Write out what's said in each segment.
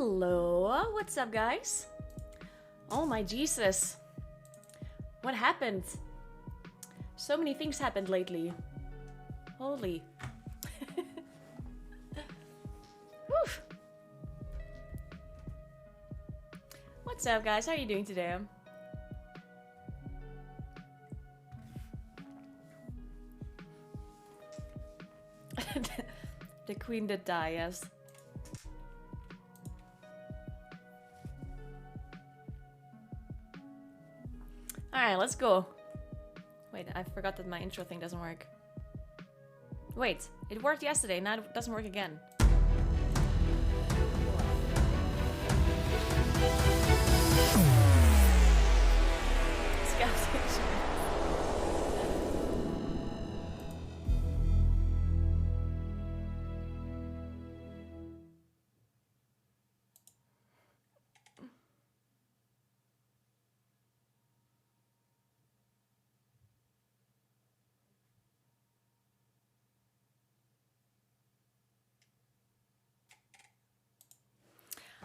Hello, what's up, guys? Oh my Jesus. What happened? So many things happened lately. Holy. Whew. What's up, guys? How are you doing today? The queen did die, yes. Alright, let's go. Wait, I forgot that my intro thing doesn't work. Wait, it worked yesterday, now it doesn't work again. Scout station.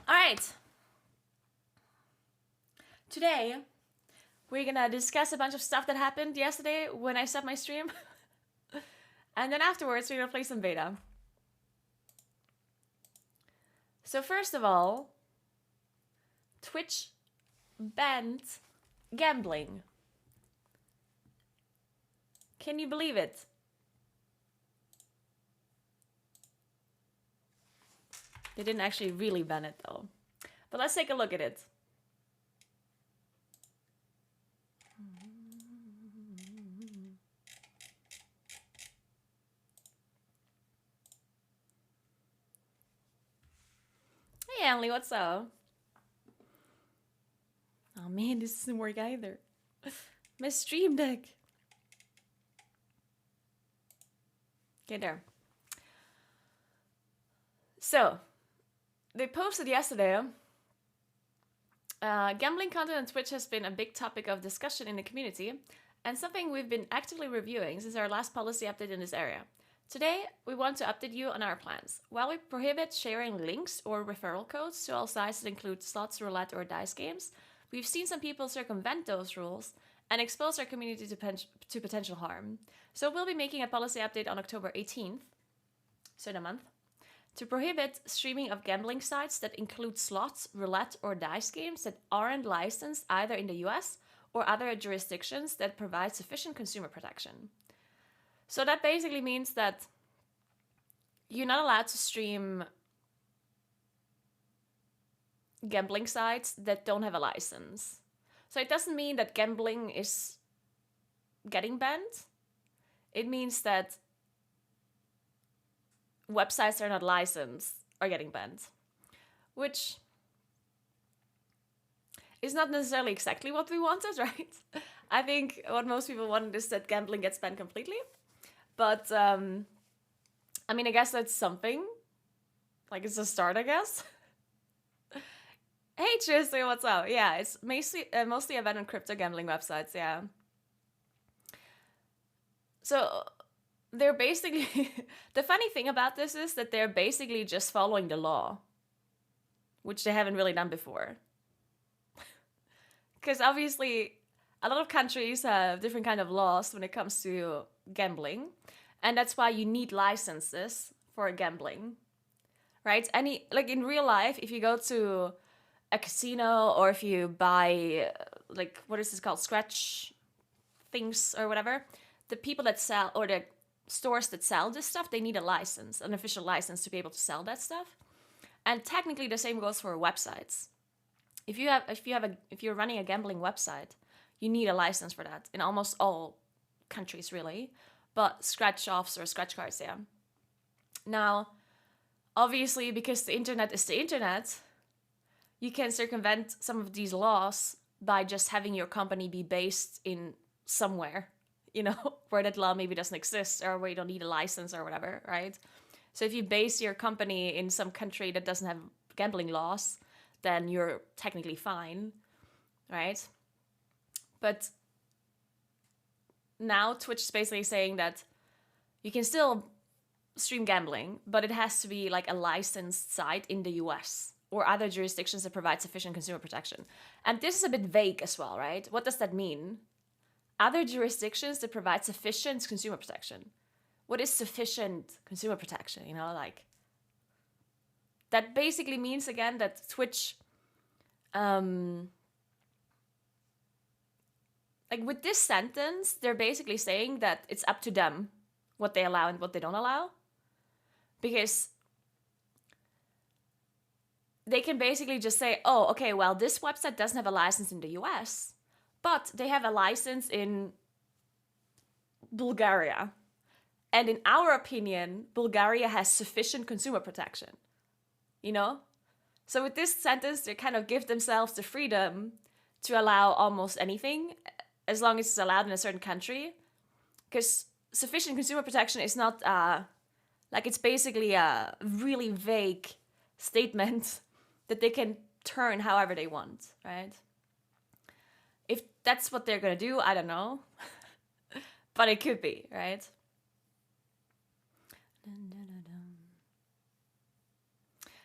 Alright. Today, we're gonna discuss a bunch of stuff that happened yesterday when I set my stream. And then afterwards, we're gonna play some beta. So first of all, Twitch banned gambling. Can you believe it? They didn't actually really ban it though. But let's take a look at it. Hey Emily, what's up? Oh man, this doesn't work either. My stream deck. Okay, there. So, they posted yesterday, gambling content on Twitch has been a big topic of discussion in the community, and something we've been actively reviewing since our last policy update in this area. Today, we want to update you on our plans. While we prohibit sharing links or referral codes to all sites that include slots, roulette, or dice games, we've seen some people circumvent those rules and expose our community to potential harm. So we'll be making a policy update on October 18th, so in a month, to prohibit streaming of gambling sites that include slots, roulette, or dice games that aren't licensed either in the US or other jurisdictions that provide sufficient consumer protection. So that basically means that you're not allowed to stream gambling sites that don't have a license. So it doesn't mean that gambling is getting banned. It means that websites that are not licensed are getting banned, which is not necessarily exactly what we wanted, right? I think what most people wanted is that gambling gets banned completely. But, I mean, I guess that's something. Like, it's a start, I guess. Hey, Tristan, what's up? Yeah, it's mostly a ban on crypto gambling websites, yeah. So they're basically... The funny thing about this is that they're basically just following the law, which they haven't really done before. Because obviously, a lot of countries have different kind of laws when it comes to gambling, and that's why you need licenses for gambling, right? Like in real life, if you go to a casino or if you buy, like, what is this called? Scratch things or whatever, the people that sell, or the stores that sell this stuff, they need a license, an official license to be able to sell that stuff. And technically the same goes for websites. If you're running a gambling website, you need a license for that in almost all countries, really. But scratch-offs or scratch cards, yeah. Now, obviously, because the internet is the internet, you can circumvent some of these laws by just having your company be based in somewhere, you know, where that law maybe doesn't exist or where you don't need a license or whatever, right? So if you base your company in some country that doesn't have gambling laws, then you're technically fine, right? But now Twitch is basically saying that you can still stream gambling, but it has to be like a licensed site in the US or other jurisdictions that provide sufficient consumer protection. And this is a bit vague as well, right? What does that mean? Other jurisdictions that provide sufficient consumer protection. What is sufficient consumer protection? Like, that basically means, again, that Twitch, like with this sentence, they're basically saying that it's up to them what they allow and what they don't allow. Because they can basically just say, oh, okay, well, this website doesn't have a license in the US, but they have a license in Bulgaria. And in our opinion, Bulgaria has sufficient consumer protection. So with this sentence, they kind of give themselves the freedom to allow almost anything, as long as it's allowed in a certain country. Because sufficient consumer protection is not, it's basically a really vague statement that they can turn however they want, right? If that's what they're gonna do, I don't know. But it could be, right?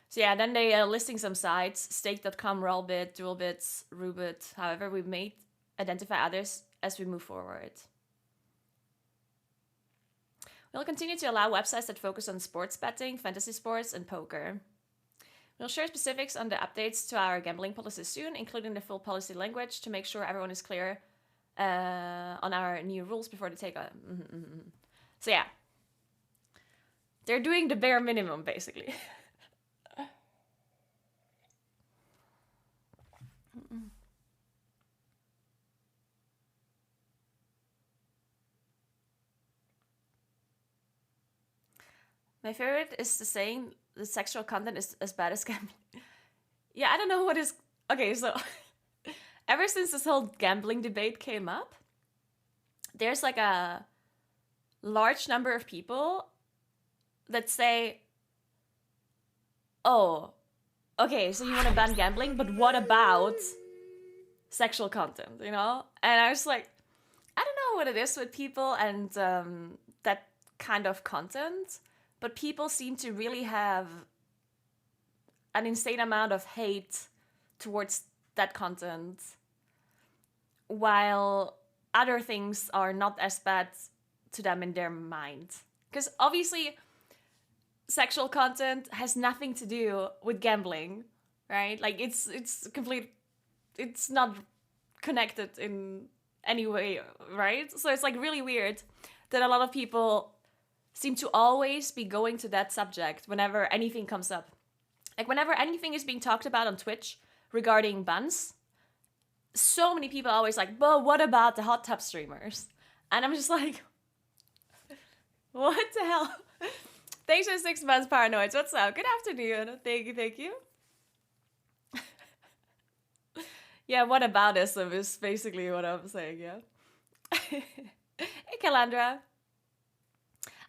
So yeah, then they are listing some sites, stake.com, Rollbit, Dualbit, Rubit, however we may identify others as we move forward. We'll continue to allow websites that focus on sports betting, fantasy sports, and poker. We'll share specifics on the updates to our gambling policy soon, including the full policy language, to make sure everyone is clear on our new rules before they take on. So yeah, they're doing the bare minimum, basically. My favorite is the saying that sexual content is as bad as gambling. Yeah, I don't know what is... Okay, so ever since this whole gambling debate came up, there's like a large number of people that say, oh, okay, so you want to ban gambling, but what about sexual content, And I was like, I don't know what it is with people and that kind of content, but people seem to really have an insane amount of hate towards that content, while other things are not as bad to them in their mind. Because obviously, sexual content has nothing to do with gambling, right? Like, it's not connected in any way, right? So it's like really weird that a lot of people seem to always be going to that subject whenever anything comes up. Like, whenever anything is being talked about on Twitch regarding bans, so many people are always like, well, what about the hot tub streamers? And I'm just like, what the hell? Thanks for 6 months, Paranoids. What's up? Good afternoon. Thank you. Yeah, what about this is basically what I'm saying, yeah. Hey, Calandra.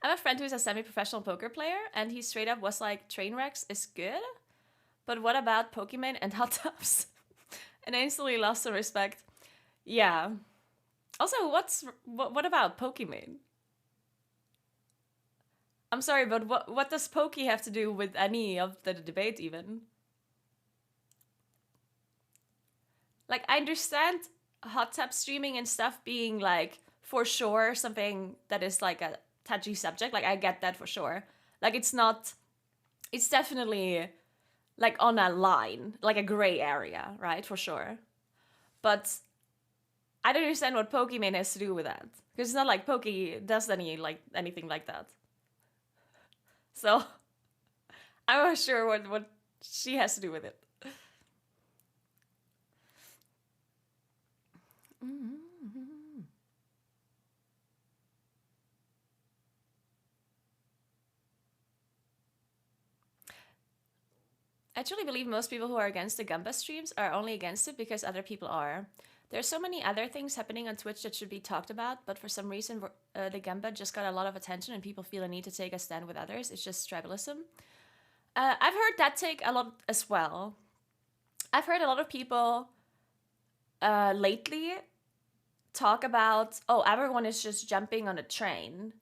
I have a friend who's a semi-professional poker player, and he straight up was like, Trainwrecks is good, but what about Pokemon and hot tubs? And I instantly lost some respect. Yeah. Also, what about Pokemon? I'm sorry, but what does Pokey have to do with any of the debate even? Like, I understand hot tub streaming and stuff being like, for sure, something that is like a touchy subject. Like, I get that for sure. Like, it's definitely like on a line, like a gray area, right? For sure. But I don't understand what Pokemon has to do with that. Because it's not like Pokey does anything like that. So I'm not sure what she has to do with it. I truly believe most people who are against the Gamba streams are only against it because other people are. There are so many other things happening on Twitch that should be talked about, but for some reason the Gamba just got a lot of attention and people feel a need to take a stand with others. It's just tribalism. I've heard that take a lot as well. I've heard a lot of people lately talk about, oh, everyone is just jumping on a train.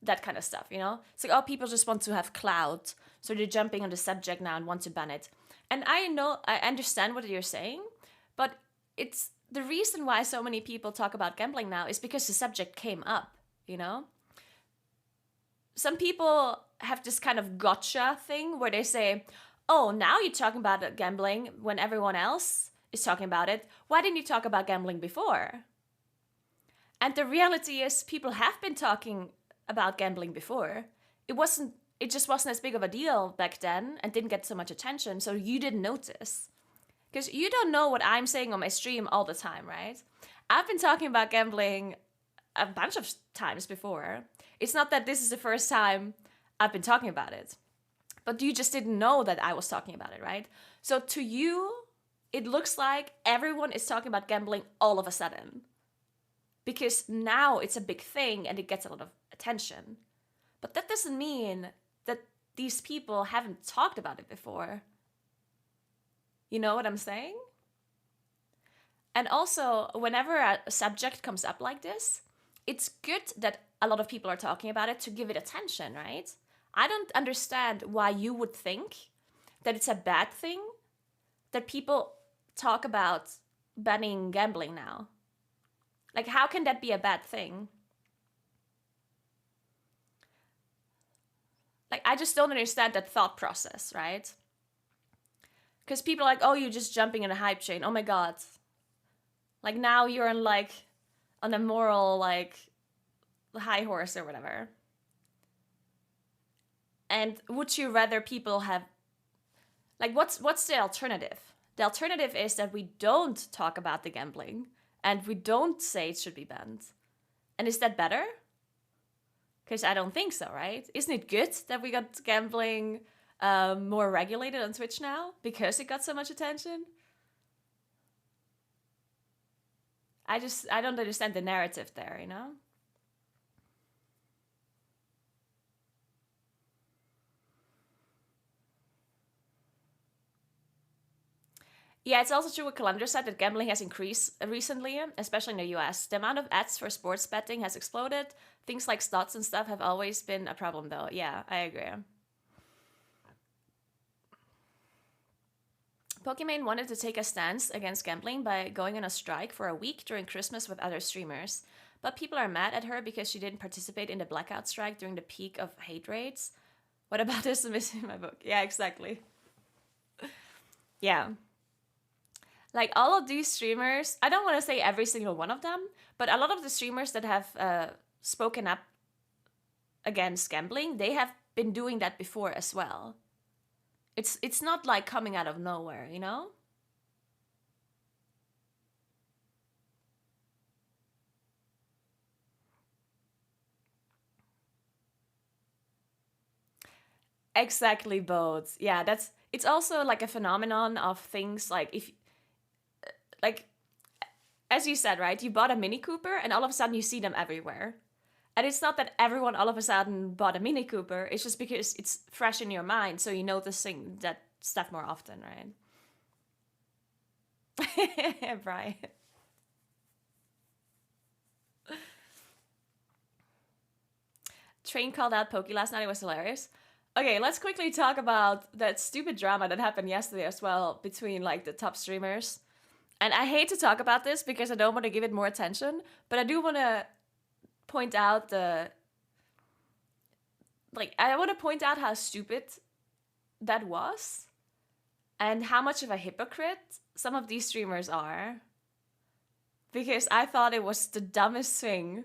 That kind of stuff, It's like, oh, people just want to have clout, so they're jumping on the subject now and want to ban it. And I understand what you're saying, but it's the reason why so many people talk about gambling now is because the subject came up, you know? Some people have this kind of gotcha thing where they say, oh, now you're talking about gambling when everyone else is talking about it. Why didn't you talk about gambling before? And the reality is people have been talking about gambling before. It just wasn't as big of a deal back then and didn't get so much attention, so you didn't notice. Because you don't know what I'm saying on my stream all the time, right? I've been talking about gambling a bunch of times before. It's not that this is the first time I've been talking about it. But you just didn't know that I was talking about it, right? So to you, it looks like everyone is talking about gambling all of a sudden. Because now it's a big thing and it gets a lot of attention. But that doesn't mean that these people haven't talked about it before. You know what I'm saying? And also, whenever a subject comes up like this, it's good that a lot of people are talking about it to give it attention, right? I don't understand why you would think that it's a bad thing that people talk about banning gambling now. Like, how can that be a bad thing? Like, I just don't understand that thought process, right? Because people are like, oh, you're just jumping in a hype chain. Oh my God. Like, now you're on a moral, high horse or whatever. And would you rather people have... Like, what's the alternative? The alternative is that we don't talk about the gambling and we don't say it should be banned. And is that better? Because I don't think so, right? Isn't it good that we got gambling more regulated on Twitch now because it got so much attention? I don't understand the narrative there, you know? Yeah, it's also true what Calendar said that gambling has increased recently, especially in the US. The amount of ads for sports betting has exploded. Things like slots and stuff have always been a problem, though. Yeah, I agree. Pokimane wanted to take a stance against gambling by going on a strike for a week during Christmas with other streamers. But people are mad at her because she didn't participate in the blackout strike during the peak of hate raids. What about this missing my book? Yeah, exactly. Yeah. Like, all of these streamers, I don't want to say every single one of them, but a lot of the streamers that have spoken up against gambling, they have been doing that before as well. It's not like coming out of nowhere, you know? Exactly, both. Yeah, it's also like a phenomenon of things like as you said, right? You bought a Mini Cooper and all of a sudden you see them everywhere. And it's not that everyone all of a sudden bought a Mini Cooper. It's just because it's fresh in your mind. So you're noticing that stuff more often, right? Brian. Train called out Pokey last night. It was hilarious. Okay, let's quickly talk about that stupid drama that happened yesterday as well between the top streamers. And I hate to talk about this because I don't want to give it more attention, but I do want to point out I want to point out how stupid that was and how much of a hypocrite some of these streamers are. Because I thought it was the dumbest thing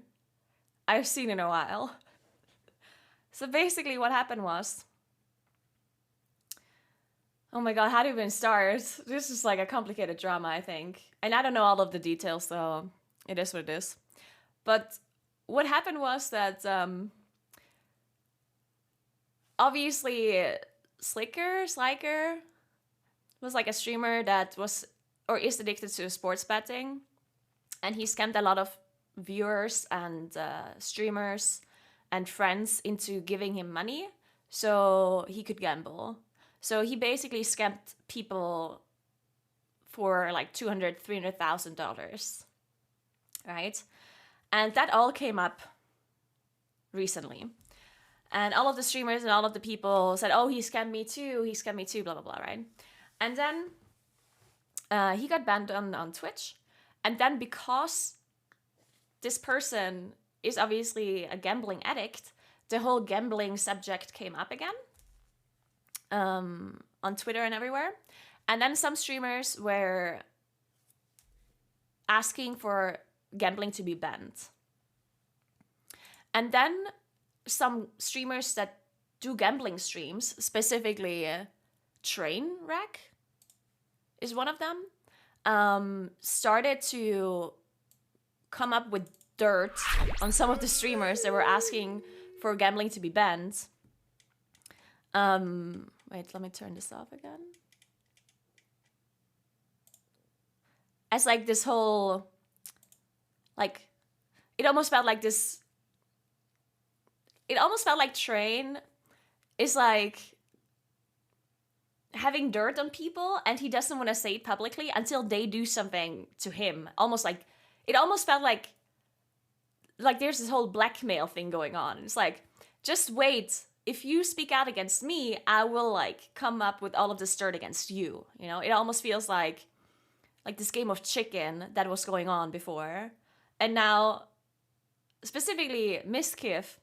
I've seen in a while. So basically what happened was... Oh my god, how do you even start? This is a complicated drama, I think. And I don't know all of the details, so it is what it is. But what happened was that obviously Sliker was a streamer that was or is addicted to sports betting. And he scammed a lot of viewers and streamers and friends into giving him money so he could gamble. So he basically scammed people for $200,000, $300,000, right? And that all came up recently. And all of the streamers and all of the people said, oh, he scammed me too, blah, blah, blah, right? And then he got banned on Twitch. And then because this person is obviously a gambling addict, the whole gambling subject came up again on Twitter and everywhere. And then some streamers were asking for gambling to be banned. And then some streamers that do gambling streams, specifically Trainwreck is one of them, started to come up with dirt on some of the streamers that were asking for gambling to be banned. Wait, let me turn this off again. As like this whole, like, it almost felt like this, it almost felt like Train is like having dirt on people and he doesn't want to say it publicly until they do something to him. Almost like, it almost felt like there's this whole blackmail thing going on. It's like, just wait. If you speak out against me, I will like come up with all of this dirt against you. You know, it almost feels like this game of chicken that was going on before. And now, specifically, Miskiff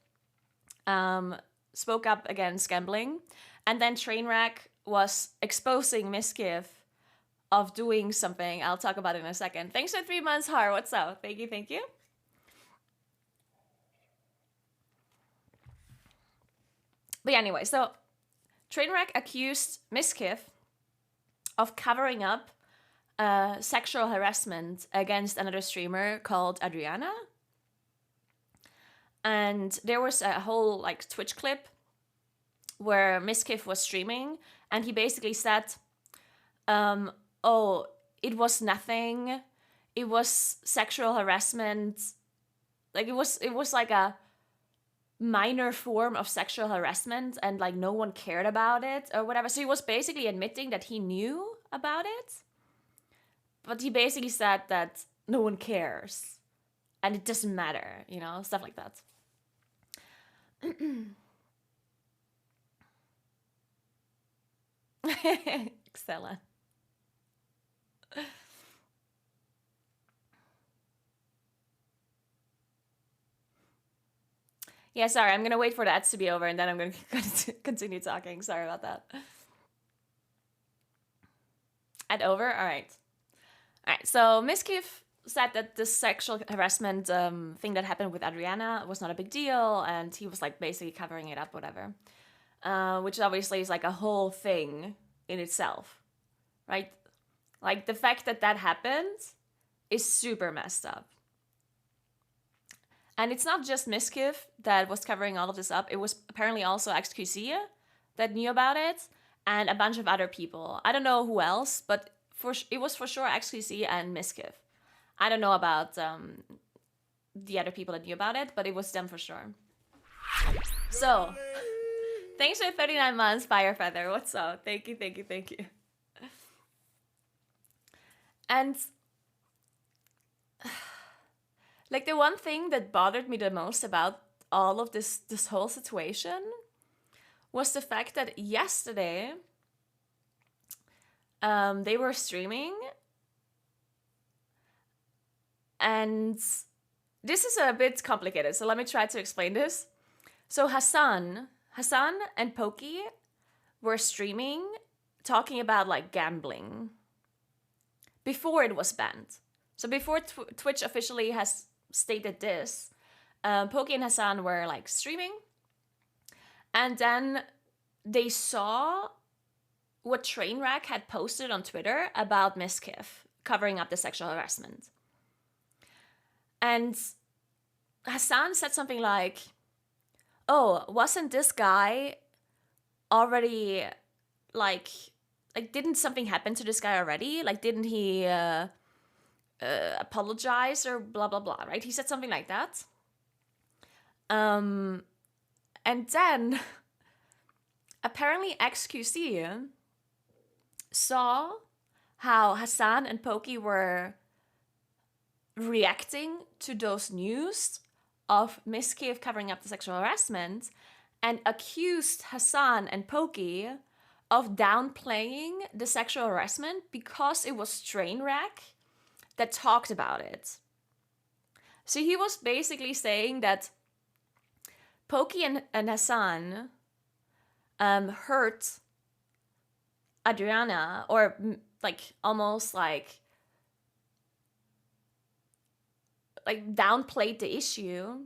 spoke up against gambling. And then Trainwreck was exposing Miskiff of doing something. I'll talk about it in a second. Thanks for 3 months, Har. What's up? Thank you, thank you. But yeah, anyway, so Trainwreck accused Miskiff of covering up sexual harassment against another streamer called Adriana. And there was a whole like Twitch clip where Miskiff was streaming and he basically said, oh, it was nothing. It was sexual harassment. Like it was like a minor form of sexual harassment and like no one cared about it or whatever. So he was basically admitting that he knew about it. But he basically said that no one cares and it doesn't matter, you know, stuff like that. Excellent. Yeah, sorry, I'm gonna wait for the ads to be over and then I'm gonna continue talking. Sorry about that. Ad over? Alright. Alright, so Miskiff said that the sexual harassment thing that happened with Adriana was not a big deal and he was like basically covering it up, whatever. Which obviously is like a whole thing in itself, right? Like the fact that that happened is super messed up. And it's not just Miskiff that was covering all of this up. It was apparently also XQC that knew about it and a bunch of other people. I don't know who else, but it was for sure XQC and Miskiff. I don't know about the other people that knew about it, but it was them for sure. So, thanks for 39 months, Firefeather. What's up? Thank you, thank you, thank you. And like the one thing that bothered me the most about all of this whole situation was the fact that yesterday they were streaming and this is a bit complicated, so let me try to explain this. So Hassan and Pokey were streaming talking about like gambling before it was banned. So before Twitch officially has stated this, Pokey and Hassan were like streaming and then they saw what Trainwreck had posted on Twitter about Miskiff covering up the sexual harassment. And Hassan said something like, oh, wasn't this guy already, like didn't something happen to this guy already? Like, didn't he apologize or blah, blah, blah, right? He said something like that. And then, apparently XQC saw how Hassan and Pokey were reacting to those news of Miskiff covering up the sexual harassment and accused Hassan and Pokey of downplaying the sexual harassment because it was Trainwreck that talked about it. So he was basically saying that Pokey and Hassan hurt Adriana, or like almost like downplayed the issue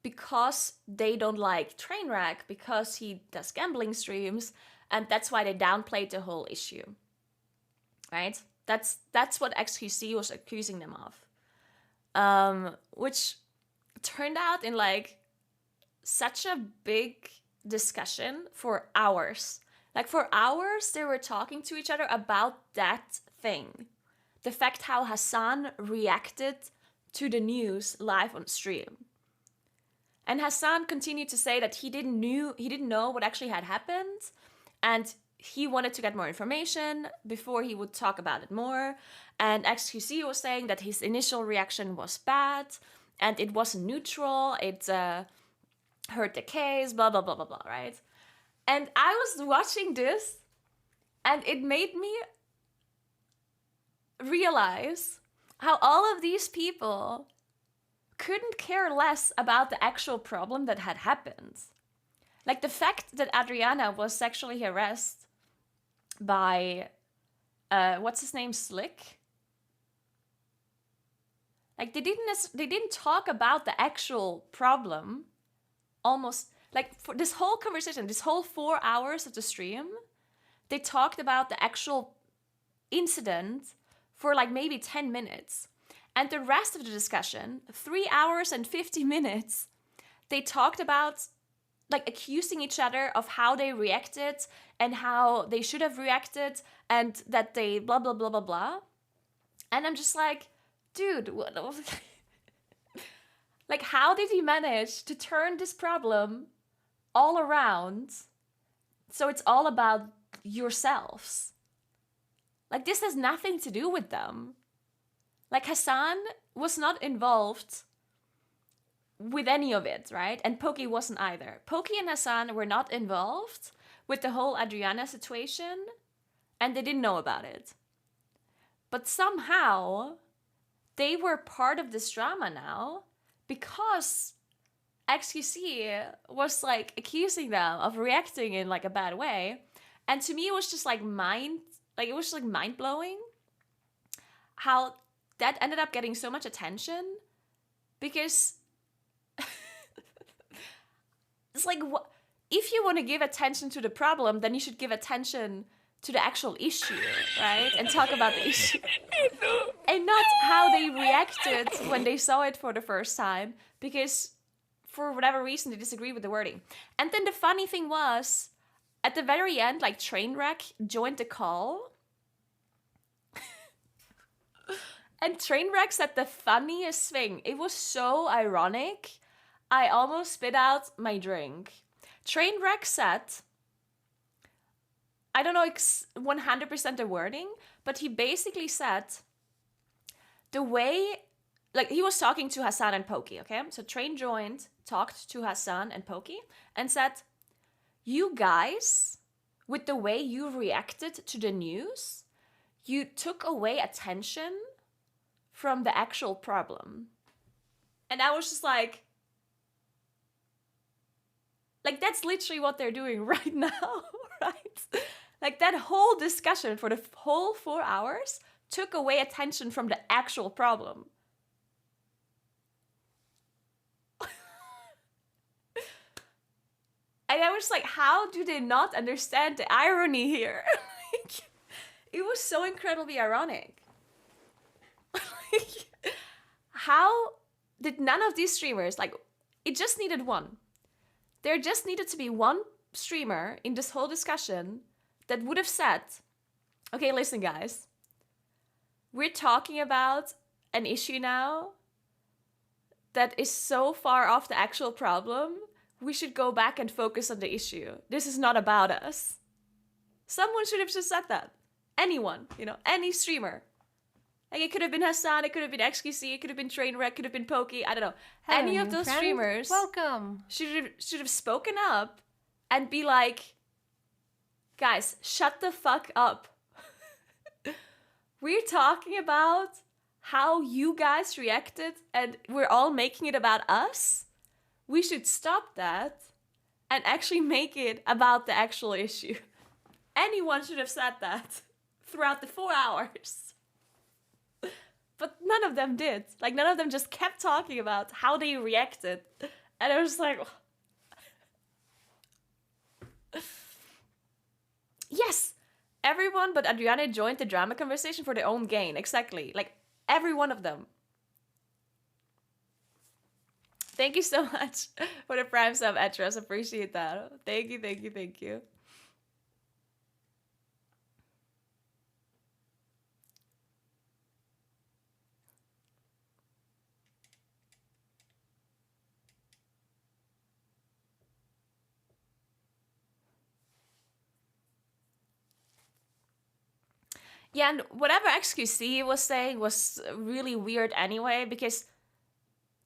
because they don't like Trainwreck, because he does gambling streams, and that's why they downplayed the whole issue. Right? That's what XQC was accusing them of. Which turned out in like such a big discussion for hours. Like for hours, they were talking to each other about that thing. The fact how Hassan reacted to the news live on stream. And Hassan continued to say that he didn't know what actually had happened, and he wanted to get more information before he would talk about it more. And XQC was saying that his initial reaction was bad, and it wasn't neutral, it hurt the case, blah, blah, blah, blah, blah, right? And I was watching this, and it made me realize how all of these people couldn't care less about the actual problem that had happened. Like the fact that Adriana was sexually harassed by, what's his name, Slick? Like they didn't talk about the actual problem. Almost like for this whole conversation, this whole 4 hours of the stream, they talked about the actual incident for like maybe 10 minutes. And the rest of the discussion, 3 hours and 50 minutes, they talked about like accusing each other of how they reacted and how they should have reacted and that they blah, blah, blah, blah, blah. And I'm just like, dude, what? Like, how did you manage to turn this problem all around so it's all about yourselves? Like, this has nothing to do with them. Like, Hassan was not involved with any of it, right? And Pokey wasn't either. Pokey and Hassan were not involved with the whole Adriana situation, and they didn't know about it. But somehow, they were part of this drama now because XQC was, like, accusing them of reacting in, like, a bad way. And to me, it was just, like, mind-blowing how that ended up getting so much attention, because it's like, if you want to give attention to the problem, then you should give attention to the actual issue, right? And talk about the issue. And not how they reacted when they saw it for the first time, because for whatever reason they disagree with the wording. And then the funny thing was, at the very end, like, Trainwreck joined the call. And Trainwreck said the funniest thing. It was so ironic. I almost spit out my drink. Trainwreck said, I don't know 100% the wording, but he basically said, the way, like, he was talking to Hassan and Pokey, okay? So Train joined, talked to Hassan and Pokey, and said, you guys, with the way you reacted to the news, you took away attention from the actual problem. And I was just like, that's literally what they're doing right now, right? Like, that whole discussion for the whole 4 hours took away attention from the actual problem. And I was like, how do they not understand the irony here? Like, it was so incredibly ironic. Like, how did none of these streamers, like, it just needed one. There just needed to be one streamer in this whole discussion that would have said, okay, listen, guys, we're talking about an issue now that is so far off the actual problem, we should go back and focus on the issue. This is not about us. Someone should have just said that. Anyone, any streamer. Like, it could have been Hassan, it could have been XQC, it could have been Trainwreck, it could have been Pokey, I don't know. Hello, any of those streamers, welcome, should have spoken up and be like, Guys, shut the fuck up. We're talking about how you guys reacted and we're all making it about us. We should stop that and actually make it about the actual issue. Anyone should have said that throughout the 4 hours. But none of them did. Like, none of them just kept talking about how they reacted. And I was like... Yes! Everyone but Adriana joined the drama conversation for their own gain. Exactly. Like, every one of them. Thank you so much for the Prime sub, Etros. Appreciate that. Thank you, thank you, thank you. Yeah, and whatever XQC was saying was really weird anyway, because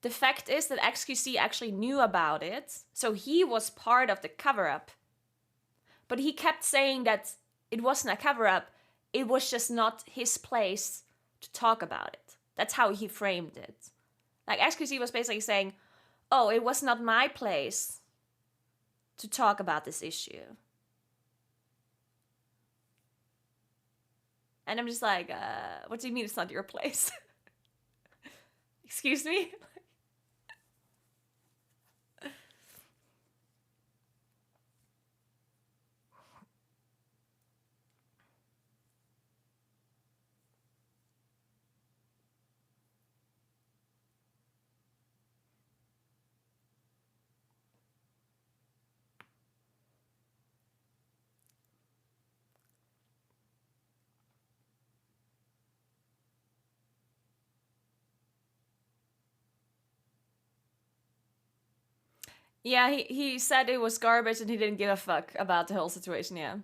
the fact is that XQC actually knew about it, so he was part of the cover-up. But he kept saying that it wasn't a cover-up, it was just not his place to talk about it. That's how he framed it. Like, XQC was basically saying, oh, it was not my place to talk about this issue. And I'm just like, what do you mean it's not your place? Excuse me? Yeah, he said it was garbage and he didn't give a fuck about the whole situation, yeah.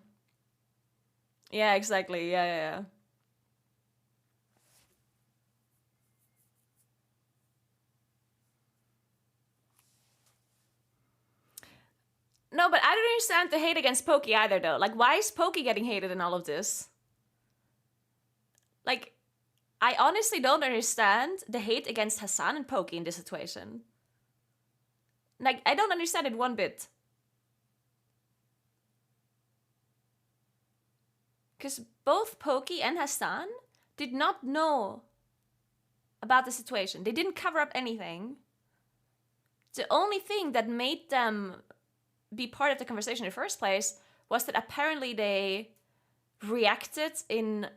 Yeah, exactly, yeah. No, but I don't understand the hate against Pokey either, though. Like, why is Pokey getting hated in all of this? Like, I honestly don't understand the hate against Hassan and Pokey in this situation. Like, I don't understand it one bit. Because both Pokey and Hassan did not know about the situation. They didn't cover up anything. The only thing that made them be part of the conversation in the first place was that apparently they reacted in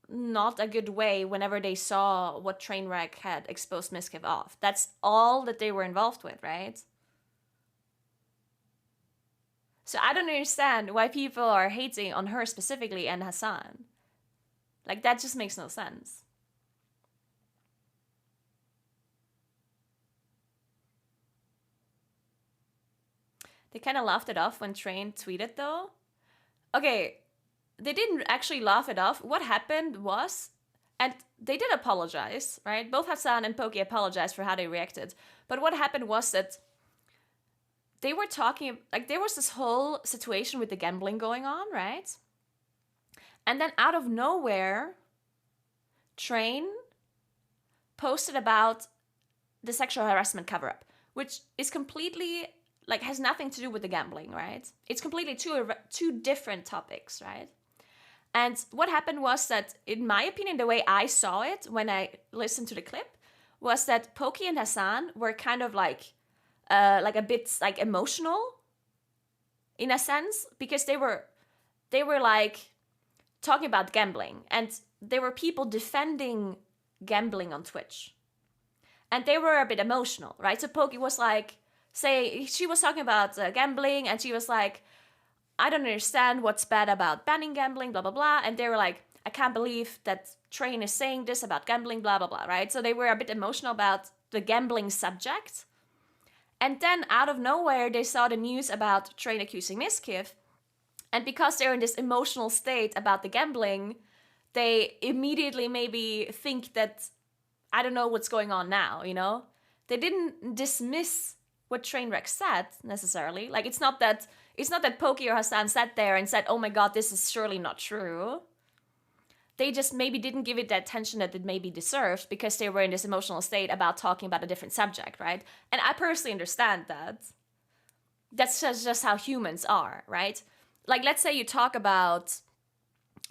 not a good way whenever they saw what Trainwreck had exposed Miskiv off. That's all that they were involved with, right? So I don't understand why people are hating on her specifically and Hassan. Like, that just makes no sense. They kind of laughed it off when Train tweeted, though. Okay, they didn't actually laugh it off. What happened was, and they did apologize, right? Both Hassan and Pokey apologized for how they reacted. But what happened was that they were talking, like, there was this whole situation with the gambling going on, right? And then out of nowhere, Train posted about the sexual harassment cover-up, which is completely, like, has nothing to do with the gambling, right? It's completely two different topics, right? And what happened was that, in my opinion, the way I saw it when I listened to the clip, was that Pokey and Hassan were kind of like a bit like emotional, in a sense, because they were like talking about gambling, and there were people defending gambling on Twitch, and they were a bit emotional, right? So Pokey was like, she was talking about gambling, and she was like, I don't understand what's bad about banning gambling, blah, blah, blah. And they were like, I can't believe that Train is saying this about gambling, blah, blah, blah, right? So they were a bit emotional about the gambling subject. And then out of nowhere, they saw the news about Train accusing Miskiv. And because they're in this emotional state about the gambling, they immediately maybe think that, I don't know what's going on now, you know? They didn't dismiss what Trainwreck said necessarily. Like, it's not that Pokey or Hassan sat there and said, oh my god, this is surely not true. They just maybe didn't give it the attention that it maybe deserved because they were in this emotional state about talking about a different subject, right? And I personally understand that. That's just how humans are, right? Like, let's say you talk about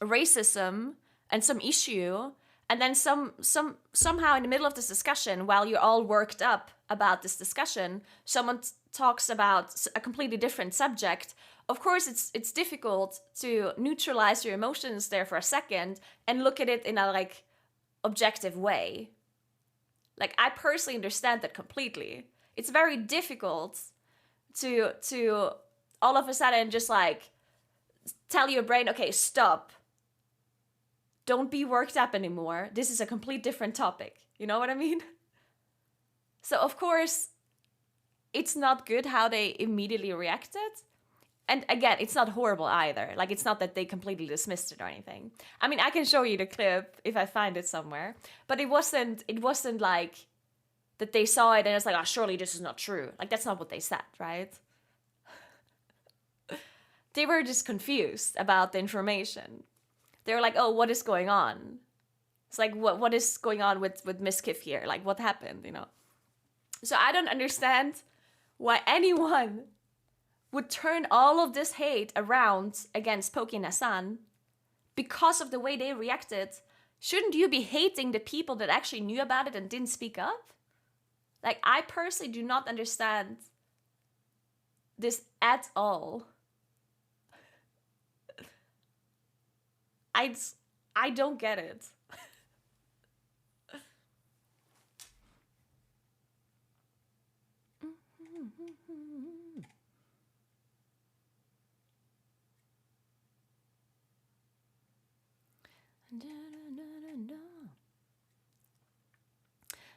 racism and some issue, and then somehow in the middle of this discussion, while you're all worked up about this discussion, someone talks about a completely different subject. Of course, it's difficult to neutralize your emotions there for a second and look at it in a like objective way. Like, I personally understand that completely. It's very difficult to all of a sudden just like tell your brain, okay, stop. Don't be worked up anymore. This is a complete different topic. You know what I mean? So of course, it's not good how they immediately reacted. And again, it's not horrible either. Like, it's not that they completely dismissed it or anything. I mean, I can show you the clip if I find it somewhere. But it wasn't like that they saw it and it's like, oh, surely this is not true. Like, that's not what they said, right? They were just confused about the information. They were like, oh, what is going on? It's like, what is going on with Miss Kiff here? Like, what happened, you know? So I don't understand why anyone would turn all of this hate around against Pokey and Hassan because of the way they reacted. Shouldn't you be hating the people that actually knew about it and didn't speak up? Like, I personally do not understand this at all. I don't get it.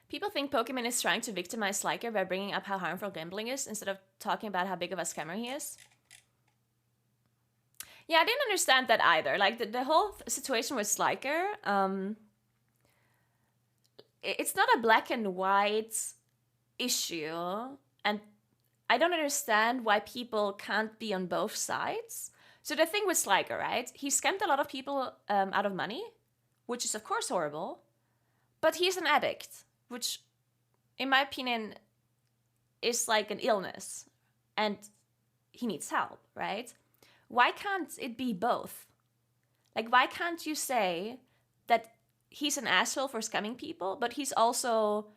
People think Pokemon is trying to victimize Sliker by bringing up how harmful gambling is instead of talking about how big of a scammer he is. Yeah, I didn't understand that either. Like, the whole situation with Sliker, it's not a black and white issue, and I don't understand why people can't be on both sides. So the thing with Sliker, right? He scammed a lot of people out of money, which is of course horrible, but he's an addict, which, in my opinion, is like an illness, and he needs help, right? Why can't it be both? Like, why can't you say that he's an asshole for scamming people, but he's also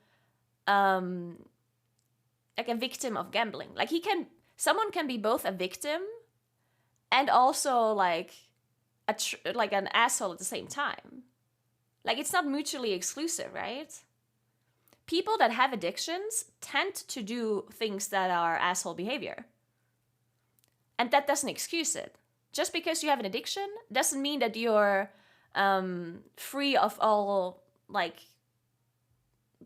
like a victim of gambling? Like, someone can be both a victim and also like like an asshole at the same time. Like, it's not mutually exclusive, right? People that have addictions tend to do things that are asshole behavior. And that doesn't excuse it. Just because you have an addiction doesn't mean that you're free of all like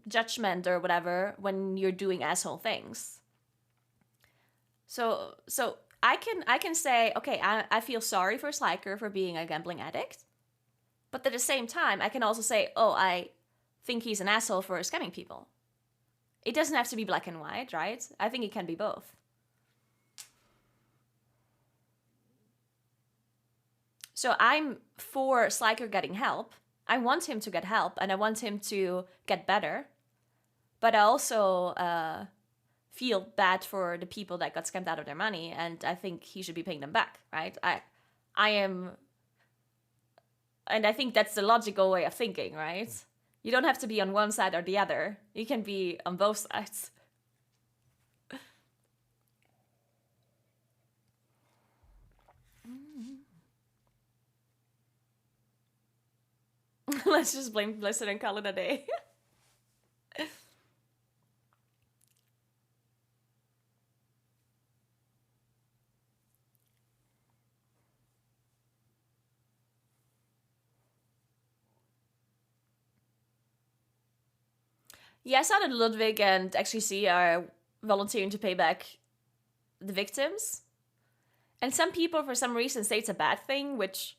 judgment or whatever when you're doing asshole things. So I can say, okay, I feel sorry for Sliker for being a gambling addict, but at the same time, I can also say, oh, I think he's an asshole for scamming people. It doesn't have to be black and white, right? I think it can be both. So I'm for Sliker getting help. I want him to get help and I want him to get better. But I also feel bad for the people that got scammed out of their money, and I think he should be paying them back, right? I am, and I think that's the logical way of thinking, right? You don't have to be on one side or the other. You can be on both sides. Let's just blame Blizzard and call it a day. Yeah, I saw that Ludwig and XQC are volunteering to pay back the victims. And some people, for some reason, say it's a bad thing, which,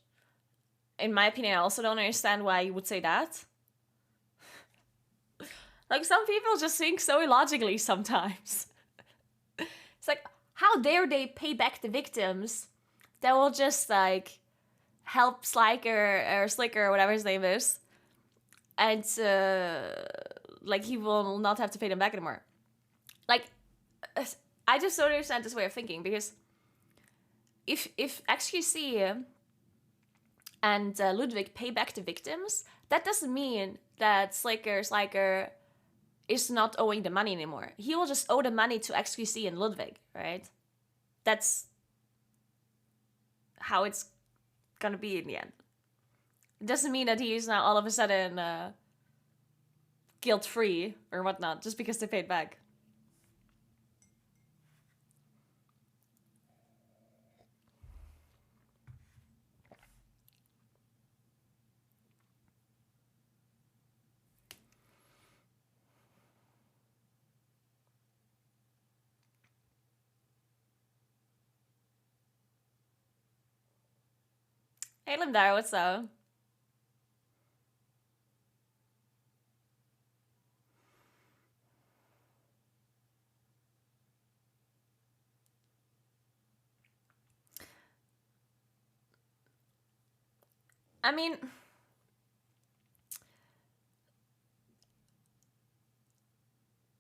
in my opinion, I also don't understand why you would say that. Like, some people just think so illogically sometimes. It's like, how dare they pay back the victims that will just like help Slicker or whatever his name is, and like he will not have to pay them back anymore. Like, I just don't understand this way of thinking, because if XQC and Ludwig pay back the victims, that doesn't mean that Slicker is not owing the money anymore. He will just owe the money to XQC and Ludwig, right? That's how it's gonna be in the end. It doesn't mean that he is now all of a sudden guilt-free or whatnot just because they paid back. Hey Limdar, what's up? I mean,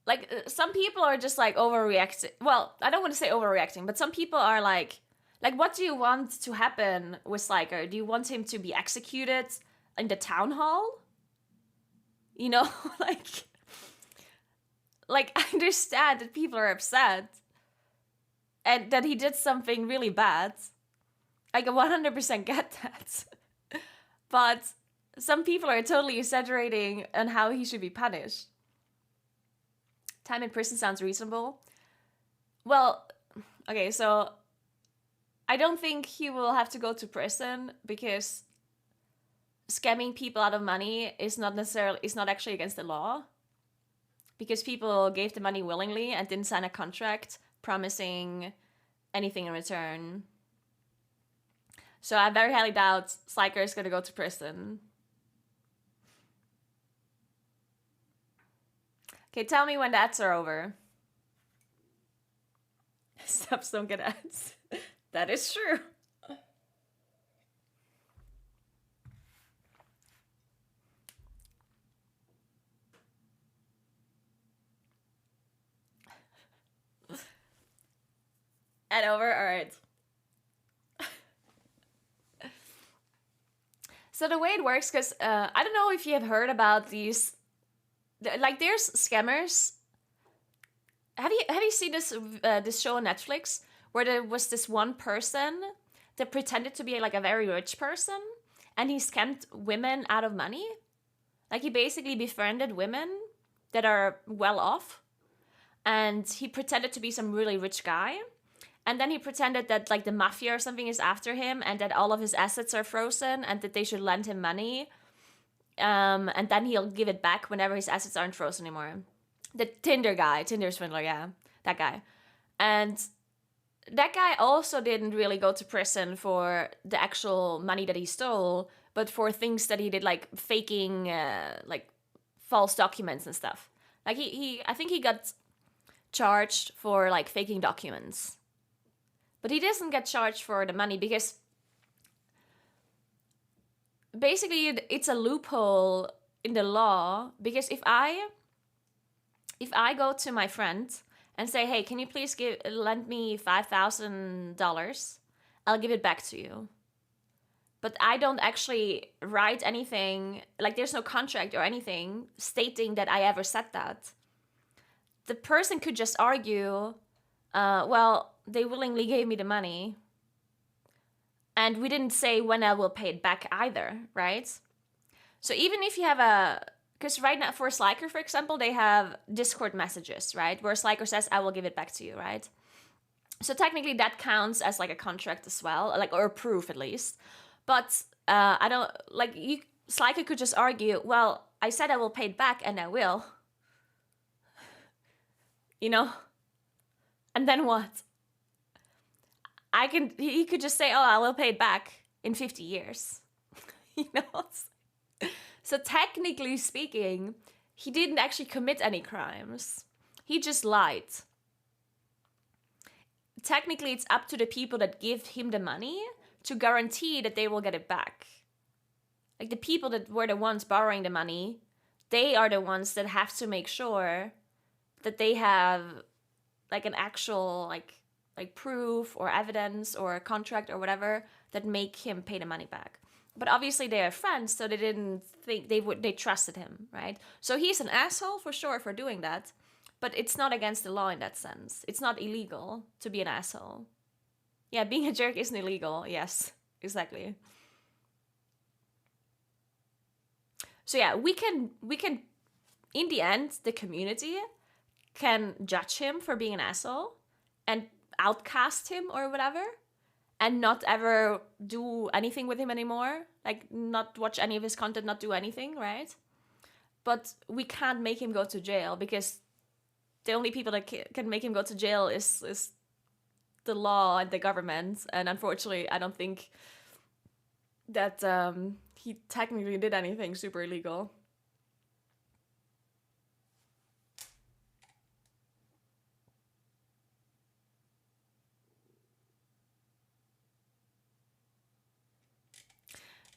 like, some people are just like overreacting. Well, I don't want to say overreacting, but some people are like, what do you want to happen with Sliker? Do you want him to be executed in the town hall? You know, like I understand that people are upset and that he did something really bad. I can 100% get that. But some people are totally exaggerating on how he should be punished. Time in prison sounds reasonable. Well, okay, so I don't think he will have to go to prison, because scamming people out of money is not actually against the law, because people gave the money willingly and didn't sign a contract promising anything in return. So I very highly doubt Sliker is going to go to prison. Okay, tell me when the ads are over. Subs don't get ads. That is true. Ad over? Alright. So the way it works, because I don't know if you have heard about these, like, there's scammers. Have you seen this show on Netflix where there was this one person that pretended to be like a very rich person, and he scammed women out of money? Like, he basically befriended women that are well off, and he pretended to be some really rich guy. And then he pretended that like the mafia or something is after him, and that all of his assets are frozen, and that they should lend him money. And then he'll give it back whenever his assets aren't frozen anymore. The Tinder swindler, yeah, that guy. And that guy also didn't really go to prison for the actual money that he stole, but for things that he did, like faking, like false documents and stuff. Like I think he got charged for like faking documents. But he doesn't get charged for the money, because basically it's a loophole in the law. Because if I go to my friend and say, hey, can you please lend me $5,000? I'll give it back to you. But I don't actually write anything, like there's no contract or anything stating that I ever said that. The person could just argue, well, they willingly gave me the money, and we didn't say when I will pay it back either, right? So even if you have because right now for Sliker, for example, they have Discord messages, right? Where Sliker says, I will give it back to you, right? So technically that counts as like a contract as well, like, or proof at least. But I don't, like, Sliker could just argue, well, I said I will pay it back, and I will. You know? And then what? He could just say, oh, I will pay it back in 50 years. You know? So technically speaking, he didn't actually commit any crimes. He just lied. technically it's up to the people that give him the money to guarantee that they will get it back. Like the people that were the ones borrowing the money, they are the ones that have to make sure that they have like an actual like proof or evidence or a contract or whatever that make him pay the money back. But obviously they are friends, so they didn't think they trusted him, right? So he's an asshole for sure for doing that, but it's not against the law in that sense. It's not illegal to be an asshole. Yeah, being a jerk isn't illegal. Yes, exactly. So yeah, we can in the end, the community can judge him for being an asshole and outcast him or whatever, and not ever do anything with him anymore, like not watch any of his content, not do anything, right? But we can't make him go to jail, because the only people that can make him go to jail is the law and the government. And unfortunately, I don't think that he technically did anything super illegal.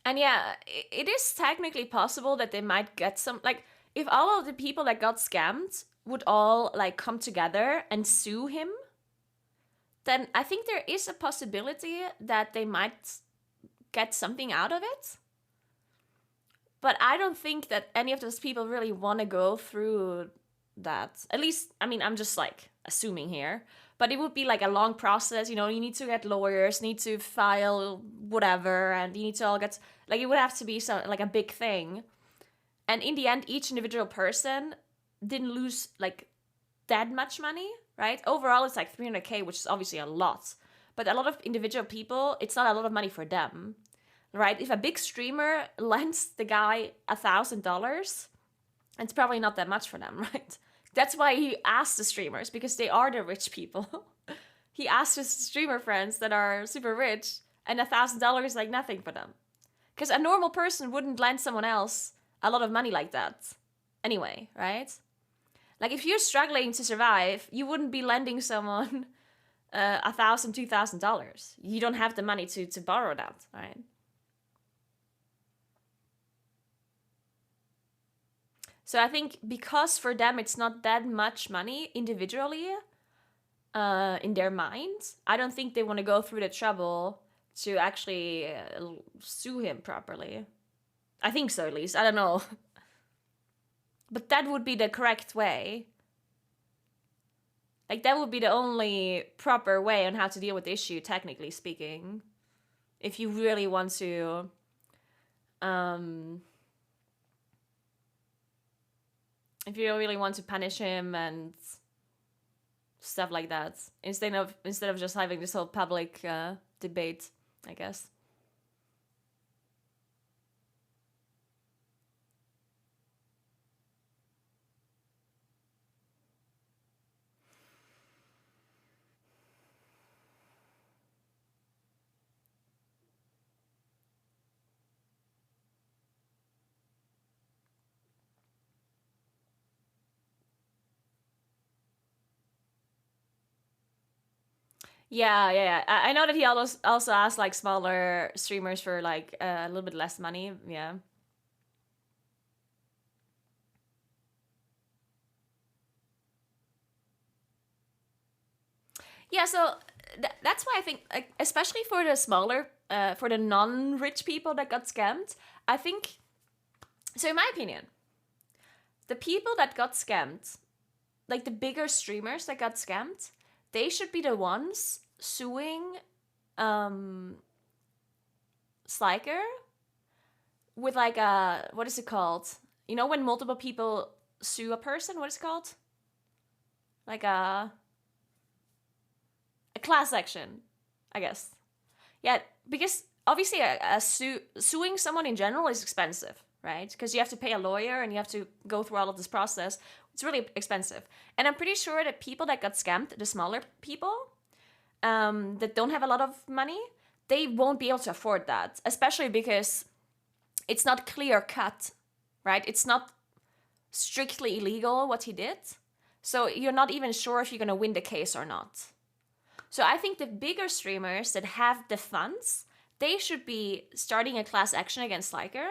And yeah, it is technically possible that they might get some, like, if all of the people that got scammed would all, like, come together and sue him, then I think there is a possibility that they might get something out of it. But I don't think that any of those people really want to go through that. At least, I mean, I'm just, like, assuming here. But it would be like a long process, you know, you need to get lawyers, need to file whatever, and you need to all get, like, it would have to be like a big thing. And in the end, each individual person didn't lose like that much money, right? Overall, it's like 300K, which is obviously a lot. But a lot of individual people, it's not a lot of money for them, right? If a big streamer lends the guy $1,000, it's probably not that much for them, right? That's why he asked the streamers, because they are the rich people. He asked his streamer friends that are super rich, and $1,000 is like nothing for them. Because a normal person wouldn't lend someone else a lot of money like that anyway, right? Like, if you're struggling to survive, you wouldn't be lending someone $1,000, $2,000. You don't have the money to borrow that, right? So I think because for them it's not that much money individually in their minds, I don't think they want to go through the trouble to actually sue him properly. I think so, at least. I don't know. But that would be the correct way. Like, that would be the only proper way on how to deal with the issue, technically speaking. If you really want to... if you really want to punish him and stuff like that, instead of just having this whole public debate, I guess. Yeah. I know that he also asked like smaller streamers for like a little bit less money. Yeah. Yeah, so that's why I think, like, especially for the smaller, for the non-rich people that got scammed, I think. So in my opinion, the people that got scammed, like the bigger streamers that got scammed, they should be the ones suing Sliker with like a, what is it called? You know, when multiple people sue a person, what is it called? Like a class action, I guess. Yeah, because obviously suing someone in general is expensive, right? Because you have to pay a lawyer and you have to go through all of this process. It's really expensive. And I'm pretty sure that people that got scammed, the smaller people, that don't have a lot of money, they won't be able to afford that. Especially because it's not clear cut, right? It's not strictly illegal what he did. So you're not even sure if you're going to win the case or not. So I think the bigger streamers that have the funds, they should be starting a class action against Sliker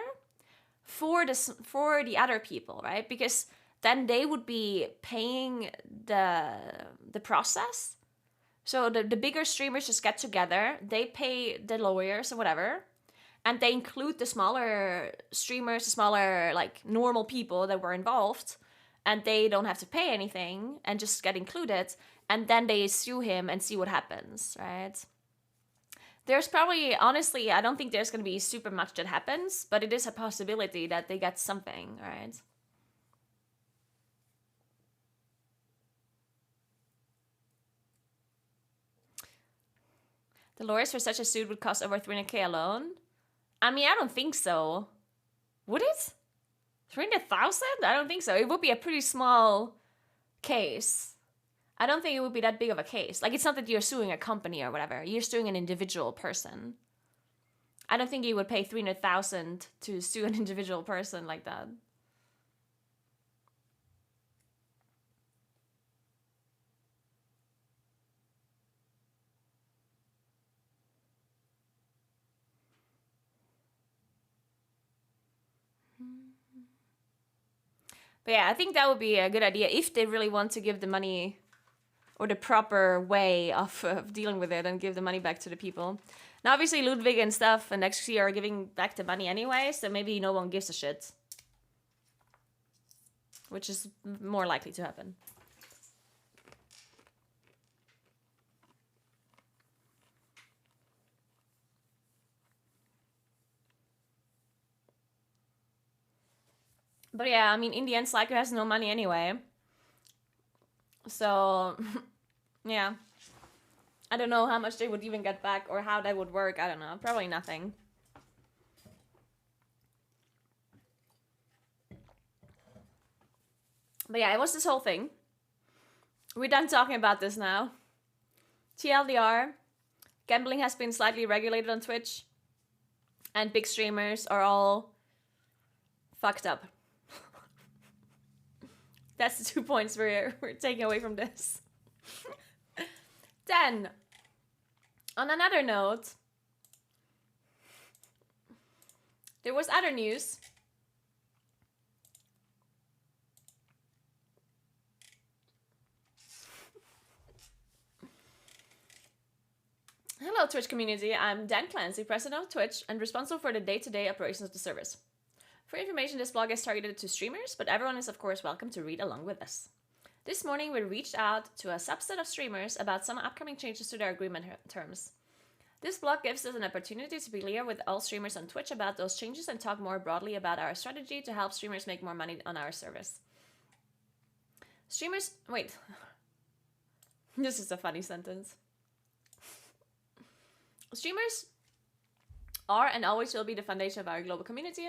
for the other people, right? Because then they would be paying the process. So the bigger streamers just get together, they pay the lawyers or whatever, and they include the smaller streamers, the smaller like normal people that were involved, and they don't have to pay anything and just get included, and then they sue him and see what happens, right? There's probably, honestly, I don't think there's going to be super much that happens, but it is a possibility that they get something, right? The lawyers for such a suit would cost over 300k alone? I mean, I don't think so. Would it? 300,000? I don't think so. It would be a pretty small case. I don't think it would be that big of a case. Like, it's not that you're suing a company or whatever. You're suing an individual person. I don't think you would pay 300,000 to sue an individual person like that. But yeah, I think that would be a good idea if they really want to give the money, or the proper way of dealing with it, and give the money back to the people. Now, obviously, Ludwig and stuff and XG are giving back the money anyway, so maybe no one gives a shit. Which is more likely to happen. But yeah, I mean, in the end, Sliker has no money anyway. So, yeah. I don't know how much they would even get back or how that would work. I don't know. Probably nothing. But yeah, it was this whole thing. We're done talking about this now. TLDR, gambling has been slightly regulated on Twitch. And big streamers are all fucked up. That's the 2 points we're taking away from this. Then, on another note, there was other news. Hello, Twitch community. I'm Dan Clancy, president of Twitch, and responsible for the day-to-day operations of the service. For information, this blog is targeted to streamers, but everyone is of course welcome to read along with us. This morning, we reached out to a subset of streamers about some upcoming changes to their agreement terms. This blog gives us an opportunity to be clear with all streamers on Twitch about those changes and talk more broadly about our strategy to help streamers make more money on our service. Wait. This is a funny sentence. Streamers are and always will be the foundation of our global community.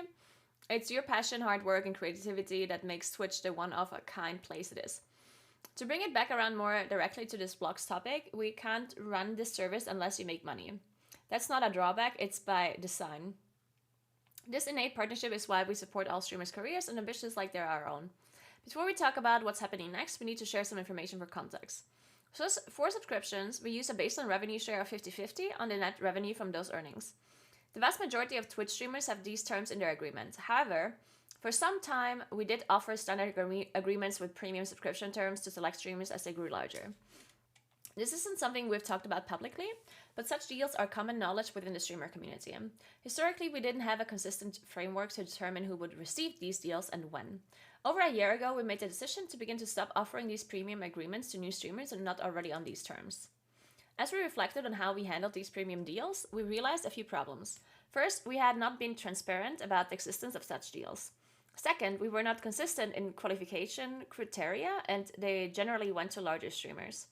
It's your passion, hard work, and creativity that makes Twitch the one-of-a-kind place it is. To bring it back around more directly to this blog's topic, we can't run this service unless you make money. That's not a drawback, it's by design. This innate partnership is why we support all streamers' careers and ambitions like they're our own. Before we talk about what's happening next, we need to share some information for context. So for subscriptions, we use a baseline revenue share of 50-50 on the net revenue from those earnings. The vast majority of Twitch streamers have these terms in their agreement. However, for some time, we did offer standard agreements with premium subscription terms to select streamers as they grew larger. This isn't something we've talked about publicly, but such deals are common knowledge within the streamer community. Historically, we didn't have a consistent framework to determine who would receive these deals and when. Over a year ago, we made the decision to begin to stop offering these premium agreements to new streamers and not already on these terms. As we reflected on how we handled these premium deals, we realized a few problems. First, we had not been transparent about the existence of such deals. Second, we were not consistent in qualification criteria, and they generally went to larger streamers.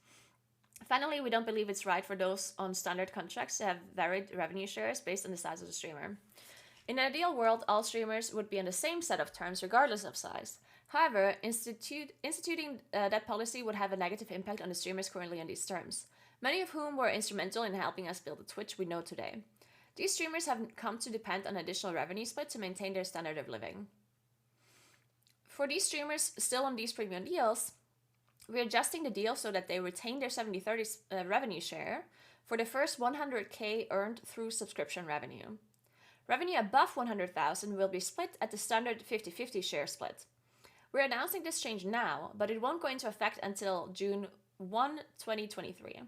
Finally, we don't believe it's right for those on standard contracts to have varied revenue shares based on the size of the streamer. In an ideal world, all streamers would be on the same set of terms regardless of size. However, instituting that policy would have a negative impact on the streamers currently on these terms, many of whom were instrumental in helping us build the Twitch we know today. These streamers have come to depend on additional revenue split to maintain their standard of living. For these streamers still on these premium deals, We're adjusting the deal so that they retain their 70/30 revenue share for the first 100K earned through subscription revenue. Revenue above 100,000 will be split at the standard 50/50 share split. We're announcing this change now, but it won't go into effect until June 1, 2023.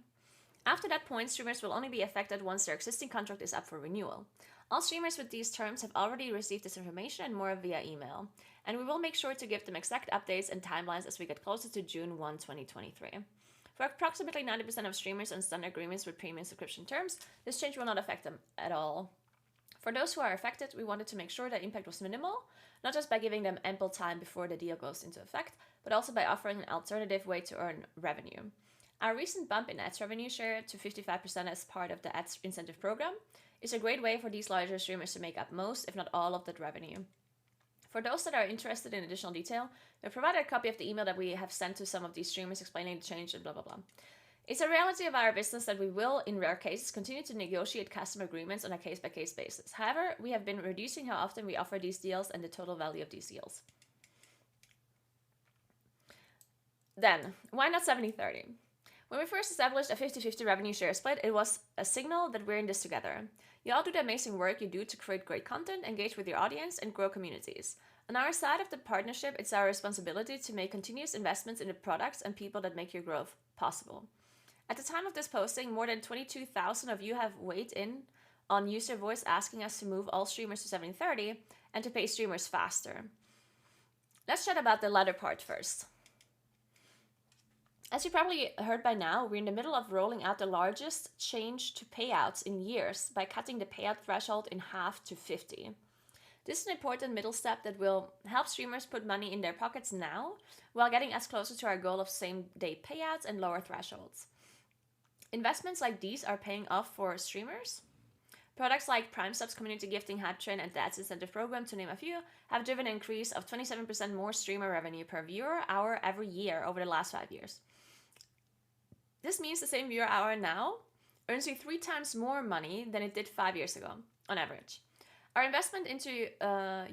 After that point, streamers will only be affected once their existing contract is up for renewal. All streamers with these terms have already received this information and more via email, and we will make sure to give them exact updates and timelines as we get closer to June 1, 2023. For approximately 90% of streamers on standard agreements with premium subscription terms, this change will not affect them at all. For those who are affected, we wanted to make sure the impact was minimal, not just by giving them ample time before the deal goes into effect, but also by offering an alternative way to earn revenue. Our recent bump in ads revenue share to 55% as part of the ads incentive program is a great way for these larger streamers to make up most, if not all, of that revenue. For those that are interested in additional detail, we provided a copy of the email that we have sent to some of these streamers explaining the change and blah blah blah. It's a reality of our business that we will, in rare cases, continue to negotiate custom agreements on a case-by-case basis. However, we have been reducing how often we offer these deals and the total value of these deals. Then, why not 70/30? When we first established a 50/50 revenue share split, it was a signal that we're in this together. You all do the amazing work you do to create great content, engage with your audience, and grow communities. On our side of the partnership, it's our responsibility to make continuous investments in the products and people that make your growth possible. At the time of this posting, more than 22,000 of you have weighed in on user voice asking us to move all streamers to 70/30 and to pay streamers faster. Let's chat about the latter part first. As you probably heard by now, we're in the middle of rolling out the largest change to payouts in years by cutting the payout threshold in half to 50. This is an important middle step that will help streamers put money in their pockets now, while getting us closer to our goal of same-day payouts and lower thresholds. Investments like these are paying off for streamers. Products like Prime Subs, Community Gifting, Hype Train, and the Ads Incentive Program, to name a few, have driven an increase of 27% more streamer revenue per viewer hour every year over the last 5 years. This means the same viewer hour now earns you 3 times more money than it did 5 years ago, on average. Our investment into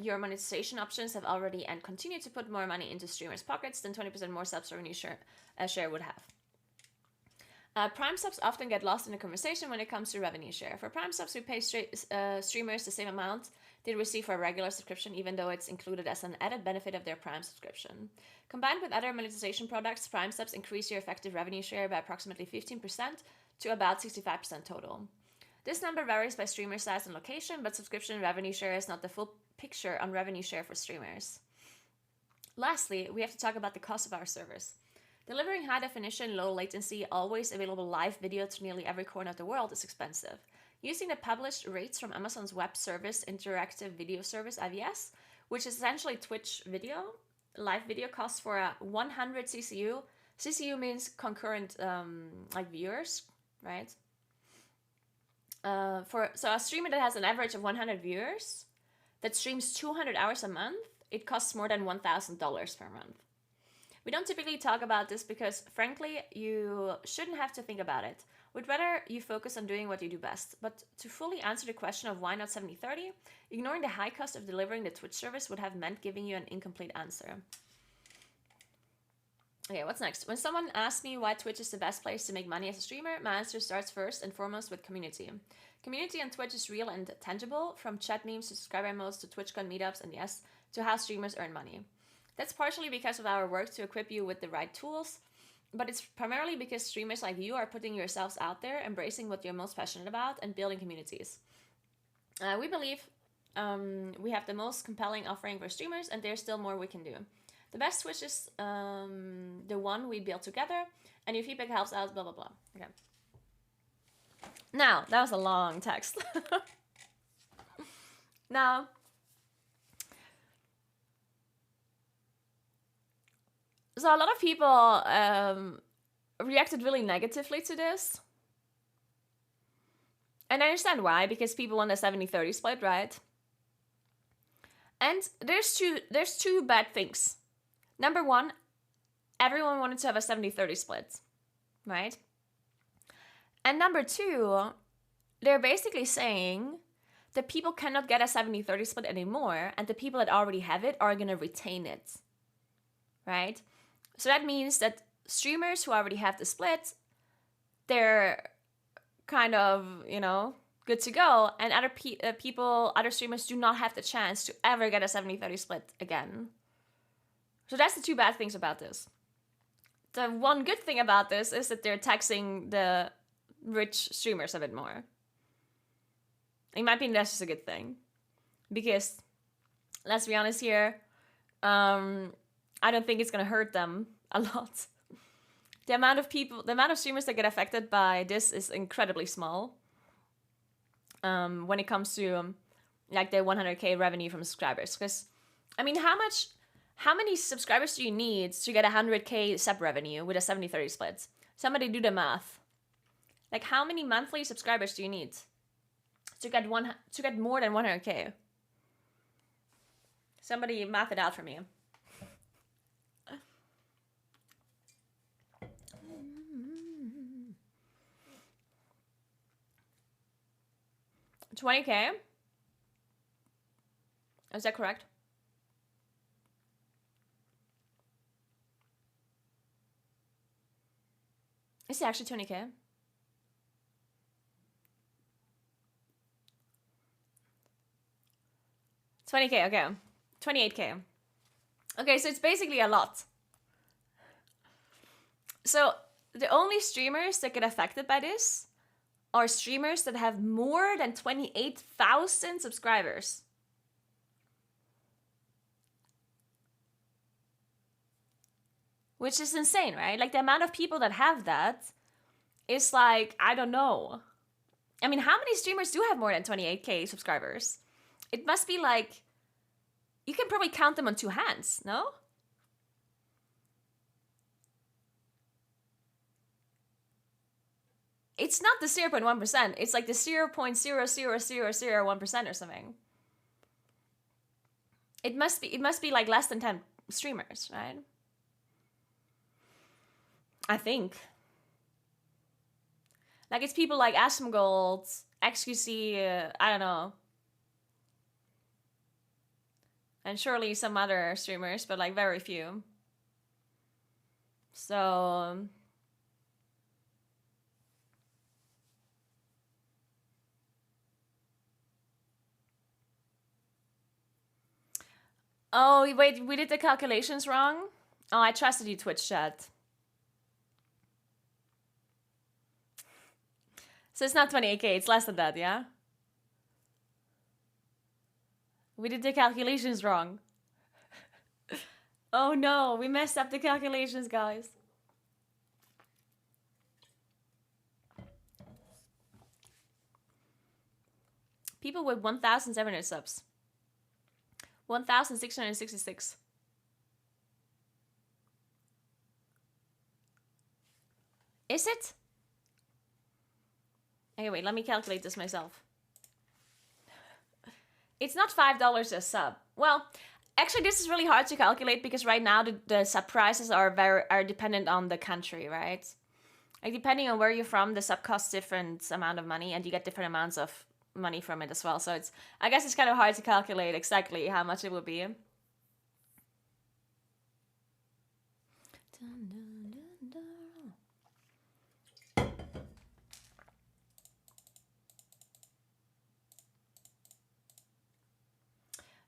your monetization options have already and continue to put more money into streamers' pockets than 20% more subs revenue share would have. Prime subs often get lost in the conversation when it comes to revenue share. For Prime subs, we pay streamers the same amount they receive for a regular subscription, even though it's included as an added benefit of their Prime subscription. Combined with other monetization products, Prime subs increase your effective revenue share by approximately 15% to about 65% total. This number varies by streamer size and location, but subscription revenue share is not the full picture on revenue share for streamers. Lastly, we have to talk about the cost of our service. Delivering high-definition, low-latency, always available live video to nearly every corner of the world is expensive. Using the published rates from Amazon's Web Service Interactive Video Service, IVS, which is essentially Twitch video, live video costs for a 100 CCU. CCU means concurrent viewers, right? So a streamer that has an average of 100 viewers, that streams 200 hours a month, it costs more than $1,000 per month. We don't typically talk about this because, frankly, you shouldn't have to think about it. We'd rather you focus on doing what you do best. But to fully answer the question of why not 70/30, ignoring the high cost of delivering the Twitch service would have meant giving you an incomplete answer. Okay, what's next? When someone asks me why Twitch is the best place to make money as a streamer, my answer starts first and foremost with community. Community on Twitch is real and tangible, from chat memes to subscriber modes to TwitchCon meetups and yes, to how streamers earn money. That's partially because of our work to equip you with the right tools, but it's primarily because streamers like you are putting yourselves out there, embracing what you're most passionate about, and building communities. We believe we have the most compelling offering for streamers, and there's still more we can do. The best Twitch is the one we built together, and your feedback helps out, blah, blah, blah. Okay. Now, that was a long text. Now, so a lot of people reacted really negatively to this. And I understand why, because people want a 70/30 split, right? And there's two bad things. Number one, everyone wanted to have a 70/30 split, right? And number two, they're basically saying that people cannot get a 70/30 split anymore, and the people that already have it are going to retain it, right? So that means that streamers who already have the split, they're kind of, you know, good to go. And other people, other streamers do not have the chance to ever get a 70-30 split again. So that's the two bad things about this. The one good thing about this is that they're taxing the rich streamers a bit more. In my opinion, that's just a good thing. Because, let's be honest here, I don't think it's gonna hurt them a lot. The amount of streamers that get affected by this is incredibly small. When it comes to like the 100k revenue from subscribers. Because, I mean, how many subscribers do you need to get 100k sub revenue with a 70-30 split? Somebody do the math. Like, how many monthly subscribers do you need to get more than 100k? Somebody math it out for me. 20k? Is that correct? Is it actually 20k? $20k, okay. 28k. Okay, so it's basically a lot. So the only streamers that get affected by this are streamers that have more than 28,000 subscribers. Which is insane, right? Like, the amount of people that have that is like, I don't know. I mean, how many streamers do have more than 28k subscribers? It must be like, you can probably count them on two hands, no? It's not the 0.1%. It's like the 0.00001% or something. It must be like less than 10 streamers, right? I think. Like, it's people like Asmongold, XQC, I don't know. And surely some other streamers, but like very few. So... Oh, wait, we did the calculations wrong? Oh, I trusted you, Twitch chat. So it's not 28k, it's less than that, yeah? We did the calculations wrong. Oh no, we messed up the calculations, guys. People with 1,700 subs. 1,666. Is it? Okay, wait, let me calculate this myself. It's not $5 a sub. Well, actually, this is really hard to calculate because right now the sub prices are dependent on the country, right? Like, depending on where you're from, the sub costs different amount of money, and you get different amounts of money from it as well. So I guess it's kind of hard to calculate exactly how much it would be.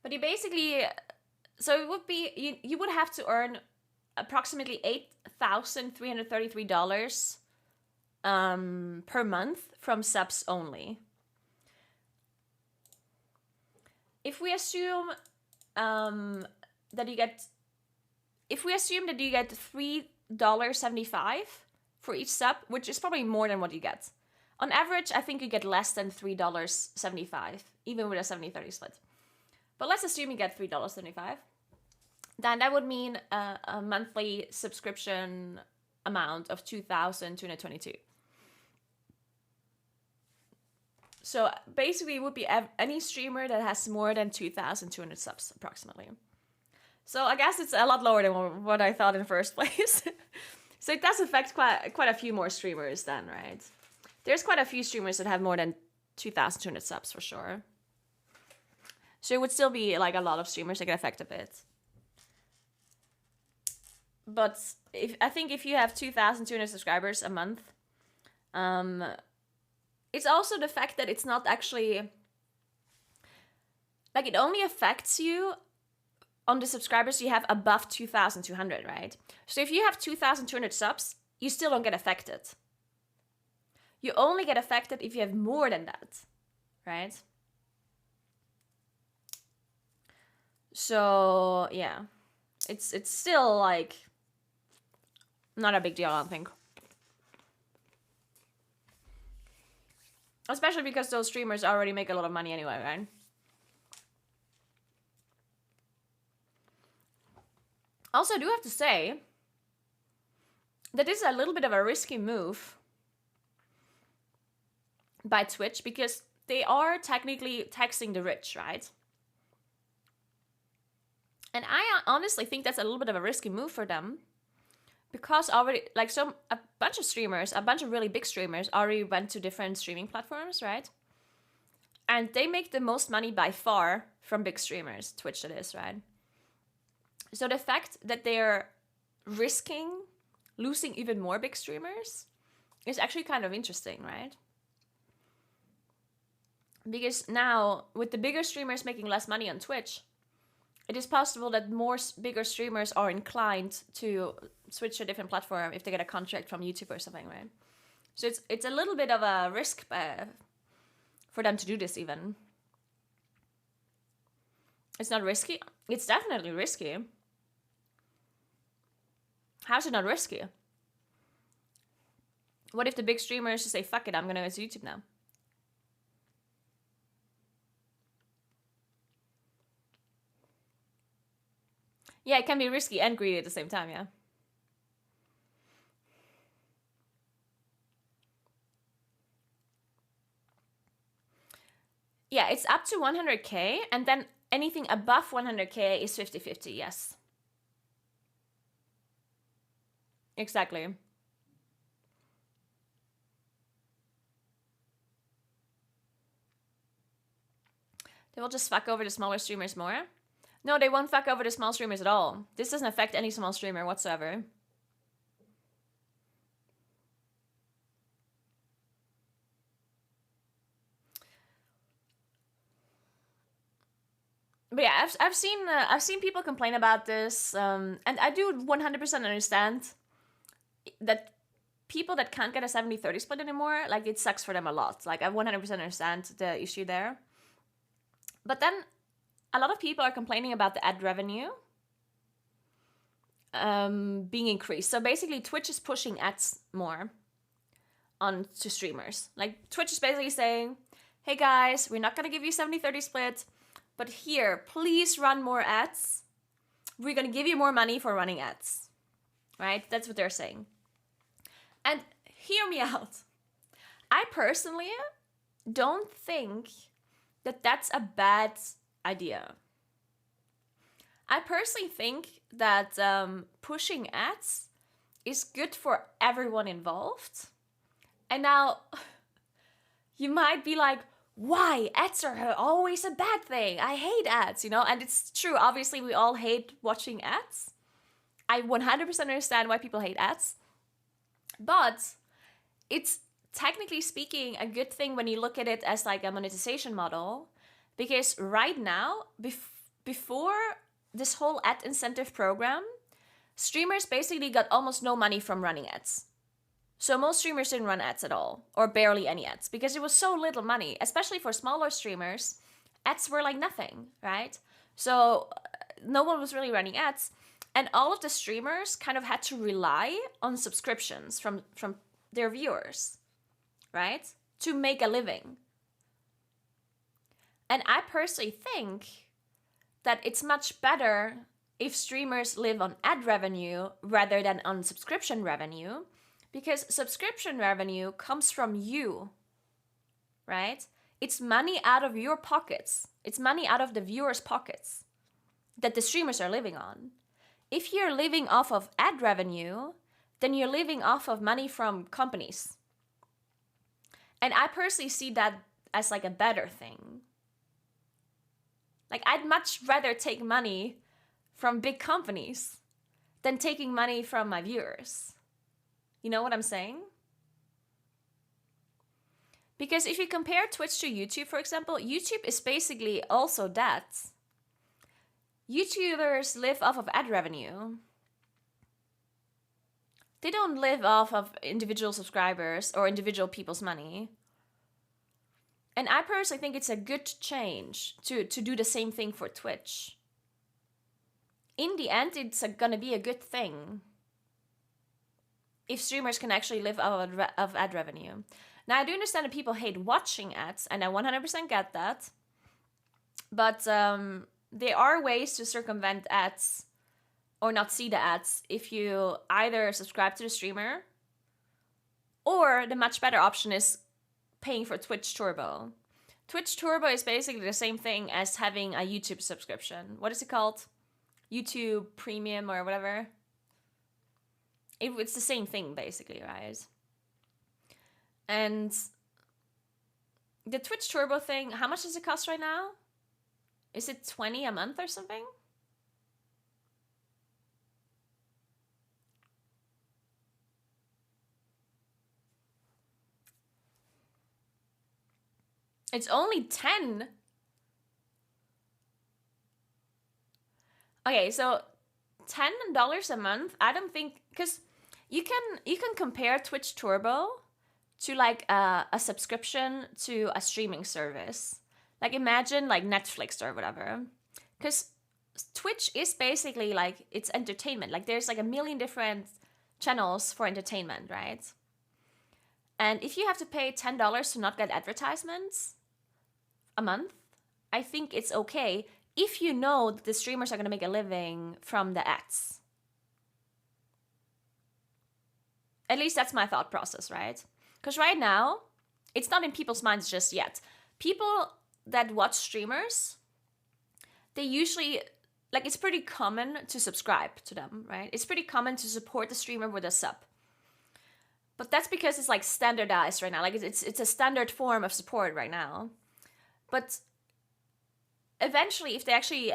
But you basically, so it would be, you would have to earn approximately $8,333 per month from subs only. If we assume that you get $3.75 for each sub, which is probably more than what you get. On average, I think you get less than $3.75, even with a 70-30 split. But let's assume you get $3.75. Then that would mean a monthly subscription amount of $2,222. So basically, it would be any streamer that has more than 2,200 subs, approximately. So I guess it's a lot lower than what I thought in the first place. So it does affect quite a few more streamers then, right? There's quite a few streamers that have more than 2,200 subs for sure. So it would still be like a lot of streamers that get affected a bit. But I think if you have 2,200 subscribers a month, it's also the fact that it's not actually, like, it only affects you on the subscribers you have above 2,200, right? So if you have 2,200 subs, you still don't get affected. You only get affected if you have more than that, right? So yeah, it's still like not a big deal, I don't think. Especially because those streamers already make a lot of money anyway, right? Also, I do have to say that this is a little bit of a risky move by Twitch because they are technically taxing the rich, right? And I honestly think that's a little bit of a risky move for them because already, like, a bunch of really big streamers already went to different streaming platforms, right? And they make the most money by far from big streamers, Twitch that is, right? So the fact that they're risking losing even more big streamers is actually kind of interesting, right? Because now, with the bigger streamers making less money on Twitch, it is possible that bigger streamers are inclined to switch to a different platform if they get a contract from YouTube or something, right? So it's a little bit of a risk for them to do this even. It's not risky. It's definitely risky. How's it not risky? What if the big streamers just say, fuck it, I'm gonna go to YouTube now? Yeah, it can be risky and greedy at the same time, yeah. Yeah, it's up to 100k, and then anything above 100k is 50-50, yes. Exactly. They will just fuck over the smaller streamers more. No, they won't fuck over the small streamers at all. This doesn't affect any small streamer whatsoever. But yeah, I've seen people complain about this, and I do 100% understand that people that can't get a 70-30 split anymore, like, it sucks for them a lot. Like, I 100% understand the issue there. But then a lot of people are complaining about the ad revenue being increased. So basically, Twitch is pushing ads more onto streamers. Like, Twitch is basically saying, hey guys, we're not going to give you 70-30 split, but here, please run more ads. We're going to give you more money for running ads. Right? That's what they're saying. And hear me out. I personally don't think that that's a bad idea. I personally think that pushing ads is good for everyone involved. And now, you might be like, why? Ads are always a bad thing. I hate ads, you know? And it's true. Obviously, we all hate watching ads. I 100% understand why people hate ads. But it's, technically speaking, a good thing when you look at it as like a monetization model. Because right now, before this whole ad incentive program, streamers basically got almost no money from running ads. So most streamers didn't run ads at all, or barely any ads, because it was so little money, especially for smaller streamers. Ads were like nothing, right? So no one was really running ads, and all of the streamers kind of had to rely on subscriptions from their viewers, right? To make a living. And I personally think that it's much better if streamers live on ad revenue rather than on subscription revenue, because subscription revenue comes from you, right? It's money out of your pockets. It's money out of the viewers' pockets that the streamers are living on. If you're living off of ad revenue, then you're living off of money from companies. And I personally see that as like a better thing. Like, I'd much rather take money from big companies than taking money from my viewers. You know what I'm saying? Because if you compare Twitch to YouTube, for example, YouTube is basically also that. YouTubers live off of ad revenue. They don't live off of individual subscribers or individual people's money. And I personally think it's a good change to do the same thing for Twitch. In the end, it's gonna be a good thing if streamers can actually live off of ad revenue. Now, I do understand that people hate watching ads, and I 100% get that. But there are ways to circumvent ads or not see the ads if you either subscribe to the streamer, or the much better option is paying for Twitch Turbo. Twitch Turbo is basically the same thing as having a YouTube subscription. What is it called? YouTube Premium or whatever. It's the same thing, basically, right? And the Twitch Turbo thing, how much does it cost right now? Is it $20 a month or something? It's only 10. Okay, so $10 a month. I don't think, because you can compare Twitch Turbo to like a subscription to a streaming service. Like imagine like Netflix or whatever. Because Twitch is basically like, it's entertainment. Like there's like a million different channels for entertainment, right? And if you have to pay $10 to not get advertisements a month, I think it's okay if you know that the streamers are going to make a living from the ads. At least that's my thought process, right? Because right now, it's not in people's minds just yet. People that watch streamers, they usually, like it's pretty common to subscribe to them, right? It's pretty common to support the streamer with a sub. But that's because it's like standardized right now. Like it's a standard form of support right now. But eventually, if they actually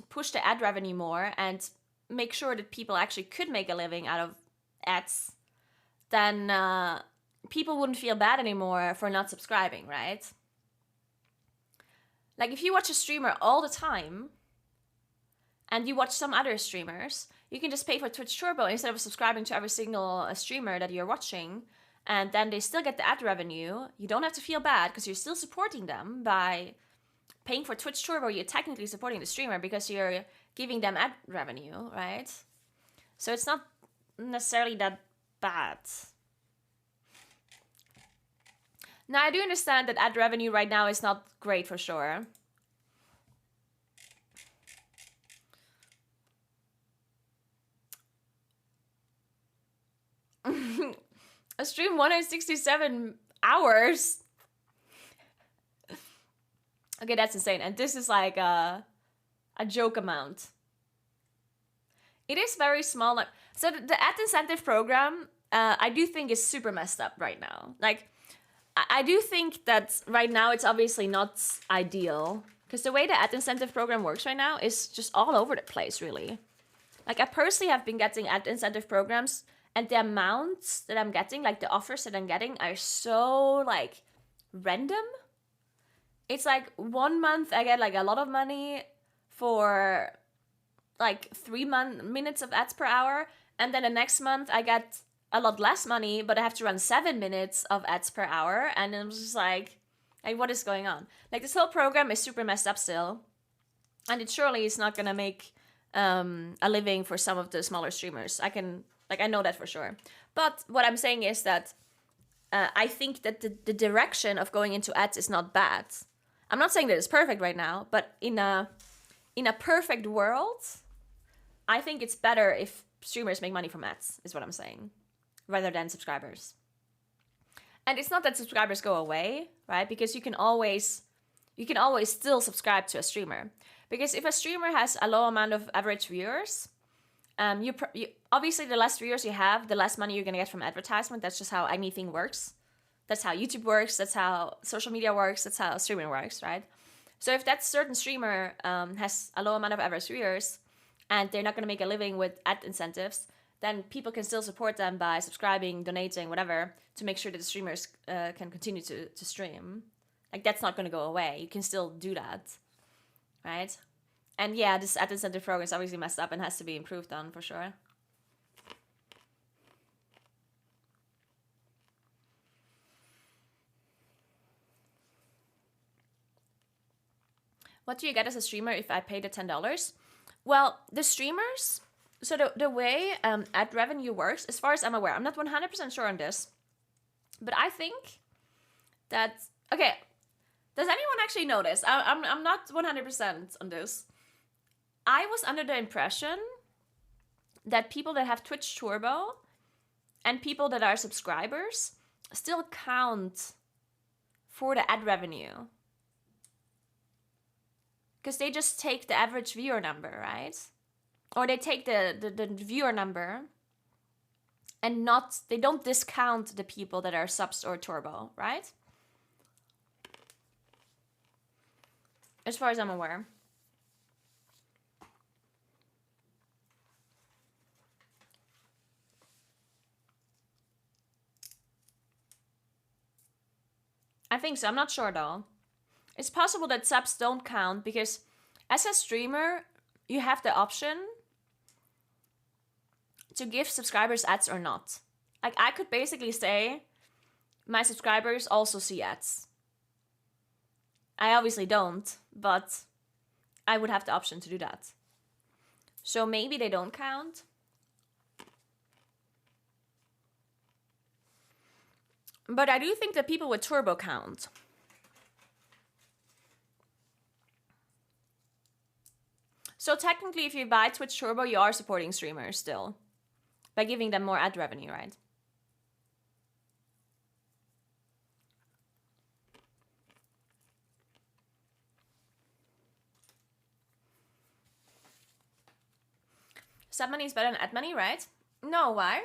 push the ad revenue more and make sure that people actually could make a living out of ads, then people wouldn't feel bad anymore for not subscribing, right? Like if you watch a streamer all the time and you watch some other streamers, you can just pay for Twitch Turbo instead of subscribing to every single streamer that you're watching, and then they still get the ad revenue. You don't have to feel bad because you're still supporting them by paying for Twitch Turbo. You're technically supporting the streamer because you're giving them ad revenue, right? So it's not necessarily that bad. Now, I do understand that ad revenue right now is not great for sure. A stream 167 hours? Okay, that's insane. And this is like a joke amount. It is very small. So the ad incentive program, I do think is super messed up right now. Like, I do think that right now it's obviously not ideal, because the way the ad incentive program works right now is just all over the place, really. Like, I personally have been getting ad incentive programs, and the amounts that I'm getting, like the offers that I'm getting, are so like random. It's like 1 month I get like a lot of money for like 3 minutes of ads per hour, and then the next month I get a lot less money, but I have to run 7 minutes of ads per hour, and it was just like what is going on? Like this whole program is super messed up still, and it surely is not gonna make a living for some of the smaller streamers. I know that for sure. But what I'm saying is that I think that the direction of going into ads is not bad. I'm not saying that it's perfect right now, but in a perfect world, I think it's better if streamers make money from ads, is what I'm saying, rather than subscribers. And it's not that subscribers go away, right? Because you can always still subscribe to a streamer. Because if a streamer has a low amount of average viewers, you obviously the less viewers you have, the less money you're gonna get from advertisement. That's just how anything works. That's how YouTube works. That's how social media works. That's how streaming works, right? So if that certain streamer has a low amount of average viewers, and they're not going to make a living with ad incentives, then people can still support them by subscribing, donating, whatever, to make sure that the streamers can continue to stream. Like, that's not going to go away. You can still do that, right? And yeah, this ad incentive program is obviously messed up and has to be improved on, for sure. What do you get as a streamer if I pay the $10? Well, the streamers, so the way ad revenue works, as far as I'm aware, I'm not 100% sure on this, but I think that, okay, does anyone actually know this? I'm not 100% on this. I was under the impression that people that have Twitch Turbo and people that are subscribers still count for the ad revenue. Because they just take the average viewer number, right? Or they take the viewer number and they don't discount the people that are subs or turbo, right? As far as I'm aware. I think so. I'm not sure though. It's possible that subs don't count because as a streamer, you have the option to give subscribers ads or not. Like, I could basically say my subscribers also see ads. I obviously don't, but I would have the option to do that. So maybe they don't count. But I do think that people with turbo count. So technically, if you buy Twitch Turbo, you are supporting streamers still by giving them more ad revenue, right? Sub money is better than ad money, right? No, why?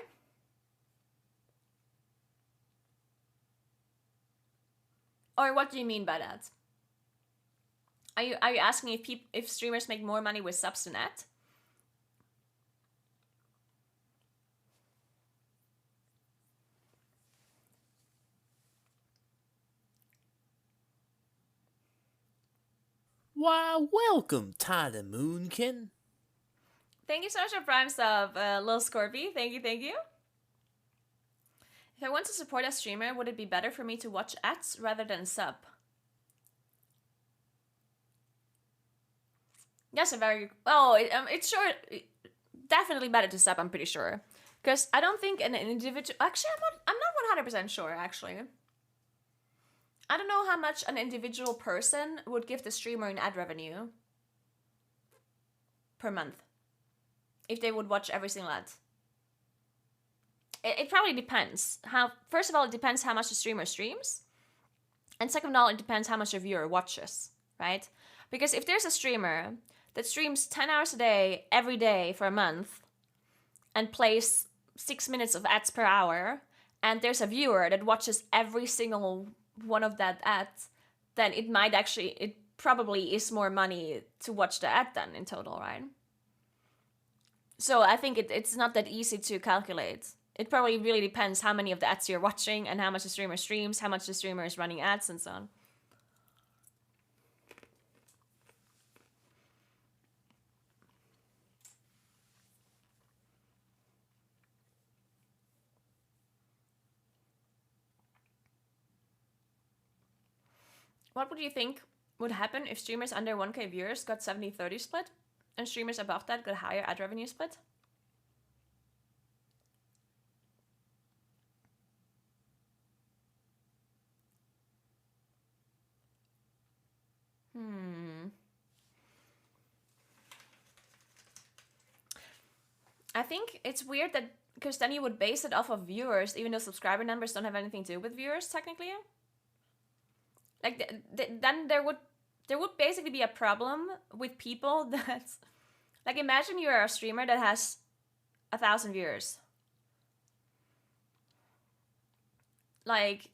Or what do you mean by that? Are you asking if streamers make more money with subs than ad? Why, welcome, Tyler Moonkin. Thank you so much for Prime sub, Lil Scorpy. Thank you, thank you. If I want to support a streamer, would it be better for me to watch ads rather than sub? That's a very... Oh, it's sure... Definitely better to sub, I'm pretty sure. Because I don't think an individual... Actually, I'm not 100% sure, actually. I don't know how much an individual person would give the streamer in ad revenue per month if they would watch every single ad. It probably depends. First of all, it depends how much the streamer streams. And second of all, it depends how much a viewer watches, right? Because if there's a streamer that streams 10 hours a day, every day for a month, and plays 6 minutes of ads per hour, and there's a viewer that watches every single one of that ads, then it probably is more money to watch the ad then in total, right? So I think it's not that easy to calculate. It probably really depends how many of the ads you're watching and how much the streamer streams, how much the streamer is running ads, and so on. What would you think would happen if streamers under 1K viewers got 70-30 split and streamers above that got higher ad revenue split? I think it's weird that because then you would base it off of viewers, even though subscriber numbers don't have anything to do with viewers technically. Like then there would basically be a problem with people that, like, imagine you're a streamer that has 1,000 viewers. Like,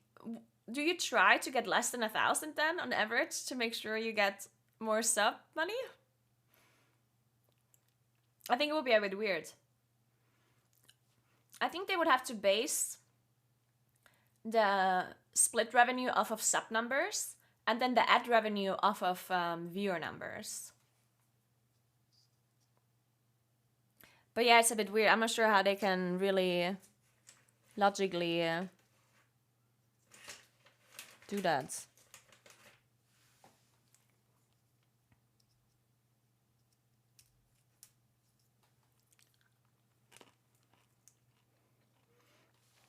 do you try to get less than 1,000 then on average to make sure you get more sub money? I think it would be a bit weird. I think they would have to base the split revenue off of sub numbers and then the ad revenue off of viewer numbers. But yeah, it's a bit weird. I'm not sure how they can really logically do that.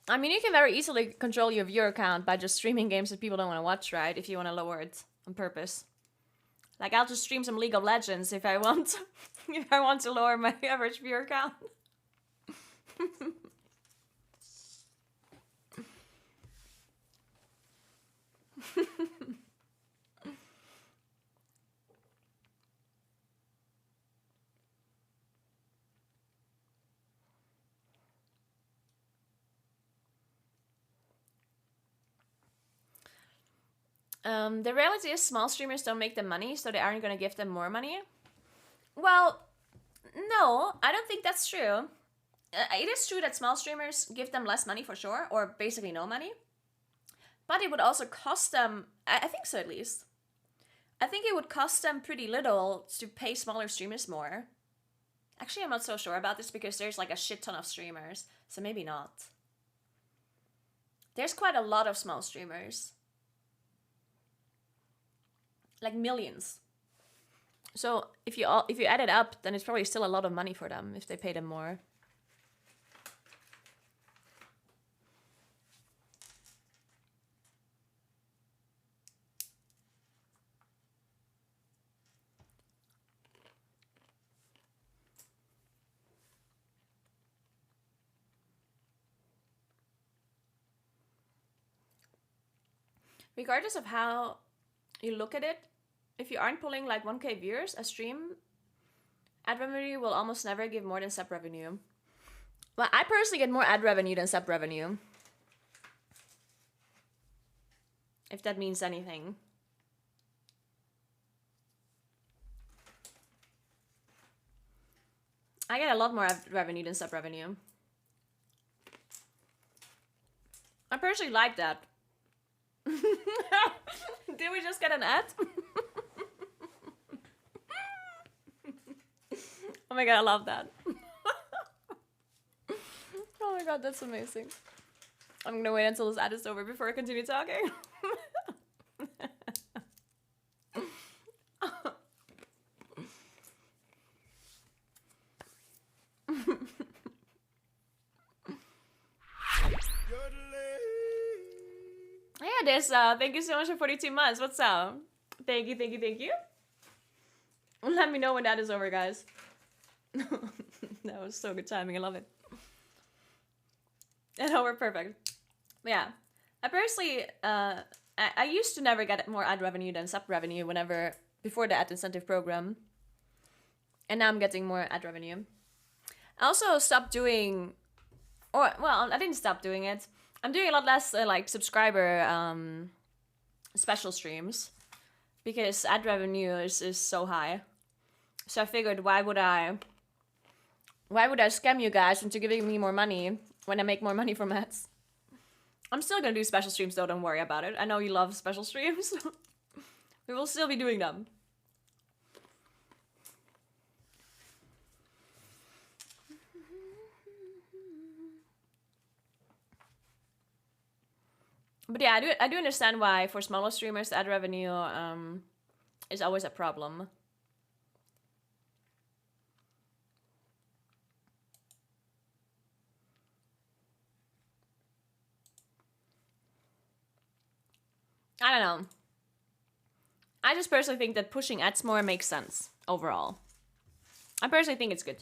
I mean, you can very easily control your viewer count by just streaming games that people don't want to watch, right? If you want to lower it on purpose. Like, I'll just stream some League of Legends if I want, if I want to lower my average viewer count. The reality is small streamers don't make them money, so they aren't going to give them more money. Well, no, I don't think that's true. It is true that small streamers give them less money for sure, or basically no money. But it would also cost them, I think so at least. I think it would cost them pretty little to pay smaller streamers more. Actually, I'm not so sure about this because there's like a shit ton of streamers, so maybe not. There's quite a lot of small streamers. Like millions. So if you add it up, then it's probably still a lot of money for them if they pay them more. Regardless of how you look at it, if you aren't pulling like 1k viewers a stream, ad revenue will almost never give more than sub revenue. Well, I personally get more ad revenue than sub revenue. If that means anything. I get a lot more ad revenue than sub revenue. I personally like that. Did we just get an ad? Oh my god, I love that. Oh my god, that's amazing. I'm gonna wait until this ad is over before I continue talking. Yeah, this, thank you so much for 42 months. What's up? Thank you, thank you, thank you. Let me know when that is over, guys. That was so good timing. I love it. And we're perfect. Yeah. I personally, I used to never get more ad revenue than sub revenue before the ad incentive program. And now I'm getting more ad revenue. I also stopped doing, well, I didn't stop doing it. I'm doing a lot less like subscriber special streams because ad revenue is so high. So I figured, why would I scam you guys into giving me more money when I make more money from ads? I'm still gonna do special streams though, don't worry about it. I know you love special streams. We will still be doing them. But yeah, I do understand why for smaller streamers ad revenue is always a problem. I don't know. I just personally think that pushing ads more makes sense overall. I personally think it's good.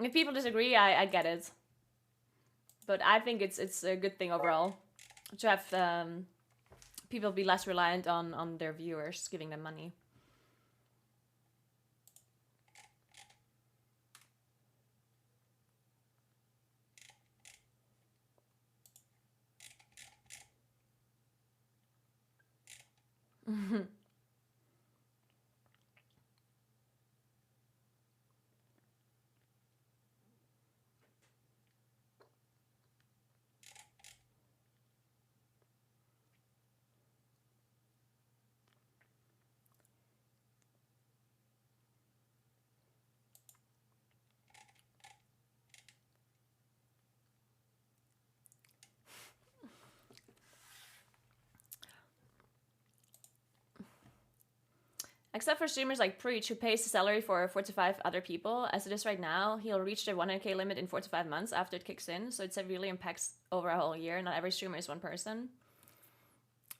If people disagree, I get it. But I think it's a good thing overall to have people be less reliant on their viewers giving them money. Except for streamers like Preach, who pays the salary for 4 to 5 other people. As it is right now, he'll reach the 100k limit in 4 to 5 months after it kicks in. So it really impacts over a whole year. Not every streamer is one person.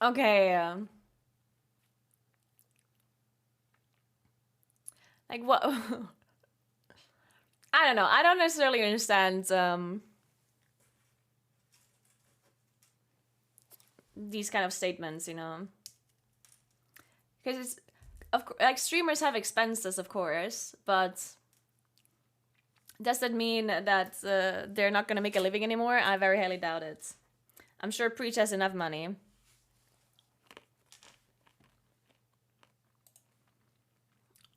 Okay. Like what? I don't know. I don't necessarily understand these kind of statements, you know, because it's like streamers have expenses, of course, but does that mean that they're not gonna make a living anymore? I very highly doubt it. I'm sure Preach has enough money.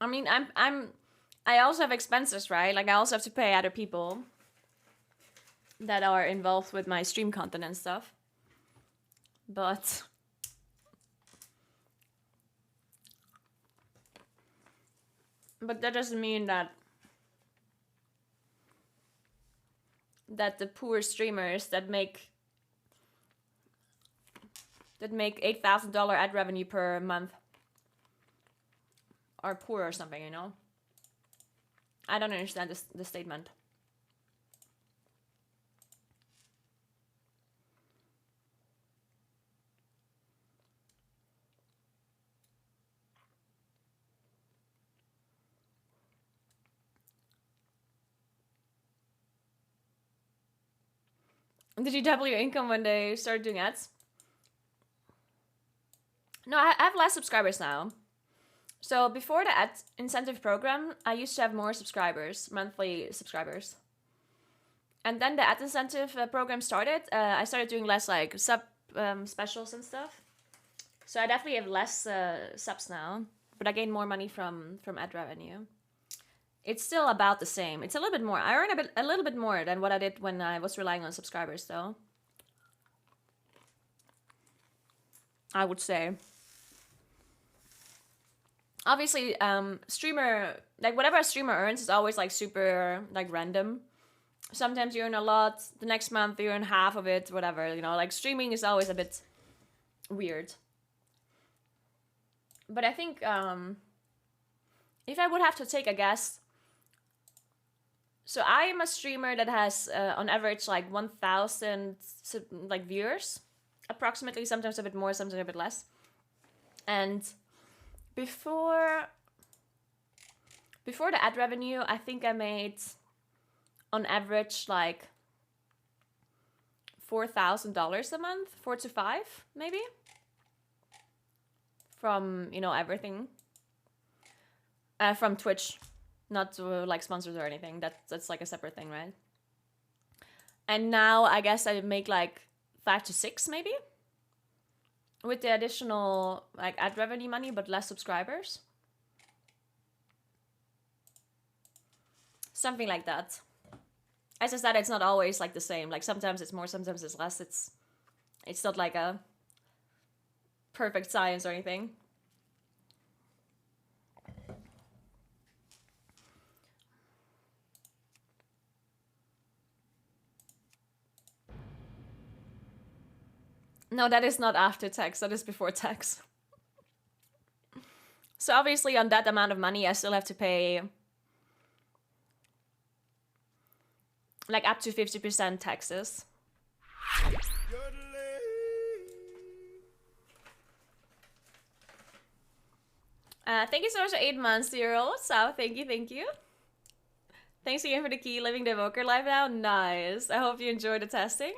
I mean, I also have expenses, right? Like I also have to pay other people that are involved with my stream content and stuff. But that doesn't mean that the poor streamers that make $8,000 ad revenue per month are poor or something, you know? I don't understand the statement. Did you double your income when they started doing ads? No, I have less subscribers now. So before the ad incentive program, I used to have more subscribers, monthly subscribers. And then the ad incentive program started. I started doing less like sub specials and stuff. So I definitely have less subs now, but I gain more money from ad revenue. It's still about the same. It's a little bit more. I earn a little bit more than what I did when I was relying on subscribers, though. I would say. Obviously, streamer, like whatever a streamer earns is always like super like random. Sometimes you earn a lot, the next month you earn half of it, whatever, you know, like streaming is always a bit weird. But I think if I would have to take a guess, so I am a streamer that has on average like 1,000 like viewers, approximately, sometimes a bit more, sometimes a bit less. And before the ad revenue, I think I made on average like $4,000 a month, 4 to 5 maybe, from, you know, everything, from Twitch, not like sponsors or anything. That's like a separate thing, right? And now I guess I make like 5 to 6 maybe, with the additional like ad revenue money, but less subscribers. Something like that. As I said, it's not always like the same. Like sometimes it's more, sometimes it's less. It's not like a perfect science or anything. No, that is not after tax. That is before tax. So obviously on that amount of money, I still have to pay like up to 50% taxes. Thank you so much for 8 months, Cyril. So thank you. Thanks again for the key, living the Evoker live now. Nice. I hope you enjoyed the testing.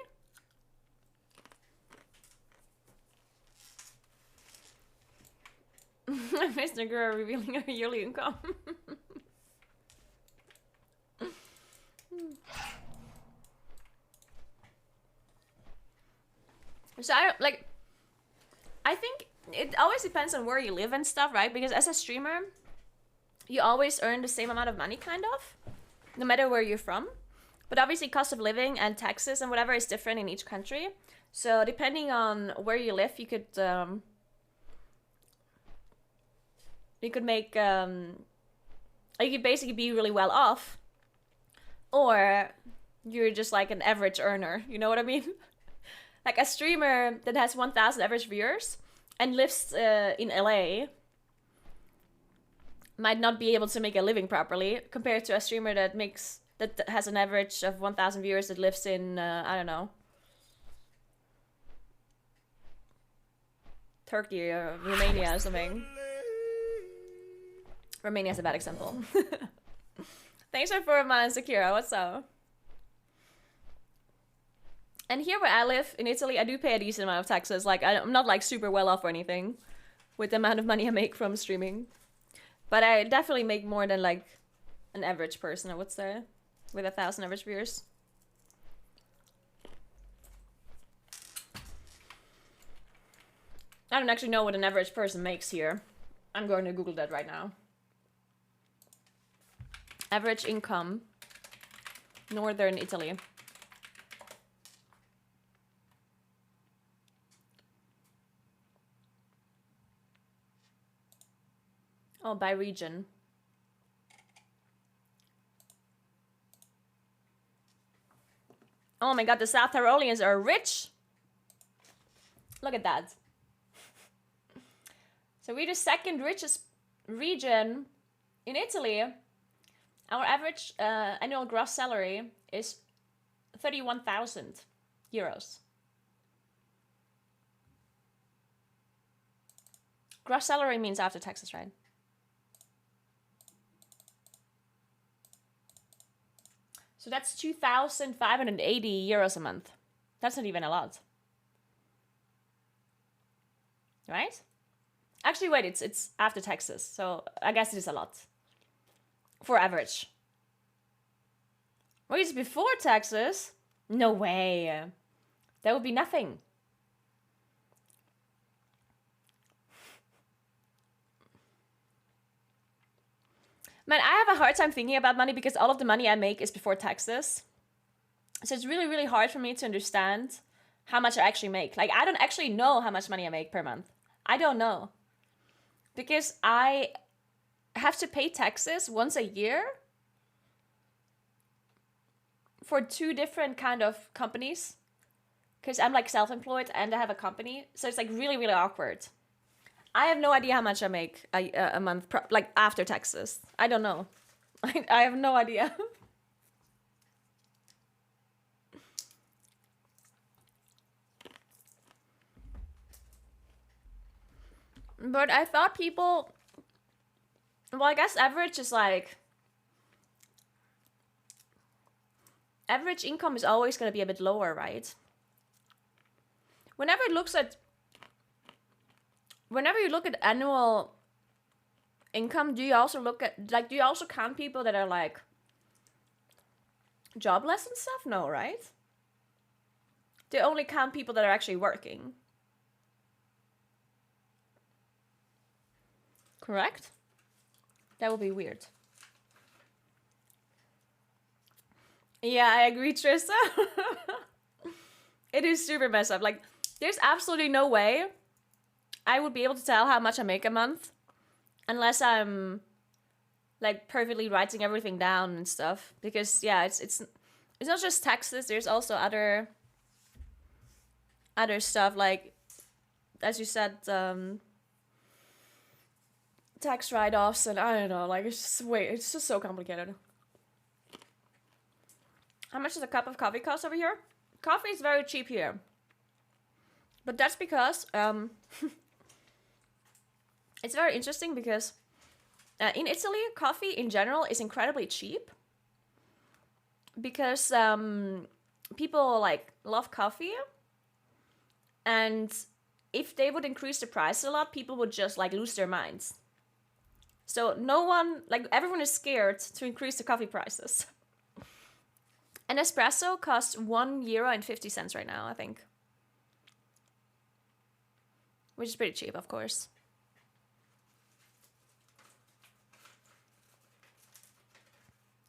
Miss Naguura revealing her yearly income. So I think it always depends on where you live and stuff, right? Because as a streamer, you always earn the same amount of money, kind of, no matter where you're from. But obviously cost of living and taxes and whatever is different in each country. So depending on where you live, you could make you could basically be really well off, or you're just like an average earner, you know what I mean? Like a streamer that has 1,000 average viewers and lives in LA might not be able to make a living properly compared to a streamer that has an average of 1,000 viewers that lives in I don't know, Turkey or Romania or something. Romania is a bad example. Thanks for Man Sakura, what's up? And here where I live in Italy, I do pay a decent amount of taxes. Like, I'm not like super well off or anything with the amount of money I make from streaming. But I definitely make more than like an average person, I would say, with 1,000 average viewers. I don't actually know what an average person makes here. I'm going to Google that right now. Average income, Northern Italy. Oh, by region. Oh my god, the South Tyroleans are rich. Look at that. So we're the second richest region in Italy. Our average annual gross salary is 31,000 euros. Gross salary means after taxes, right? So that's 2,580 euros a month. That's not even a lot. Right? Actually, wait, it's after taxes. So I guess it is a lot. For average. Wait, it's before taxes? No way. That would be nothing. Man, I have a hard time thinking about money because all of the money I make is before taxes. So it's really, really hard for me to understand how much I actually make. Like, I don't actually know how much money I make per month. I don't know. Because I have to pay taxes once a year for 2 different kind of companies. Because I'm like self-employed and I have a company. So it's like really, really awkward. I have no idea how much I make a month, like after taxes. I don't know. I have no idea. But I thought people, well, I guess average is like, average income is always going to be a bit lower, right? Whenever you look at annual income, do you also look at, like, do you also count people that are like jobless and stuff? No, right? They only count people that are actually working. Correct? That would be weird. Yeah, I agree, Trista. It is super messed up. Like, there's absolutely no way I would be able to tell how much I make a month unless I'm like perfectly writing everything down and stuff. Because yeah, it's not just taxes. There's also other stuff, like, as you said, tax write-offs, and I don't know. Like, it's just so complicated. How much does a cup of coffee cost over here? Coffee is very cheap here, but that's because it's very interesting because in Italy, coffee in general is incredibly cheap because people like love coffee, and if they would increase the price a lot, people would just like lose their minds. So no one, like, everyone is scared to increase the coffee prices. An espresso costs €1.50 right now, I think. Which is pretty cheap, of course.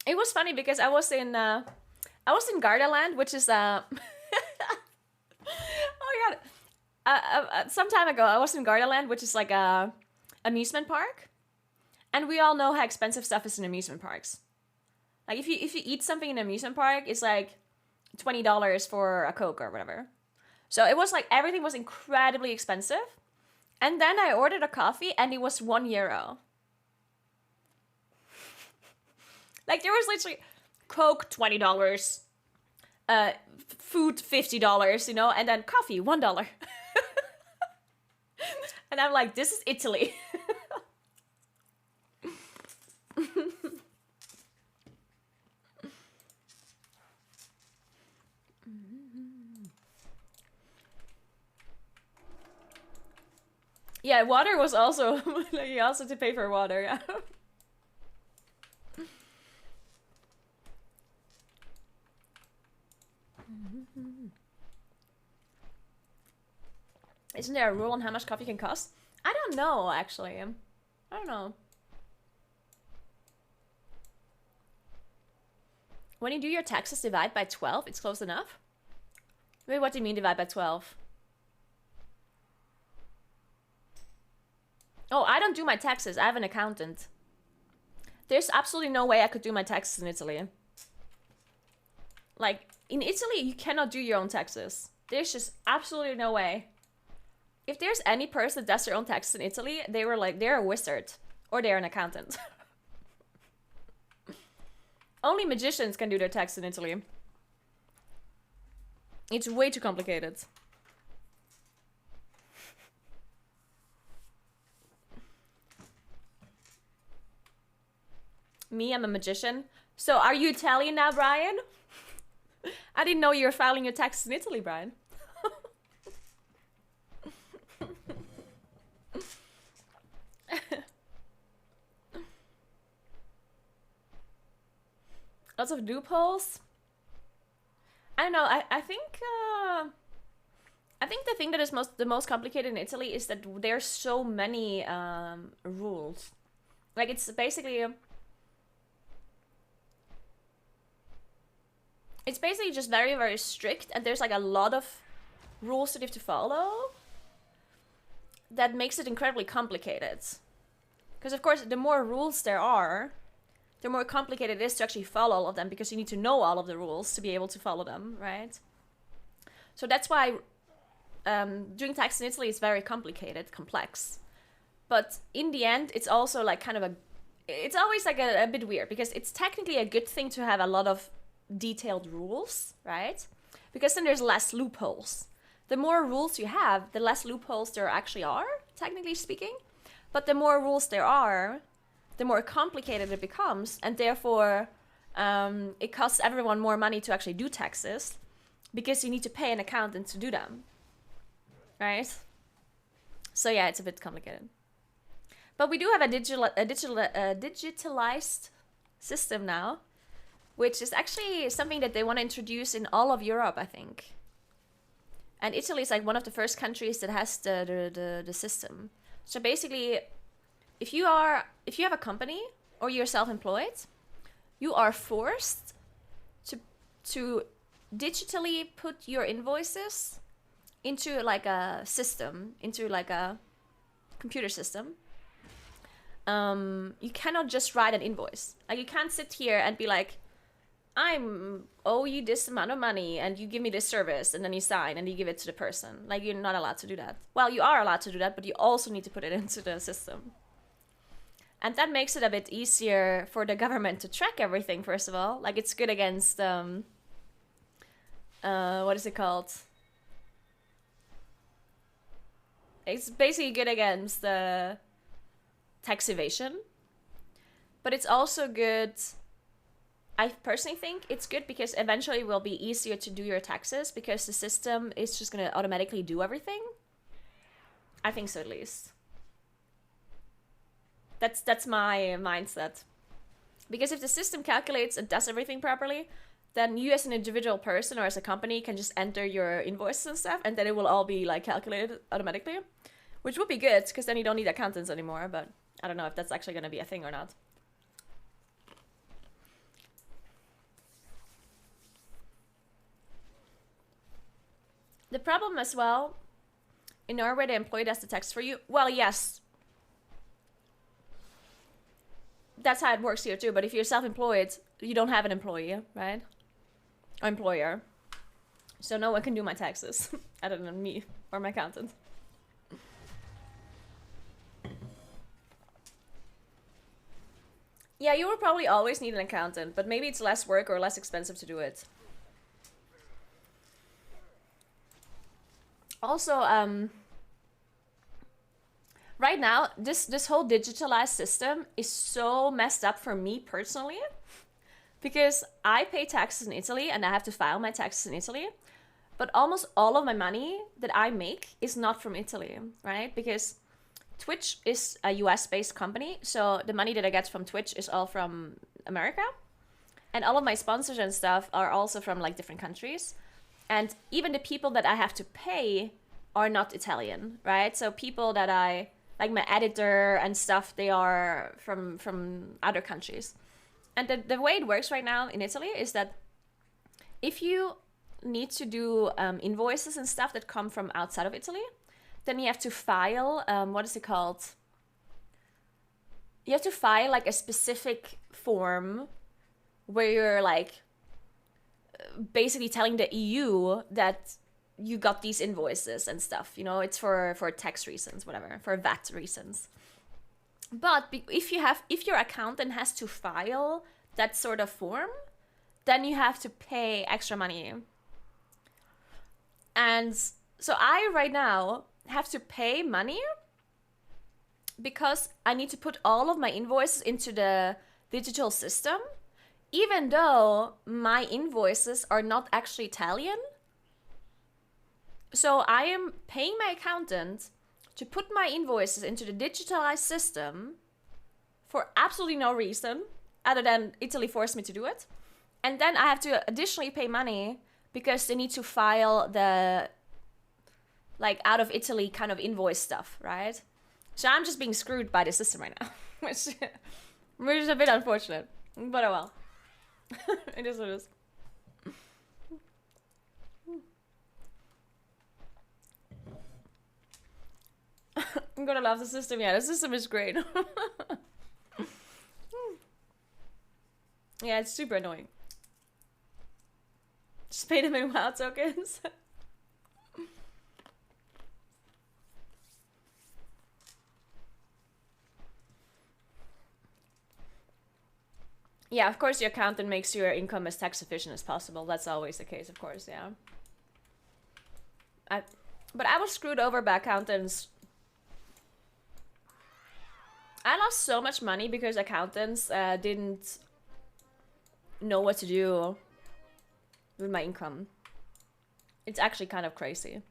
It was funny because I was in Gardaland, which is oh my god, some time ago I was in Gardaland, which is like a amusement park, and we all know how expensive stuff is in amusement parks. Like, if you eat something in an amusement park, it's like $20 for a Coke or whatever. So it was like everything was incredibly expensive. And then I ordered a coffee and it was €1. Like there was literally Coke $20, food $50, you know, and then coffee $1. And I'm like, this is Italy. Yeah, water was also like you also had to pay for water. Yeah. Isn't there a rule on how much coffee can cost? I don't know, actually. I don't know. When you do your taxes, divide by 12. It's close enough. Wait, what do you mean divide by 12? Oh, I don't do my taxes. I have an accountant. There's absolutely no way I could do my taxes in Italy. Like, in Italy, you cannot do your own taxes. There's just absolutely no way. If there's any person that does their own taxes in Italy, they're a wizard. Or they're an accountant. Only magicians can do their taxes in Italy. It's way too complicated. Me, I'm a magician. So are you Italian now, Brian? I didn't know you were filing your taxes in Italy, Brian. Lots of loopholes. I don't know. I think the thing that is the most complicated in Italy is that there's so many rules. Like it's basically just very, very strict, and there's like a lot of rules that you have to follow. That makes it incredibly complicated. Because of course, the more rules there are, the more complicated it is to actually follow all of them, because you need to know all of the rules to be able to follow them, right? So that's why doing tax in Italy is very complicated, complex. But in the end, it's also like kind of it's always like a bit weird, because it's technically a good thing to have a lot of detailed rules, right? Because then there's less loopholes. The more rules you have, the less loopholes there actually are, technically speaking. But the more rules there are, the more complicated it becomes, and therefore it costs everyone more money to actually do taxes, because you need to pay an accountant to do them, right? So yeah, it's a bit complicated. But we do have a digitalized system now, which is actually something that they want to introduce in all of Europe, I think. And Italy is like one of the first countries that has the system. So basically, if you have a company or you're self-employed, you are forced to digitally put your invoices into like a system, into like a computer system. You cannot just write an invoice. Like you can't sit here and be like, I owe you this amount of money and you give me this service, and then you sign and you give it to the person. Like you're not allowed to do that. Well, you are allowed to do that, but you also need to put it into the system. And that makes it a bit easier for the government to track everything, first of all. Like it's good against, what is it called? It's basically good against tax evasion. But it's also good, I personally think it's good because eventually it will be easier to do your taxes, because the system is just going to automatically do everything. I think so, at least. That's my mindset. Because if the system calculates and does everything properly, then you as an individual person or as a company can just enter your invoices and stuff, and then it will all be like calculated automatically, which would be good because then you don't need accountants anymore. But I don't know if that's actually going to be a thing or not. The problem as well, in Norway the employee does the tax for you. Well, yes. That's how it works here too, but if you're self-employed, you don't have an employee, right? Or employer. So no one can do my taxes, other than me or my accountant. Yeah, you will probably always need an accountant, but maybe it's less work or less expensive to do it. Also, right now, this whole digitalized system is so messed up for me personally, because I pay taxes in Italy and I have to file my taxes in Italy, but almost all of my money that I make is not from Italy, right? Because Twitch is a US-based company, so the money that I get from Twitch is all from America, and all of my sponsors and stuff are also from like different countries. And even the people that I have to pay are not Italian, right? So people that I, like my editor and stuff, they are from other countries. And the way it works right now in Italy is that if you need to do invoices and stuff that come from outside of Italy, then you have to file, what is it called? You have to file like a specific form where you're like basically telling the EU that you got these invoices and stuff, you know, it's for tax reasons, whatever, for VAT reasons. But if your accountant has to file that sort of form, then you have to pay extra money. And so I right now have to pay money because I need to put all of my invoices into the digital system, even though my invoices are not actually Italian. So I am paying my accountant to put my invoices into the digitalized system for absolutely no reason other than Italy forced me to do it. And then I have to additionally pay money because they need to file the like out of Italy kind of invoice stuff, right? So I'm just being screwed by the system right now, which is a bit unfortunate, but oh well. It is what it is. I'm gonna love the system. Yeah, the system is great. Yeah, it's super annoying. Just pay them in WoW tokens. Yeah, of course your accountant makes your income as tax efficient as possible. That's always the case, of course, yeah. But I was screwed over by accountants. I lost so much money because accountants didn't know what to do with my income. It's actually kind of crazy.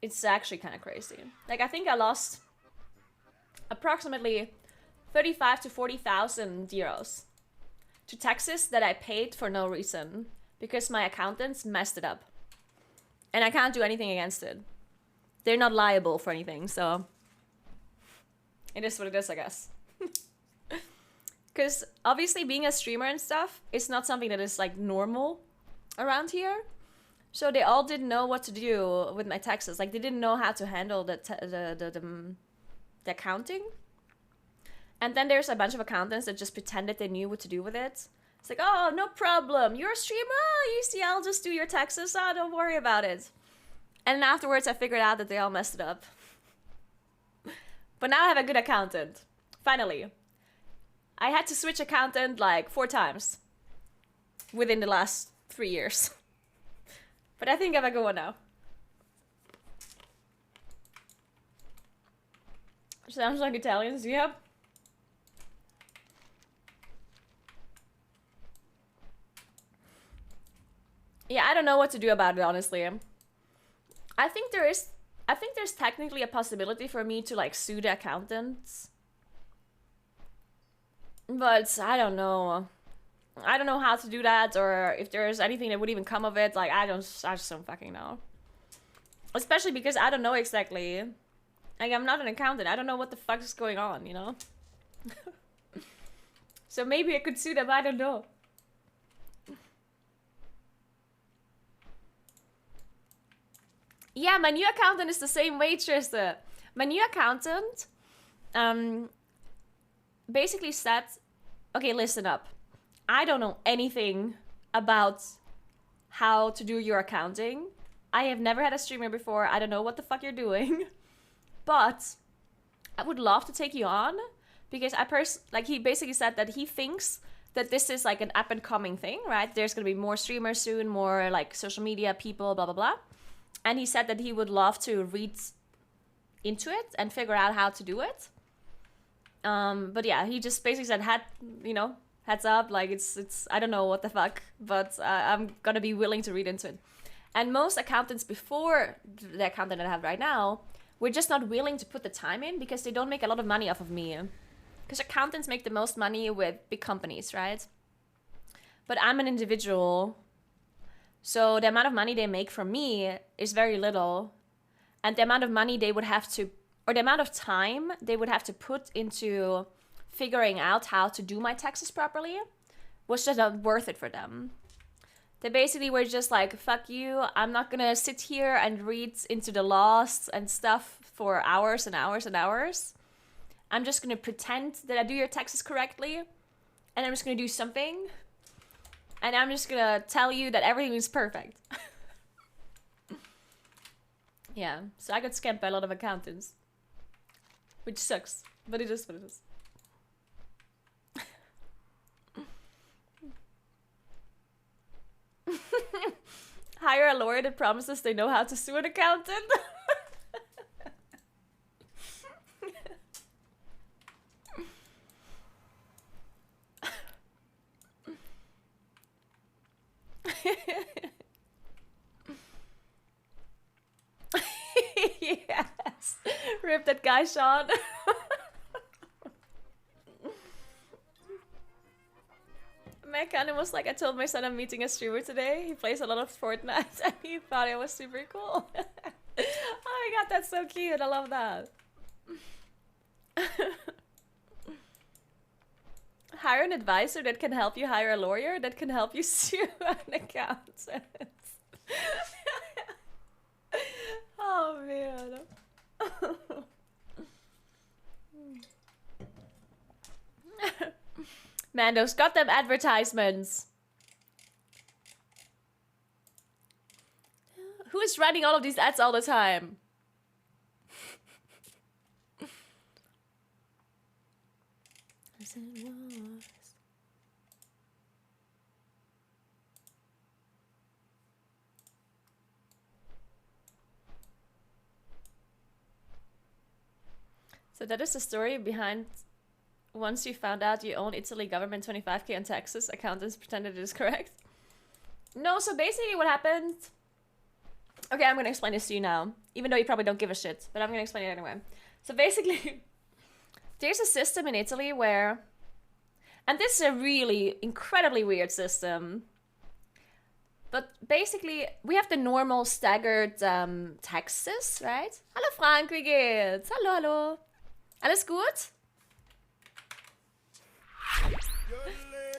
It's actually kind of crazy. Like, I think I lost approximately 35 to 40,000 euros to taxes that I paid for no reason because my accountants messed it up. And I can't do anything against it. They're not liable for anything, so it is what it is, I guess. Because obviously being a streamer and stuff is not something that is like normal around here. So they all didn't know what to do with my taxes. Like they didn't know how to handle the accounting. And then there's a bunch of accountants that just pretended they knew what to do with it. It's like, oh, no problem. You're a streamer. Oh, easy. I'll just do your taxes. Oh, don't worry about it. And then afterwards, I figured out that they all messed it up. But now I have a good accountant. Finally. I had to switch accountant like 4 times within the last 3 years. But I think I have a good one now. Sounds like Italians, yep. Yeah, I don't know what to do about it, honestly. I think there's technically a possibility for me to like sue the accountants. But I don't know. I don't know how to do that or if there's anything that would even come of it. Like I just don't fucking know. Especially because I don't know exactly. Like I'm not an accountant. I don't know what the fuck is going on, you know? So maybe I could sue them, I don't know. Yeah, my new accountant is the same way, Trista. My new accountant basically said, okay, listen up. I don't know anything about how to do your accounting. I have never had a streamer before. I don't know what the fuck you're doing. But I would love to take you on because he basically said that he thinks that this is like an up and coming thing, right? There's gonna be more streamers soon, more like social media people, blah blah blah. And he said that he would love to read into it and figure out how to do it. But yeah, he just basically said, heads up, like it's I don't know what the fuck, but I'm gonna be willing to read into it. And most accountants before the accountant that I have right now were just not willing to put the time in because they don't make a lot of money off of me. Because accountants make the most money with big companies, right? But I'm an individual, so the amount of money they make from me is very little. And the amount of money they would have to, or the amount of time they would have to put into figuring out how to do my taxes properly was just not worth it for them. They basically were just like, fuck you, I'm not gonna sit here and read into the laws and stuff for hours and hours and hours. I'm just gonna pretend that I do your taxes correctly, and I'm just gonna do something, and I'm just gonna tell you that everything is perfect. Yeah, so I got scammed by a lot of accountants. Which sucks, but it is what it is. Hire a lawyer that promises they know how to sue an accountant. Yes. Rip that guy, Sean. My account was like, I told my son I'm meeting a streamer today. He plays a lot of Fortnite and he thought it was super cool. Oh my god, that's so cute. I love that. Hire an advisor that can help you hire a lawyer that can help you sue an accountant. Oh man. Man, those goddamn advertisements. Who is running all of these ads all the time? So that is the story behind once you found out you own Italy government 25k on taxes, accountants pretended it is correct. No, so basically what happened... Okay, I'm gonna explain this to you now. Even though you probably don't give a shit, but I'm gonna explain it anyway. So basically, there's a system in Italy where... And this is a really incredibly weird system. But basically, we have the normal staggered taxes, right? Hallo Frank, wie geht's? Hallo, hallo. Alles gut?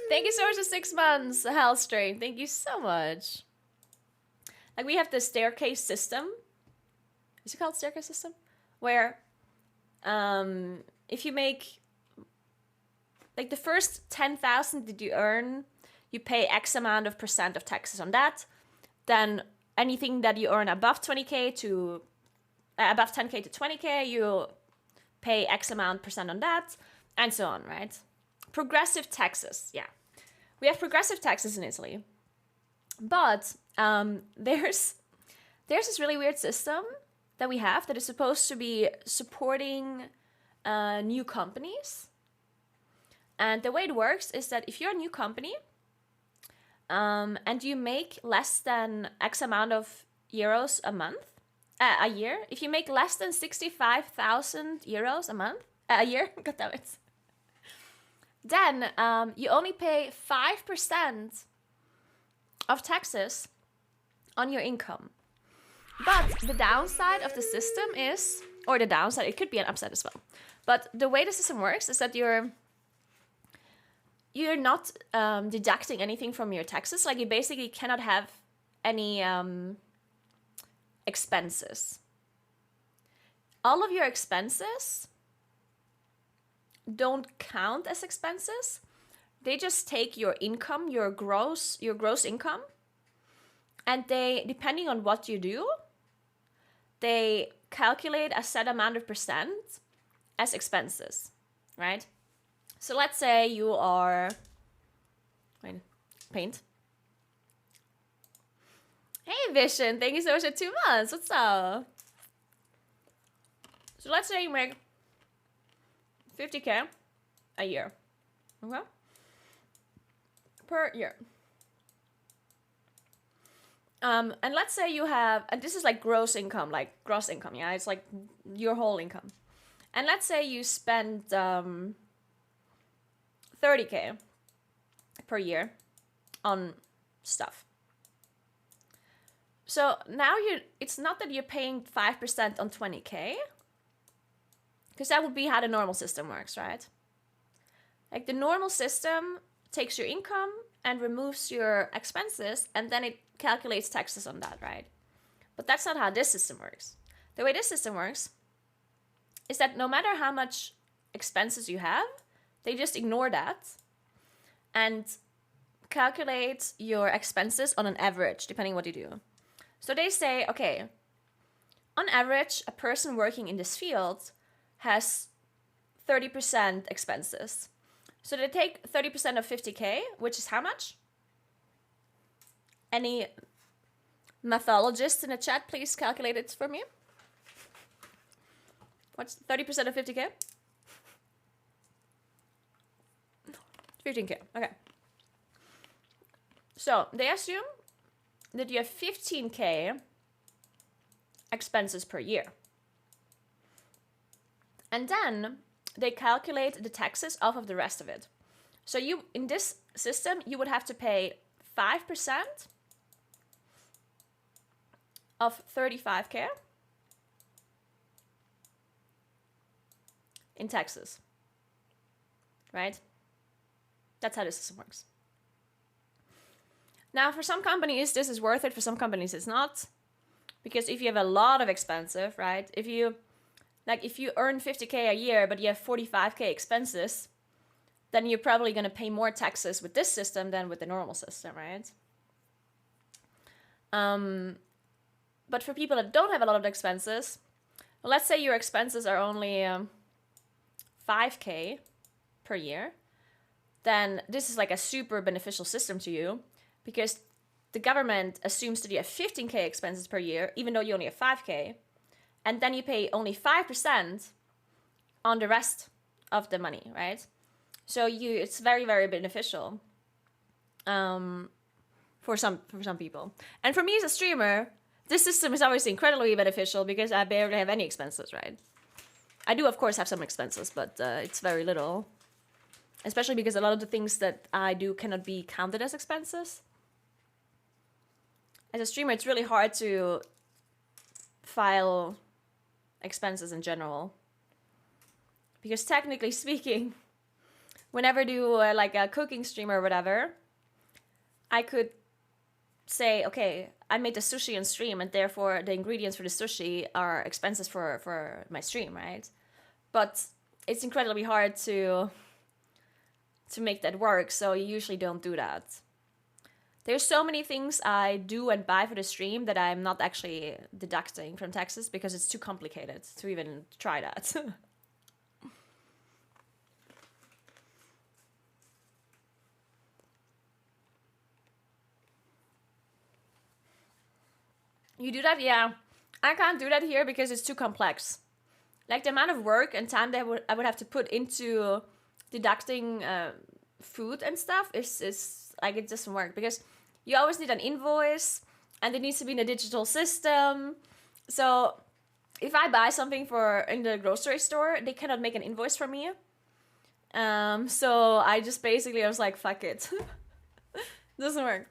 Thank you so much for 6 months, Hellstrain. Thank you so much. Like, we have the staircase system. Is it called staircase system? Where, if you make, like, the first 10,000 that you earn, you pay X amount of % of taxes on that. Then anything that you earn above 20k to, above 10k to 20k, you pay X amount % on that, and so on, right? Progressive taxes, yeah. We have progressive taxes in Italy. But there's this really weird system that we have that is supposed to be supporting new companies. And the way it works is that if you're a new company and you make less than X amount of euros a year, if you make less than 65,000 euros a year, god damn it, then you only pay 5% of taxes on your income. But the downside of the system is, or the downside, it could be an upside as well. But the way the system works is that you're not deducting anything from your taxes. Like, you basically cannot have any expenses. All of your expenses don't count as expenses. They just take your income, your gross income, and they, depending on what you do, they calculate a set amount of % as expenses, right? So let's say you are, paint. Hey Vision, thank you so much for 2 months. What's up? So let's say you make 50K a year. Okay? Per year. And let's say you have, and this is like gross income, yeah? It's like your whole income. And let's say you spend 30K per year on stuff. So now it's not that you're paying 5% on 20K, because that would be how the normal system works, right? Like the normal system takes your income and removes your expenses, and then it calculates taxes on that, right? But that's not how this system works. The way this system works is that no matter how much expenses you have, they just ignore that and calculate your expenses on an average, depending what you do. So they say, okay, on average, a person working in this field has 30% expenses. So they take 30% of 50K, which is how much? Any mathologists in the chat, please calculate it for me. What's 30% of 50K? 15K, okay. So they assume that you have 15K expenses per year. And then they calculate the taxes off of the rest of it. So you, in this system, you would have to pay 5% of 35K in taxes, right? That's how the system works. Now, for some companies, this is worth it. For some companies, it's not. Because if you have a lot of expensive, right? If you earn 50K a year, but you have 45K expenses, then you're probably going to pay more taxes with this system than with the normal system, right? But for people that don't have a lot of expenses, well, let's say your expenses are only 5K per year, then this is like a super beneficial system to you, because the government assumes that you have 15K expenses per year, even though you only have 5K, and then you pay only 5% on the rest of the money, right? So it's very, very beneficial for some people. And for me as a streamer, this system is obviously incredibly beneficial because I barely have any expenses, right? I do, of course, have some expenses, but it's very little. Especially because a lot of the things that I do cannot be counted as expenses. As a streamer, it's really hard to file expenses in general. Because technically speaking, whenever I do like a cooking stream or whatever, I could say, okay, I made the sushi on stream and therefore the ingredients for the sushi are expenses for my stream, right? But it's incredibly hard to make that work, so you usually don't do that. There's so many things I do and buy for the stream that I'm not actually deducting from taxes because it's too complicated to even try that. You do that? Yeah. I can't do that here because it's too complex. Like the amount of work and time that I would have to put into deducting food and stuff is like, it doesn't work because you always need an invoice and it needs to be in a digital system. So if I buy something in the grocery store, they cannot make an invoice for me. So I was like, fuck it. Doesn't work.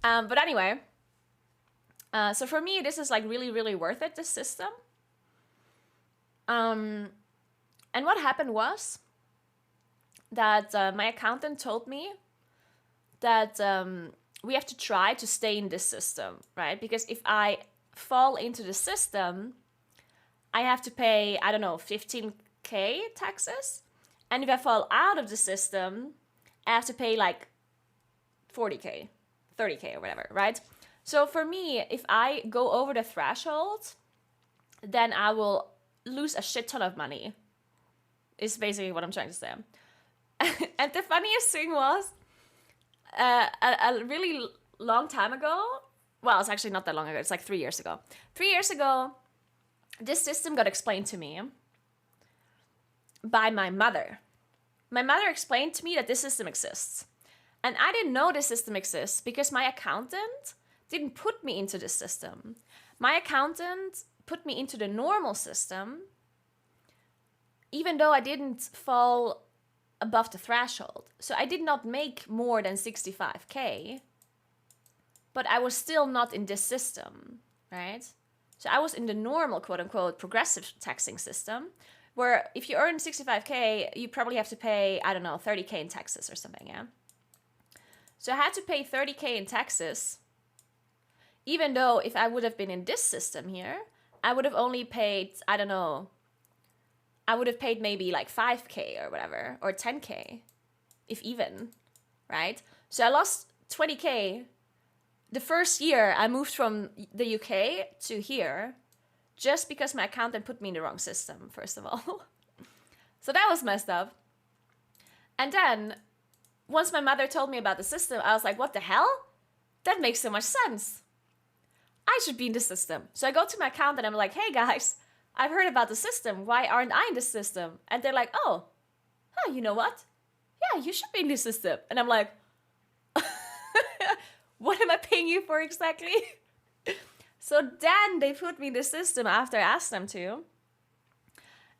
But anyway, so for me, this is like really, really worth it, this system. And what happened was that my accountant told me that we have to try to stay in this system, right? Because if I fall into the system, I have to pay, 15K taxes. And if I fall out of the system, I have to pay like 40K, 30K or whatever, right? So for me, if I go over the threshold, then I will lose a shit ton of money, is basically what I'm trying to say. And the funniest thing was, a really long time ago, well, it's actually not that long ago, it's like 3 years ago. 3 years ago, this system got explained to me by my mother. My mother explained to me that this system exists. And I didn't know this system exists because my accountant didn't put me into this system. My accountant put me into the normal system, even though I didn't fall above the threshold. So I did not make more than 65K, but I was still not in this system, right? So I was in the normal, quote unquote, progressive taxing system, where if you earn 65K, you probably have to pay, I don't know, 30K in taxes or something, yeah? So I had to pay 30K in taxes, even though if I would have been in this system here, I would have only paid, I don't know, I would have paid maybe like 5K or whatever, or 10K, if even, right? So I lost 20K the first year I moved from the UK to here, just because my accountant put me in the wrong system, first of all. So that was messed up. And then, once my mother told me about the system, I was like, what the hell? That makes so much sense. I should be in the system. So I go to my accountant and I'm like, hey guys, I've heard about the system. Why aren't I in the system? And they're like, oh, you know what? Yeah, you should be in the system. And I'm like, what am I paying you for exactly? So then they put me in the system after I asked them to.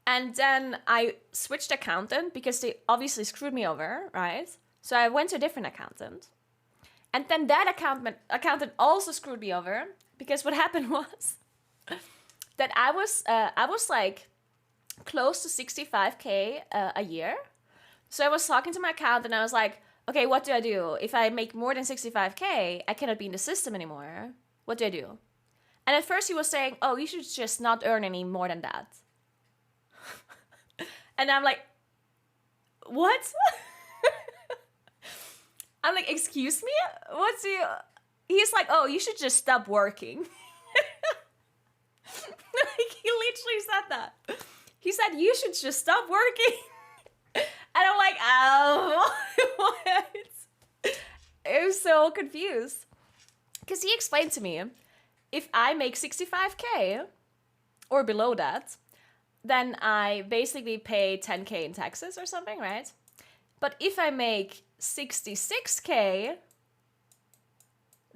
And then I switched accountant because they obviously screwed me over, right? So I went to a different accountant. And then that accountant also screwed me over because what happened was that I was like close to 65K a year. So I was talking to my accountant and I was like, okay, what do I do? If I make more than 65K, I cannot be in the system anymore. What do I do? And at first he was saying, oh, you should just not earn any more than that. And I'm like, what? I'm like, excuse me? What's you? He's like, oh, you should just stop working. Like, he literally said that. He said, you should just stop working. And I'm like, oh, what? I was so confused. Because he explained to me, if I make 65K or below that, then I basically pay 10K in taxes or something, right? But if I make 66K,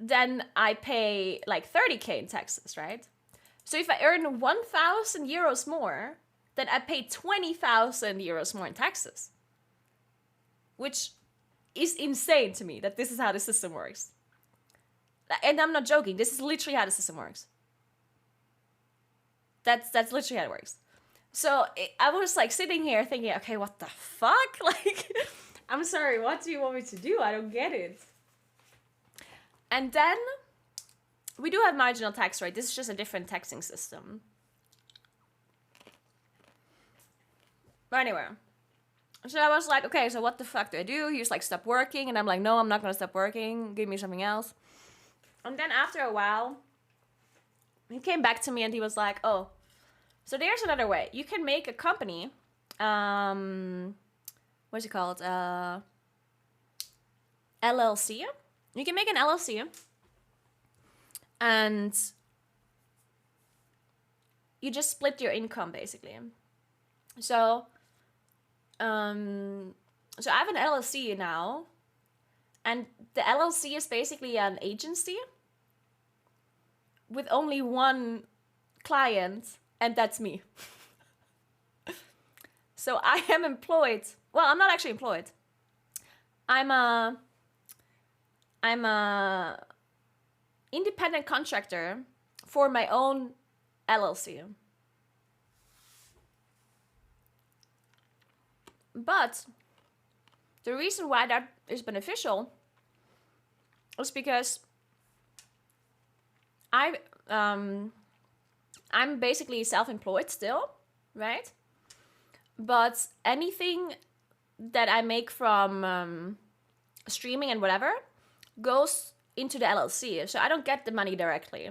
then I pay like 30K in taxes, right? So if I earn 1,000 euros more, then I pay 20,000 euros more in taxes. Which is insane to me that this is how the system works. And I'm not joking. This is literally how the system works. That's literally how it works. So I was like sitting here thinking, okay, what the fuck? Like, I'm sorry, what do you want me to do? I don't get it. And then we do have marginal tax rate. This is just a different taxing system. But anyway, so I was like, okay, so what the fuck do I do? He was like, stop working. And I'm like, no, I'm not going to stop working. Give me something else. And then after a while, he came back to me and he was like, oh, so there's another way. You can make a company, what's it called? LLC. You can make an LLC. And you just split your income, basically. So I have an LLC now. And the LLC is basically an agency with only one client, and that's me. So I am employed. Well, I'm not actually employed. I'm a independent contractor for my own LLC. But the reason why that is beneficial is because I'm basically self-employed still, right? But anything that I make from streaming and whatever goes into the LLC. So I don't get the money directly.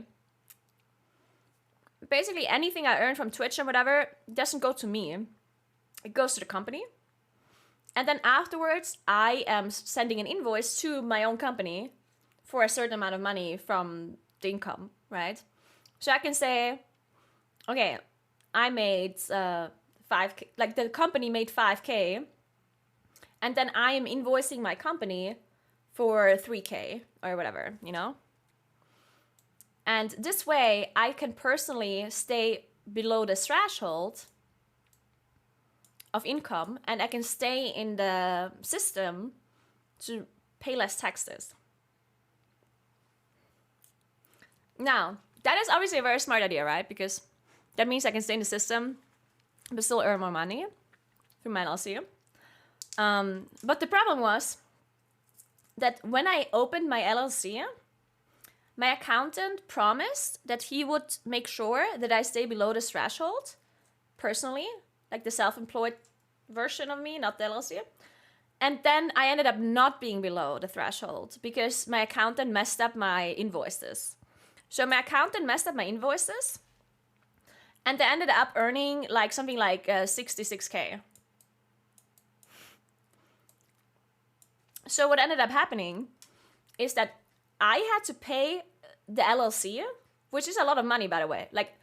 Basically, anything I earn from Twitch and whatever doesn't go to me. It goes to the company. And then afterwards, I am sending an invoice to my own company for a certain amount of money from the income, right? So I can say, okay, I made 5K, like the company made 5K, and then I am invoicing my company for 3K or whatever, you know? And this way, I can personally stay below the threshold of income, and I can stay in the system to pay less taxes. Now, that is obviously a very smart idea, right? Because that means I can stay in the system but still earn more money through my LLC. But the problem was that when I opened my LLC, my accountant promised that he would make sure that I stay below this threshold personally, like the self-employed version of me, not the LLC. And then I ended up not being below the threshold because my accountant messed up my invoices. So my accountant messed up my invoices, and they ended up earning like something like 66K. So what ended up happening is that I had to pay the LLC, which is a lot of money, by the way. Like,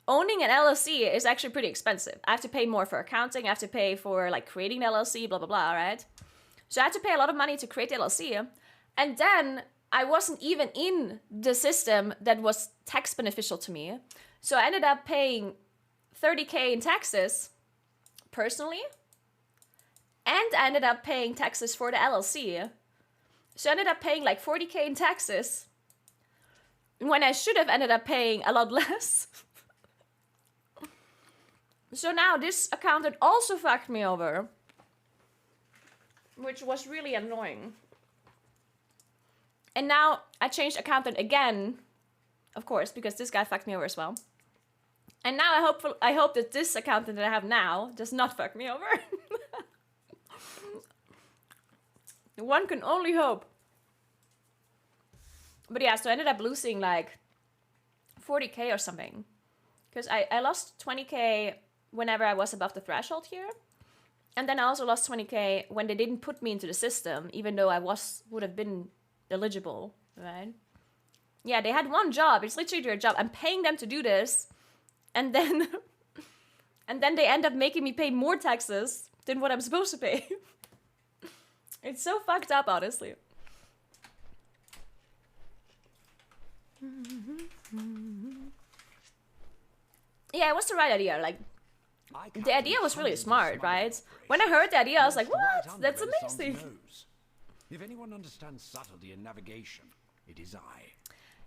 owning an LLC is actually pretty expensive. I have to pay more for accounting. I have to pay for like creating the LLC, blah, blah, blah, right? So I had to pay a lot of money to create the LLC. And then I wasn't even in the system that was tax beneficial to me. So I ended up paying 30K in taxes personally. And I ended up paying taxes for the LLC. So I ended up paying like 40K in taxes when I should have ended up paying a lot less. So now this accountant also fucked me over, which was really annoying. And now I changed accountant again, of course, because this guy fucked me over as well. And now I hope that this accountant that I have now does not fuck me over. One can only hope. But yeah, so I ended up losing like 40K or something. Because I lost 20K whenever I was above the threshold here. And then I also lost 20K when they didn't put me into the system, even though I would have been eligible, right? Yeah, they had one job. It's literally their job. I'm paying them to do this. And then they end up making me pay more taxes than what I'm supposed to pay. It's so fucked up, honestly. Yeah, it was the right idea. Like, the idea was really smart, right? When I heard the idea, I was like, what? That's amazing. If anyone understands subtlety in navigation, it is I.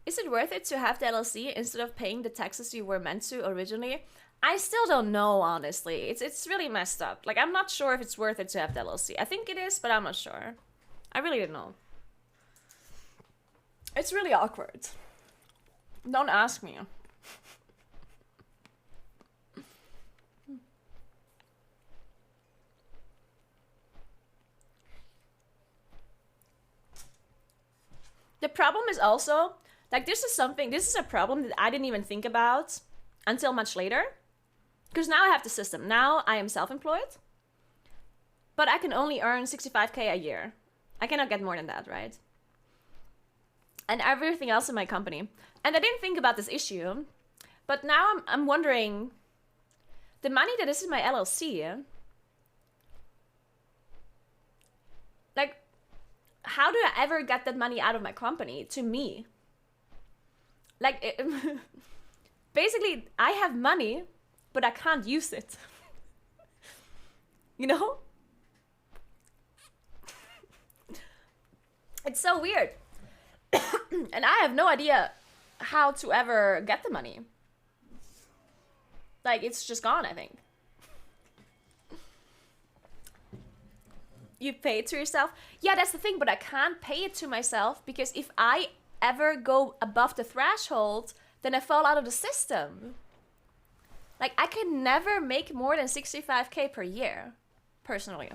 Is it worth it to have the LLC instead of paying the taxes you were meant to originally? I still don't know, honestly. It's really messed up. Like, I'm not sure if it's worth it to have the LLC. I think it is, but I'm not sure. I really don't know. It's really awkward. Don't ask me. The problem is also, like, this is a problem that I didn't even think about until much later. Because now I have the system. Now I am self-employed. But I can only earn 65K a year. I cannot get more than that, right? And everything else in my company. And I didn't think about this issue. But now I'm wondering, the money that is in my LLC, like, how do I ever get that money out of my company to me? Like, basically, I have money, but I can't use it. You know? It's so weird. And I have no idea how to ever get the money. Like, it's just gone, I think. You pay it to yourself? Yeah, that's the thing, but I can't pay it to myself because if I ever go above the threshold, then I fall out of the system. Like, I can never make more than 65K per year, personally.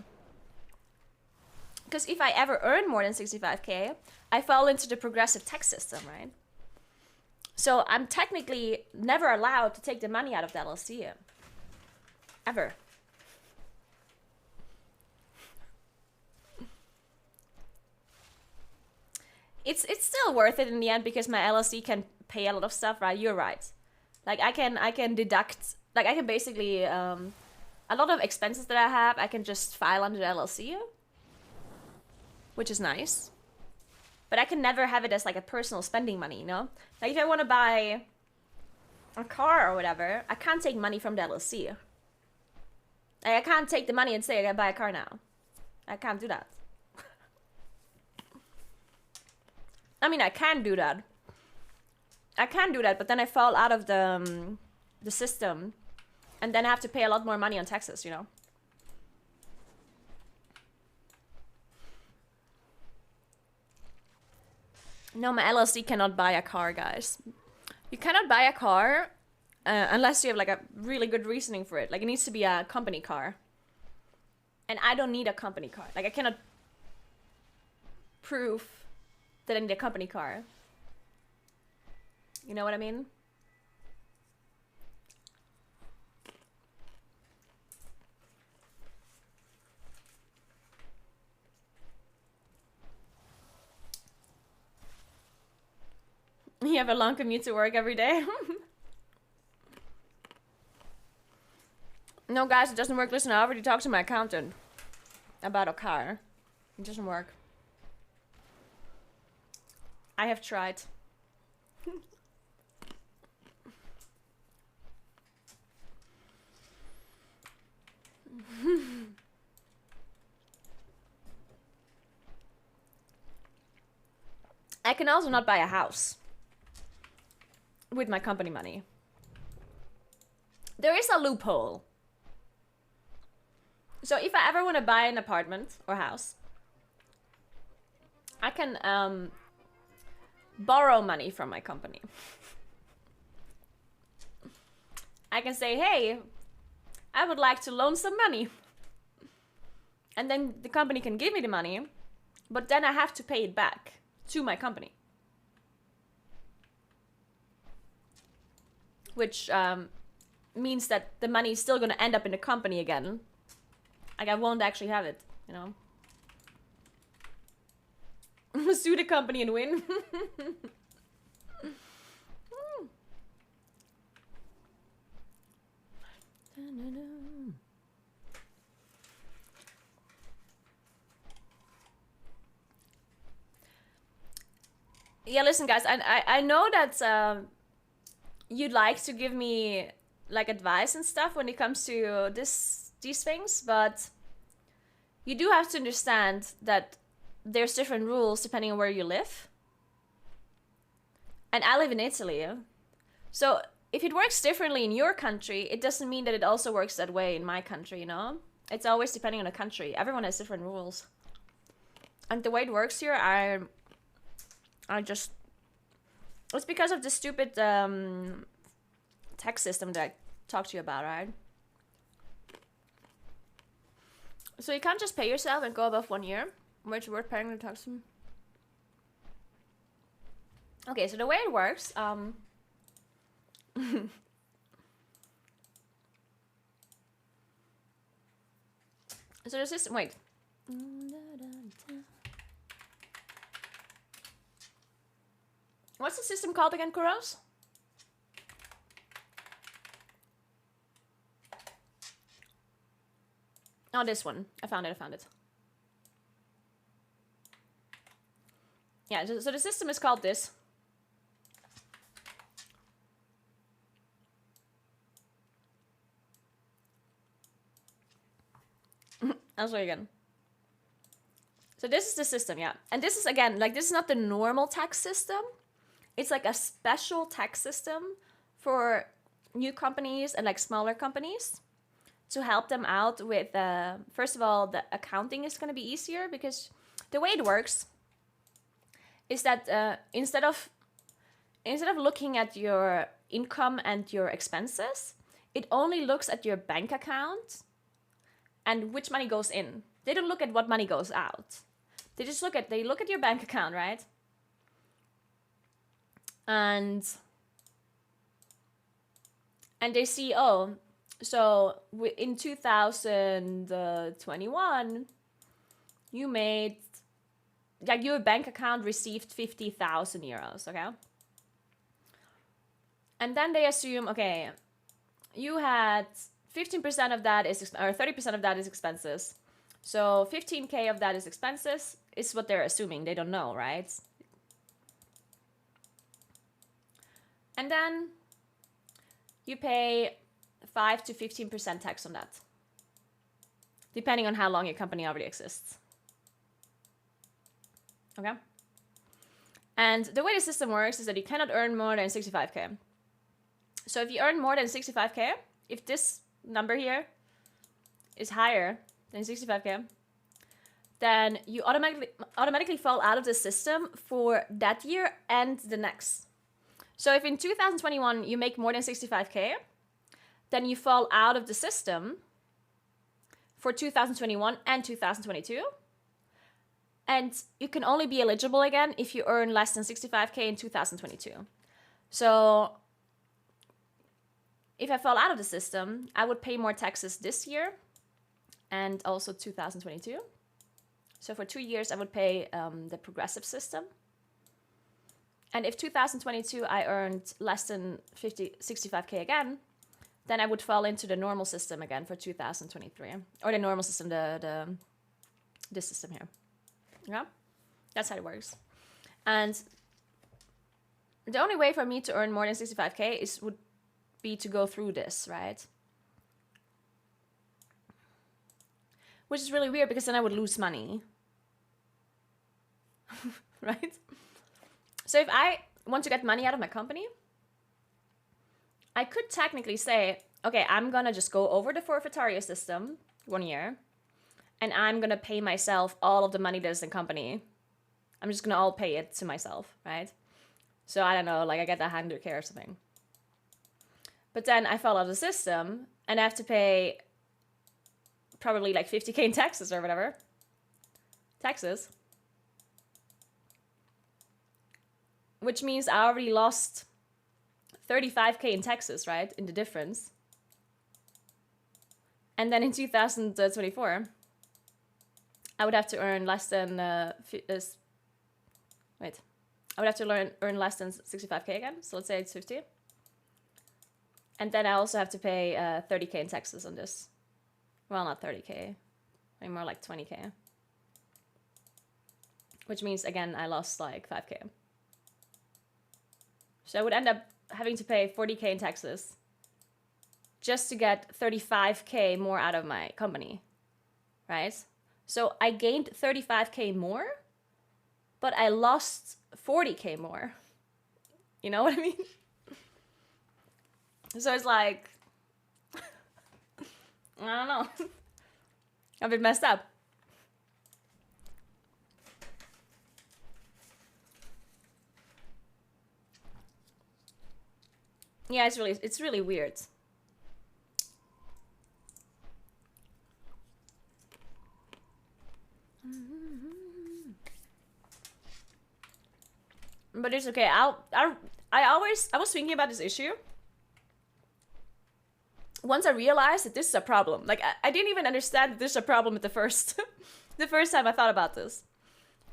Because if I ever earn more than 65k, I fall into the progressive tax system, right? So I'm technically never allowed to take the money out of the LLC. Ever. It's still worth it in the end because my LLC can pay a lot of stuff, right? You're right. Like I can deduct, like I can basically, a lot of expenses that I have, I can just file under the LLC, which is nice. But I can never have it as like a personal spending money, you know? Like if I want to buy a car or whatever, I can't take money from the LLC. Like, I can't take the money and say I can buy a car now. I can't do that. I mean, I can do that. I can do that, but then I fall out of the system, and then I have to pay a lot more money on taxes, you know? No, my LLC cannot buy a car, guys. You cannot buy a car unless you have like a really good reasoning for it. Like it needs to be a company car. And I don't need a company car. Like I cannot prove that I need a company car. You know what I mean? You have a long commute to work every day? No, guys, it doesn't work. Listen, I already talked to my accountant about a car. It doesn't work. I have tried. I can also not buy a house with my company money. There is a loophole. So if I ever want to buy an apartment or house, I can borrow money from my company. I can say, hey, I would like to loan some money. And then the company can give me the money, but then I have to pay it back to my company. Which means that the money is still going to end up in the company again. Like I won't actually have it, you know. Sue the company and win. Yeah, listen, guys. I know that you'd like to give me like advice and stuff when it comes to these things, but you do have to understand that there's different rules depending on where you live. And I live in Italy. So if it works differently in your country, it doesn't mean that it also works that way in my country, you know? It's always depending on the country. Everyone has different rules. And the way it works here, I just... It's because of the stupid tax system that I talked to you about, right? So you can't just pay yourself and go above 1 year where it's worth paying the tax. Okay, so the way it works, so the system, wait. What's the system called again, Kuros? Oh, this one. I found it. Yeah, so the system is called this. I'll show you again. So this is the system, yeah. And this is, again, like, this is not the normal tax system. It's like a special tax system for new companies and like smaller companies to help them out with, first of all, the accounting is going to be easier because the way it works is that instead of looking at your income and your expenses, it only looks at your bank account and which money goes in. They don't look at what money goes out. They just look at your bank account, right? And they see, oh, so in 2021, you made, like, your bank account received 50,000 euros, okay? And then they assume, okay, you had 15% of that is, or 30% of that is expenses. So 15K of that is expenses, is what they're assuming. They don't know, right? And then you pay 5 to 15% tax on that, depending on how long your company already exists. Okay? And the way the system works is that you cannot earn more than 65K. So if you earn more than 65K, if this number here is higher than 65K, then you automatically fall out of the system for that year and the next. So if in 2021 you make more than 65K, then you fall out of the system for 2021 and 2022. And you can only be eligible again if you earn less than 65K in 2022. So if I fall out of the system, I would pay more taxes this year and also 2022. So for 2 years, I would pay the progressive system. And if 2022 I earned less than 65K again, then I would fall into the normal system again for 2023. Or the normal system, this system here. Yeah? That's how it works. And the only way for me to earn more than 65K would be to go through this, right? Which is really weird because then I would lose money. Right? So if I want to get money out of my company, I could technically say, okay, I'm gonna just go over the forfeitario system 1 year, and I'm gonna pay myself all of the money that is in the company. I'm just gonna all pay it to myself, right? So I don't know, like I get 100K or something. But then I fall out of the system, and I have to pay probably like 50K in taxes or whatever. Taxes. Which means I already lost 35K in taxes, right? In the difference. And then in 2024, I would have to earn less than, I would have to earn less than 65K again. So let's say it's 50. And then I also have to pay 30K in taxes on this. Well, not 30K, maybe more like 20K. Which means, again, I lost like 5K. So I would end up having to pay 40K in taxes just to get 35K more out of my company, right? So I gained 35K more, but I lost 40K more. You know what I mean? So it's like, I don't know. A bit messed up. Yeah, it's really weird. But it's okay. I was thinking about this issue once I realized that this is a problem. Like I didn't even understand that this is a problem at the first the first time I thought about this.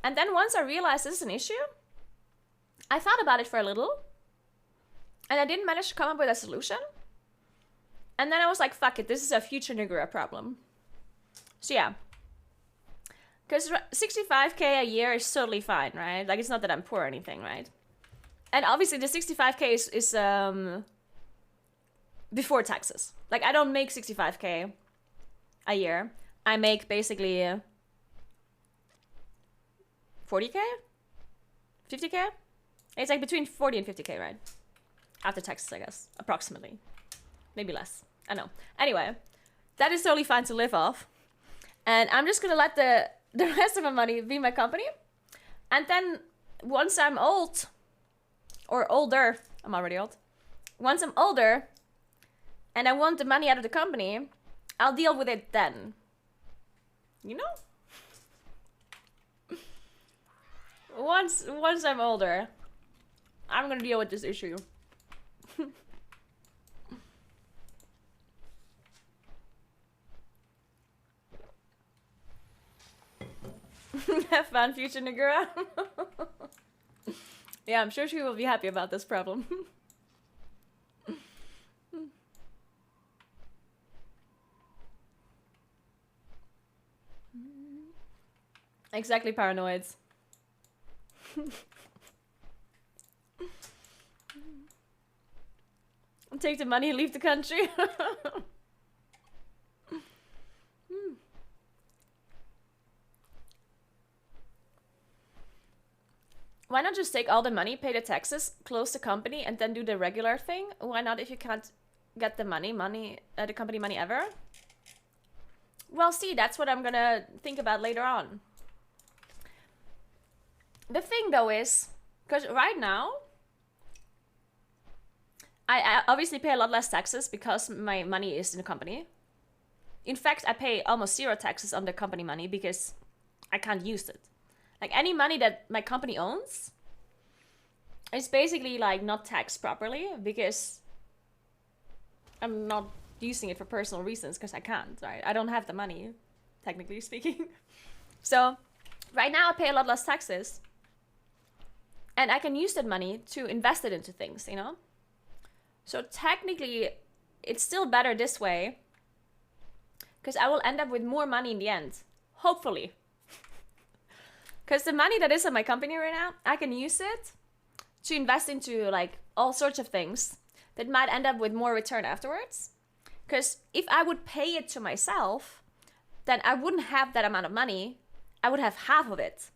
And then once I realized this is an issue, I thought about it for a little. And I didn't manage to come up with a solution. And then I was like, fuck it, this is a future Naguura problem. So yeah. Because 65K a year is totally fine, right? Like, it's not that I'm poor or anything, right? And obviously the 65K is before taxes. Like, I don't make 65K a year. I make basically 40K? 50K? It's like between 40 and 50K, right? After taxes, I guess. Approximately. Maybe less. I don't know. Anyway, that is totally fine to live off. And I'm just gonna let the rest of my money be my company. And then once I'm old, or older, I'm already old. Once I'm older, and I want the money out of the company, I'll deal with it then. You know? Once I'm older, I'm gonna deal with this issue. Have fun, future Naguura. Yeah, I'm sure she will be happy about this problem. Exactly, paranoids. Take the money and leave the country. Why not just take all the money, pay the taxes, close the company, and then do the regular thing? Why not if you can't get the the company money ever? Well, see, that's what I'm gonna think about later on. The thing, though, is, because right now, I obviously pay a lot less taxes because my money is in the company. In fact, I pay almost 0 taxes on the company money because I can't use it. Like, any money that my company owns is basically, like, not taxed properly because I'm not using it for personal reasons because I can't, right? I don't have the money, technically speaking. So, right now I pay a lot less taxes. And I can use that money to invest it into things, you know? So, technically, it's still better this way because I will end up with more money in the end. Hopefully. Because the money that is in my company right now, I can use it to invest into like all sorts of things that might end up with more return afterwards. Because if I would pay it to myself, then I wouldn't have that amount of money. I would have half of it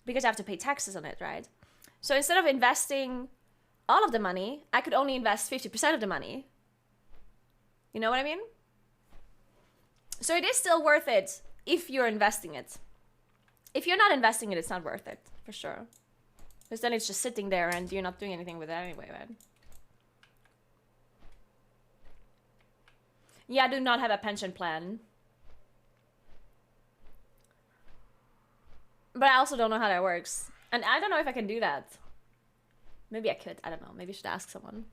because I have to pay taxes on it, right? So instead of investing all of the money, I could only invest 50% of the money. You know what I mean? So it is still worth it if you're investing it. If you're not investing it, it's not worth it, for sure. Because then it's just sitting there and you're not doing anything with it anyway, right? Yeah, I do not have a pension plan. But I also don't know how that works. And I don't know if I can do that. Maybe I could, I don't know. Maybe I should ask someone.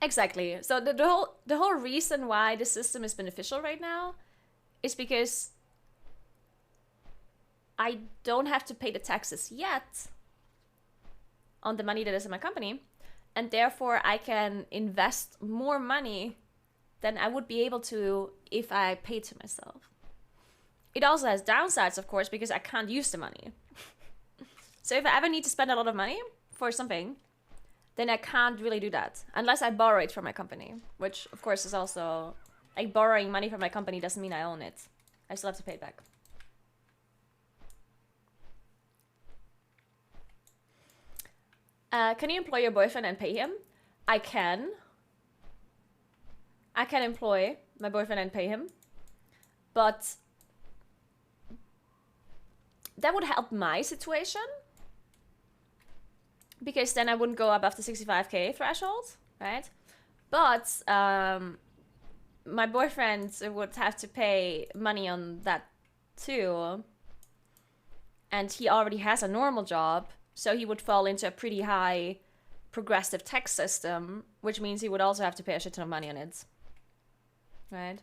Exactly. So the whole reason why the system is beneficial right now is because I don't have to pay the taxes yet on the money that is in my company, and therefore I can invest more money than I would be able to if I paid to myself. It also has downsides, of course, because I can't use the money. So if I ever need to spend a lot of money for something, then I can't really do that unless I borrow it from my company, which of course is also, like, borrowing money from my company doesn't mean I own it. I still have to pay it back. Can you employ your boyfriend and pay him? I can. I can employ my boyfriend and pay him, but that would help my situation. Because then I wouldn't go above the 65k threshold, right? But my boyfriend would have to pay money on that too. And he already has a normal job, so he would fall into a pretty high progressive tax system, which means he would also have to pay a shit ton of money on it, right?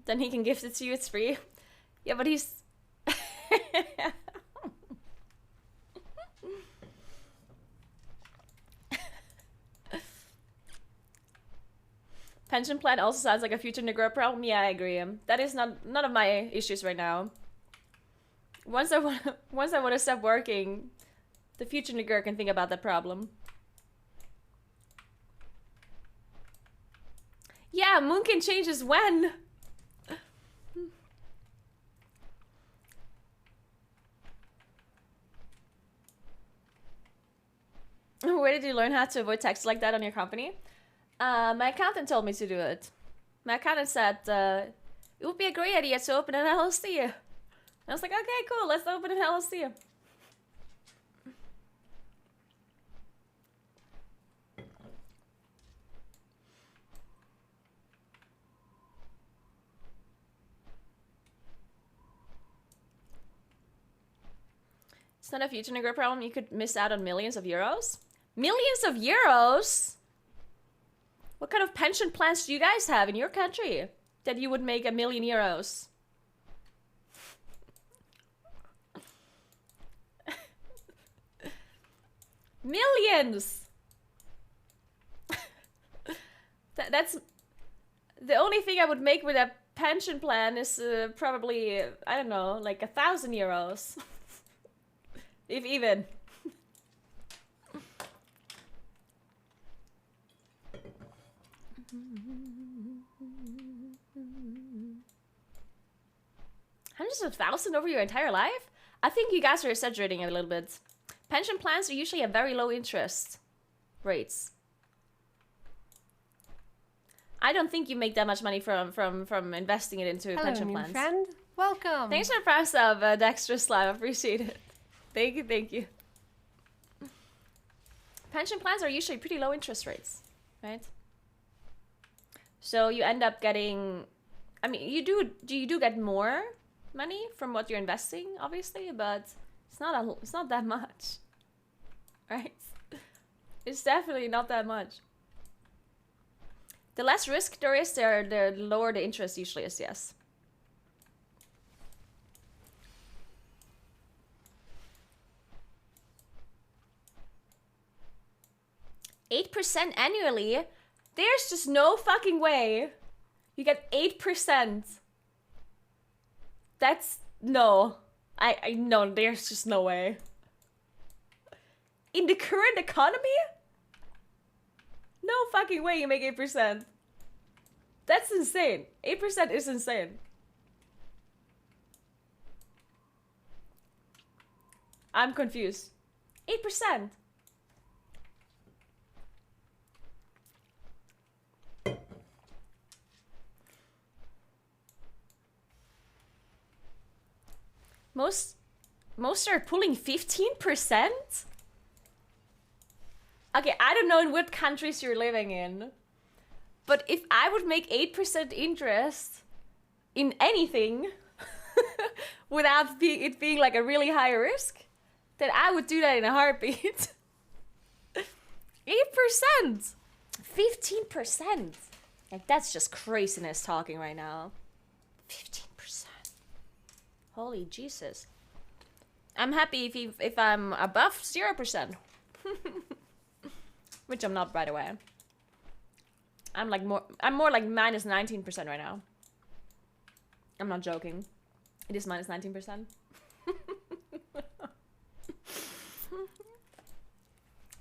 Then he can gift it to you, it's free. Yeah, but he's... Pension plan also sounds like a future Naguura problem. Yeah, I agree. That is none of my issues right now. Once I want to stop working, the future Naguura can think about that problem. Yeah, Moonkin changes when? Where did you learn how to avoid tax like that on your company? My accountant told me to do it. My accountant said, It would be a great idea to open an LLC. I was like, okay, cool, let's open an LLC. It's not a future Naguura problem. You could miss out on millions of euros. Millions of euros? What kind of pension plans do you guys have in your country that you would make €1,000,000? Millions! That's the only thing I would make with a pension plan is probably, I don't know, like €1,000. If even. Hundreds of thousands over your entire life? I think you guys are exaggerating a little bit. Pension plans are usually at very low interest rates. I don't think you make that much money from investing it into pension plans. Hello, new friend. Welcome. Thanks for the price of Dexter Slime. Appreciate it. Thank you, thank you. Pension plans are usually pretty low interest rates, right? So you end up getting, I mean, you do get more money from what you're investing, obviously, but it's not that much, right? It's definitely not that much. The less risk there is, the lower the interest usually is, yes. %8 annually? There's just no fucking way you get 8%. That's, no. I no, there's just no way. In the current economy? No fucking way you make 8%. That's insane. 8% is insane. I'm confused. 8%. Most are pulling 15%? Okay, I don't know in what countries you're living in. But if I would make 8% interest in anything without it being like a really high risk, then I would do that in a heartbeat. 8%! 15%! Like, that's just craziness talking right now. 15%. Holy Jesus. I'm happy if I'm above 0%. Which I'm not, by the way. I'm more like minus 19% right now. I'm not joking. It is minus 19%.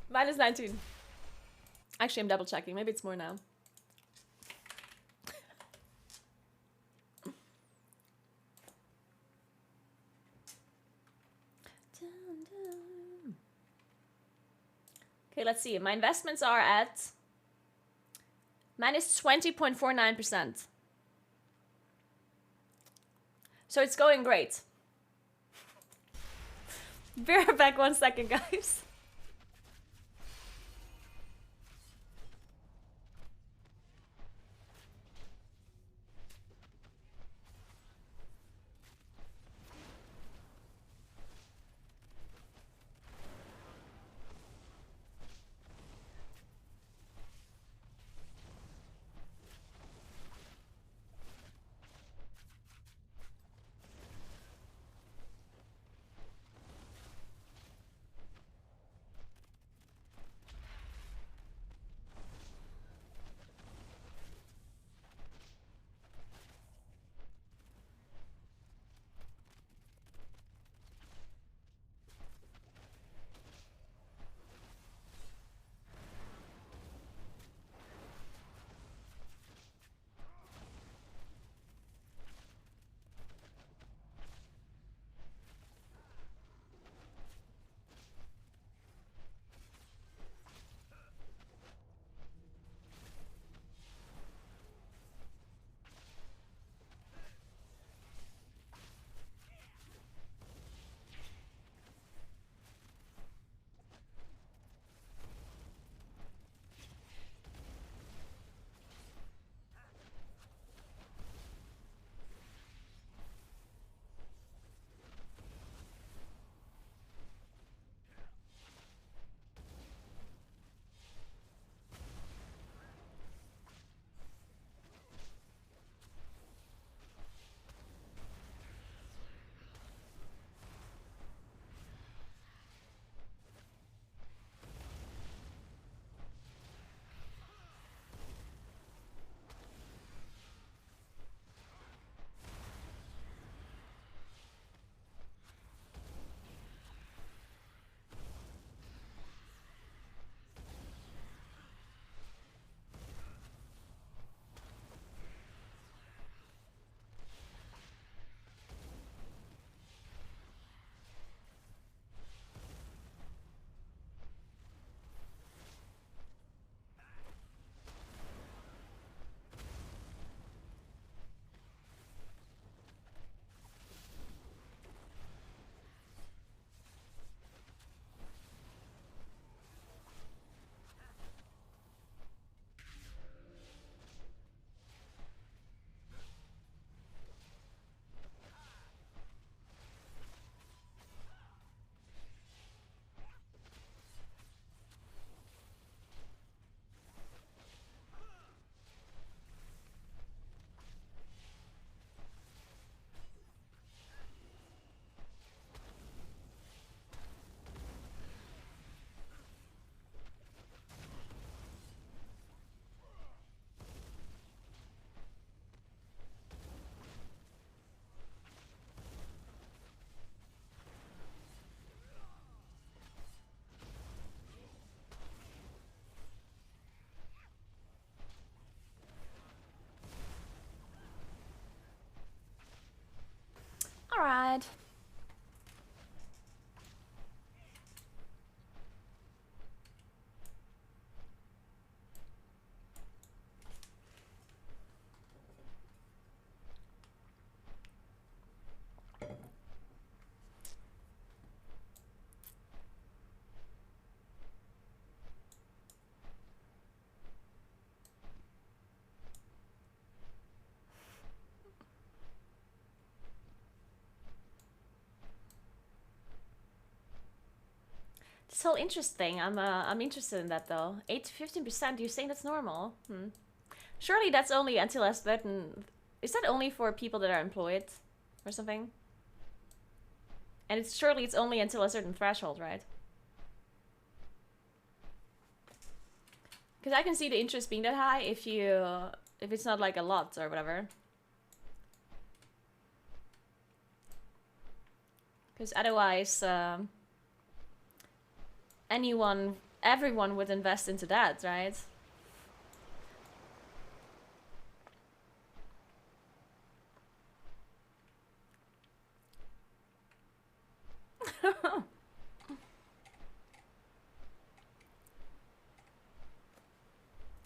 Minus 19. Actually, I'm double checking. Maybe it's more now. Okay, let's see. My investments are at minus 20.49%. So it's going great. Bear back 1 second, guys. so interesting. I'm interested in that though. 8 to 15%. You're saying that's normal? Surely that's only until a certain. Is that only for people that are employed, or something? And surely it's only until a certain threshold, right? Because I can see the interest being that high if it's not like a lot or whatever. Because otherwise, everyone would invest into that, right?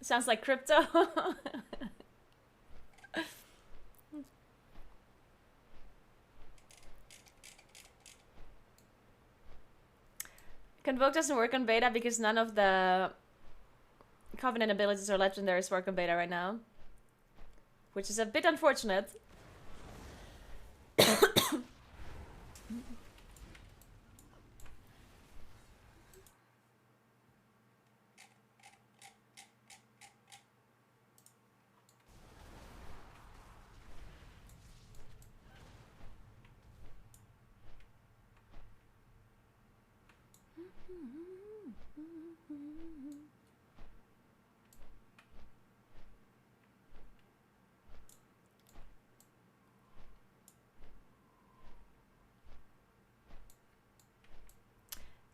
Sounds like crypto. Convoke doesn't work on beta because none of the Covenant abilities or legendaries work on beta right now. Which is a bit unfortunate.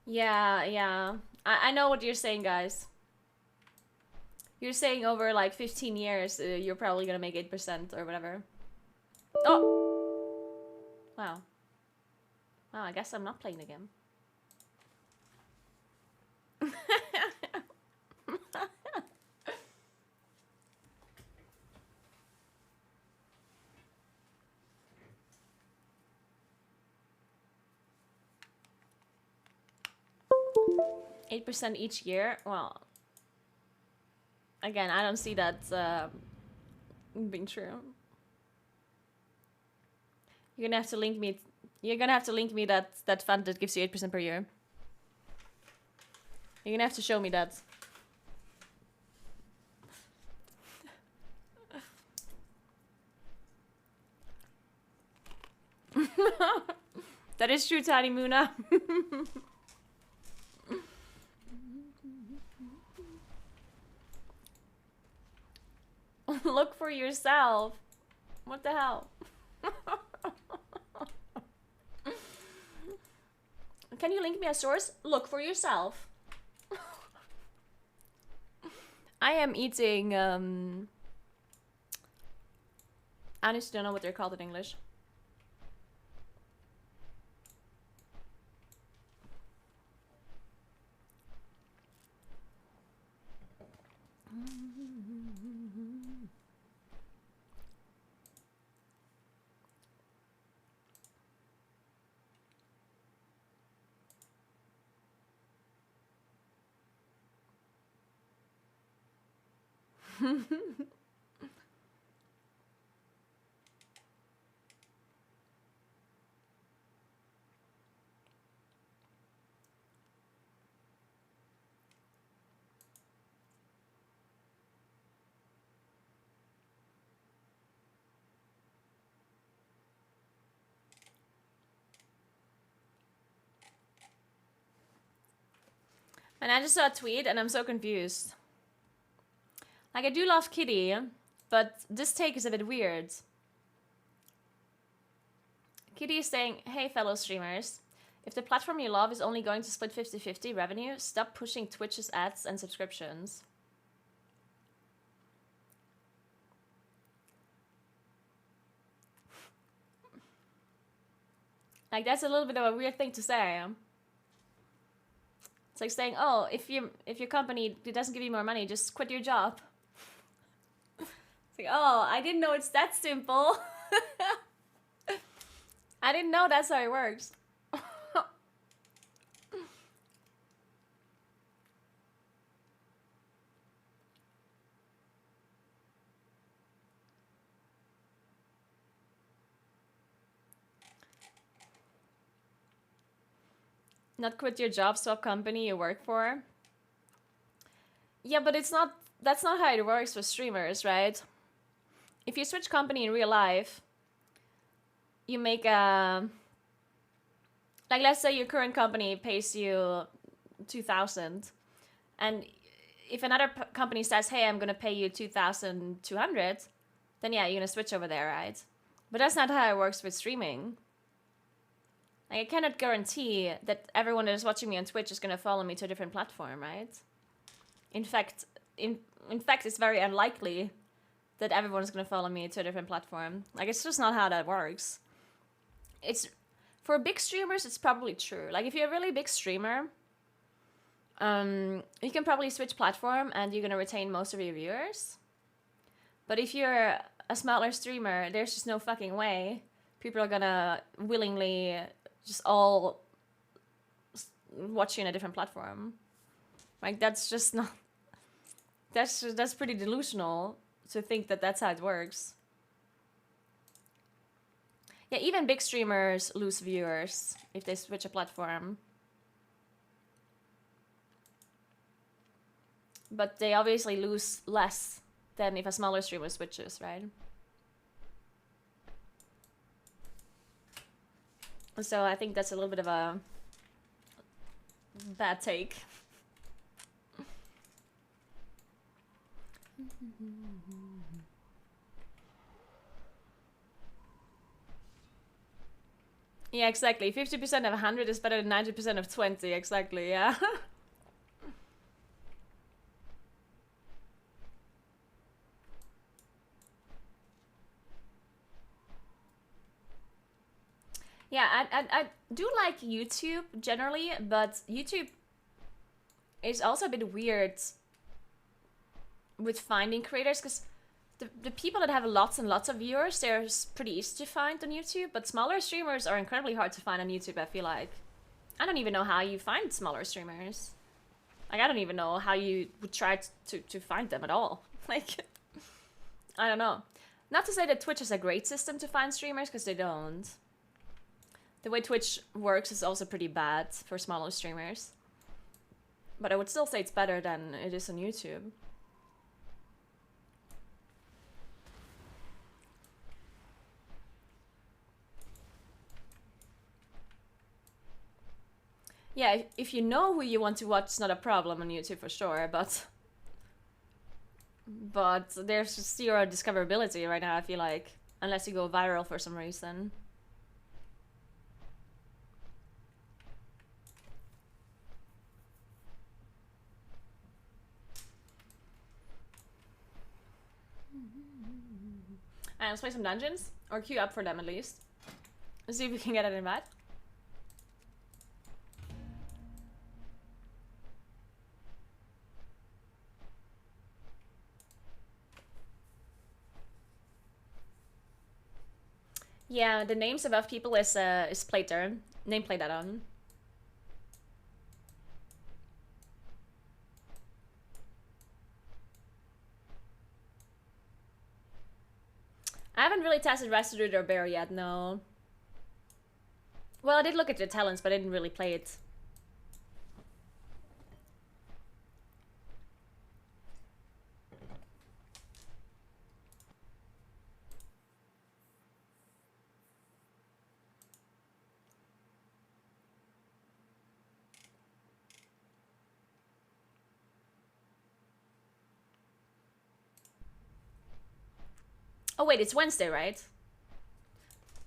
Yeah. I know what you're saying, guys. You're saying over like 15 years, you're probably gonna make 8% or whatever. Oh! Wow. Wow, I guess I'm not playing the game. 8% each year? Well, again, I don't see that being true. You're gonna have to link me. You're gonna have to link me that fund that gives you 8% per year. You're gonna have to show me that. That is true, Tiny Moona. Look for yourself. What the hell? Can you link me a source? Look for yourself. I am eating, I honestly don't know what they're called in English. And I just saw a tweet and I'm so confused. Like, I do love Kitty, but this take is a bit weird. Kitty is saying, hey fellow streamers, if the platform you love is only going to split 50-50 revenue, stop pushing Twitch's ads and subscriptions. Like, that's a little bit of a weird thing to say. It's like saying, oh, if your company doesn't give you more money, just quit your job. It's like, oh, I didn't know it's that simple. I didn't know that's how it works. Not quit your job, swap company you work for. Yeah, but that's not how it works for streamers, right? If you switch company in real life, you make a... Like, let's say your current company pays you 2,000, and if another company says, hey, I'm gonna pay you 2,200, then yeah, you're gonna switch over there, right? But that's not how it works with streaming. Like, I cannot guarantee that everyone that is watching me on Twitch is gonna follow me to a different platform, right? In fact, it's very unlikely that everyone's gonna follow me to a different platform. Like, it's just not how that works. It's for big streamers, it's probably true. Like, if you're a really big streamer, you can probably switch platform and you're gonna retain most of your viewers. But if you're a smaller streamer, there's just no fucking way people are gonna willingly just all watch you in a different platform. Like, that's just not... That's pretty delusional to think that that's how it works. Yeah, even big streamers lose viewers if they switch a platform. But they obviously lose less than if a smaller streamer switches, right? So I think that's a little bit of a bad take. Yeah, exactly. 50% of 100 is better than 90% of 20. Exactly, yeah. Yeah, I do like YouTube generally, but YouTube is also a bit weird with finding creators, because the people that have lots and lots of viewers, they're pretty easy to find on YouTube, but smaller streamers are incredibly hard to find on YouTube, I feel like. I don't even know how you find smaller streamers. Like, I don't even know how you would try to find them at all. Like, I don't know. Not to say that Twitch is a great system to find streamers, because they don't. The way Twitch works is also pretty bad for smaller streamers. But I would still say it's better than it is on YouTube. Yeah, if you know who you want to watch, it's not a problem on YouTube for sure, but there's just zero discoverability right now, I feel like, unless you go viral for some reason. Alright, let's play some dungeons, or queue up for them at least. Let's see if we can get an invite. Yeah, the names above people is Plater. Nameplate that on. I haven't really tested Resolute or Bear yet, no. Well, I did look at the talents, but I didn't really play it. Oh wait, it's Wednesday, right?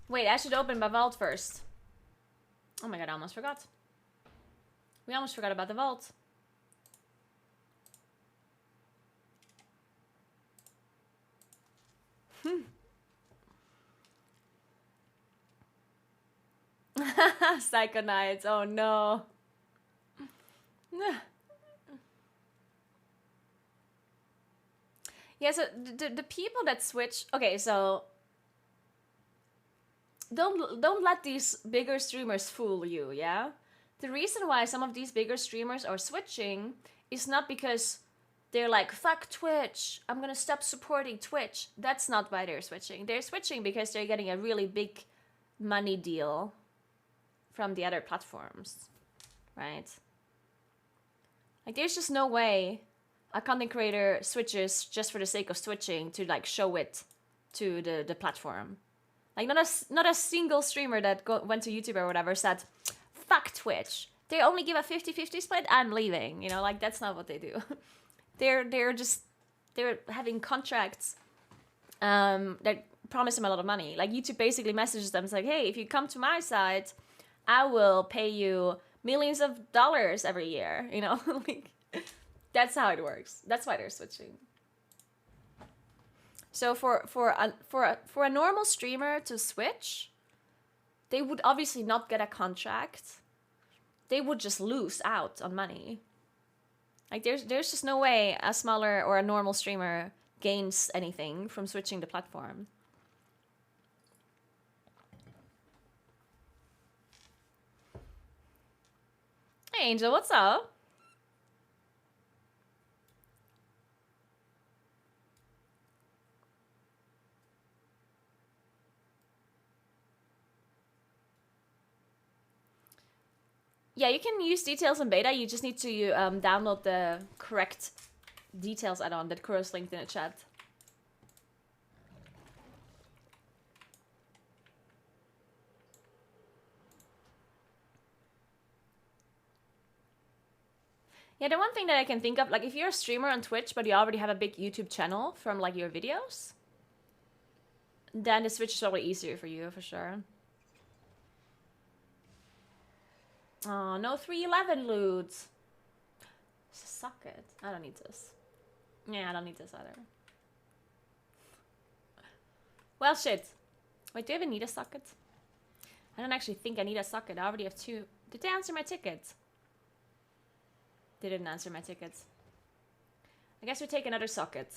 Wait, I should open my vault first. Oh my god, I almost forgot. We almost forgot about the vault. Psycho Knights, oh no. Yeah, so the people that switch... Okay, so... Don't let these bigger streamers fool you, yeah? The reason why some of these bigger streamers are switching is not because they're like, fuck Twitch, I'm gonna stop supporting Twitch. That's not why they're switching. They're switching because they're getting a really big money deal from the other platforms. right? Like, there's just no way a content creator switches just for the sake of switching to like show it to the platform. Like, not a single streamer that went to YouTube or whatever said, fuck Twitch. They only give a 50-50 split, I'm leaving. You know, like, that's not what they do. They're having contracts that promise them a lot of money. Like, YouTube basically messages them, it's like, hey, if you come to my site, I will pay you millions of dollars every year. You know, like, that's how it works. That's why they're switching. So for a normal streamer to switch, they would obviously not get a contract. They would just lose out on money. Like, there's just no way a smaller or a normal streamer gains anything from switching the platform. Hey Angel, what's up? Yeah, you can use details in beta. You just need to download the correct details add-on that Kuro's linked in the chat. Yeah, the one thing that I can think of, like, if you're a streamer on Twitch, but you already have a big YouTube channel from, like, your videos, then the switch is probably easier for you, for sure. Oh, no 311 loot. Suck it. I don't need this. Yeah, I don't need this either. Well, shit. Wait, do I even need a socket? I don't actually think I need a socket. I already have 2. Did they answer my ticket? They didn't answer my tickets. I guess we take another socket.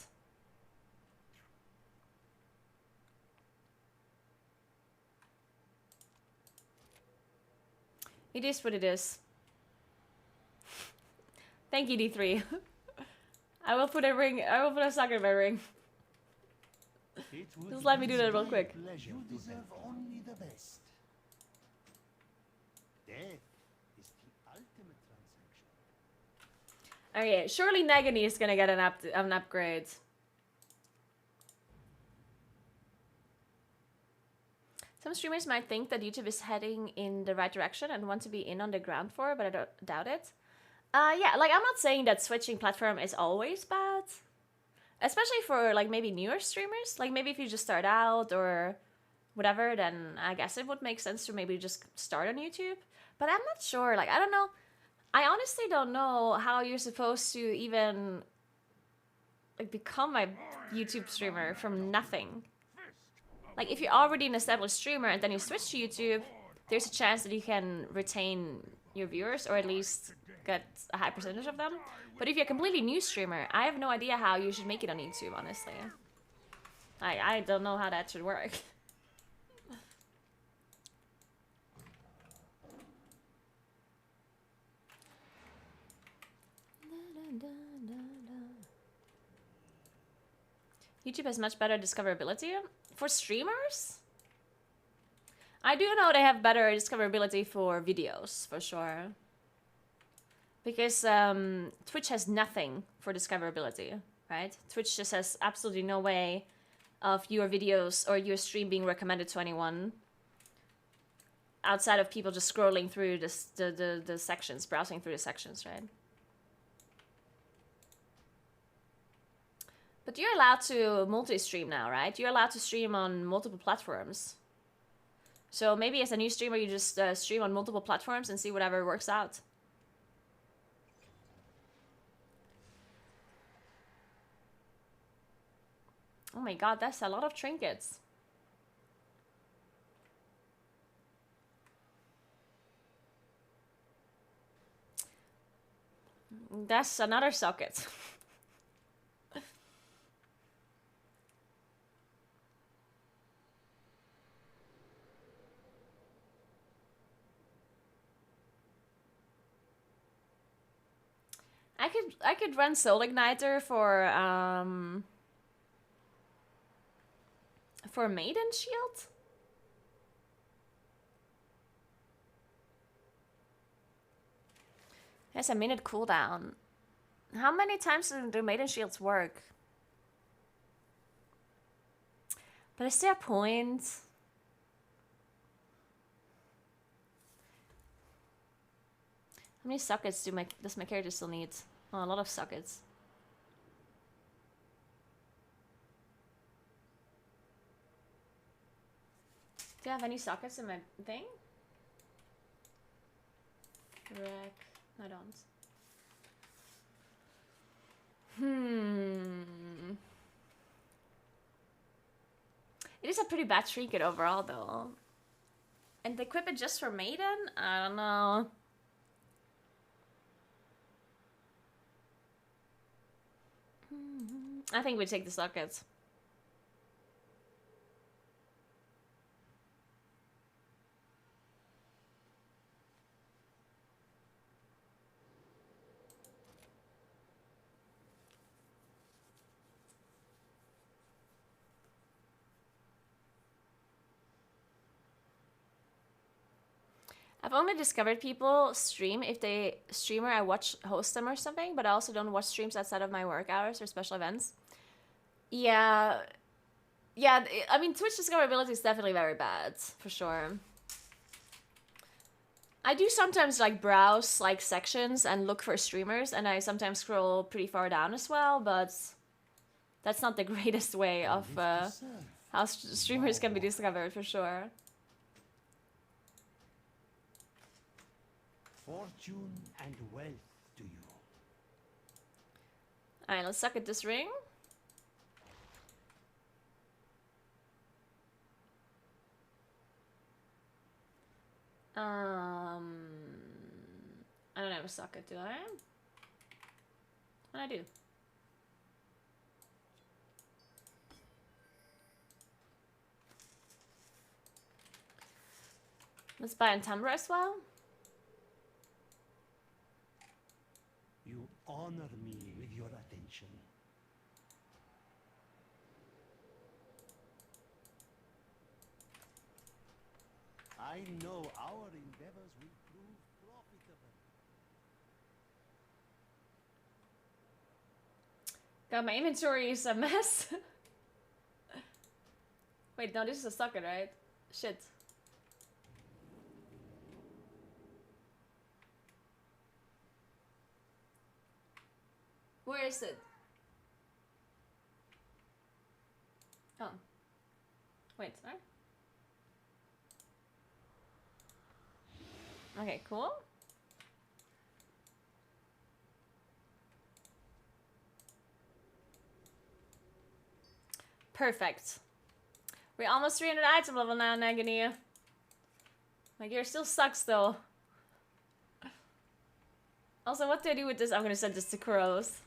It is what it is. Thank you, D3. I will put a socket in my ring. Just let me do that real quick. You deserve only the best. Death is the ultimate transaction. Okay, surely Nagini is gonna get an upgrade. Some streamers might think that YouTube is heading in the right direction and want to be in on the ground floor, but I doubt it. Yeah, like, I'm not saying that switching platform is always bad. Especially for, like, maybe newer streamers. Like, maybe if you just start out or whatever, then I guess it would make sense to maybe just start on YouTube. But I'm not sure. Like, I don't know. I honestly don't know how you're supposed to even, like, become a YouTube streamer from nothing. Like, if you're already an established streamer and then you switch to YouTube, there's a chance that you can retain your viewers, or at least get a high percentage of them. But if you're a completely new streamer, I have no idea how you should make it on YouTube, honestly. I don't know how that should work. YouTube has much better discoverability for streamers. I do know they have better discoverability for videos, for sure. Because Twitch has nothing for discoverability, right? Twitch just has absolutely no way of your videos or your stream being recommended to anyone outside of people just scrolling through the sections, browsing through the sections, right? But you're allowed to multi-stream now, right? You're allowed to stream on multiple platforms. So maybe as a new streamer, you just stream on multiple platforms and see whatever works out. Oh my god, that's a lot of trinkets. That's another socket. I could run Soul Igniter for Maiden Shield. There's a minute cooldown. How many times do maiden shields work? But is there a point? How many sockets does my character still need? Oh, a lot of sockets. Do I have any sockets in my thing? Rec. I don't. It is a pretty bad trinket overall, though. And they equip it just for maiden? I don't know. I think we take the sockets. I've only discovered people stream if they streamer I watch host them or something, but I also don't watch streams outside of my work hours or special events. Yeah, I mean, Twitch discoverability is definitely very bad, for sure. I do sometimes like browse like sections and look for streamers, and I sometimes scroll pretty far down as well, but that's not the greatest way of how streamers can be discovered, for sure. Fortune and wealth to you. Alright, let's suck at this ring. I don't have a socket, do I? I do. Let's buy Entumbra as well. You honor me with your attention. I know our endeavors will prove profitable. God, my inventory is a mess. Wait, no, this is a socket, right? Shit. Where is it? Oh. Wait, sorry. Okay, cool. Perfect. We're almost 300 item level now, Naguura. My gear still sucks though. Also, what do I do with this? I'm gonna send this to Kuros.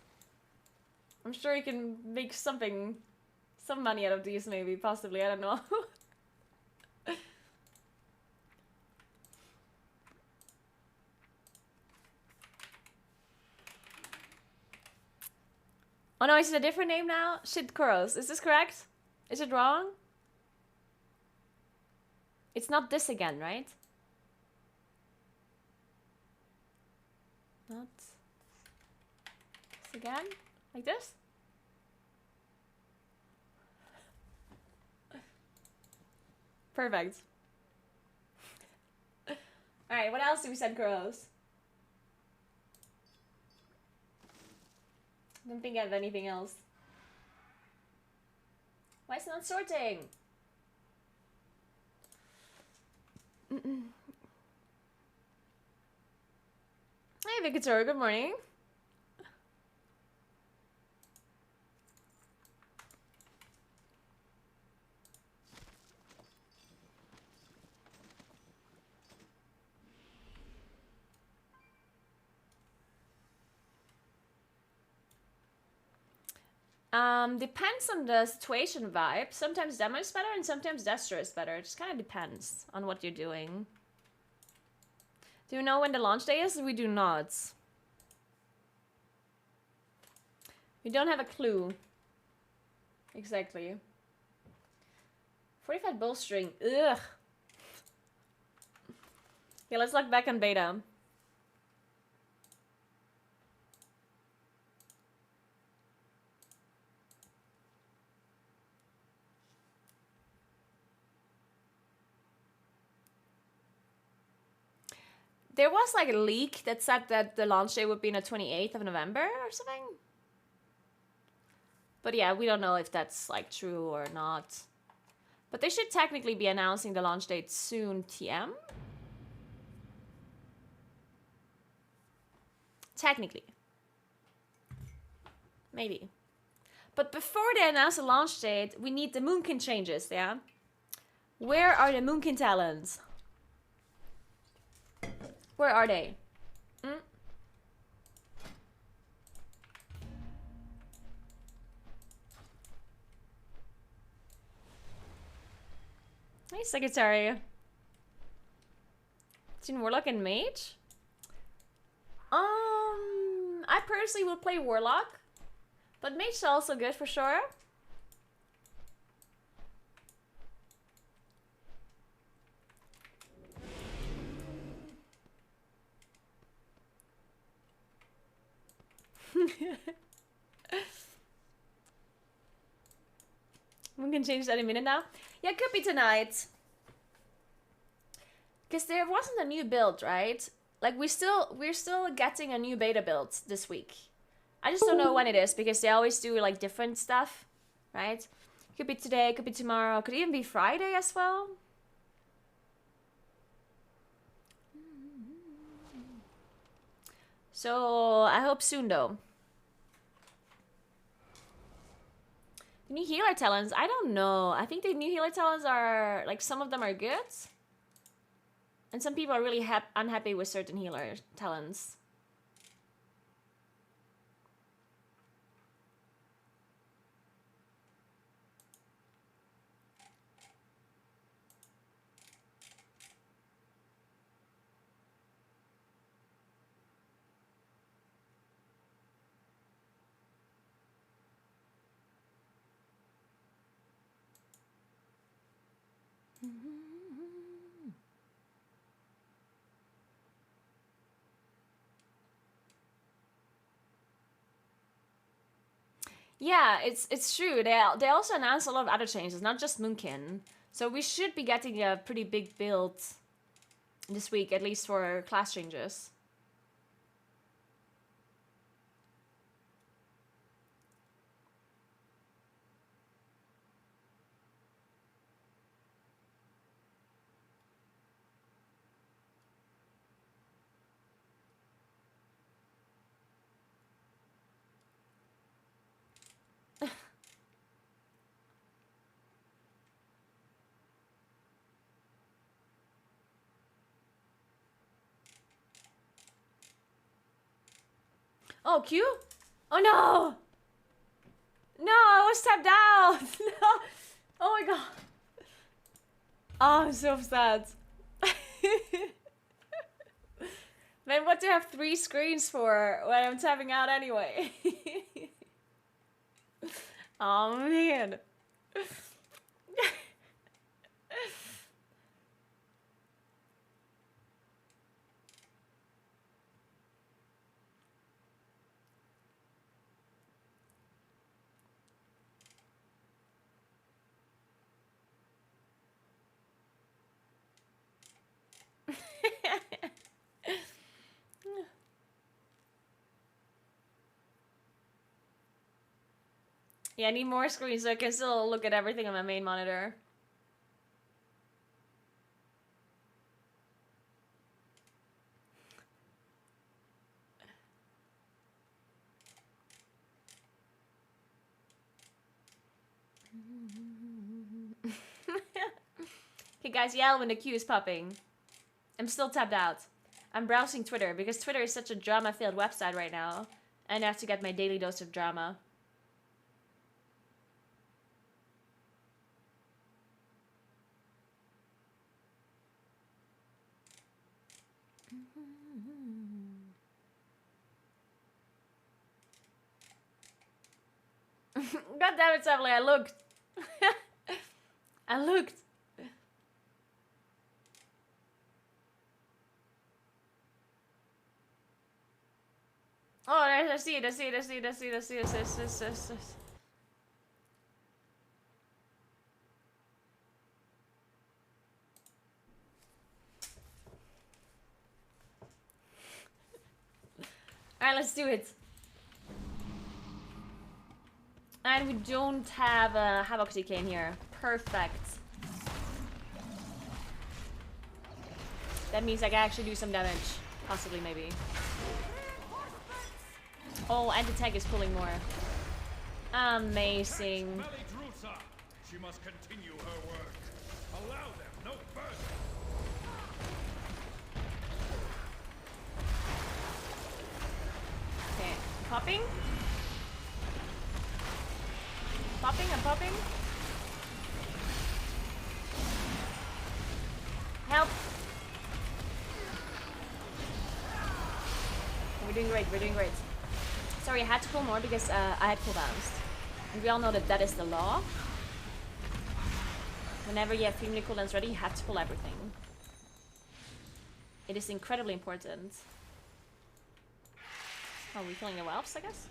I'm sure you can make something, some money out of these maybe, possibly, I don't know. Oh no, is it a different name now? Shit, Kuros. Is this correct? Is it wrong? It's not this again, right? Not this again? Like this? Perfect. Alright, what else do we send Kuros? Don't think I have anything else. Why is it not sorting? Hey, Victor, good morning. Depends on the situation vibe. Sometimes Demo is better and sometimes Destro is better. It just kind of depends on what you're doing. Do you know when the launch day is? We do not. We don't have a clue. Exactly. 45 bowstring. Ugh. Okay, let's look back on beta. There was like a leak that said that the launch day would be on the 28th of November or something. But yeah, we don't know if that's like true or not. But they should technically be announcing the launch date soon, TM. Technically. Maybe. But before they announce the launch date, we need the Moonkin changes, yeah? Where are the Moonkin talents? Where are they? Hey, Secretary. Team Warlock and Mage? I personally would play Warlock. But Mage is also good for sure. We can change that in a minute now. Yeah, it could be tonight. Because there wasn't a new build, right? Like we're still getting a new beta build this week. I just don't know when it is because they always do like different stuff, right? Could be today, could be tomorrow, could even be Friday as well. So I hope soon though. The new healer talents, I don't know. I think the new healer talents are like some of them are good. And some people are really unhappy with certain healer talents. Yeah, it's true. They also announced a lot of other changes, not just Moonkin. So we should be getting a pretty big build this week, at least for class changes. Oh, Q? Oh no! No, I was tapped out! No! Oh my god. Oh, I'm so sad. Man, what do you have 3 screens for when I'm tapping out anyway? Oh man. Yeah, I need more screens so I can still look at everything on my main monitor. Okay guys, yell when the queue is popping. I'm still tapped out. I'm browsing Twitter because Twitter is such a drama-filled website right now. And I have to get my daily dose of drama. God damn it, Emily, I looked. I looked. Oh, I see it, I see it, I see it, I see it, I see it, I see it, I see it, I see it. Alright, let's do it. And we don't have a Havoc DK in here. Perfect. That means I can actually do some damage. Possibly, maybe. Oh, and the tank is pulling more. Amazing. She must continue her work. Allow them no further. Okay, popping. Popping, I'm popping. Help! We're doing great, we're doing great. Sorry, I had to pull more because I had cooldowns. And we all know that that is the law. Whenever you have 3 minute cooldowns ready, you have to pull everything. It is incredibly important. Oh, we're killing the whelps, I guess?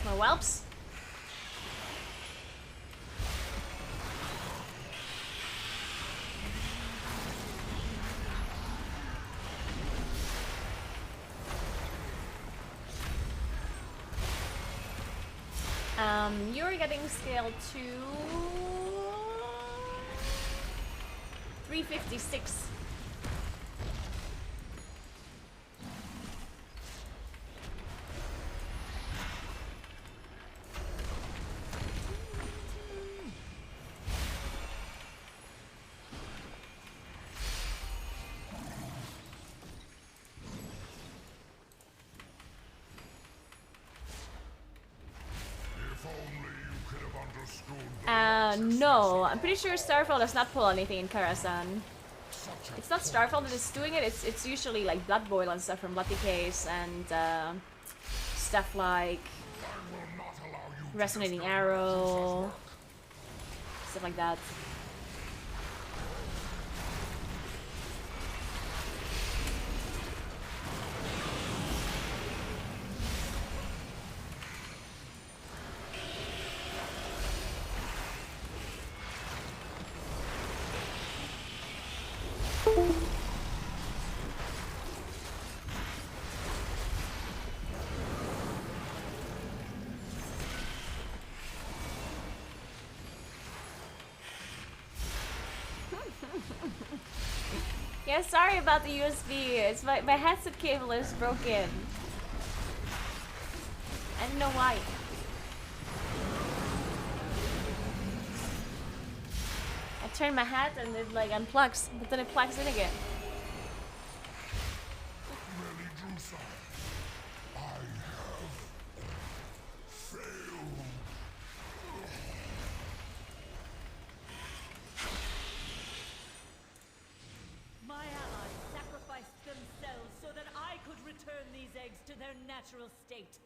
More whelps. You're getting scale to 356. No, I'm pretty sure Starfall does not pull anything in Karasan. It's not Starfall that is doing it, it's usually like Blood Boil and stuff from Blood Decays and stuff like Resonating Arrow, stuff like that. Yeah, sorry about the USB. It's my headset cable is broken. I don't know why. I turned my hat and it like unplugs, but then it plugs in again. Natural state.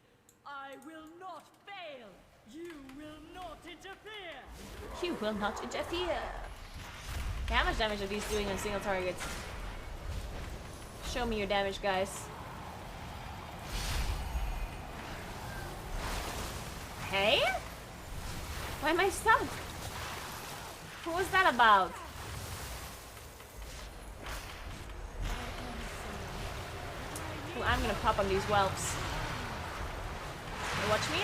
I will not fail. You will not interfere. You will not interfere. Okay, how much damage are these doing on single targets? Show me your damage, guys. Hey? Why am I stuck? What was that about? Ooh, I'm gonna pop on these whelps. You watch me?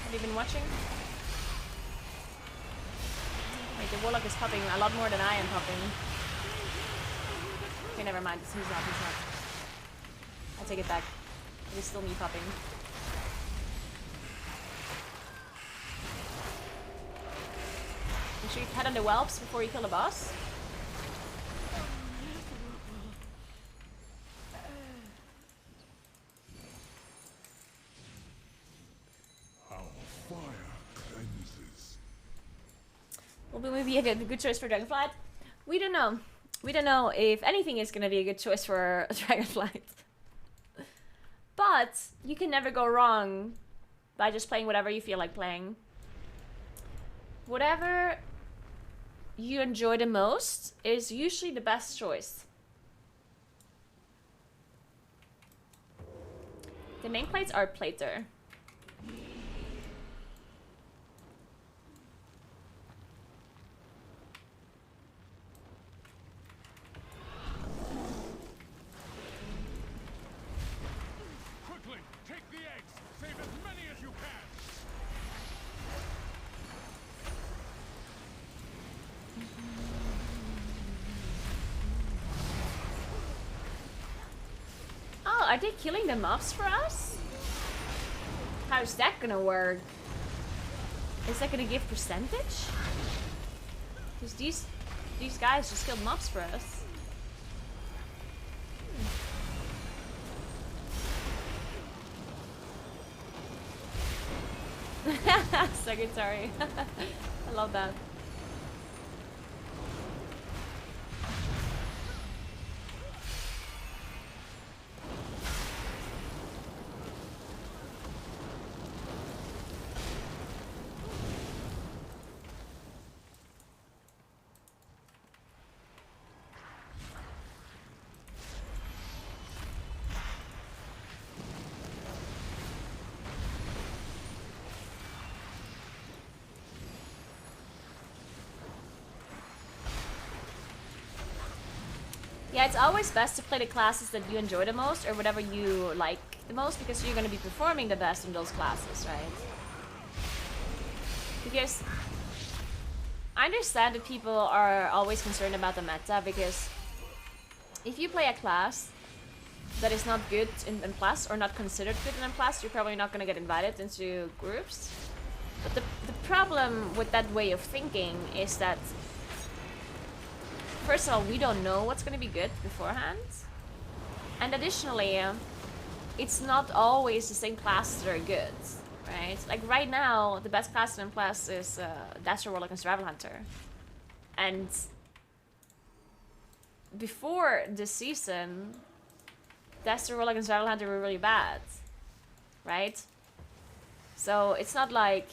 Have you been watching? Wait, the warlock is popping a lot more than I am popping. Okay, never mind. He's not. I'll take it back. It is still me popping. Make sure you head on the whelps before you kill the boss. Our fire cleanses. Will maybe a good choice for Dragonflight? We don't know. We don't know if anything is going to be a good choice for Dragonflight. But you can never go wrong by just playing whatever you feel like playing. Whatever you enjoy the most is usually the best choice. The nameplates are plater. Quickly, take the eggs. Save as many as you can. Oh, are they killing the mobs for us? How's that gonna work? Is that gonna give percentage? Because these guys just killed mobs for us. Secretary. I love that. Yeah, it's always best to play the classes that you enjoy the most or whatever you like the most because you're going to be performing the best in those classes, right? Because I understand that people are always concerned about the meta because if you play a class that is not good in Plus or not considered good in Plus, you're probably not going to get invited into groups. But the problem with that way of thinking is that first of all, we don't know what's going to be good beforehand. And additionally, it's not always the same classes that are good, right? Like right now, the best class in Plus is Dasher, Warlock, and Survival Hunter. And before this season, Dasher, Warlock, and Survival Hunter were really bad, right? So it's not like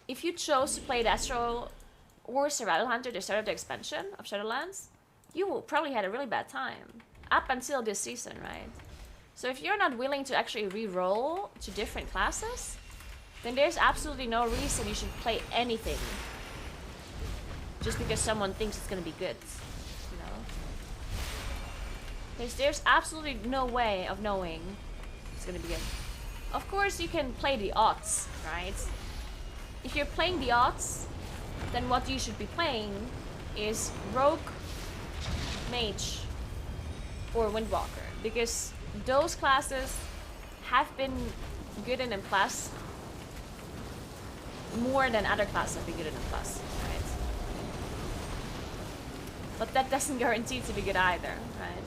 if you chose to play Dasher or Survival Hunter, the start of the expansion of Shadowlands, you probably had a really bad time. Up until this season, right? So if you're not willing to actually re-roll to different classes, then there's absolutely no reason you should play anything. Just because someone thinks it's gonna be good, you know? There's absolutely no way of knowing it's gonna be good. Of course you can play the odds, right? If you're playing the odds, then what you should be playing is Rogue, Mage, or Windwalker, because those classes have been good in M+, more than other classes have been good in M+, right? But that doesn't guarantee to be good either, right?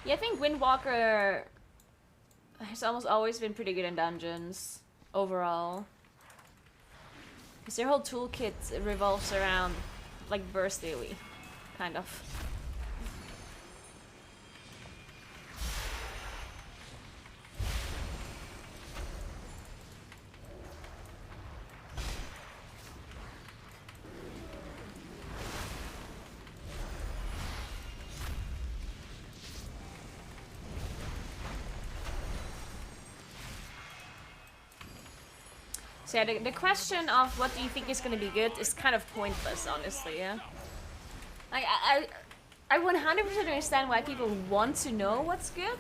Yeah, I think Windwalker has almost always been pretty good in dungeons, overall. Because their whole toolkit revolves around, like, burst AoE, kind of. So yeah, the question of what do you think is going to be good is kind of pointless, honestly, yeah? Like, I 100% understand why people want to know what's good.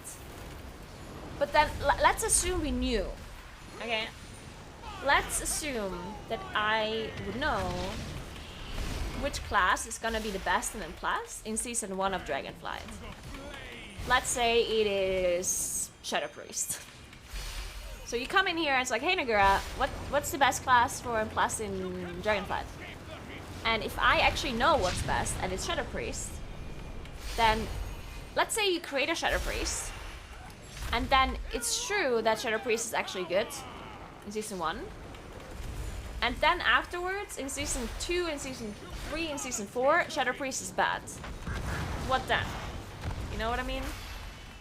But then, let's assume we knew, okay? Let's assume that I would know which class is going to be the best in M+ in Season 1 of Dragonflight. Let's say it is Shadow Priest. So you come in here and it's like, hey Naguura, what's the best class for M+ in Dragonflight? And if I actually know what's best, and it's Shadow Priest, then let's say you create a Shadow Priest, and then it's true that Shadow Priest is actually good in Season 1. And then afterwards, in Season 2, in Season 3, in Season 4, Shadow Priest is bad. What then? You know what I mean?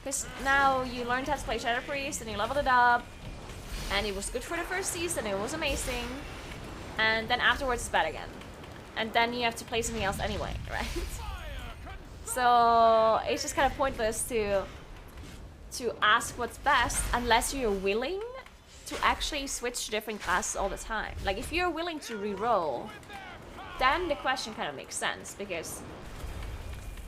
Because now you learned how to play Shadow Priest, and you leveled it up, and it was good for the first season, it was amazing, and then afterwards it's bad again. And then you have to play something else anyway, right? So it's just kind of pointless to ask what's best unless you're willing to actually switch to different classes all the time. Like if you're willing to reroll, then the question kind of makes sense, because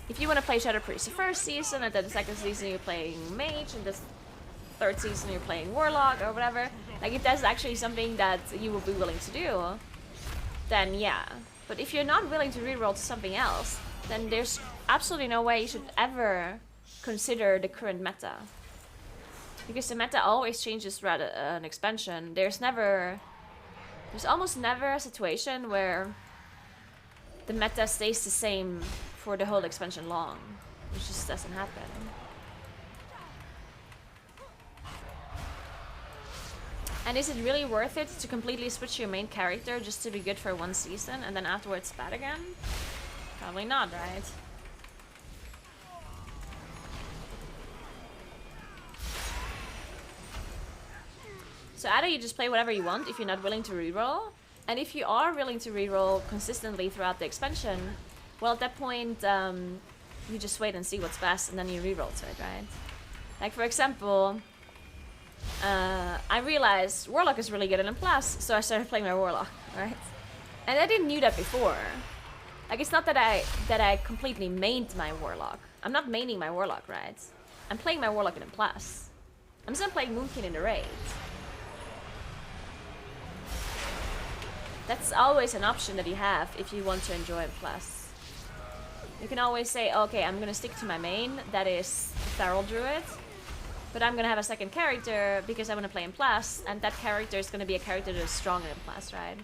if you want to play Shadow Priest the first season, and then the second season you're playing Mage, and the third season you're playing Warlock or whatever, like if that's actually something that you would be willing to do, then yeah. But if you're not willing to reroll to something else, then there's absolutely no way you should ever consider the current meta. Because the meta always changes throughout an expansion. There's almost never a situation where the meta stays the same for the whole expansion long. It just doesn't happen. And is it really worth it to completely switch your main character just to be good for one season and then afterwards bad again? Probably not, right? So either you just play whatever you want if you're not willing to reroll, and if you are willing to reroll consistently throughout the expansion, well, at that point, you just wait and see what's best, and then you reroll to it, right? Like, for example, I realized Warlock is really good in Plus, so I started playing my Warlock, right? And I didn't knew that before. Like, it's not that I completely mained my Warlock. I'm not maining my Warlock, right? I'm playing my Warlock in Plus. I'm still playing Moonkin in the raid. That's always an option that you have if you want to enjoy Plus. You can always say, okay, I'm gonna stick to my main, that is Feral Druid, but I'm gonna have a second character because I wanna play in Plus, and that character is gonna be a character that is stronger in Plus, right?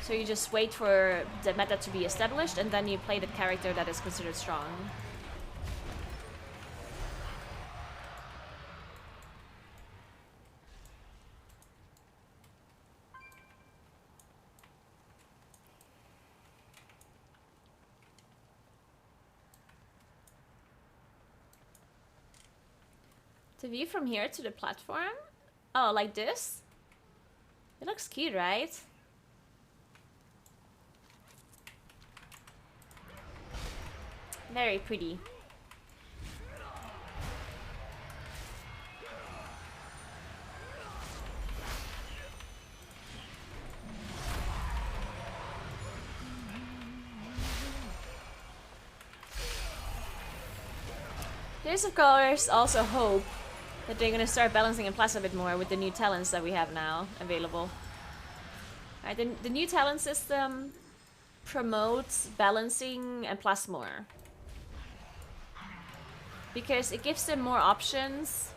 So you just wait for the meta to be established, and then you play the character that is considered strong. The view from here to the platform? Oh, like this? It looks cute, right? Very pretty. There's of course also hope that they're gonna start balancing in Plus a bit more with the new talents that we have now available. Right, the new talent system promotes balancing and Plus more. Because it gives them more options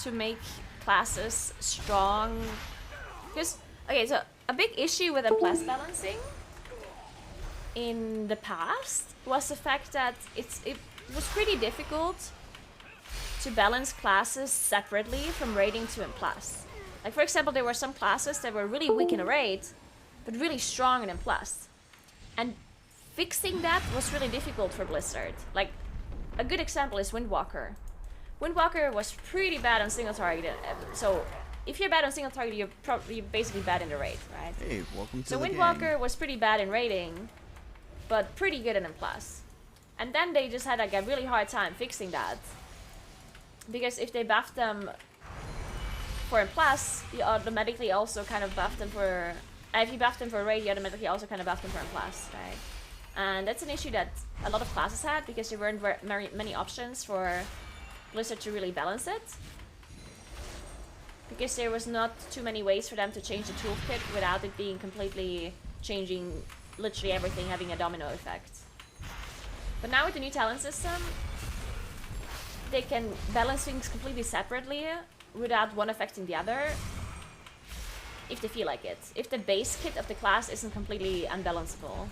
to make classes strong. Because, okay, so a big issue with the Plus balancing in the past was the fact that it was pretty difficult to balance classes separately from raiding to M+. Like, for example, there were some classes that were really weak in a raid, but really strong in M+. And fixing that was really difficult for Blizzard. Like, a good example is Windwalker. Windwalker was pretty bad on single target. So, if you're bad on single target, you're basically bad in the raid, right? Hey, welcome to so the Windwalker game. was pretty bad in raiding, but pretty good in M+. And then they just had like a really hard time fixing that. Because if they buffed them for M+, you automatically also kind of buffed them for... if you buffed them for raid, you automatically also kind of buffed them for M+, right? And that's an issue that a lot of classes had, because there weren't very many options for Blizzard to really balance it. Because there was not too many ways for them to change the toolkit without it being completely changing literally everything, having a domino effect. But now with the new talent system, they can balance things completely separately without one affecting the other. if they feel like it. If the base kit of the class isn't completely unbalanceable.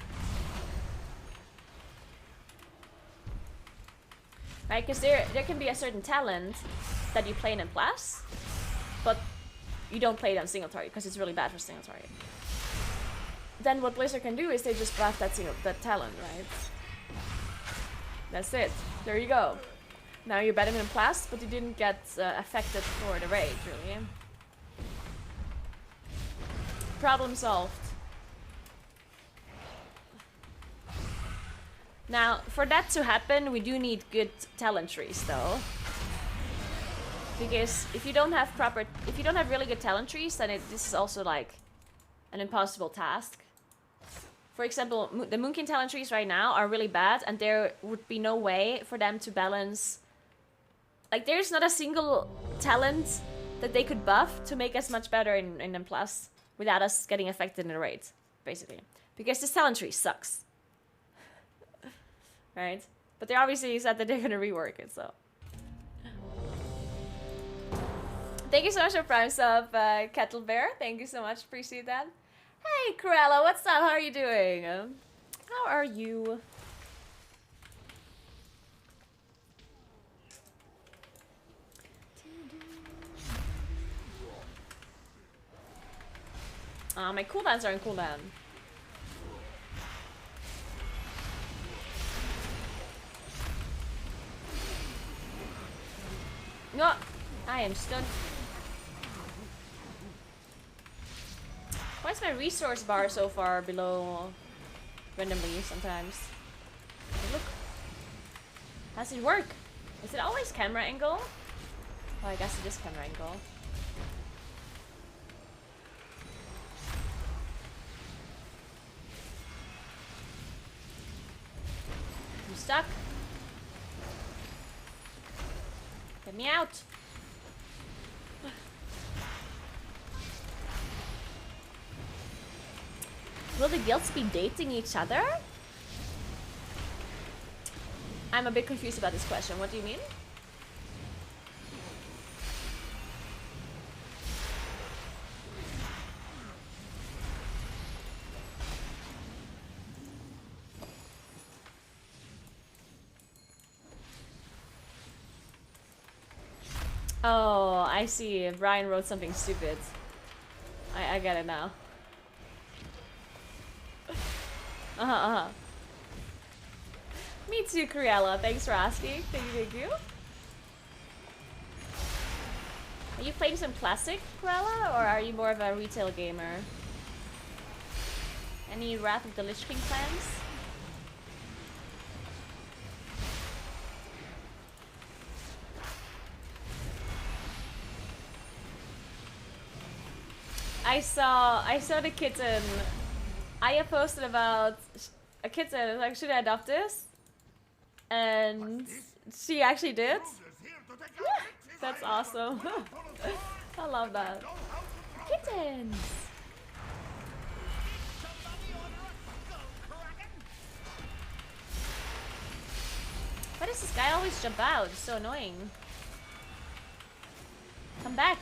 Right, because there can be a certain talent that you play in class, but you don't play it on single target because it's really bad for single target. Then what Blizzard can do is they just buff that talent, right? That's it. There you go. Now you're better in class, but you didn't get affected for the raid, really. Problem solved. Now, for that to happen, we do need good talent trees, though. Because if you don't have really good talent trees, then this is also like an impossible task. For example, the Moonkin talent trees right now are really bad, and there would be no way for them to balance. Like, there's not a single talent that they could buff to make us much better in M+, without us getting affected in the raid, basically. Because this talent tree sucks. Right? But they obviously said that they're gonna rework it, so. Thank you so much for Prime Sub, Kettle Bear. Thank you so much, appreciate that. Hey, Corella, what's up? How are you doing? How are you? My cooldowns are in cooldown. No, I am stunned. Why is my resource bar so far below randomly sometimes? Hey, look. How does it work? Is it always camera angle? Oh, I guess it is camera angle. I'm stuck. Get me out. Will the guilds be dating each other? I'm a bit confused about this question. What do you mean? Oh, I see. Brian wrote something stupid. I get it now. Me too, Criella. Thanks for asking. Thank you. Are you playing some classic, Criella, or are you more of a retail gamer? Any Wrath of the Lich King plans? I saw the kitten. Aya posted about a kitten, like, should I adopt this? And she actually did. That's awesome. I love that. Kittens! Why does this guy always jump out? It's so annoying. Come back.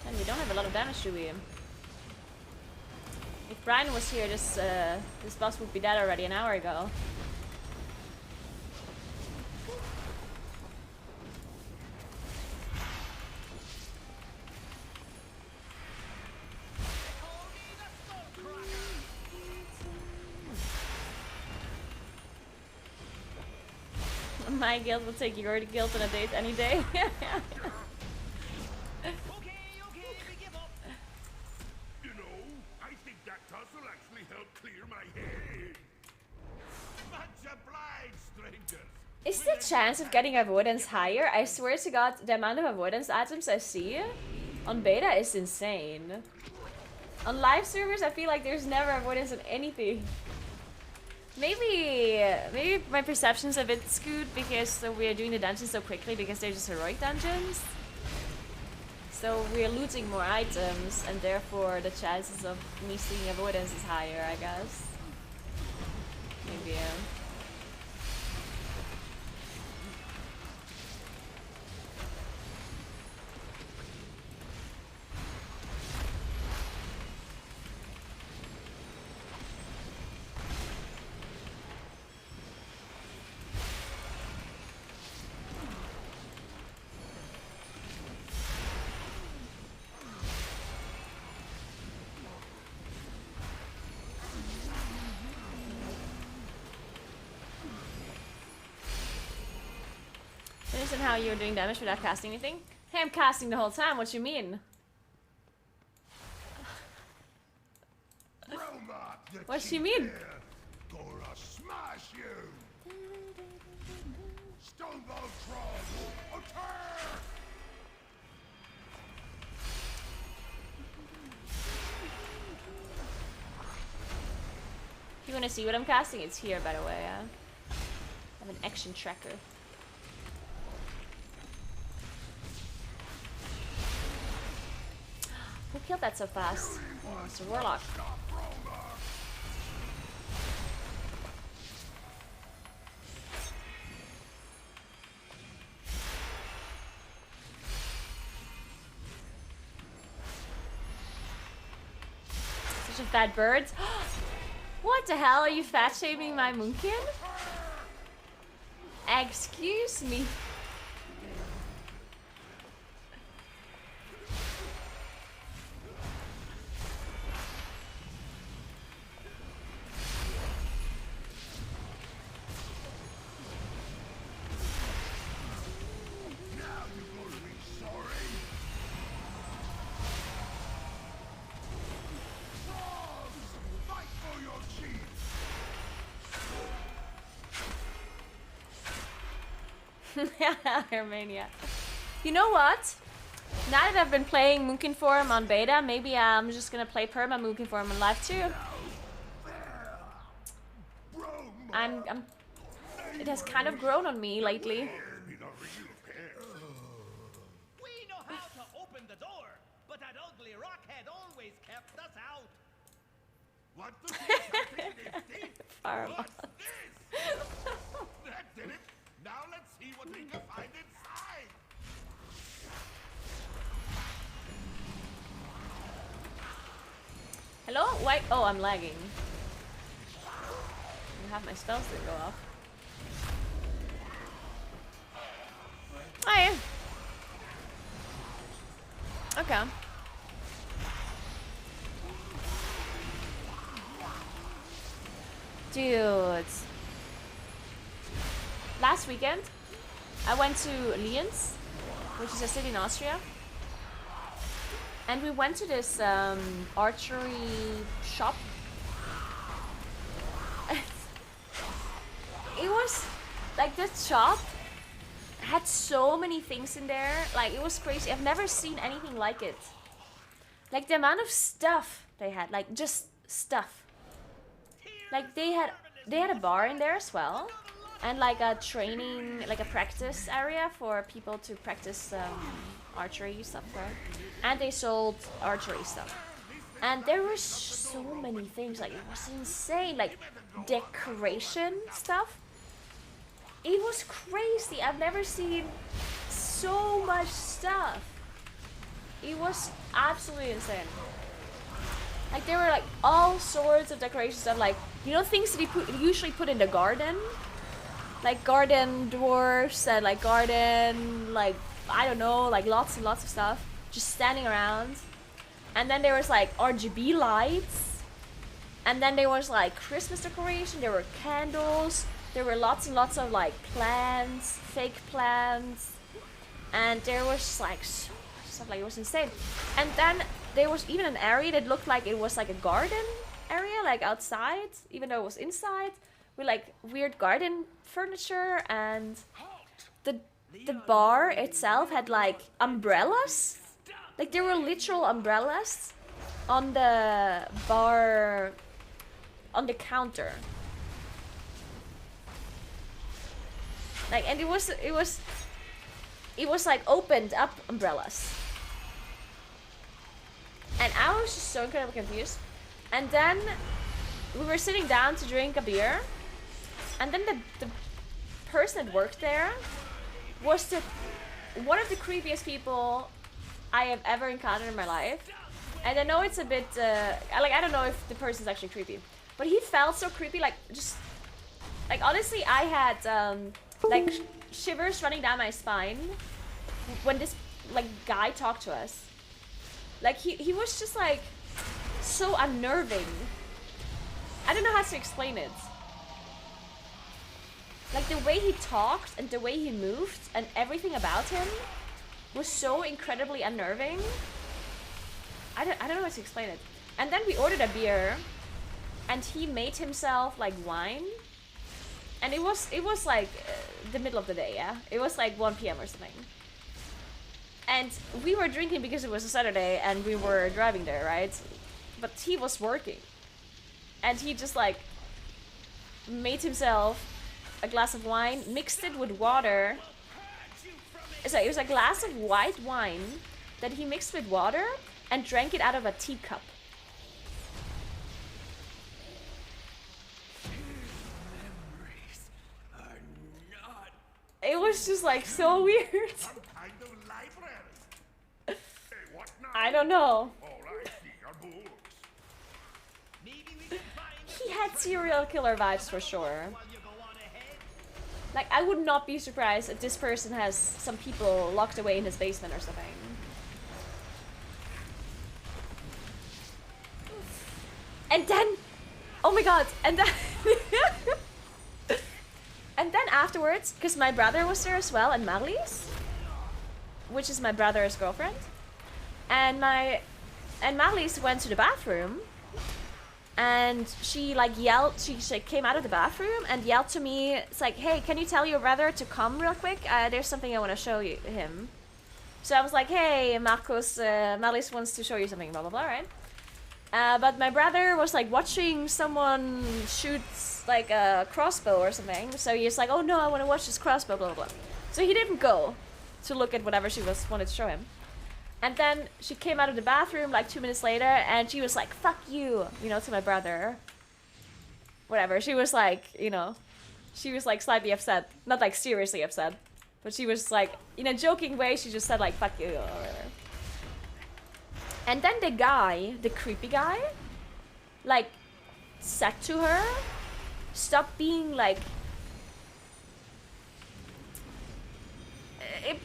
And we don't have a lot of damage, do we? If Brian was here, this boss would be dead already an hour ago. My guild will take your guild on a date any day. Is the chance of getting avoidance higher? I swear to God, the amount of avoidance items I see on beta is insane. On live servers, I feel like there's never avoidance on anything. Maybe my perception's a bit skewed because we're doing the dungeons so quickly because they're just heroic dungeons. So we're looting more items, and therefore the chances of me seeing avoidance is higher, I guess. Maybe, yeah. Understand how you're doing damage without casting anything? Hey, I'm casting the whole time, what you mean? What do you mean? Gonna smash you! Stonebolt Troll! Attack! If you wanna see what I'm casting, it's here by the way, yeah. I have an action tracker. Who killed that so fast? Oh, it's a warlock. Such a fat bird. What the hell? Are you fat shaming my moonkin? Excuse me. Armenia. You know what? Now that I've been playing Moonkin Forum on beta, maybe I'm just gonna play Perma Moonkin Forum on live too. It has kind of grown on me lately. We know how to open the door, but that ugly rockhead always kept us out. What the fuck? Farm. What's this? That did it! Now let's see what we can find inside! Hello? Wait. Oh, I'm lagging. I have my spells that go off. Hi. Okay. Dudes. Last weekend, I went to Lienz, which is a city in Austria. And we went to this archery shop. It was like this shop had so many things in there. Like it was crazy. I've never seen anything like it. Like the amount of stuff they had, like just stuff. Like they had a bar in there as well, and like a training, like a practice area for people to practice archery stuff there. And they sold archery stuff. And there were so many things, like it was insane, like decoration stuff. It was crazy. I've never seen so much stuff. It was absolutely insane. Like there were like all sorts of decoration stuff, like you know things that you usually put in the garden, like garden dwarfs and like garden, like I don't know, like lots and lots of stuff just standing around. And then there was like RGB lights, and then there was like Christmas decoration. There were candles. There were lots and lots of like plants, fake plants, and there was like so much stuff. Like it was insane. And then there was even an area that looked like it was like a garden area, like outside, even though it was inside, with like weird garden furniture. And the bar itself had like umbrellas. Like there were literal umbrellas on the bar, on the counter. Like, and it was like opened up umbrellas. And I was just so incredibly confused. And then we were sitting down to drink a beer. And then the person that worked there was one of the creepiest people I have ever encountered in my life. And I know it's a bit, I don't know if the person's actually creepy. But he felt so creepy, like, just... Like, honestly, I had, like, shivers running down my spine when this, like, guy talked to us. Like, he was just, like, so unnerving. I don't know how to explain it. Like, the way he talked and the way he moved and everything about him was so incredibly unnerving. I don't know how to explain it. And then we ordered a beer, and he made himself, like, wine. And it was like the middle of the day, yeah? It was like 1 p.m. or something. And we were drinking because it was a Saturday and we were driving there, right? But he was working. And he just like made himself a glass of wine, mixed it with water. So it was a glass of white wine that he mixed with water and drank it out of a teacup. It was just like so weird. Some kind of library. Hey, what now? I don't know. All I see are books. Maybe we can find He had serial killer vibes for sure. while you go on ahead. Like, I would not be surprised if this person has some people locked away in his basement or something. And then, oh my god, and then, and then afterwards, because my brother was there as well, and Marlies, which is my brother's girlfriend, and Marlies went to the bathroom, and she like yelled, she came out of the bathroom and yelled to me, it's like, hey, can you tell your brother to come real quick? There's something I want to show him. So I was like, hey, Marcos, Marlies wants to show you something, blah, blah, blah, right? But my brother was like watching someone shoot like a crossbow or something. So he's like, oh no, I want to watch this crossbow, blah, blah, blah. So he didn't go to look at whatever she wanted to show him. And then she came out of the bathroom like 2 minutes later and she was like, fuck you, you know, to my brother. Whatever, she was like, you know, she was like slightly upset. Not like seriously upset. But she was like, in a joking way, she just said like, fuck you, or whatever. And then the guy, the creepy guy, like, said to her, stop being like...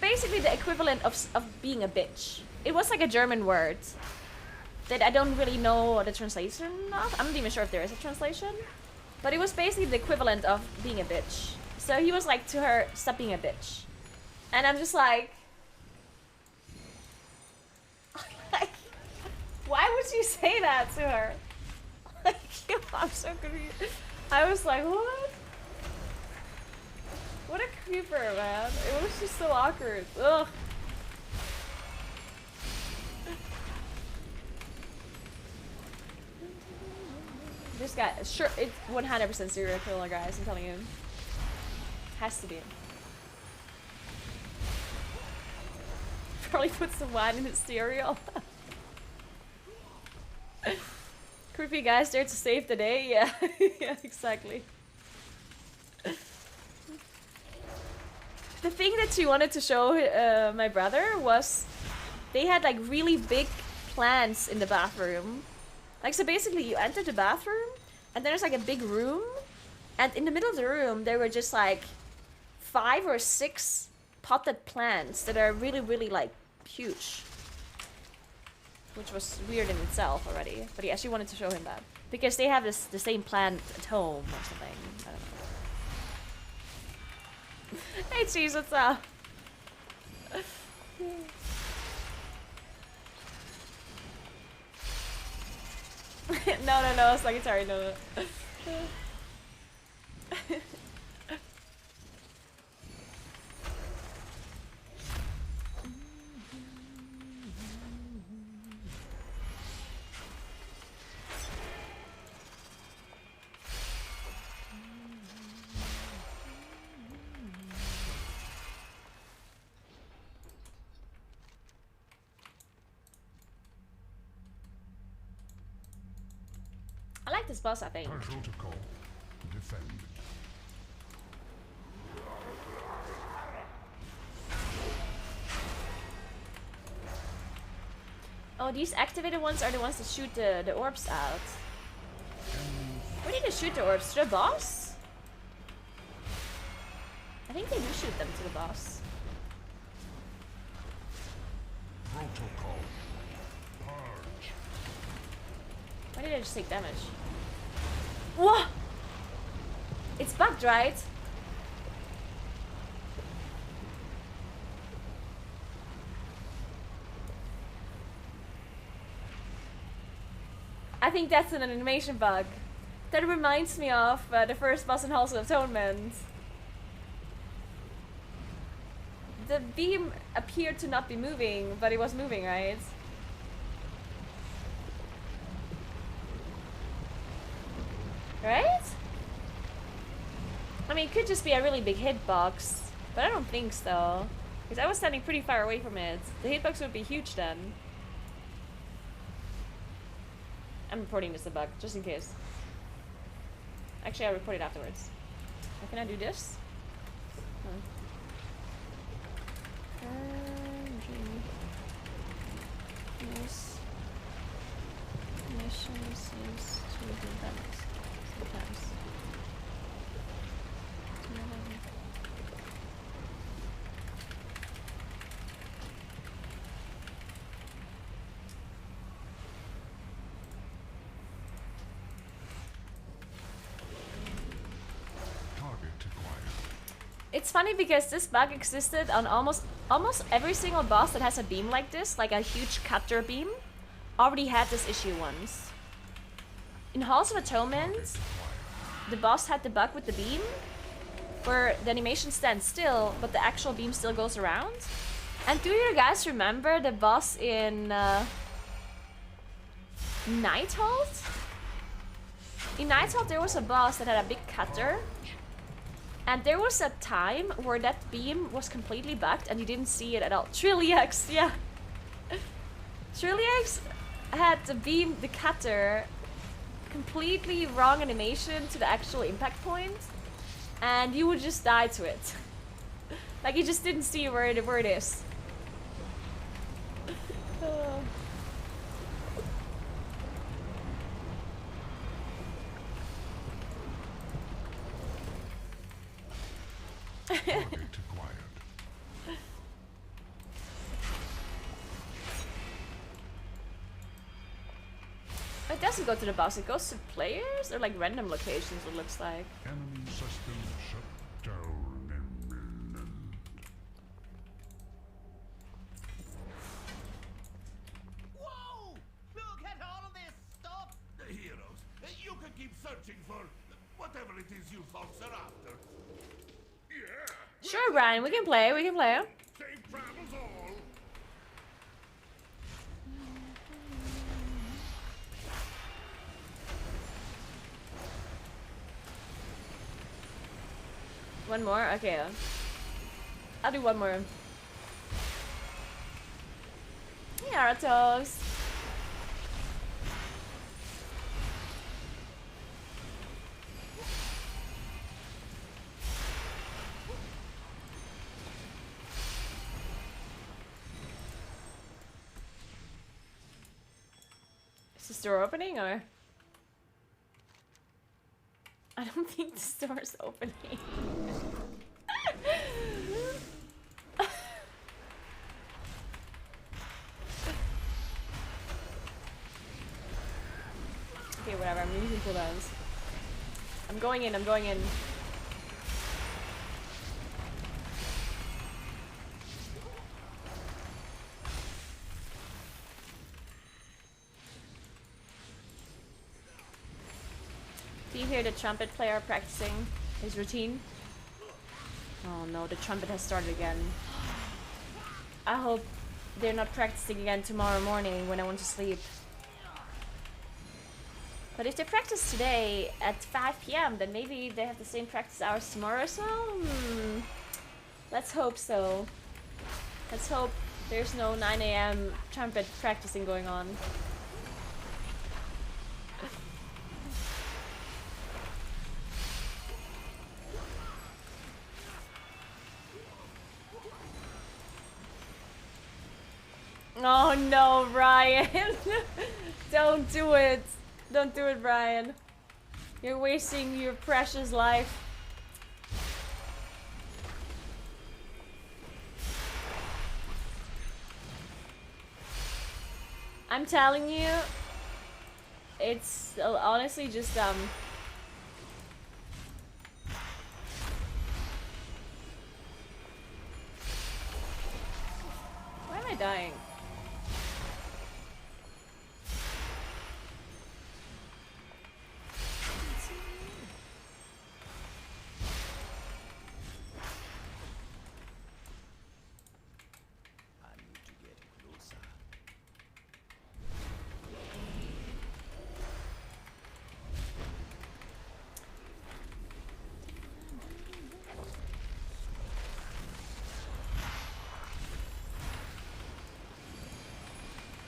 basically the equivalent of being a bitch. It was like a German word that I don't really know the translation of. I'm not even sure if there is a translation. But it was basically the equivalent of being a bitch. So he was like to her, stop being a bitch. And I'm just like... Why would you say that to her? Like, I'm so confused. I was like, what? What a creeper, man. It was just so awkward. Ugh. This guy, sure, it's 100% serial killer, guys, I'm telling you. Has to be. Probably put some wine in his cereal. Creepy guys there to save the day, yeah. Yeah, exactly. The thing that she wanted to show my brother was they had like really big plants in the bathroom. Like, so basically you enter the bathroom and there's like a big room, and in the middle of the room there were just like 5 or 6 potted plants that are really, really like huge. Which was weird in itself already. But yeah, she wanted to show him that. Because they have the same plant at home or something. I don't know. Hey cheese, what's up? No, Sagittarius, no. like this boss, I think. Protocol. Defend. Oh, these activated ones are the ones that shoot the orbs out. Where did they shoot the orbs? To the boss? I think they do shoot them to the boss. Protocol. Purge. Why did I just take damage? Whoa! It's bugged, right? I think that's an animation bug. That reminds me of the first boss in Halls of Atonement. The beam appeared to not be moving, but it was moving, right? Right? I mean, it could just be a really big hitbox, but I don't think so. Because I was standing pretty far away from it. The hitbox would be huge then. I'm reporting this a bug, just in case. Actually, I'll report it afterwards. How can I do this? Yes. Mission seems to do that sometimes. It's funny because this bug existed on almost every single boss that has a beam like this, like a huge cutter beam, already had this issue once. In Halls of Atonement, the boss had the bug with the beam, where the animation stands still, but the actual beam still goes around. And do you guys remember the boss in Nighthold? In Nighthold there was a boss that had a big cutter. And there was a time where that beam was completely bugged and you didn't see it at all. Trilliax, yeah. Trilliax had the beam, the cutter, completely wrong animation to the actual impact point. And you would just die to it. Like you just didn't see where it is. It doesn't go to the boss, it goes to players or like random locations, it looks like. Enemy system shut down imminent. Whoa! Look at all of this stuff! The heroes. You can keep searching for whatever it is you folks are after. Yeah. Sure, Brian, we can play. Safe travels all. One more? Okay. I'll do one more. Hey, Aratos. Is this door opening or? I don't think this door is opening. Okay, whatever, I'm using cooldowns. I'm going in. Do you hear the trumpet player practicing his routine? Oh no, the trumpet has started again. I hope they're not practicing again tomorrow morning when I want to sleep. But if they practice today at 5 PM, then maybe they have the same practice hours tomorrow, so let's hope so. Let's hope there's no 9 AM trumpet practicing going on. Oh no, Brian. Don't do it. Don't do it, Brian. You're wasting your precious life. I'm telling you, it's honestly just why am I dying? I need to get closer.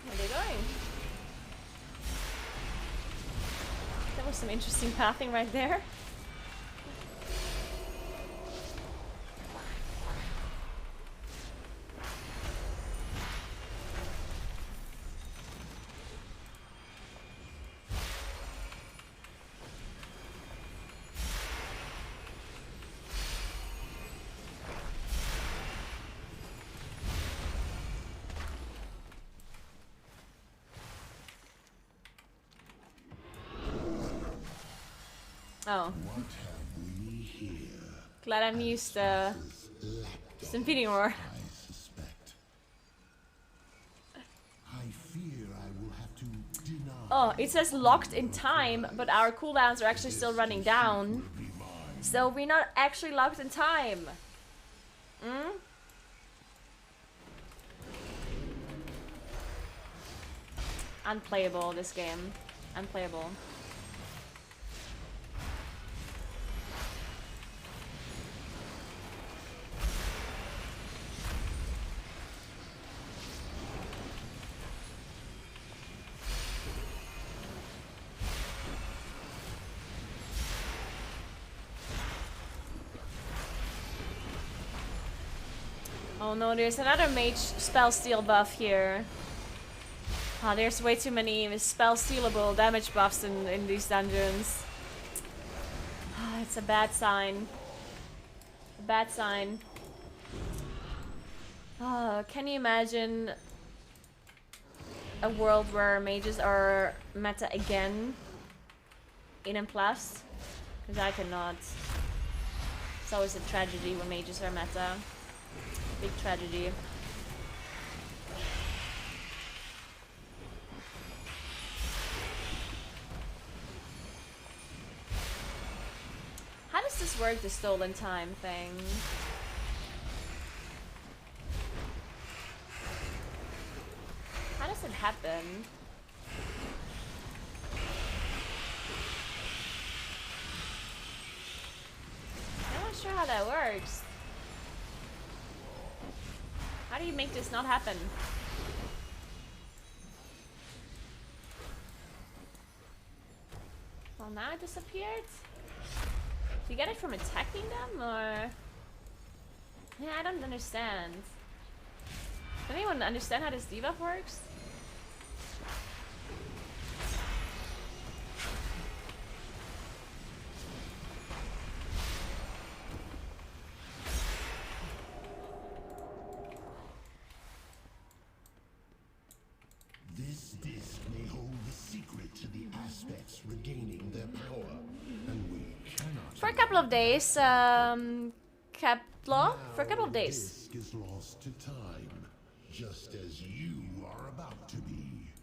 Where are they going? That was some interesting pathing right there. Oh. Glad I'm used to Stampeding Roar. Oh, it says locked in time, but our cooldowns are actually still running down. So we're not actually locked in time. Unplayable, this game. Unplayable. Oh no, there's another mage spell steal buff here. Oh, there's way too many spell stealable damage buffs in these dungeons. Oh, it's a bad sign. A bad sign. Oh, can you imagine a world where mages are meta again in M+? Because I cannot. It's always a tragedy when mages are meta. Big tragedy. How does this work, the stolen time thing? How does it happen? I'm not sure how that works. How do you make this not happen? Well, now it disappeared? Do you get it from attacking them, or...? Yeah, I don't understand. Does anyone understand how this debuff works? This disc may hold the secret to the aspects regaining their power, and we cannot. For a couple of days, Kepler? For a couple of days. Disc is lost to time, just as you are about to be.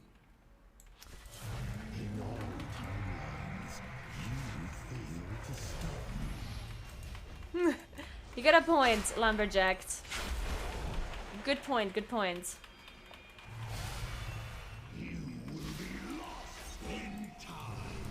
In all timelines, you fail to stop me. You got a point, Lumberjack. Good point, good point. You will be lost in time.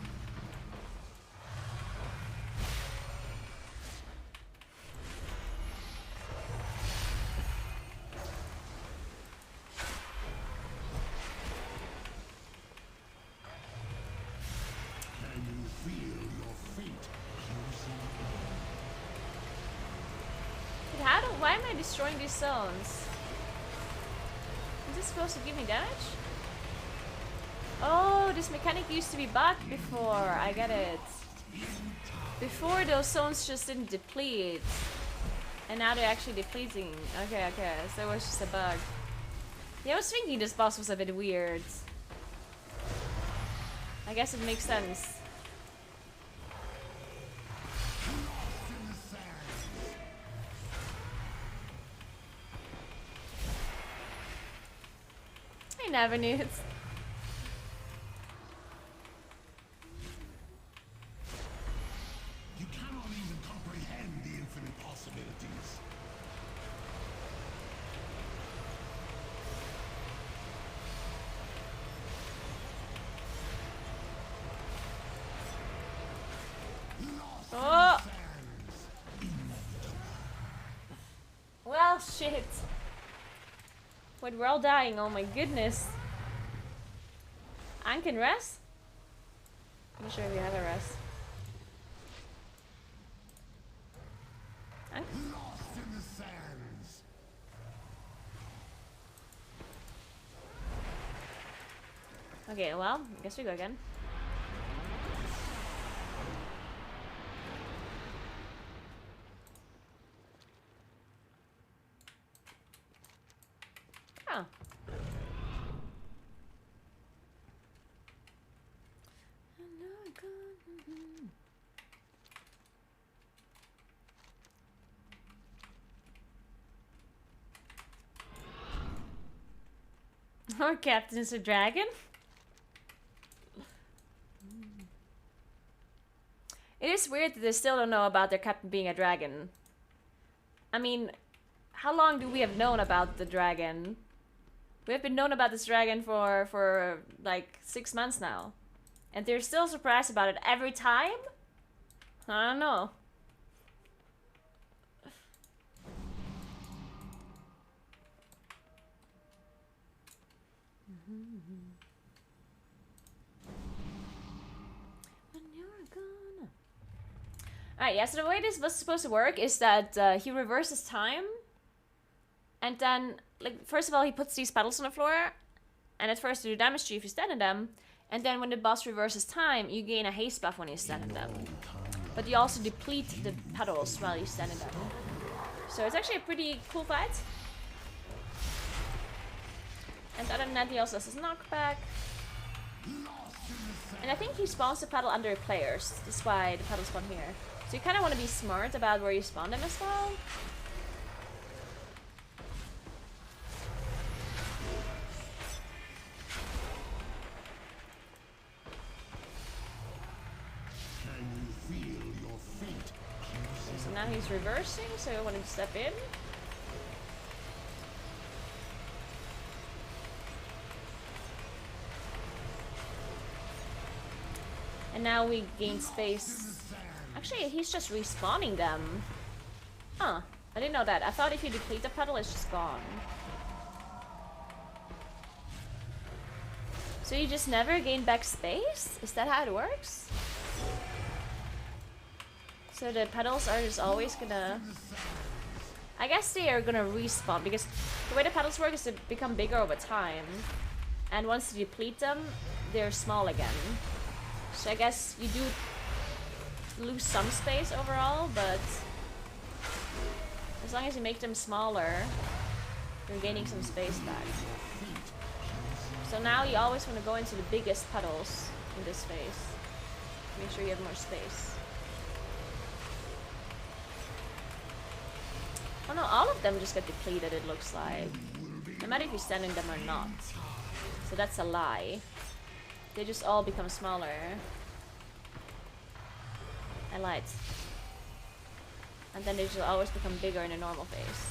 Can you feel your fate closing? But why am I destroying these zones? this supposed to give me damage? Oh, this mechanic used to be bugged before. I get it. Before those zones just didn't deplete. And now they're actually depleting. Okay, okay. So it was just a bug. Yeah, I was thinking this boss was a bit weird. I guess it makes sense. I never knew it. You cannot even comprehend the infinite possibilities. Oh! Well, shit. Wait, we're all dying. Oh my goodness. I can rest? I'm not sure if we have a rest. Lost in the sands. Okay, well, I guess we go again. Oh. Our captain's a dragon? It is weird that they still don't know about their captain being a dragon. I mean, how long do we have known about the dragon? We have been known about this dragon for like 6 months now. And they're still surprised about it every time? I don't know. Alright, yeah, so the way this was supposed to work is that he reverses time. And then, like, first of all, he puts these petals on the floor. And at first they do damage to you if you stand in them. And then when the boss reverses time, you gain a haste buff when you stand in them. But you also deplete the petals while you stand in them. So it's actually a pretty cool fight. And other than that, he also has his knockback. And I think he spawns the petal under players. That's why the petals spawn here. So you kind of want to be smart about where you spawn them as well. So now he's reversing, so I want him to step in. And now we gain space. Actually, he's just respawning them. Huh. I didn't know that. I thought if you deplete the petal, it's just gone. So you just never gain back space? Is that how it works? So the petals are just always gonna... I guess they are gonna respawn, because the way the petals work is to become bigger over time. And once you deplete them, they're small again. So I guess you do lose some space overall, but as long as you make them smaller, you're gaining some space back. So now you always want to go into the biggest puddles in this phase. Make sure you have more space. Oh no, all of them just get depleted, it looks like. No matter if you stand in them or not. So that's a lie. They just all become smaller. I lied. And then they just always become bigger in a normal phase.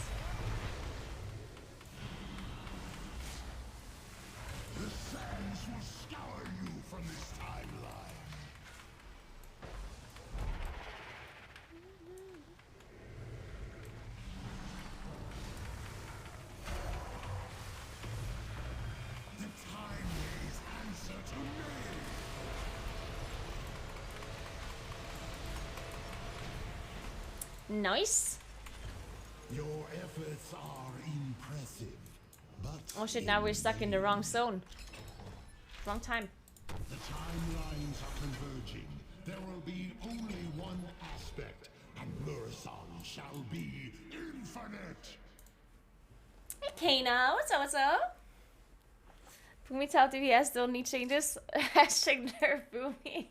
The sands will scour you from this timeline. The time ways answer to me. Nice. Your efforts are impressive, but Oh shit, now we're stuck in the wrong zone. Wrong time. The timelines are converging. There will be only one aspect, and Murasong shall be infinite. Hey Kana, what's up, what's up? Boomy Top TVS don't need changes. Hashtag nerf Boomy.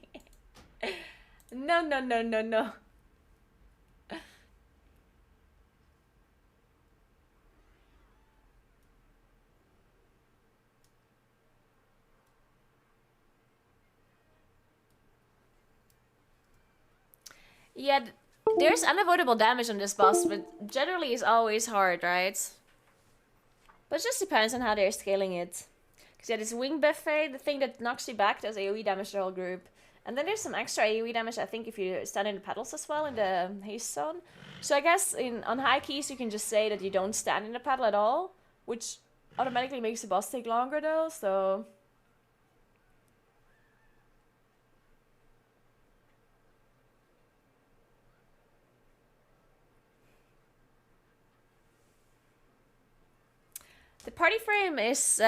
No, no, no, no, no. Yeah, there's unavoidable damage on this boss, but generally it's always hard, right? But it just depends on how they're scaling it. Because yeah, this wing buffet, the thing that knocks you back, does AoE damage to the whole group. And then there's some extra AoE damage, I think, if you stand in the pedals as well, in the haste zone. So I guess on high keys you can just say that you don't stand in the pedal at all, which automatically makes the boss take longer though, so... The party frame is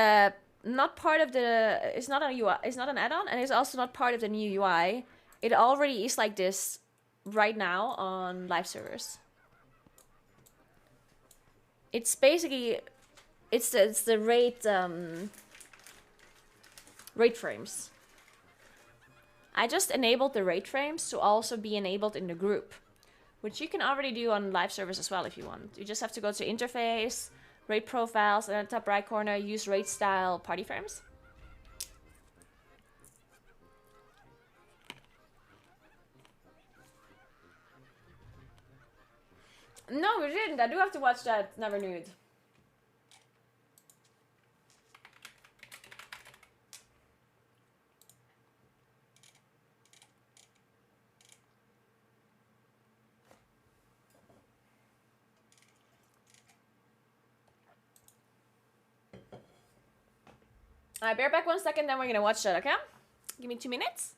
not part of the... It's not a UI. It's not an add-on, and it's also not part of the new UI. It already is like this right now on live servers. It's basically... It's the rate frames. I just enabled the rate frames to also be enabled in the group, which you can already do on live servers as well if you want. You just have to go to interface, rate profiles, and at the top right corner, use rate style party frames. No, we didn't. I do have to watch that Never Nude. Alright, bear back 1 second, then we're gonna watch that, okay? Give me 2 minutes.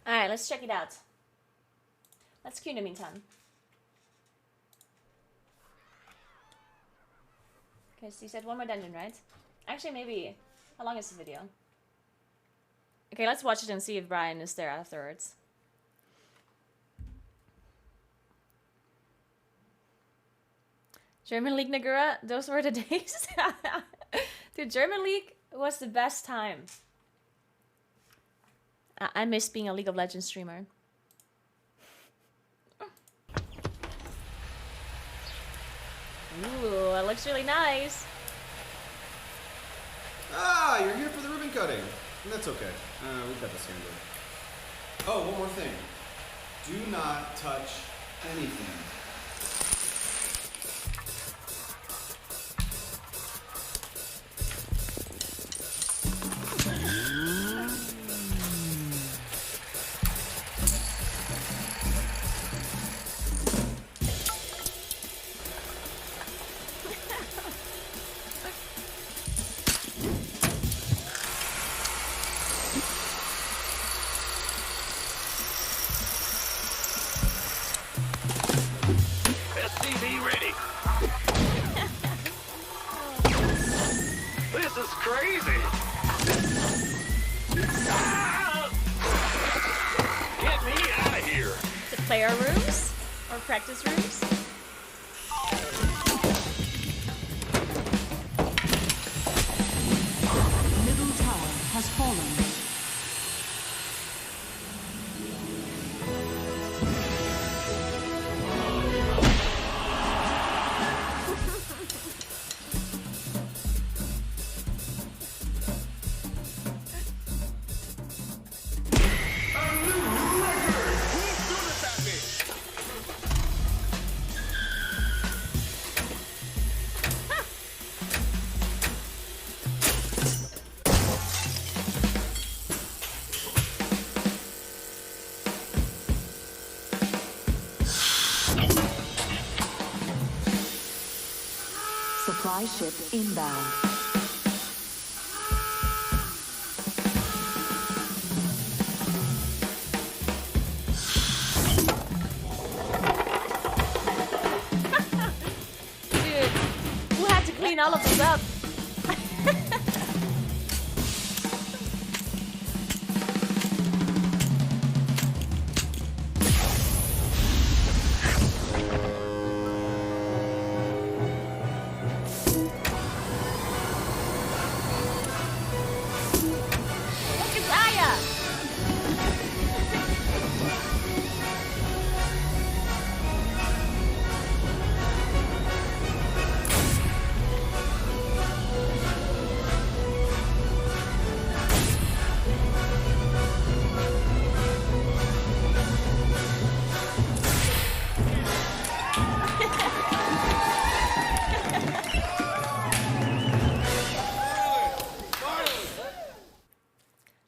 Alright, let's check it out. Let's queue in the meantime. Okay, so you said one more dungeon, right? Actually, maybe. How long is the video? Okay, let's watch it and see if Brian is there afterwards. German League Naguura, those were the days. Dude, German League was the best time. I miss being a League of Legends streamer. Ooh, it looks really nice. Ah, you're here for the ribbon cutting. That's okay. We've got this handled. Oh, one more thing. Do not touch anything. SCV ready. This is crazy. Ah! Get me out of here. The player rooms? Or practice rooms? Middle tower has fallen. Supply ship inbound. Dude, who had to clean all of this up? Look at Aya!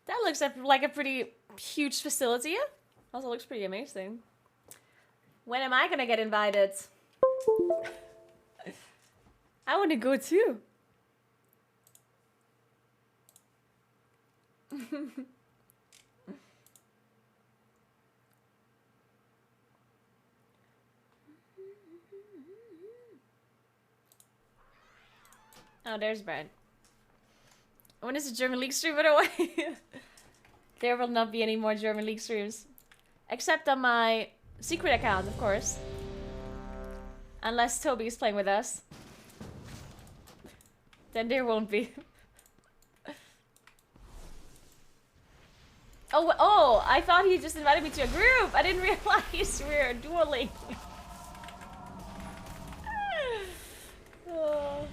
That looks like a pretty huge facility. Also looks pretty amazing. When am I gonna get invited? I want to go too. Oh, there's Brad. When is the German League stream, by the way? There will not be any more German League streams. Except on my secret account, of course. Unless Toby is playing with us. Then there won't be. Oh, I thought he just invited me to a group. I didn't realize we were dueling. Oh.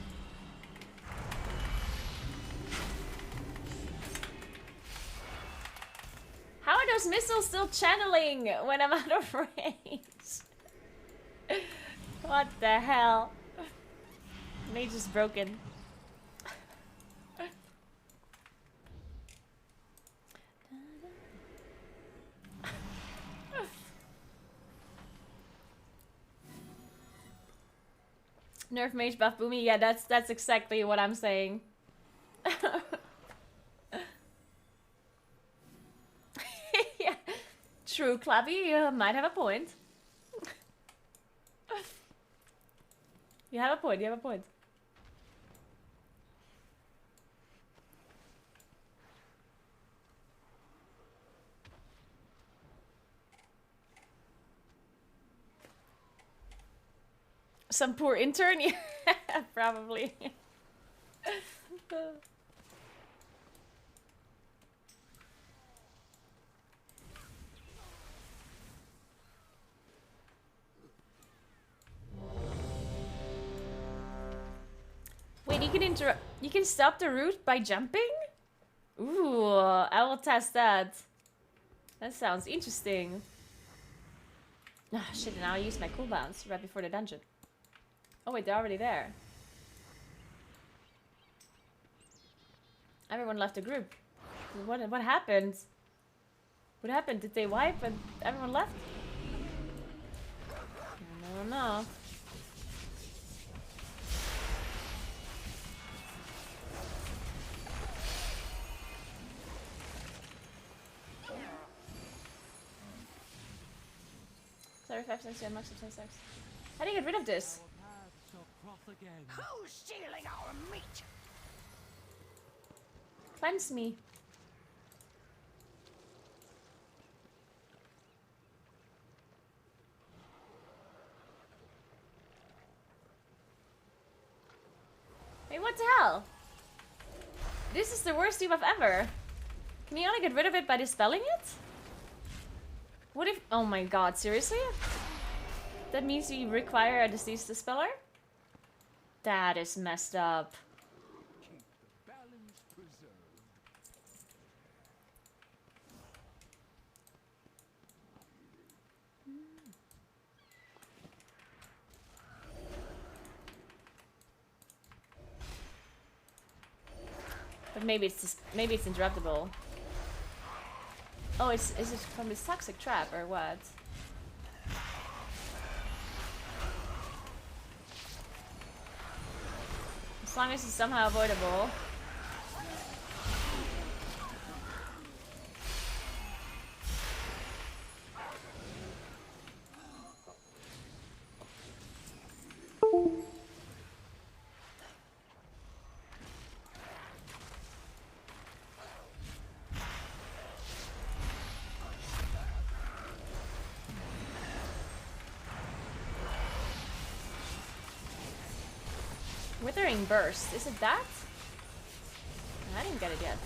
How are those missiles still channeling when I'm out of range? What the hell? Mage is broken. Nerf mage buff boomy. Yeah, that's exactly what I'm saying. Yeah, true, Clappy. You might have a point. You have a point, you have a point. Some poor intern? Yeah, probably. Wait, you can stop the route by jumping? Ooh, I will test that. That sounds interesting. Ah, shit, now I use my cooldowns right before the dungeon. Oh wait, they're already there. Everyone left the group. What happened? What happened? Did they wipe and everyone left? I don't know. Sorry, 5 cents, yeah, max of 10 seconds. How do you get rid of this? Who's stealing our meat? Cleanse me. Hey, what the hell? This is the worst debuff ever. Can you only get rid of it by dispelling it? What if... Oh my god, seriously? That means you require a disease dispeller? That is messed up. But maybe it's just, maybe it's interruptible. Oh, is it from this toxic trap or what? As long as it's somehow avoidable. Withering Burst, is it that? I didn't get it yet.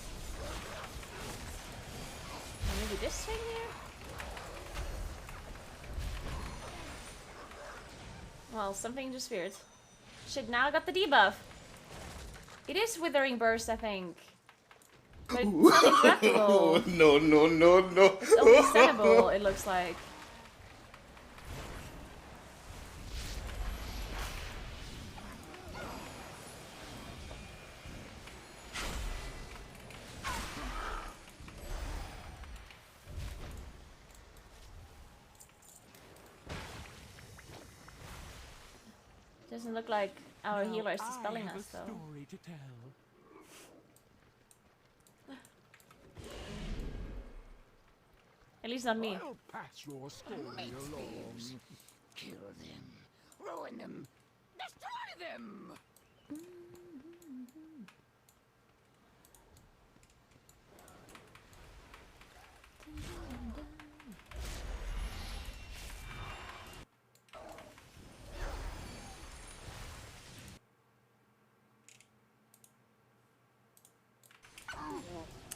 Or maybe this thing here? Well, something just weird. Shit, now I got the debuff. It is Withering Burst, I think. But it's not interruptible. No. It's only stunnable, it looks like. Doesn't look like our healer is dispelling us, though. At least not me. I'll pass your story along. Kill them. Ruin them. Destroy them.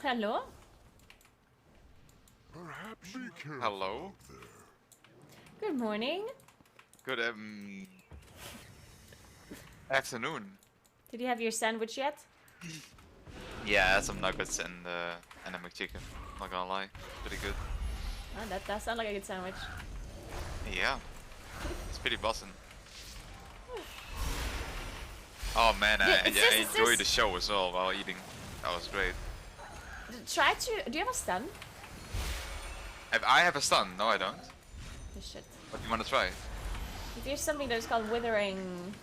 Hello? Perhaps be careful. Hello. Good morning. Good afternoon. Did you have your sandwich yet? Yeah, I had some nuggets and a McChicken. Not gonna lie, pretty good. Oh, that does sound like a good sandwich. Yeah, it's pretty bussin'. Oh man, Yeah, I it's enjoyed the show as well while eating. That was great. Try to... Do you have a stun? I have a stun. No, I don't. Oh, shit. What do you want to try? There's something that is called Withering...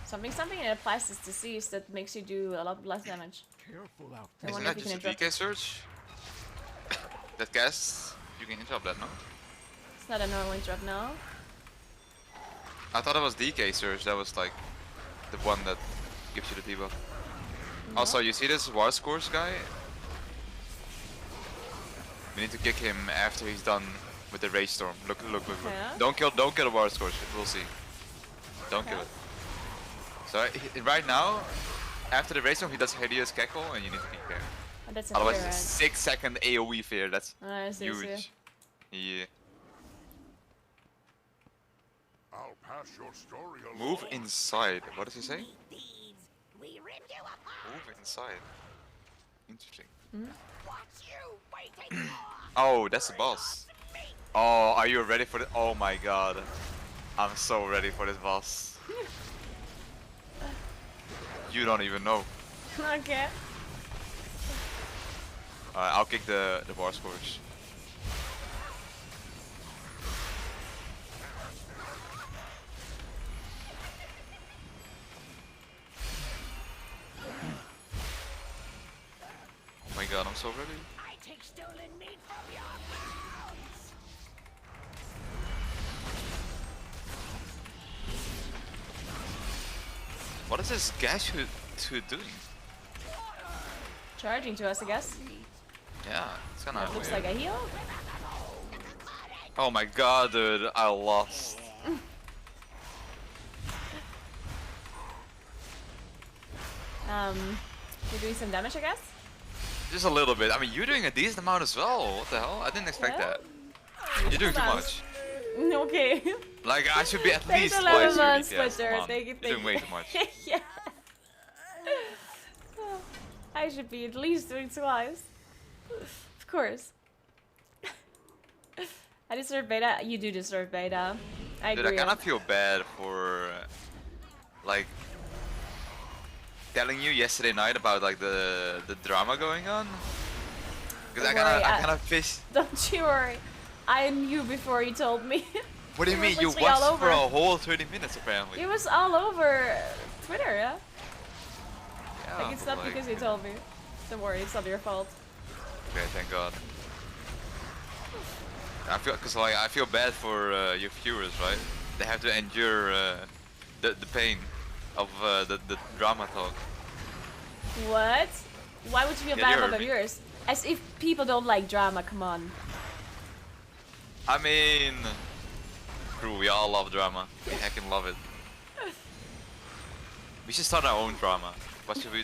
Something, and it applies this disease that makes you do a lot less damage. Careful out I Isn't wonder that if you just can a interrupt DK search? That casts You can interrupt that, no? It's not a normal interrupt now. I thought it was DK Surge, that was like the one that gives you the debuff. No. Also, you see this War Scores guy? We need to kick him after he's done with the Rage Storm. Look. Yeah. Don't kill the War Scores, we'll see. Don't kill it. So right now, after the Rage Storm, he does Hideous Cackle and you need to be there. Oh, that's a Otherwise, fear, it's right? 6-second AoE fear, that's I see. huge. Yeah. I'll pass your story along. Move inside. What does he say? We ripped you apart. Move inside. Interesting. What's you waiting for? Oh, that's the boss. Oh, are you ready for it? Oh my god. I'm so ready for this boss. You don't even know. Okay. Alright, I'll kick the War Scourge. Oh my god, I'm so ready. I take stolen meat from your mouths. What is this gas hood doing? Charging to us, I guess. Yeah, it's kinda That looks weird. like a heal. Oh my god, dude, I lost. You're doing some damage, I guess. Just a little bit. I mean, you're doing a decent amount as well. What the hell? I didn't expect Yeah. that. You're doing too much. Okay. Like, I should be at Thanks least a twice lot, your DPS. Splitter. Come on. Thank you, You're doing way too much. yeah. I should be at least doing twice. Of course. I deserve beta. You do deserve beta. I Dude, agree. I kind of feel bad for, like, telling you yesterday night about like the drama going on. Because I Don't worry, kind of pissed. Don't you worry. I knew before you told me. What do you It mean? was You literally all watched for over. a whole 30 minutes apparently. It was all over Twitter, yeah? Yeah, Like, it's but, not because you told me. Don't worry, it's not your fault. Okay, thank God. I feel bad for your viewers, right? They have to endure the pain of the drama talk. What? Why would you feel Yeah, bad you about heard the me. viewers? As if people don't like drama, come on. I mean, true, we all love drama. We heckin' love it. We should start our own drama. What should we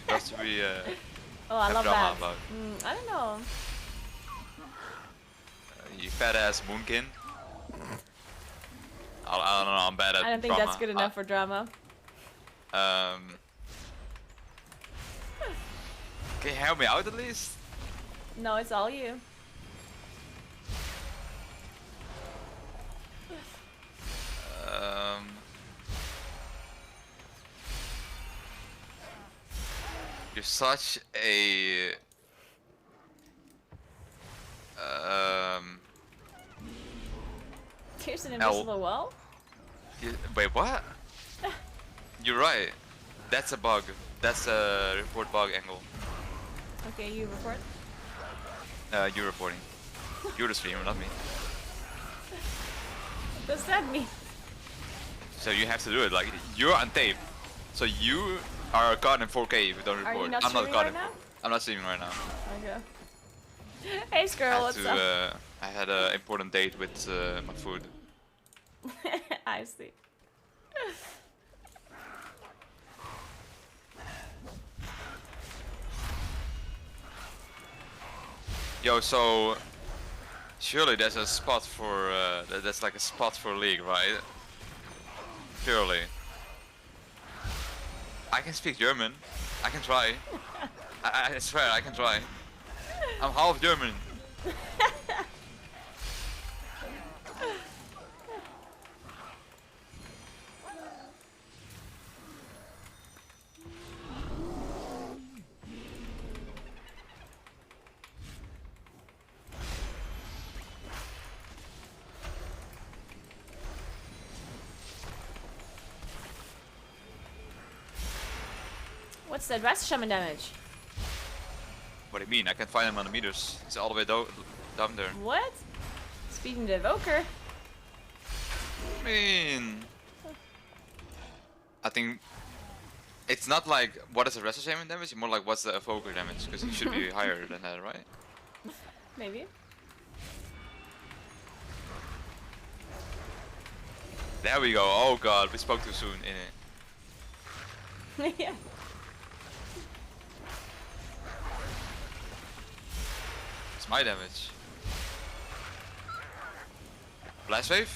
Oh, I have love drama that. about? I don't know. You fat ass moonkin. I don't know, I'm bad at I don't think drama. that's good enough for drama. Can you help me out at least? No, it's all you. You're such a Here's an invisible wall. wait, what? You're right. That's a bug. That's a report bug angle. Okay, you report. You're reporting. You're the streamer, not me. What does that mean? So you have to do it. Like, you're on tape. So you are caught in 4K if you don't Are report. you not I'm not streaming caught right in. now? I'm not streaming right now. Okay. Hey, Skirl, what's up? I had an important date with my food. I see. Yo, so surely there's a spot for that's like a spot for League, right? Surely. I can speak German. I can try. I swear I can try. I'm half German. What's that rest shaman damage? What do you mean? I can find him on the meters. He's all the way down there. What? Speaking the evoker. I mean, I think it's not like what is the rest of shaman damage, more like what's the evoker damage, because it should be higher than that, right? Maybe. There we go. Oh god, we spoke too soon in it. Yeah. It's my damage. Blast wave?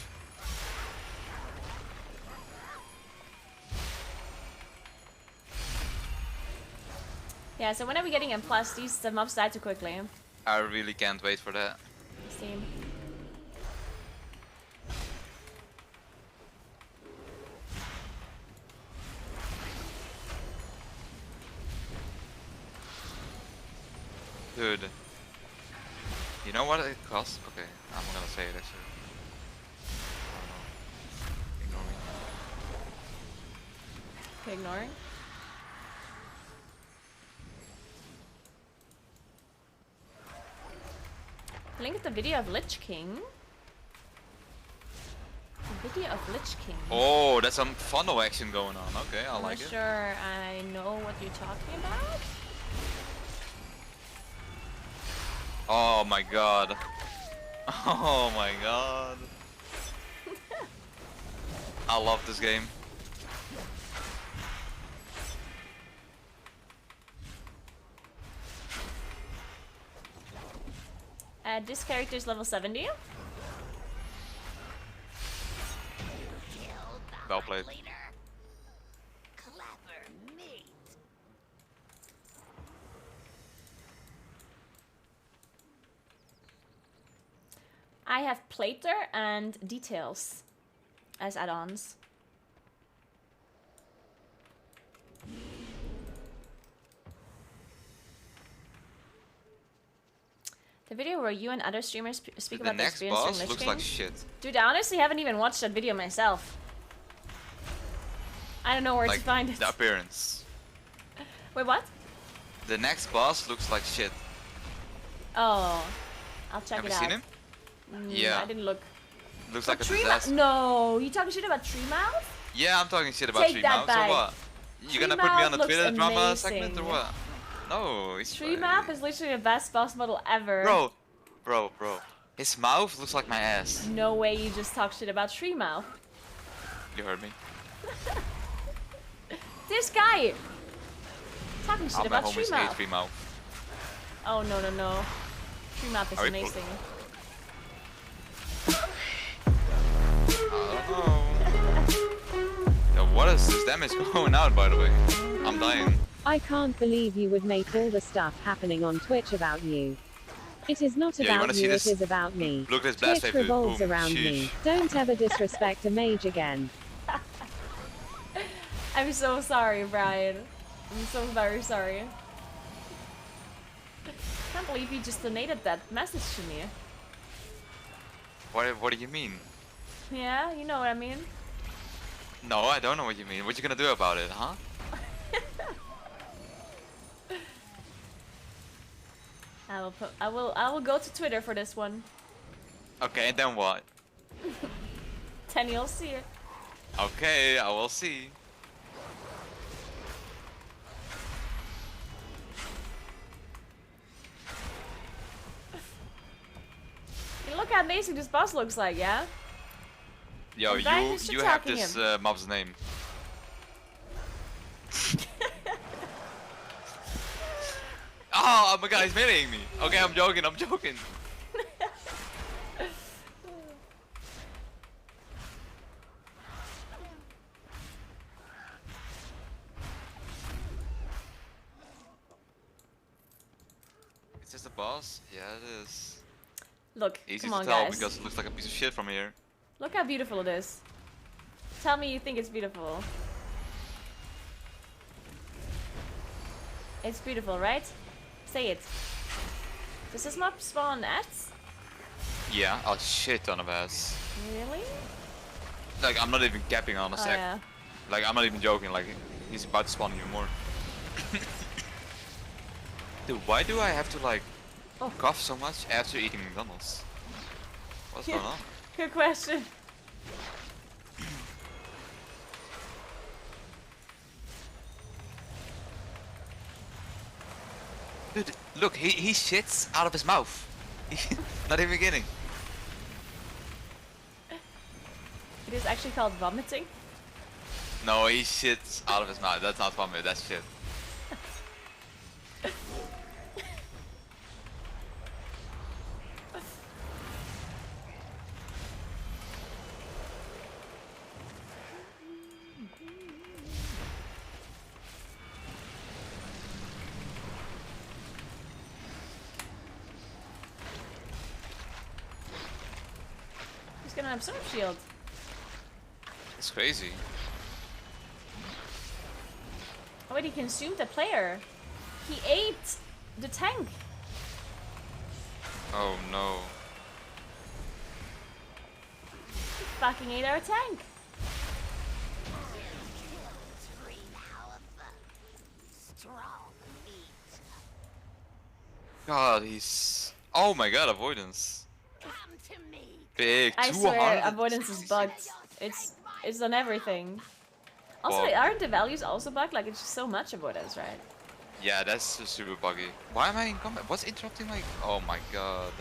Yeah, so when are we getting in plus? These mobs die too quickly. I really can't wait for that. Same. Dude. You know what it costs? Okay, I'm gonna say it actually. Ignore me. Okay, ignoring. Link at the video of Lich King. The video of Lich King. Oh, that's some funnel action going on. Okay, I I'm like not it. sure I know what you're talking about. Oh my god. Oh my god. I love this game. This character is level 70. Well played. I have Plater and Details as add-ons. The video where you and other streamers speak The about their next experience during boss Lich looks King. like shit. Dude, I honestly haven't even watched that video myself. I don't know where Like to find it. the appearance. Wait, what? The next boss looks like shit. Oh, I'll check Have it you out. seen him? Mm, Yeah. I didn't look. Looks Oh, like a Tree disaster. No, you talking shit about Tree Mouth? Yeah, I'm talking shit about Take Tree that Mouth. back. So what? You Tree gonna put me on Mouth the looks Twitter drama amazing. segment or what? No, it's Tree Mouth is literally the best boss model ever. Bro. His mouth looks like my ass. No way you just talk shit about Tree Mouth. You heard me. This guy! Talking shit All my about Tree homies hate Mouth. Tree Mouth. Oh, no. Tree Mouth is Are we amazing. Yo, what is this damage going out, by the way? I'm dying. I can't believe you would make all the stuff happening on Twitch about you. It is not Yeah, you wanna about see you, this? it is about me. Look at this blast Twitch wave, dude. revolves Boom. around me. Sheesh. Don't ever disrespect a mage again. I'm so sorry, Brian. I'm so very sorry. I can't believe you just donated that message to me. What do you mean? Yeah, you know what I mean. No, I don't know what you mean. What you gonna do about it, huh? I will go to Twitter for this one. Okay, and then what? Then you'll see it. Okay, I will see. Hey, look how amazing this boss looks like, yeah? Yo, And Brian you is have attacking this him. mob's name. Oh my god, he's meleeing me. Okay, I'm joking. Is this the boss? Yeah, it is. Look, Easy come on, to tell guys. because it looks like a piece of shit from here. Look how beautiful it is. Tell me you think it's beautiful. It's beautiful, right? Say it. Does this mob spawn ads? Yeah, a shit ton of ass. Really? Like, I'm not even capping on a Oh, sec. yeah. Like, I'm not even joking. Like, he's about to spawn even more. Dude, why do I have to, like, Oh. cough so much after eating McDonald's? What's going on? Good question. Dude, look, he shits out of his mouth. Not even kidding. It is actually called vomiting. No, he shits out of his mouth. That's not vomit, that's shit. He's gonna absorb shield. It's crazy. Oh wait, he consumed a player. He ate the tank. Oh no. He fucking ate our tank. God, he's... Oh my god, avoidance. Big, I 200. swear, avoidance is bugged. It's on everything. Also, Bug. aren't the values also bugged? Like, it's just so much avoidance, right? Yeah, that's super buggy. Why am I in combat? What's interrupting my... Oh my god.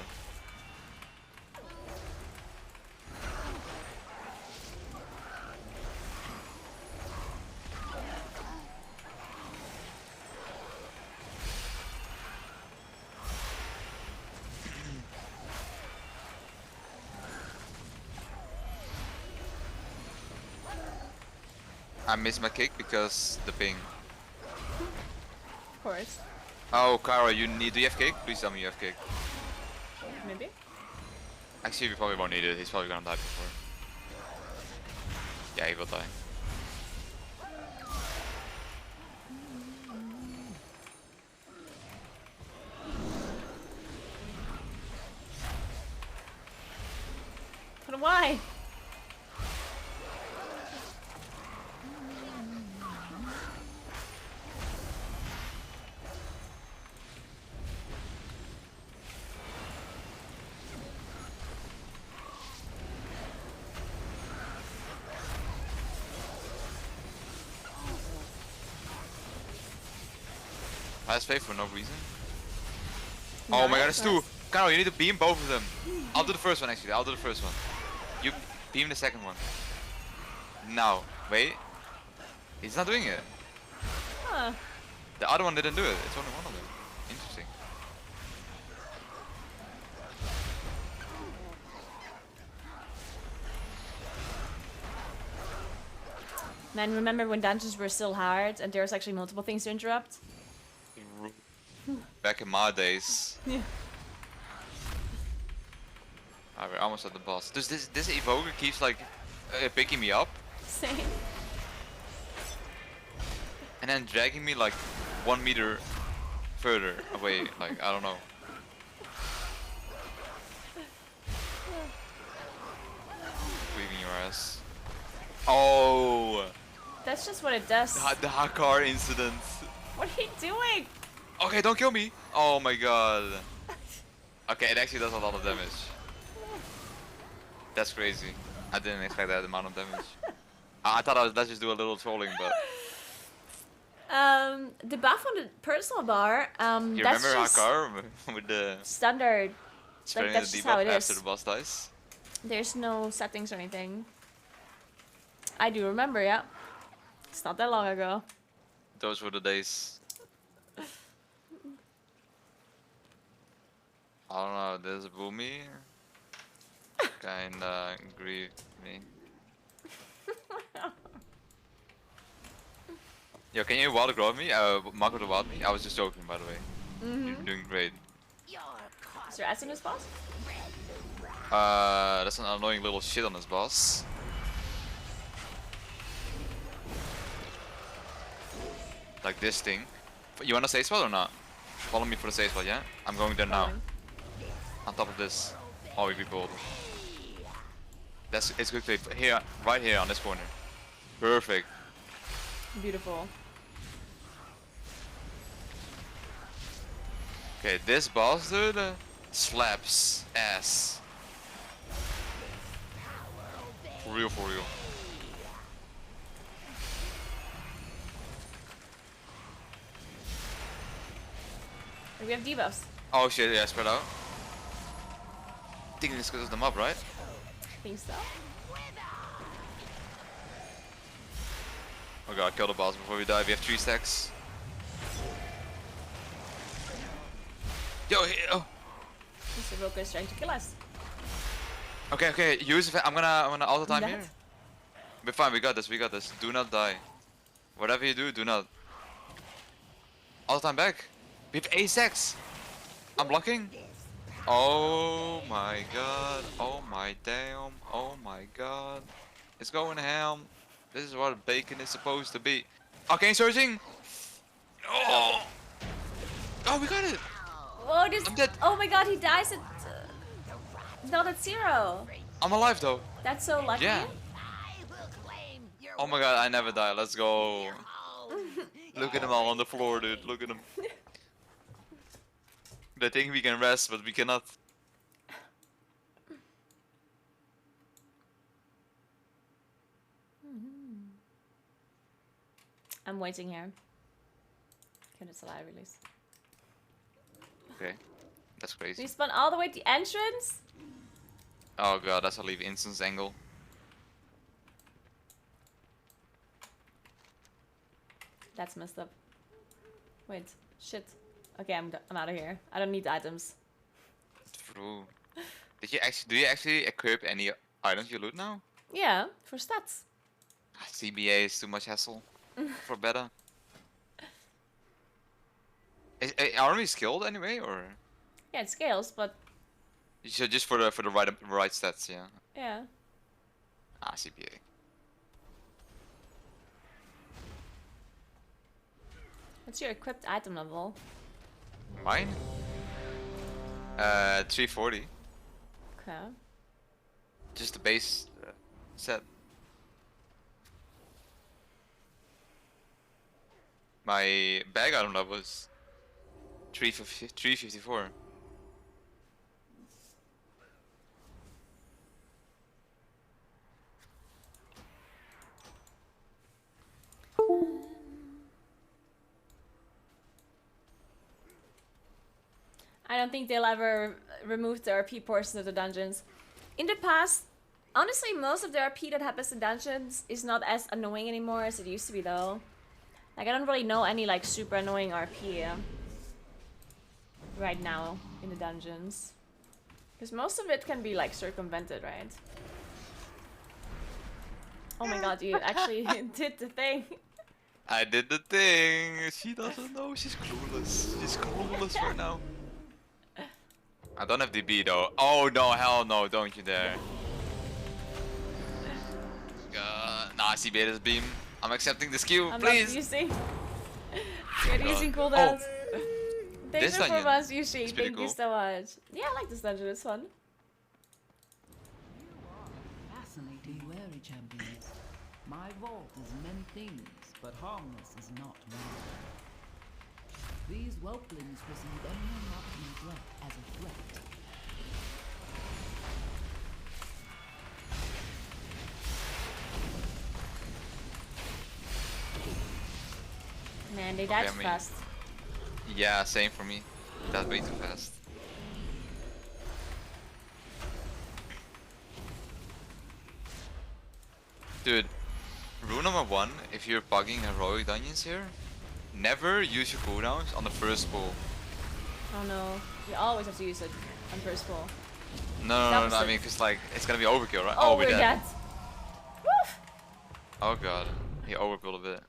I missed my kick because the ping. Of course. Oh, Kara, you need... Do you have kick? Please tell me you have kick. Maybe. Actually, we probably won't need it. He's probably gonna die before. Yeah, he will die. But why? Last faith for no reason. Oh my god, it's two! Carol, you need to beam both of them. I'll do the first one actually, I'll do the first one. You beam the second one. Now, wait. He's not doing it. Huh. The other one didn't do it, it's only one of them. Interesting. Man, remember when dungeons were still hard and there was actually multiple things to interrupt? Back in my days. Yeah. Alright, we're almost at the boss. Does this evoker keeps like picking me up Same. and then dragging me like 1 meter further away, like I don't know. Leaving your ass. Oh! That's just what it does. The Hakar incident. What are you doing? Okay, don't kill me. Oh my god. Okay, it actually does a lot of damage. That's crazy. I didn't expect that amount of damage. I thought let's just do a little trolling, but... The buff on the personal bar, You that's remember just Hakar with the... standard. spreading that's the just how debuff it after is. the boss dies? There's no settings or anything. I do remember, yeah. It's not that long ago. Those were the days. I don't know, this Boomy kinda grieved me. Yo, can you water grow me? Marco to water me? I was just joking, by the way. You're doing great. Is there ads in this boss? That's an annoying little shit on this boss. Like this thing. You wanna say spot or not? Follow me for the safe spot, yeah? I'm going there now. On top of this. Oh, we pulled. It's good clip. Here, right here on this corner. Perfect. Beautiful. Okay, this boss dude slaps ass. real, for real. We have debuffs. Oh shit, yeah, spread out. I think this goes them up, right? I think so. Oh god, kill the boss before we die. We have 3 stacks. Yo, oh. Mr. Roker is trying to kill us. Okay, okay, use it. I'm gonna auto time That? here. We're fine, we got this, we got this. Do not die. Whatever you do not. Auto time back. We have 8 stacks. I'm blocking. Oh my god. Oh my damn. Oh my god. It's going ham. This is what bacon is supposed to be. Arcane surging. Oh. Oh, we got it. Oh, this. I'm dead. Oh my god, he dies at. Not at 0. I'm alive though. That's so lucky. Yeah. Oh my god, I never die. Let's go. Look at them all on the floor, dude. Look at them. They think we can rest, but we cannot. I'm waiting here. Can it's a live release. Okay, that's crazy. We spawn all the way to the entrance? Oh god, that's a leave instance angle. That's messed up. Wait, shit. Okay, I'm out of here. I don't need items. True. Do you actually equip any items you loot now? Yeah, for stats. CBA is too much hassle for better. Is army skilled anyway, or? Yeah, it scales, but So just for the right stats, yeah. yeah. Ah, CBA. What's your equipped item level? Mine? 340. Okay. Just the base set. My bag item level was 354. I don't think they'll ever remove the RP portion of the dungeons. In the past, honestly, most of the RP that happens in dungeons is not as annoying anymore as it used to be, though. Like, I don't really know any, like, super annoying RP right now in the dungeons. Because most of it can be, like, circumvented, right? Oh my god, you actually did the thing. I did the thing. She doesn't know. She's clueless. She's clueless right now. I don't have DB though. Oh no, hell no, don't you dare. Nah, CBA this beam. I'm accepting this Q, I'm please. not using. You're using cooldowns. Thank This you for dungeon us, Yushi. is pretty Thank you cool. so much. Yeah, I like this dungeon. It's fun. Fascinating wary champions. My vault is many things, but harmless is not one. These whelplings perceive anyone not being bred as a threat. Man, they died I too mean- fast. Yeah, same for me. That's way too fast. Dude, rule number 1, if you're bugging heroic dungeons here, never use your cooldowns on the first pull. Oh no, you always have to use it on first pull. No, I mean, cause like, it's gonna be overkill, right? Oh, we're dead. dead. Woof. Oh god, he overkilled a bit.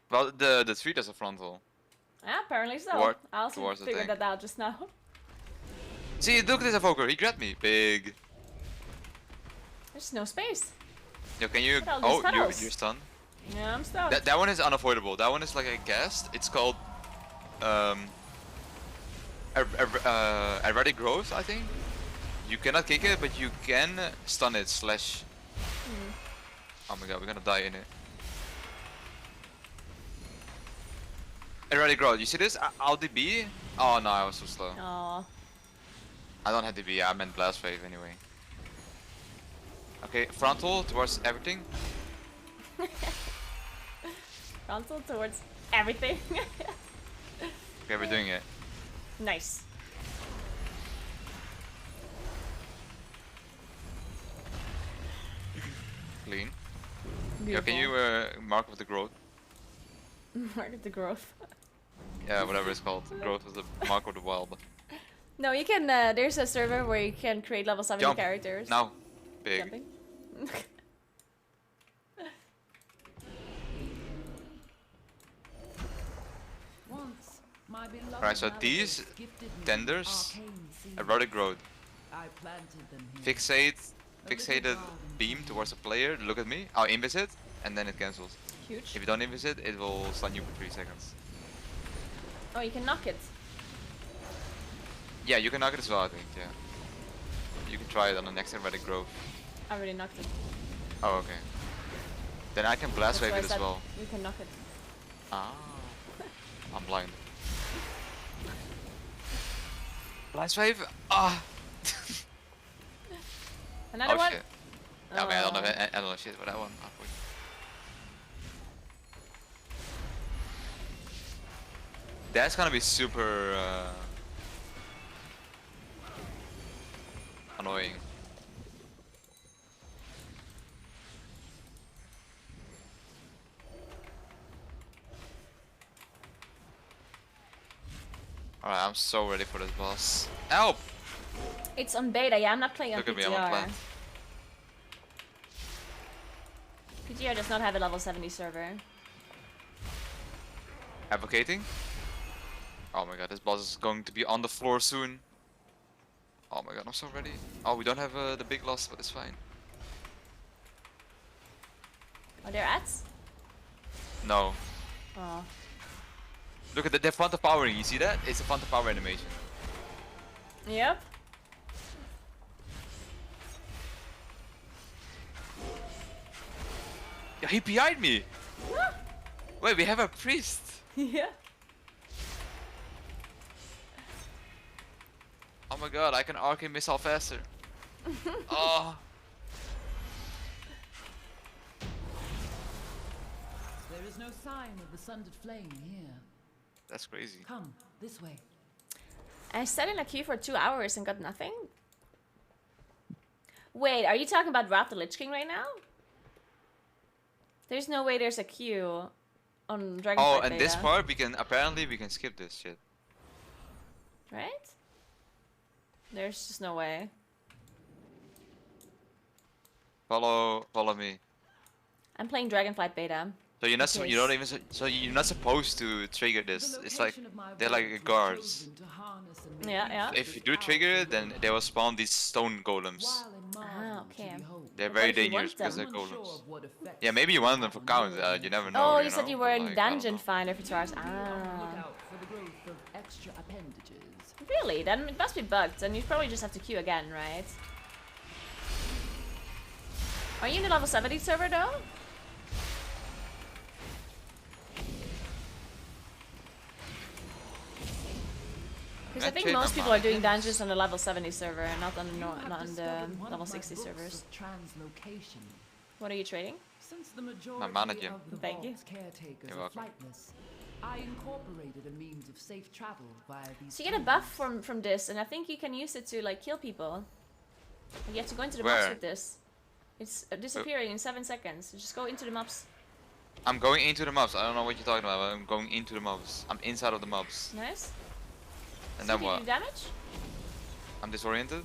Well, the 3 does a frontal. Yeah, apparently so. Toward- I also towards the figured tank. that out just now. See, look at this evoker, he grabbed me. Big. There's no space. Yo, can you? Look at all these tunnels. You're stunned. Yeah, I'm stuck. That one is unavoidable. That one is like a guest. It's called erratic growth, I think. You cannot kick it, but you can stun it slash. Oh my god, we're gonna die in it. Erratic growth. You see this? I'll DB. Oh no, I was so slow. Aw. I don't have DB. I meant blast wave anyway. Okay, frontal towards everything. Frontal towards everything. Okay, we're doing it. Nice. Clean. Yeah, Beautiful. can you mark with the growth? Mark the growth. Yeah, whatever it's called. Growth was the mark of the wild. No, you can. There's a server where you can create level 70 Jump. characters. Now. Big. Jumping. Once, my beloved Alright, so Malachite these gifted me tenders, arcane seeds. erotic growth. I planted them here. Fixated beam towards the player. Look at me. I'll invis it, and then it cancels. Huge. If you don't invis it, it will stun you for 3 seconds. Oh, you can knock it. Yeah, you can knock it as well, I think. Yeah. You can try it on the next erotic growth. I already knocked it. Oh, okay. Then I can blast That's wave why it I as said well. You can knock it. Ah. I'm blind. Blast wave? Ah! Another Oh one? shit. I mean, I don't know shit for that one. That's gonna be super annoying. Alright, I'm so ready for this boss. Help! It's on beta, yeah, I'm not playing on Look at me, PTR. I'm on plant. PTR does not have a level 70 server. Advocating? Oh my god, this boss is going to be on the floor soon. Oh my god, I'm so ready. Oh, we don't have the big loss, but it's fine. Are there ads? No. Oh. Look at the front of powering, you see that? It's a front of power animation. Yep. Yeah, he PI'd me! Wait, we have a priest! Yeah. Oh my god, I can arcane missile faster. Oh. There is no sign of the sundered flame here. That's crazy. Come, this way. I sat in a queue for 2 hours and got nothing? Wait, are you talking about Wrath the Lich King right now? There's no way there's a queue on Dragonflight Oh, and this beta. part, apparently we can skip this shit. Right? There's just no way. Follow me. I'm playing Dragonflight beta. So you're not, you don't even, so you're not supposed to trigger this. It's like, they're like guards. Yeah, yeah. If you do trigger it, then they will spawn these stone golems. Ah, okay. They're What very if you dangerous want them? because they're golems. Yeah, maybe you want them for count, you never know. Oh, you you said know? you were in Like, I don't Dungeon know. Finder for 2 hours. Look Ah. out for the growth of extra appendages. Really? Then it must be bugged, and you probably just have to queue again, right? Are you in the level 70 server though? Because I think Actually, most I'm people not. are doing dungeons on the level 70 server, and not on the not on the level 60 servers. Translocation. What are you trading? Since the majority manager. of the Thank you. vault's caretakers You're are welcome. flightless, I incorporated a means of safe travel via these. So you get a buff from this, and I think you can use it to like kill people. You have to go into the mobs Where? with this. It's disappearing in 7 seconds. Just go into the mobs. I'm going into the mobs. I don't know what you're talking about. But I'm going into the mobs. I'm inside of the mobs. Nice. And So then you what? do damage? I'm disoriented.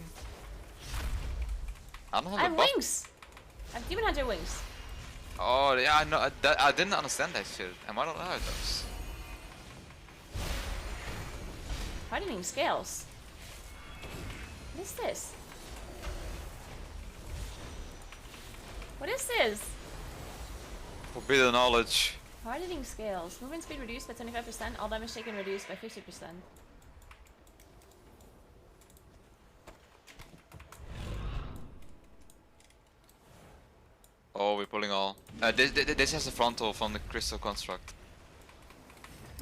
I don't I have have a buff. wings. I have Demon Hunter wings. Oh yeah, I know. I didn't understand that shit. Am I not allowed those? Hardening scales. What is this? What is this? Forbidden knowledge. Hardening scales. Movement speed reduced by 25%. All damage taken reduced by 50%. Oh, we're pulling all. This has the frontal from the crystal construct.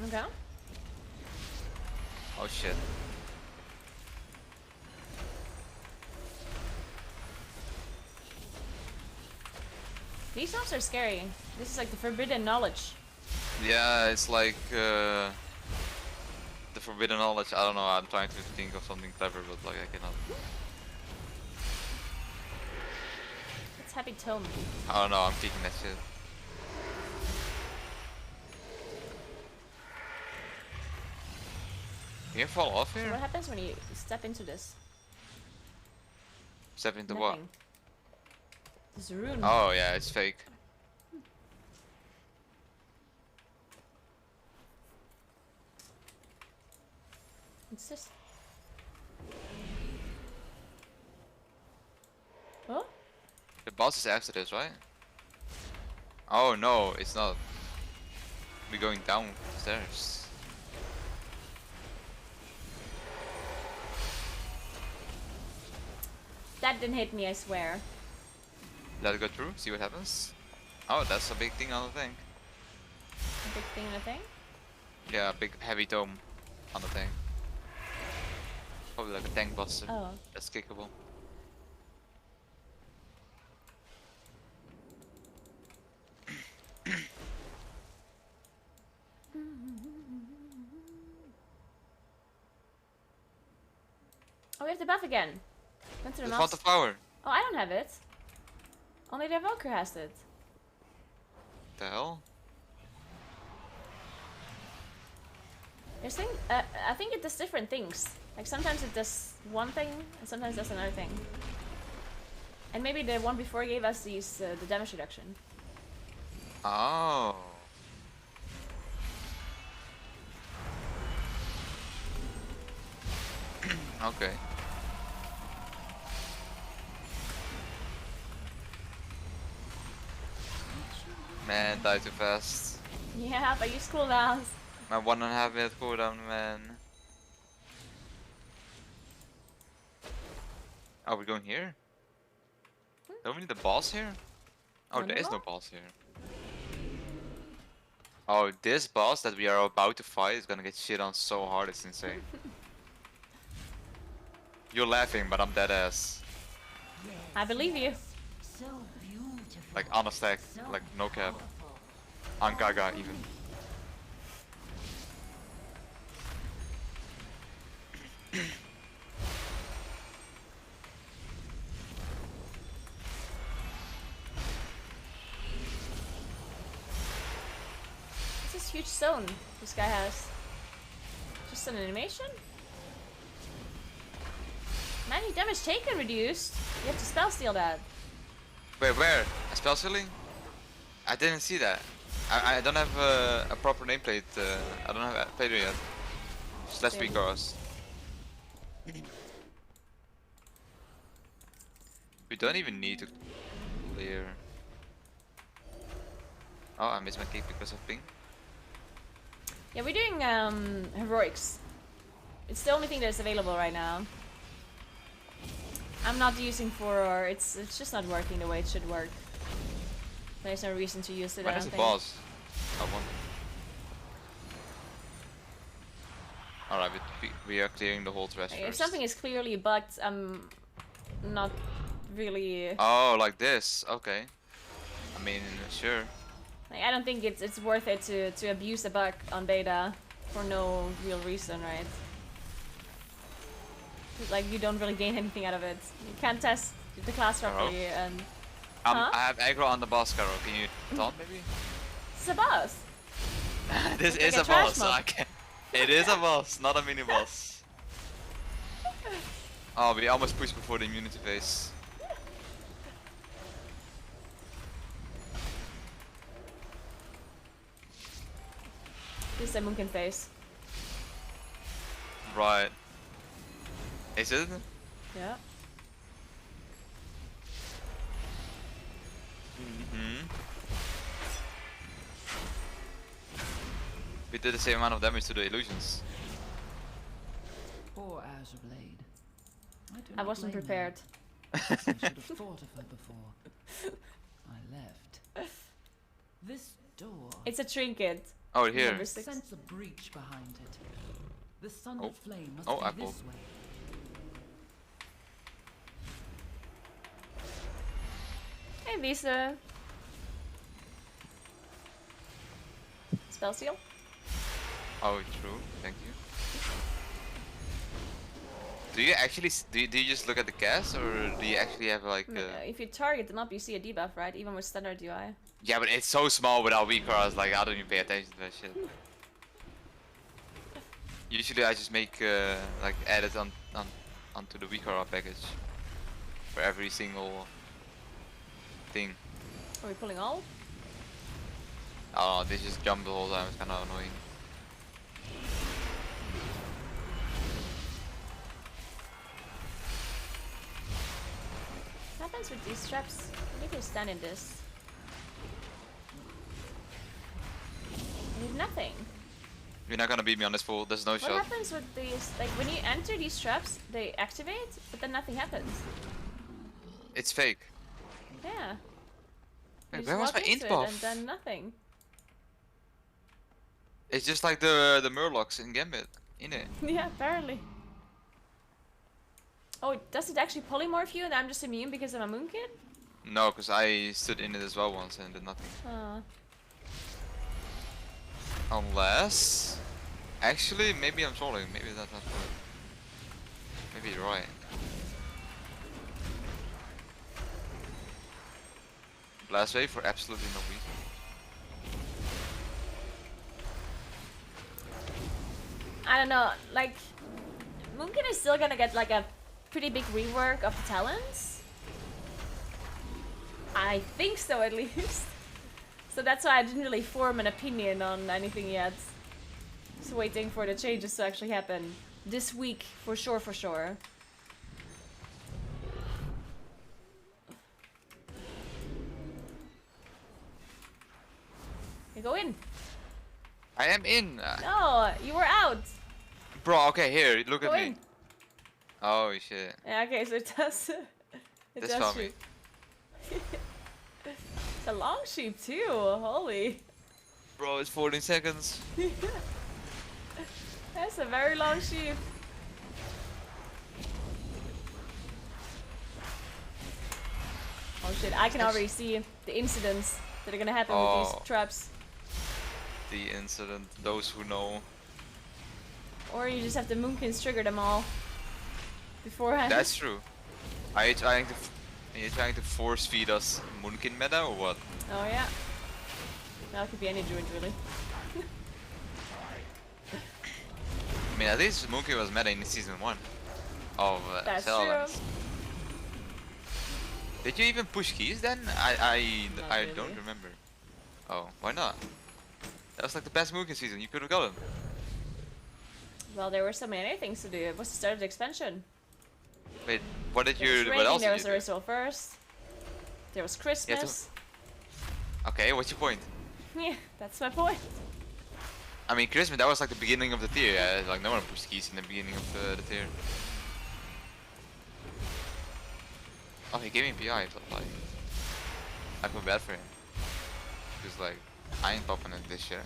Okay. Oh shit. These ones are scary. This is like the forbidden knowledge. Yeah, it's like the forbidden knowledge. I don't know. I'm trying to think of something clever, but like I cannot. It's Happy Tome. I don't know. I'm kicking that shit. Can you fall off So here? what happens when you step into this? Step into what? Nothing. This rune. Oh yeah, it's fake. It's just. Oh? The boss is after this, right? Oh no, it's not. We're going downstairs. That didn't hit me, I swear. Let it go through, see what happens. Oh, that's a big thing on the thing. A big thing in a thing? Yeah, a big heavy dome on the thing. Probably like a tank buster. Oh. That's kickable. Oh, we have the buff again. Went to the Just mouse. want the flower. Oh, I don't have it. Only the evoker has it. The hell? There's thing. I think it does different things. Like sometimes it does one thing, and sometimes it does another thing. And maybe the one before gave us these the damage reduction. Oh. Okay. Man, die too fast. Yeah, but use cooldowns. My 1.5 minute cooldown, man. Oh, we're going here? Don't we need the boss here? Oh, there is no boss here. Oh, this boss that we are about to fight is gonna get shit on so hard, it's insane. You're laughing, but I'm dead ass. I believe you. So beautiful. Like on a stack, like no cap. On Gaga even. What's this huge stone this guy has? Just an animation? Magic damage taken reduced. You have to spell steal that. Wait, where? A spell ceiling? I didn't see that. I don't have a proper nameplate. I don't have a playthrough yet. Slash because we don't even need to clear. Oh, I missed my kick because of ping. Yeah, we're doing heroics. It's the only thing that's available right now. I'm not using Furor. It's just not working the way it should work. There's no reason to use it. When I is don't the think. boss? I wonder. Alright, we are clearing the whole trash If first. something is clearly bugged, I'm not really. Oh, like this. Okay. I mean, sure. Like, I don't think it's worth it to abuse a bug on beta for no real reason, right? Like you don't really gain anything out of it. You can't test the class properly, and I have aggro on the boss, Carol. Can you taunt maybe? it's a boss. This It's is like a a trash boss. mob. I can It is a boss, not a mini boss. Oh, we almost pushed before the immunity phase. This is a Munkin face. Right. Is it? Yeah. We did the same amount of damage to the illusions. Poor Azure Blade. I wasn't prepared. I should have thought of her before I left. This door. It's a trinket. Oh, here. Number 6. Sense a breach behind it. The Sundered Flame must Oh, be apple. this way. Hey, Visa. spell seal. Oh, true. Thank you. Do you actually do you just look at the cast, or do you actually have like? If you target them up, you see a debuff, right? Even with standard UI. Yeah, but it's so small without V-Cross. Like I don't even pay attention to that shit. Usually I just make like add it onto the V-Cross package for every single thing. Are we pulling all? Oh, they just jump the whole time. It's kind of annoying. What happens with these traps? You can stand in this. I did nothing. You're not gonna beat me on this full. There's no What shot. happens with these? Like when you enter these traps, they activate, but then nothing happens. It's fake. Yeah. Wait, You where was just my walk int into it buff? and then nothing. It's just like the Murlocs in Gambit, in it. Yeah, apparently. Oh, does it actually polymorph you and I'm just immune because I'm a moon kid? No, because I stood in it as well once and did nothing. Unless... Actually, maybe I'm trolling. Maybe that's not trolling. Maybe you're right. Blast wave for absolutely no reason. I don't know, like... Moonkin is still gonna get like a pretty big rework of the talents. I think so, at least. So that's why I didn't really form an opinion on anything yet. Just waiting for the changes to actually happen. This week, for sure, for sure. You go in. I am in! No, you were out. Bro, okay, here, look Go at me. in. Oh shit. Yeah, okay, so it does. It This does found me. shoot. It's a long sheep too. Holy. Bro, it's 14 seconds. That's a very long sheep. Oh shit, I can already see the incidents that are gonna happen with these traps. The incident, those who know. Or you just have the moonkins trigger them all beforehand. That's true. Are you trying to force feed us Moonkin meta or what? Oh yeah. That could be any druid really. I mean, at least Moonkin was meta in season 1 of That's Shadowlands. true. Did you even push keys then? I really. don't remember. Oh, why not? That was like the best Moonkin season. You could have got him. Well, there were so many things to do. It was the start of the expansion. Wait, what did There was you? What raiding, else there did was you the do? ritual first. There was Christmas. Okay, what's your point? Yeah, that's my point. I mean, Christmas, that was like the beginning of the tier. Yeah, like no one pushed keys in the beginning of the tier. Oh, he gave me PI, but like, I feel bad for him. Because like, I ain't popping it this year.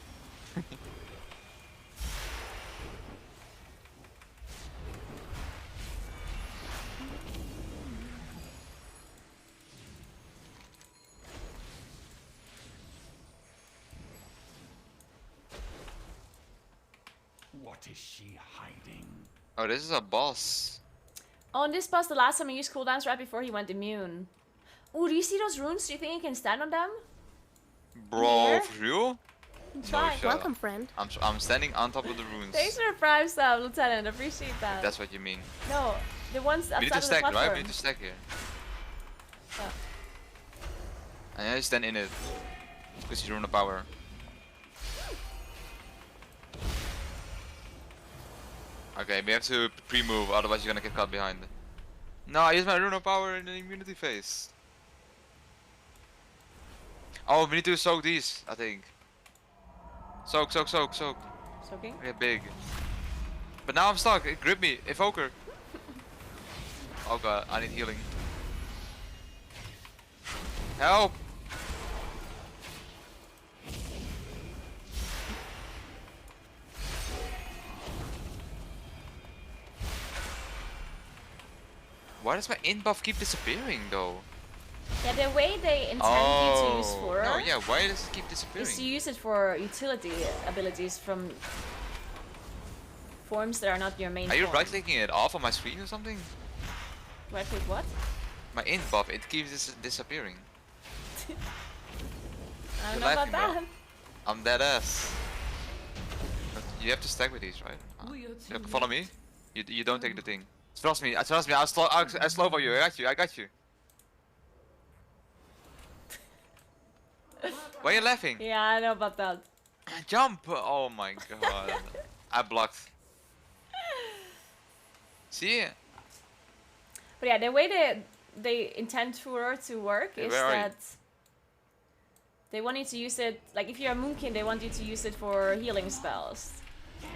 What is she hiding? Oh, this is a boss. Oh, and this boss, the last time he used cooldowns right before he went immune. Oh, do you see those runes? Do you think you can stand on them? Bro, Here? for real? Try. shot. Welcome, friend. I'm standing on top of the runes. Thanks for the prime sub, Lieutenant. Appreciate that. That's what you mean. No, the ones We outside need to of the stack, platform. right? We need to stack here. Oh. And I stand in it. Because you ruin the power. Okay, we have to pre-move, otherwise you're gonna get caught behind. No, I use my rune of power in the immunity phase. Oh, we need to soak these, I think. Soak, soak, soak, soak. Soaking? Get big. But now I'm stuck, it gripped me, evoker. Oh god, I need healing. Help! Why does my int buff keep disappearing though? Yeah, the way they intend you to use Furor no, yeah, why does it keep disappearing? is to use it for utility abilities from forms that are not your main Are you form. right-clicking it off on my screen or something? Right click what? My int buff, it keeps disappearing. I don't You're know about laughing, bro. that. I'm dead ass. But you have to stack with these, right? You follow me? You don't take the thing. Trust me, I'll slow for you. I got you. Why are you laughing? Yeah, I know about that. Jump! Oh my god. I blocked. See? But yeah, the way they intend Furor to work is where are you? that they want you to use it, like if you're a Moonkin, they want you to use it for healing spells.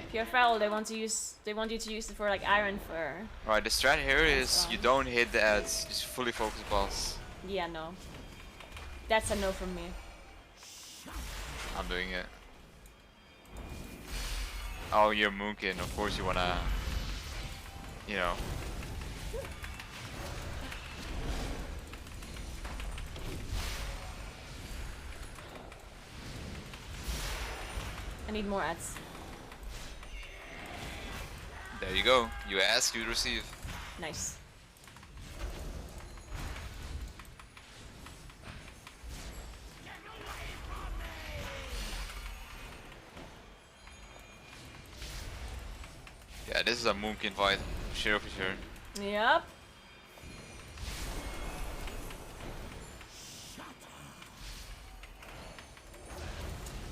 If you're Feral, they want you to use it for like Iron Fur. Alright, the strat here is you don't hit the ads, just fully focus boss. Yeah, no. That's a no from me. I'm doing it. Oh, you're Moonkin, of course you wanna, you know. I need more ads. There you go. You ask, you receive. Nice. Yeah, this is a Moonkin fight. For sure. Yep.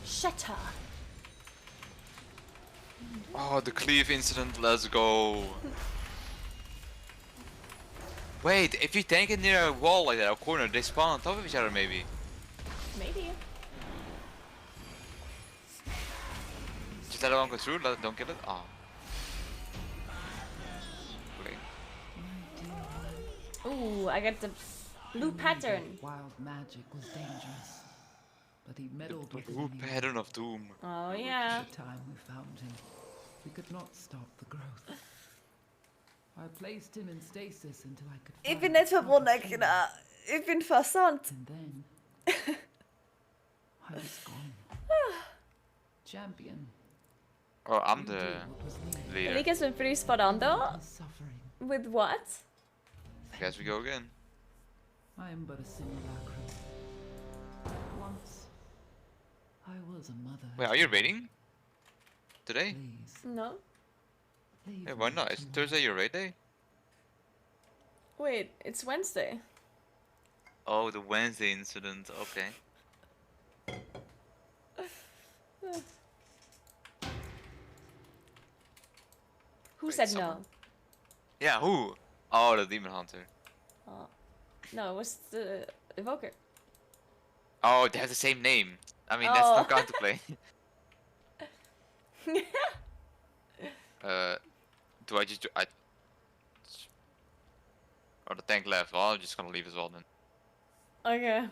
Shatter. Oh, the cleave incident, let's go. Wait, if you tank it near a wall like that, a corner, they spawn on top of each other maybe. Maybe. Just let it one go through, don't kill it. Oh. Okay. Ooh, I got the blue pattern. Wild magic was dangerous, but he meddled with Blue it. pattern of doom. Oh yeah. The time we found him, we could not stop the growth. I placed him in stasis until I could. Ik ben net verwonderd gedaan. Ik vind het fascinant. And then I was gone. Champion. Oh, I'm the leader. Ik is een pretty spot on though. Suffering. With what? Guess we go again. I am but a simulacrum. Once I was a mother. Wait, are you raiding? Today? Please, No. leave Yeah, why me not? to Is my- Thursday your raid day? Wait, it's Wednesday. Oh, the Wednesday incident. Okay. Who Wait, said someone- no? Yeah, who? Oh, the demon hunter. Oh. No, it was the evoker. Oh, they have the same name. I mean, that's Oh. no counterplay. Do I just do I? Oh, the tank left. Well, I'm just gonna leave as well then. Okay.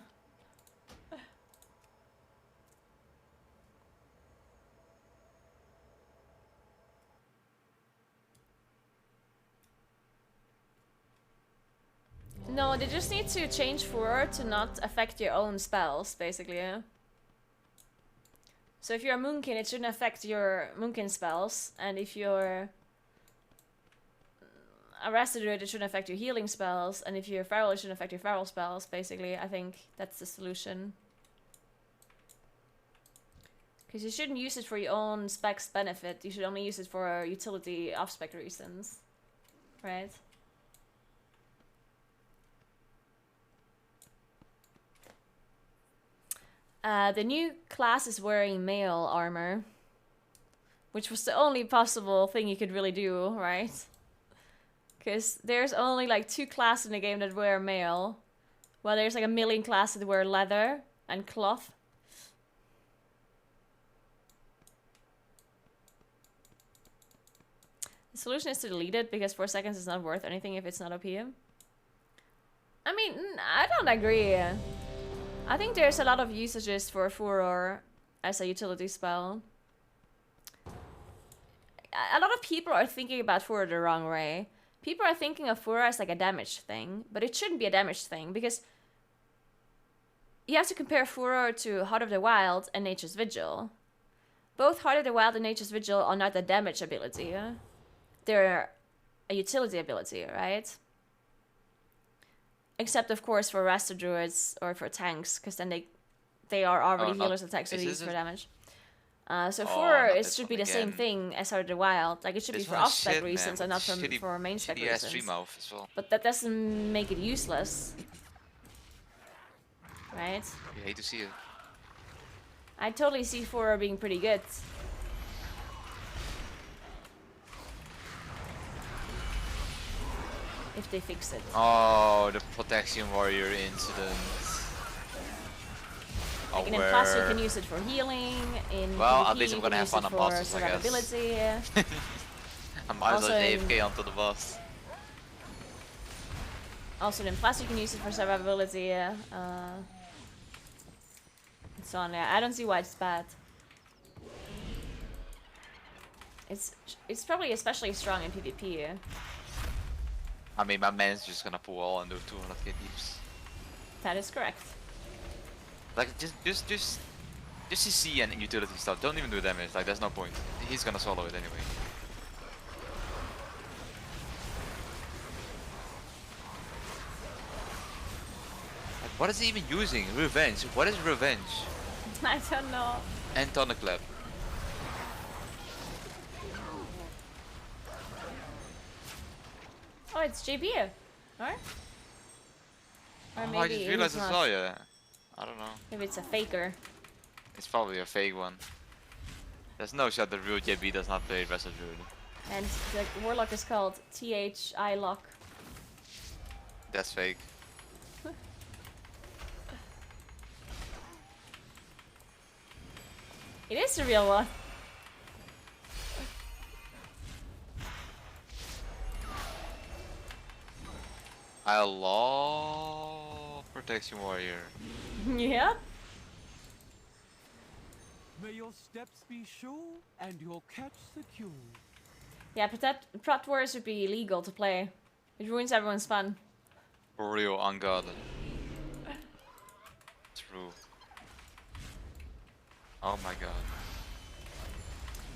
No, they just need to change Furor to not affect your own spells, basically. Yeah? So if you're a Moonkin, it shouldn't affect your Moonkin spells, and if you're a Residue, it shouldn't affect your healing spells, and if you're Feral, it shouldn't affect your Feral spells, basically. I think that's the solution. Because you shouldn't use it for your own spec's benefit, you should only use it for utility off-spec reasons. Right? The new class is wearing male armor, which was the only possible thing you could really do, right? Because there's only like 2 classes in the game that wear male, while there's like a million classes that wear leather and cloth. The solution is to delete it, because 4 seconds is not worth anything if it's not OP. I mean, I don't agree. I think there's a lot of usages for Furor as a utility spell. A lot of people are thinking about Furor the wrong way. People are thinking of Furor as like a damage thing, but it shouldn't be a damage thing, because you have to compare Furor to Heart of the Wild and Nature's Vigil. Both Heart of the Wild and Nature's Vigil are not a damage ability. They're a utility ability, right? Except, of course, for Rasta Druids or for tanks, because then they are already healers attacks, so they use for damage. So Furor should be the same thing as Heart of the Wild. Like, it should be for off-spec reasons and not for main-spec reasons. Well. But that doesn't make it useless. Right? You hate to see it. I totally see Furor being pretty good. If they fix it. Oh, the Protection Warrior incident. Like in Plus you can use it for healing, in well, PvP, at least I'm gonna have fun on bosses, I guess. I might as well AFK onto the boss. Also in Plus you can use it for survivability, and so on. Yeah, I don't see why it's bad. It's probably especially strong in PvP. Yeah. I mean, my man's just gonna pull all and do 200k deeps. That is correct. Like just CC and utility stuff. Don't even do damage. Like there's no point. He's gonna solo it anyway. Like, what is he even using? Revenge. What is revenge? I don't know. And Thunderclap. Oh, it's JB. Right? Or maybe I just realized I saw you. I don't know. Maybe it's a faker. It's probably a fake one. There's no shot that real JB does not play Wrestle Druid. And the warlock is called THI Lock. That's fake. It is the real one. I love Protection Warrior. Yeah. May your steps be sure and your catch secure. Yeah, Prot Warriors would be illegal to play. It ruins everyone's fun. For real, ungodly. True. Oh my god.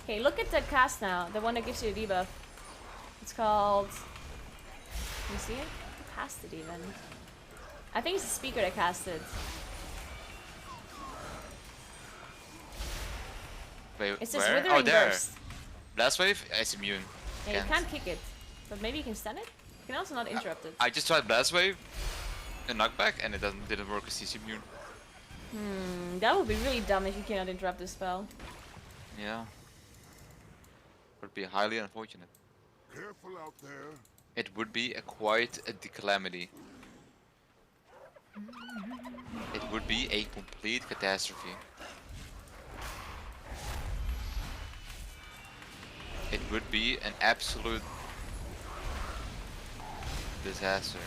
Okay, look at the cast now. The one that gives you a debuff. It's called... Can you see it? Who cast it even? I think it's the speaker that cast it. Wait, It's just where? Withering Oh, there. Burst. Blast Wave? It's immune. Yeah, you can't kick it. But maybe you can stun it? You can also not interrupt it. I just tried Blast Wave and knockback and it didn't work because he's immune. That would be really dumb if you cannot interrupt the spell. Yeah. Would be highly unfortunate. Careful out there. It would be quite a calamity. It would be a complete catastrophe. It would be an absolute disaster.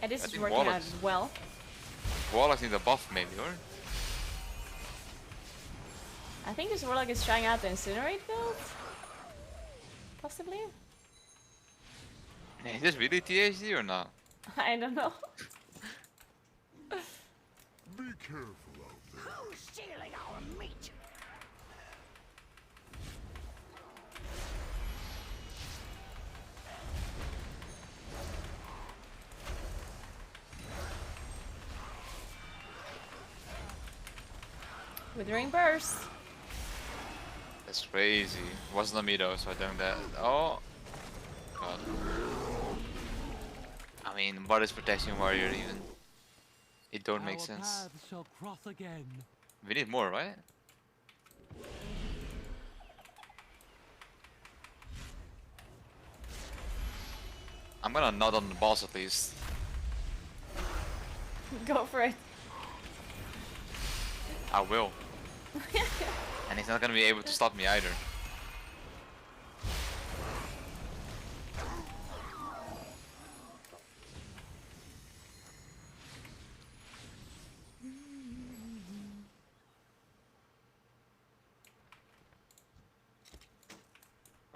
And this I is think working out Warlock's- well. Warlock needs a buff maybe, or? I think this Warlock is trying out the Incinerate build. Possibly? Is this really THD or not? I don't know. Be careful out there. Who's stealing our meat? Withering Burst. That's crazy. Wasn't on me though, so I don't that. Oh. God. I mean, what is Protection Warrior even? It don't make sense. Our paths shall cross again. We need more, right? I'm gonna nod on the boss at least. Go for it. I will. And he's not gonna be able to stop me either.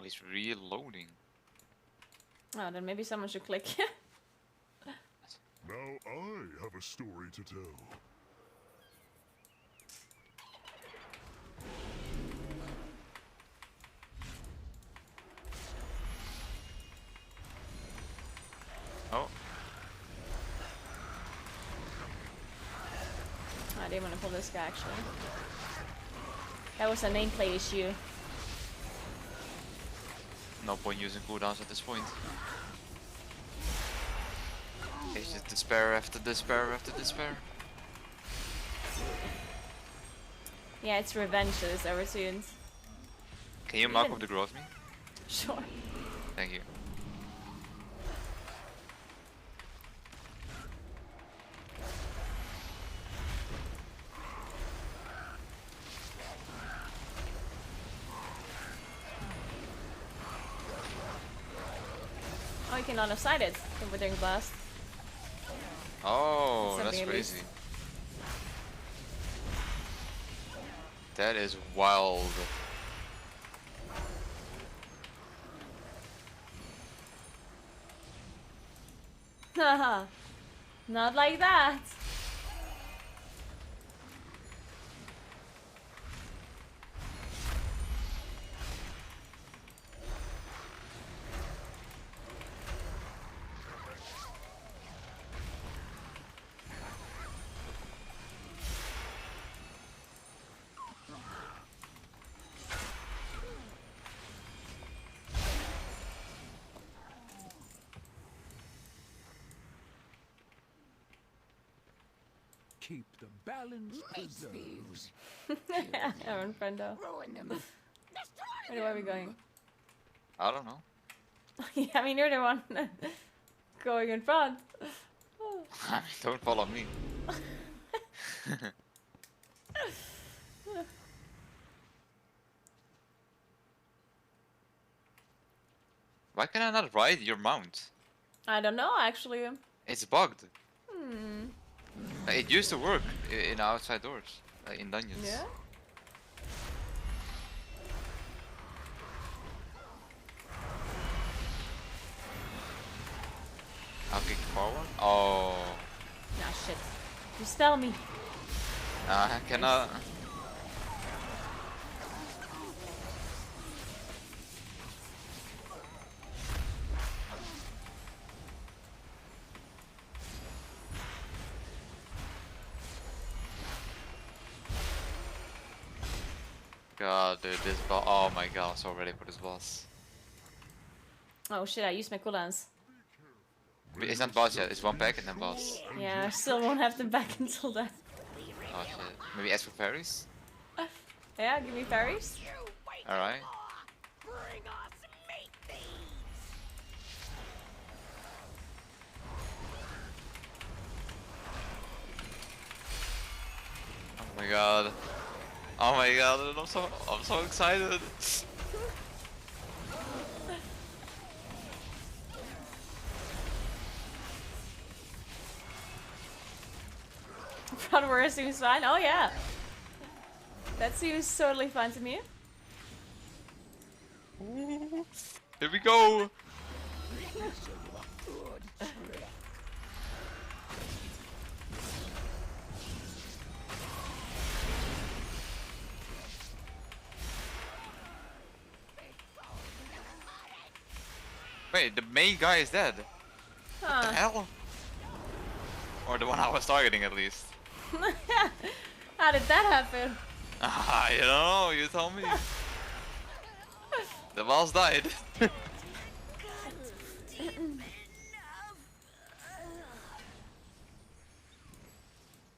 Oh, he's reloading. Oh, then maybe someone should click. Now I have a story to tell. Oh. I didn't want to pull this guy actually. That was a nameplate issue. No point using cooldowns at this point. It's just despair after despair after despair. Yeah, it's revenge that is ever soon. Can you mark up the growth me? Sure. Thank you. Oh, you can line of sight it with Withering Blast. Oh, that's Something at least. crazy. That is wild. Haha. Not like that. Keep the balance preserved. Aaron Friendo. Where are we going? I don't know. Yeah, I mean, you're the one going in front. Don't follow me. Why can I not ride your mount? I don't know, actually. It's bugged. Hmm. It used to work in outside doors, in dungeons. Yeah? I'll kick forward. Oh. Nah, shit. You spell me. I cannot. God, dude, this boss. Oh my god, I'm so ready for this boss. Oh shit, I used my cooldowns. It's not boss yet, it's one pack and then boss. Yeah, I still won't have them back until then. Oh shit. Maybe ask for fairies? Yeah, give me fairies. Alright. Bring us meat thieves. Oh my god. Oh my god, dude, I'm so excited. Front where seems fine. Oh yeah. That seems totally fine to me. Here we go. Wait, the main guy is dead. Huh. What the hell? Or the one I was targeting at least. How did that happen? I don't know, you tell me. The boss died.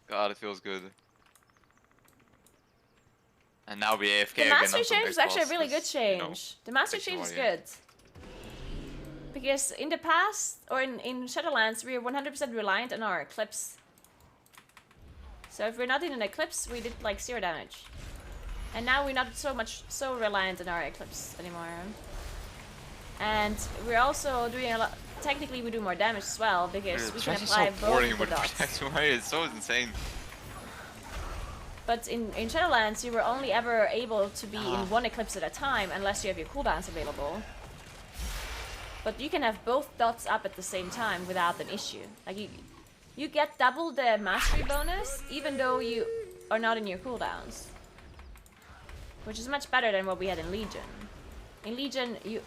God, it feels good. And now we AFK The again. mastery change is actually a really good because, change. you know, The mastery takes change more, is yeah. good. Because in the past, or in Shadowlands, we are 100% reliant on our Eclipse. So if we're not in an Eclipse, we did like 0 damage. And now we're not so reliant on our Eclipse anymore. And we're also doing a lot, technically we do more damage as well, because Dude, we it's can actually apply so boring both with the dots. Protect Warrior, it's so insane. But in Shadowlands, you were only ever able to be in one eclipse at a time unless you have your cooldowns available. But you can have both dots up at the same time without an issue. Like you get double the mastery bonus even though you are not in your cooldowns. Which is much better than what we had in Legion. In Legion, you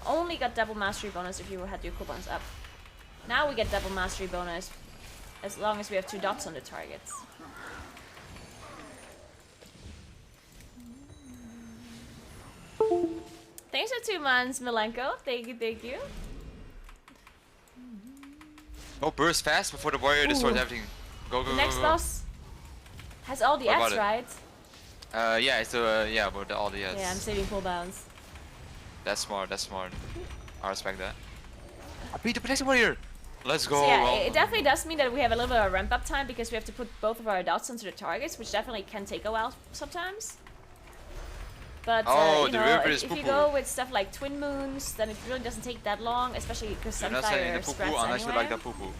only got double mastery bonus if you had your cooldowns up. Now we get double mastery bonus as long as we have 2 dots on the targets. Thanks for 2 months, Milenko. Thank you, thank you. Oh, burst fast before the warrior destroys everything. Go, go, The go, next go. boss has all the What about ads, it? right? Yeah, it's yeah, but all the Yeah, I'm saving cooldowns. That's smart, that's smart. I respect that. I beat the protection warrior! Let's go! So yeah, it definitely does mean that we have a little bit of ramp up time because we have to put both of our dots onto the targets, which definitely can take a while sometimes. But Oh, you the know, river is if you poo-poo. go with stuff like twin moons, then it really doesn't take that long, especially because You're not saying Sunfire the poo-poo spreads unless anyway. you like the poo-poo.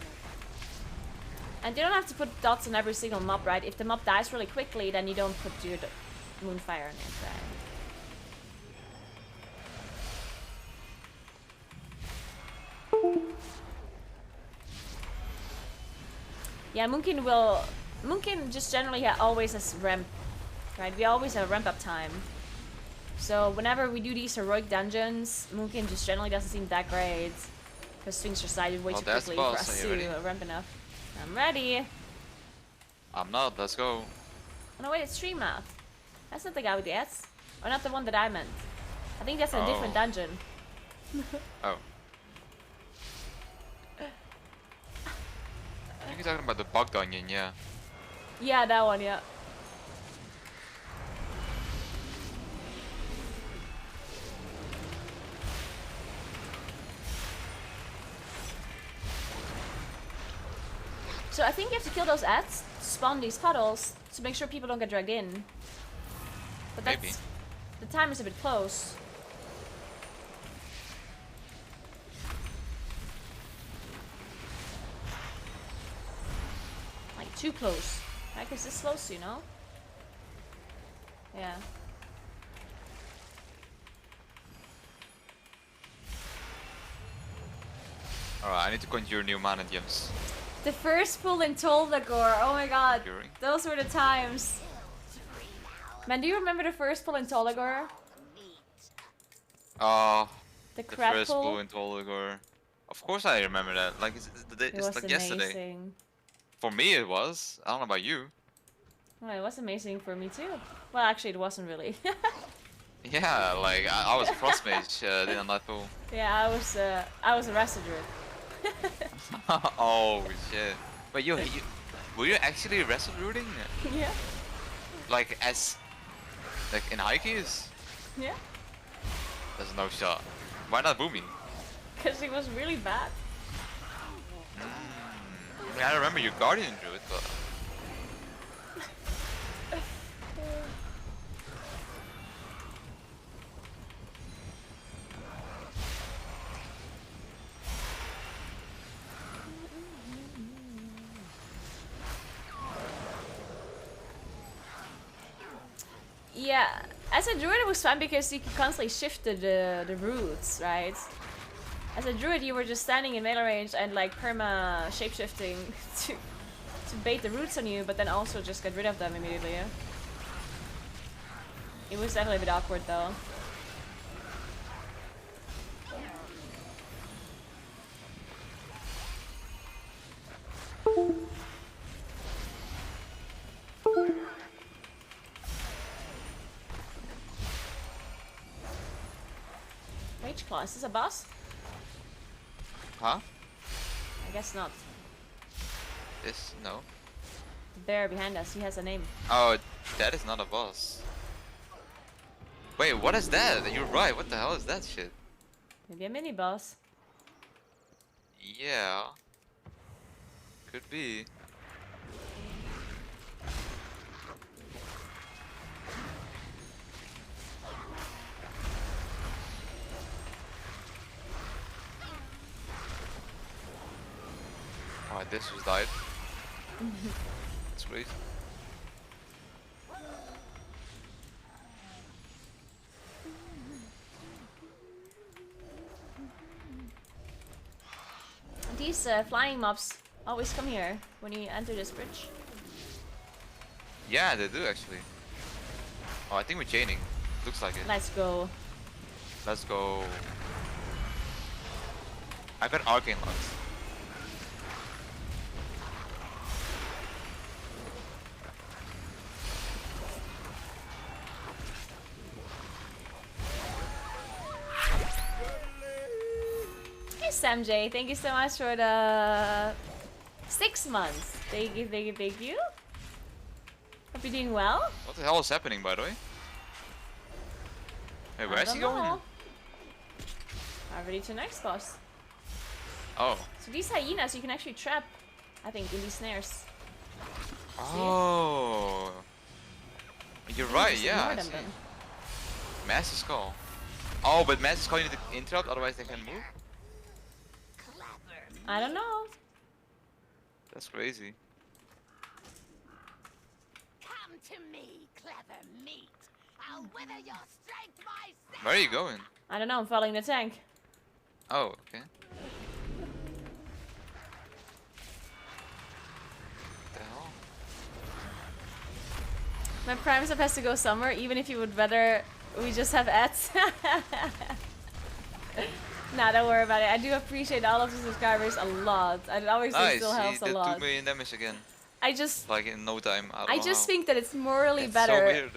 And you don't have to put dots on every single mob, right? If the mob dies really quickly, then you don't put your moonfire on it, right? Yeah, Moonkin just generally always has ramp, right? We always have ramp up time. So whenever we do these heroic dungeons, Moonkin just generally doesn't seem that great. Because things are decided way Well, too that's quickly the for boss. us Are you to ready? ramp enough. I'm ready. I'm not, let's go. Oh no, wait, it's Streammouth. That's not the guy with the ads. Or not the one that I meant. I think that's a different Oh. dungeon. Oh. I think you're talking about the bug dungeon, yeah. Yeah, that one, yeah. So I think you have to kill those ads to spawn these puddles to make sure people don't get dragged in. But that's, Maybe. the time is a bit close. Like too close. Right, because it's close, you know? Yeah. Alright, I need to conjure new mana gems. The first pull in Toldagor, oh my god. Conjuring. Those were the times. Man, do you remember the first pull in Toldagor? Oh, The the crab first pull? pull in Toligor. Of course I remember that. Like, It it's was like yesterday. amazing. For me it was. I don't know about you. Well, it was amazing for me too. Well, actually, it wasn't really. Yeah, like, I was a frost mage in that pool. Yeah, I was a Residruid. Oh, shit. Wait, you, were you actually wrestle rooting? Yeah. Like, like in high keys? Yeah. There's no shot. Why not Boomy? Because he was really bad. I mean, I remember your Guardian Druid, but... Yeah, as a druid it was fun because you could constantly shift the routes, right? As a druid you were just standing in melee range and like perma shapeshifting to bait the roots on you, but then also just get rid of them immediately. Yeah? It was definitely a bit awkward though. Mage Claw, is this a boss? Huh? I guess not. This? No. The bear behind us, he has a name. Oh, that is not a boss. Wait, what is that? You're right, what the hell is that shit? Maybe a mini boss. Yeah. Could be. Alright, this was died. Sweet. These flying mobs always come here when you enter this bridge. Yeah, they do actually. Oh, I think we're chaining. Looks like it. Let's go. Let's go. I got arcane locks. Hey Sam J, thank you so much for the 6 months. Thank you, thank you, thank you. Hope you're doing well. What the hell is happening, by the way? Hey, where is he going? Already to next boss. Oh. So these hyenas you can actually trap, I think, in these snares. Oh. You're right, yeah. I see. Then. Master Skull. Oh, but Master Skull you need to interrupt, otherwise they can move? I don't know. That's crazy. Come to me, clever meat. I'll wither your strength myself. Where are you going? I don't know, I'm following the tank. Oh, okay. What the hell? My Prime Sub has to go somewhere, even if you would rather we just have ads. Nah, don't worry about it. I do appreciate all of the subscribers a lot. It always still helps a he did lot. 2 million damage again. I just Like in no time. I just think that it's morally it's better so weird.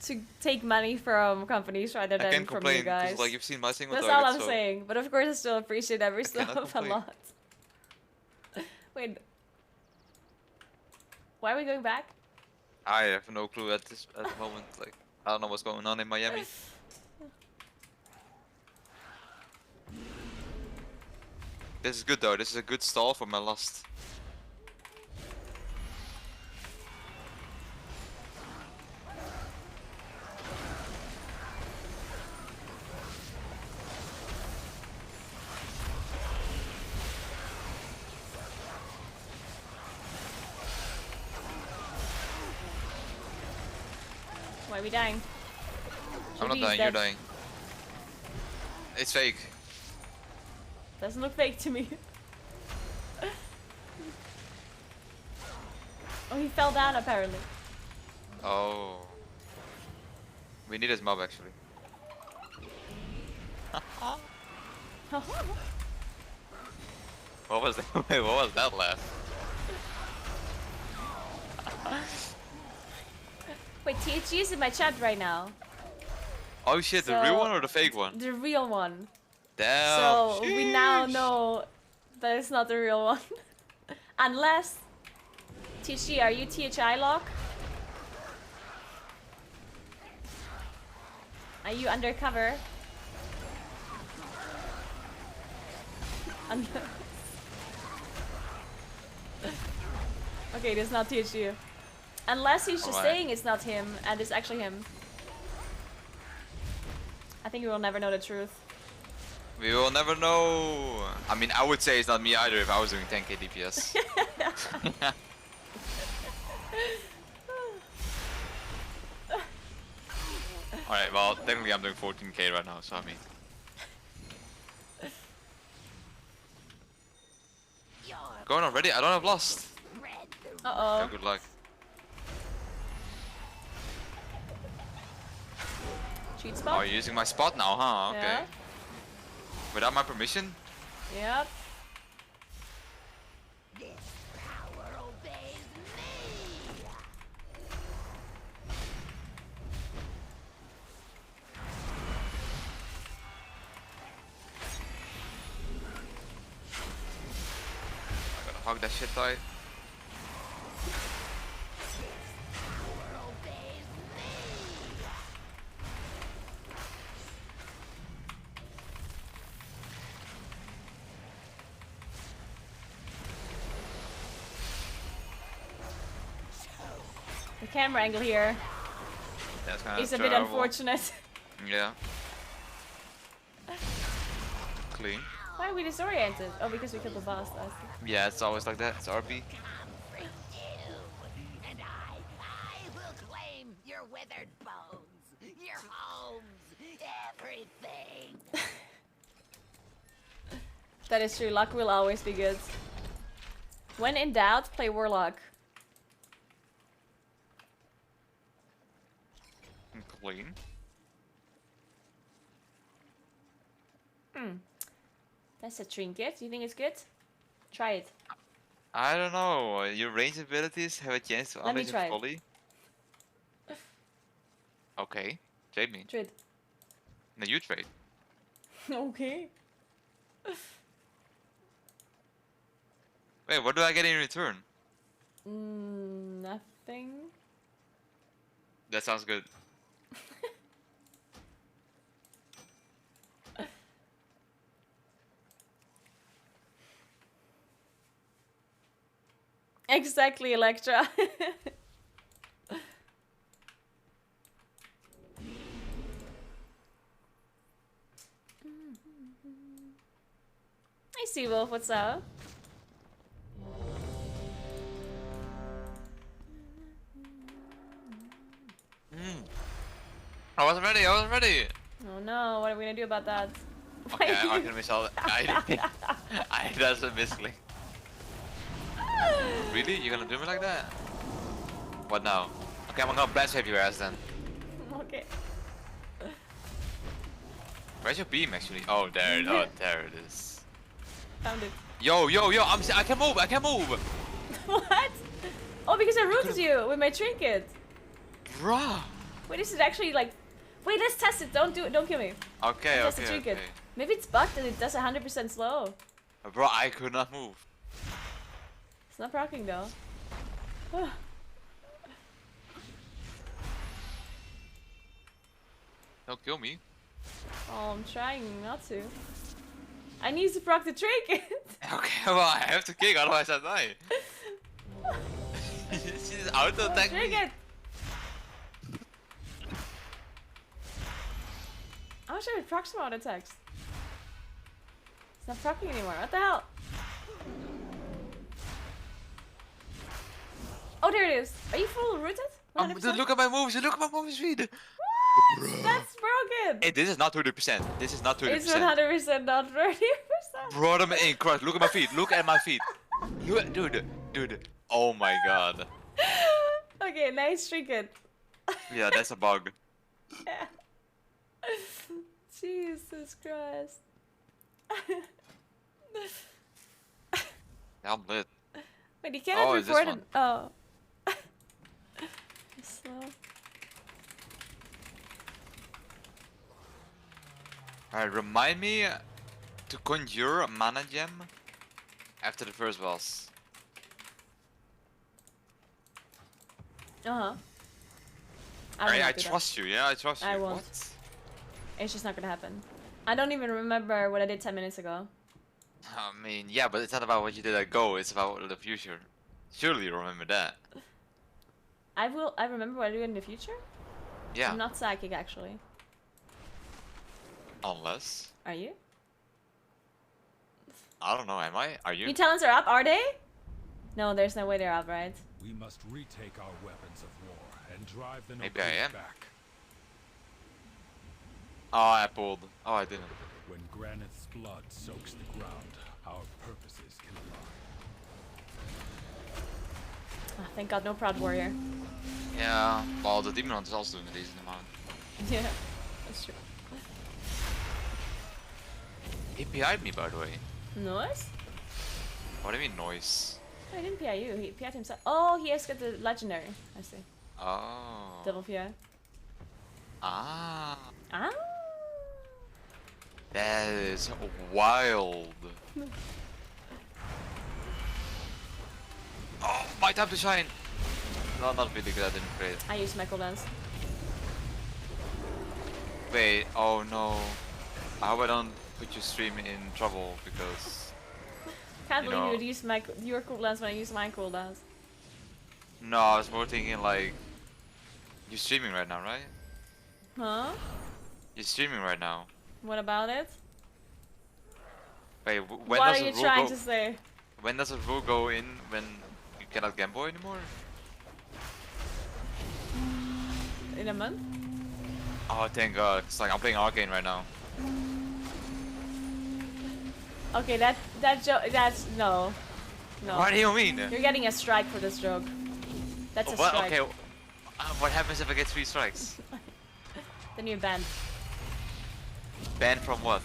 to take money from companies rather I than can't from complain you guys. because like you've seen my single That's target. all I'm So saying. But of course I still appreciate every cannot stuff a complain. lot. Wait. Why are we going back? I have no clue at the moment. Like I don't know what's going on in Miami. This is good though. This is a good stall for my lust. Why are we dying? I'm not Judy's dying. dead. You're dying. It's fake. Doesn't look fake to me. Oh, he fell down apparently. Oh. We need his mob actually. What was that? Wait, what was that laugh? Wait, THG is in my chat right now. Oh shit, the real one or the fake one? The real one. Damn. So we now know that it's not the real one. Unless THG, are you THI lock? Are you undercover? Okay, this is not THG. Unless he's just saying it's not him and it's actually him. I think we will never know the truth. We will never know. I mean, I would say it's not me either if I was doing 10k DPS. Alright, well, technically I'm doing 14k right now, so I mean. Going already? I don't have lost. Uh-oh. Yeah, good luck. Cheat Oh, spot? you're using my spot now, huh? Okay. Yeah. Without my permission? Yep. I gotta hug that shit tight. The camera angle here That's kind of is a bit unfortunate. Yeah. Clean. Why are we disoriented? Oh, because we killed the boss. I see. Yeah, it's always like that. It's RP. And I will claim your withered bones, your homes, everything. That is true. Luck will always be good. When in doubt, play Warlock. Clean. That's a trinket. You think it's good? Try it. I don't know. Your range abilities have a chance to Let me unleash try a it. volley. Okay. Trade me. Trade. No, you trade. Okay. Wait, what do I get in return? Nothing. That sounds good. Exactly, Electra. Hey, Seawolf, what's up? I wasn't ready. I wasn't ready. Oh no, what are we gonna do about that? Okay, I can miss all. That's a misclick. Really? You're gonna do me like that? What now? Okay, I'm gonna blast your ass then. Okay. Where's your beam actually? Oh, there it is. Found it. Yo, I can move. I can move. What? Oh, because I rooted you with my trinket. Bruh. Wait, this is actually like. Wait, let's test it. Don't do it. Don't kill me. Okay, Let's test the trinket. Maybe it's bugged and it does 100% slow. Bro, I could not move. It's not proccing though. Don't kill me. Oh, I'm trying not to. I need to proc the trinket. Okay, well I have to kick, otherwise I die. She's auto attack me. Trinket. I'm not sure it procs some auto attacks. It's not proccing anymore. What the hell? Oh, there it is. Are you full rooted? 100%? Look at my moves. Look at my moves speed. That's broken. Hey, this is not 30%. This is not 30%. It's 100% not 30%. Bro, I'm in crush. Look at my feet. Look at my feet. Look, dude. Oh my god. Okay, nice trinket. Yeah, that's a bug. Yeah. Jesus Christ. Yeah, I'm lit. Wait, you cannot is this report one? it. Oh. Slow. Alright, remind me to conjure a mana gem after the first boss. Uh-huh. I trust you, yeah, I trust you. I won't. What? It's just not gonna happen. I don't even remember what I did 10 minutes ago. I mean, yeah, but it's not about what you did at Go, it's about the future. Surely you remember that. I remember what I do in the future? Yeah. I'm not psychic, actually. Unless. Are you? I don't know, am I? Are you? Your talents are up, are they? No, there's no way they're up, right? We must retake our weapons of war and drive the Maybe I nobility am. back. Oh, I pulled. Oh, I didn't. When Granith's blood soaks the ground, our purposes can align. Oh, thank God, no proud warrior. Yeah, well, the Demon Hunter is also doing a decent amount. Yeah, that's true. He PI'd me, by the way. Noise? What do you mean, noise? Oh, he didn't PI you, he PI'd himself. Oh, he has got the legendary. I see. Oh. Double PI. Ah. Ah. That is wild. Oh, my time to shine. No, not really good. I didn't create. I used my cooldowns. Wait. Oh no. I hope I don't put your stream in trouble because. Can't you believe know, you would use your cooldowns when I use my cooldowns. No, I was more thinking like. You're streaming right now, right? Huh? You're streaming right now. What about it? Wait, when What does are you the rule trying go? to say? When does a rule go in when you cannot gamble anymore? In a month? Oh, thank God! It's like I'm playing Arcane right now. Okay, that's no. No. What do you mean? You're getting a strike for this joke. That's a What? strike. Okay. What happens if I get 3 strikes? Then you're banned. Banned from what?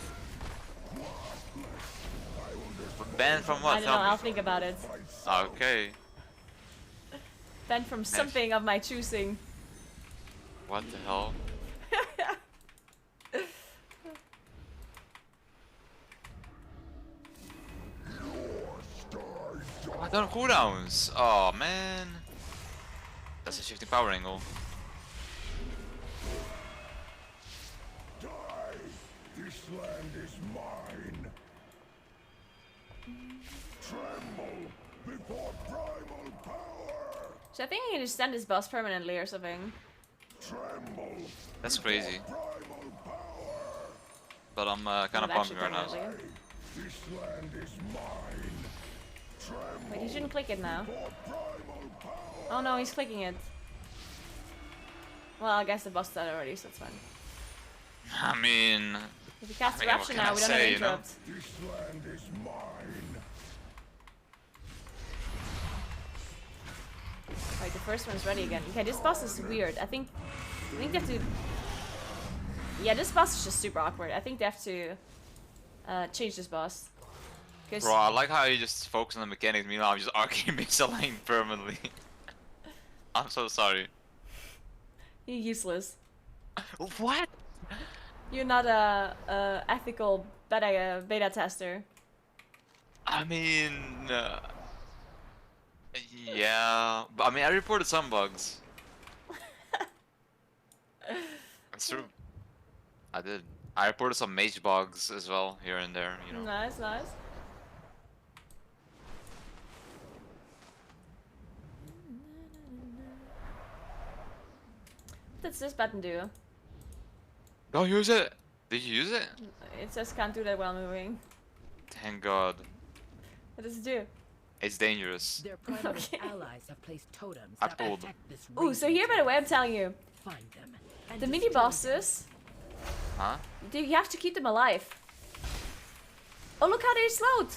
Banned from what? I don't know, I'll think about it. Okay. Banned from something of my choosing. What the hell? I don't have cooldowns. Oh man. That's a shifting power angle. Die! This land is mine. Tremble before primal power. So I think I can just send this boss permanently or something. Tremble. That's crazy. Primal power. But I'm kind of Not pumping actually right now. permanently. This land is mine. Tremble. Wait, you shouldn't click it now. before primal power. Oh no, he's clicking it. Well, I guess the boss died already, so it's fine. I mean, If we cast I mean, what Eruption can now, I we don't say, have you know? interrupt. This land is mine. Right, the first one's ready again. Okay, this boss is weird. I think they have to. Yeah, this boss is just super awkward. I think they have to change this boss. bro, I like how you just focus on the mechanics. Meanwhile, I'm just arcing missiling permanently. I'm so sorry. You're useless. What? You're not a ethical beta tester. I mean, yeah, but I mean, I reported some bugs. That's true. I did. I reported some mage bugs as well, here and there, you know. Nice, nice. What does this button do? Don't use it! Did you use it? It says can't do that while moving. Thank God. What does it do? It's dangerous. Their primal Okay. allies have placed totems I that pulled. protect this Ooh, so here, by the way, I'm telling you, Find them. And the mini destroy bosses, Huh? you have to keep them alive. Oh, look how they float!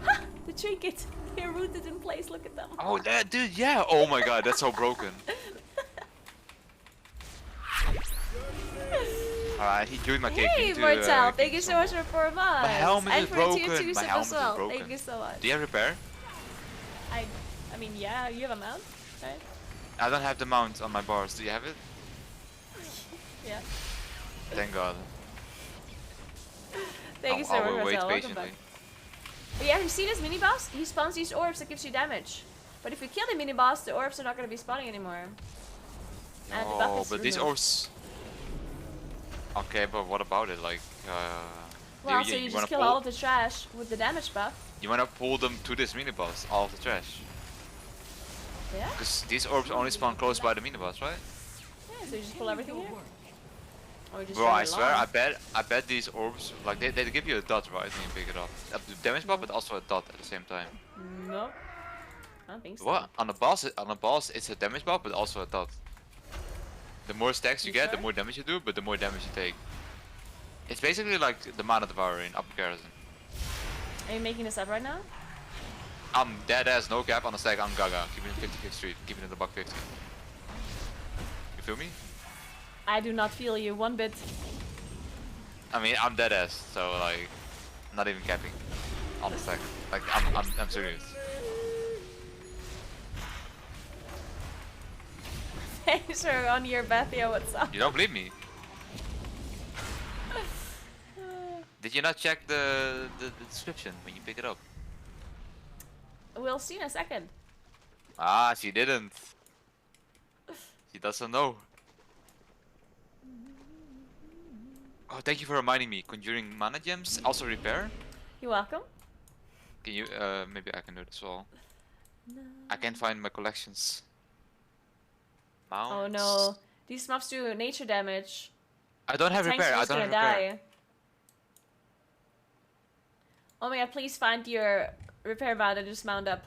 Ha! The trinket. They're rooted in place. Look at them. Oh, that dude, yeah! Oh my God, that's so broken. Alright, he joined my kick Hey, into, Mortal, thank you so much for 4 months. My helmet and is for broken. Tier 2 My sub helmet as well. is broken. Thank you so much. Do you have repair? I mean, yeah, you have a mount, right? I don't have the mount on my bars. Do you have it? Yeah. Thank God. Thank you so I much, will wait Marcel. Welcome patiently. back. But yeah, you see this mini boss? He spawns these orbs that gives you damage. But if you kill the mini boss, the orbs are not going to be spawning anymore. And the buff Oh, is but these removed. orbs. Okay, but what about it? Like, Well, so you just kill all of the trash with the damage buff. You wanna pull them to this mini boss, all of the trash. Yeah? Because these orbs only spawn close by the mini boss, right? Yeah, so you just pull everything here. Or you just Bro, run I swear, along. I bet these orbs, like they give you a dot, right, when you pick it up. A damage buff, but also a dot at the same time. No. I don't think so. What? On the boss, it's a damage buff, but also a dot. The more stacks you get, the more damage you do, but the more damage you take. It's basically like the mana devourer in up comparison. Are you making this up right now? I'm dead ass, no cap on the stack, I'm gaga. Keep it in 55th Street, keep it in the buck 50. You feel me? I do not feel you one bit. I mean, I'm dead ass, so like, not even capping on the stack. Like, I'm serious. Thanks for on your Bethia, what's up? You don't believe me? Did you not check the description when you pick it up? We'll see in a second. Ah, she didn't. She doesn't know. Oh, thank you for reminding me. Conjuring mana gems, also repair. You're welcome. Can you, maybe I can do it as well. I can't find my collections. Mounts. Oh no. These mobs do nature damage. I don't have Tanks repair, are I just don't gonna have repair. die. Oh my god, please find your repair mount and just mount up.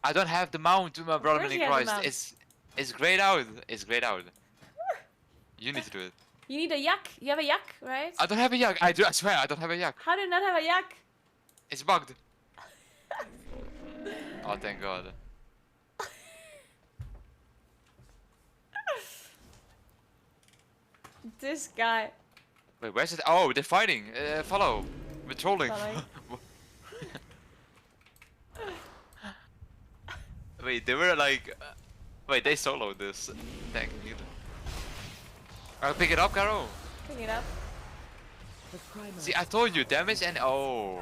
I don't have the mount, my brother course in you have the Christ. mount. It's grayed out. It's grayed out. You need to do it. You need a yak. You have a yak, right? I don't have a yak. I swear, I don't have a yak. How do you not have a yak? It's bugged. Oh, thank God. This guy. Wait, where's it? Oh, they're fighting. Follow. We're trolling. Wait, they were like. Wait, they soloed this. Thank you. Alright, pick it up, Caro. Pick it up. See, I told you, damage and oh.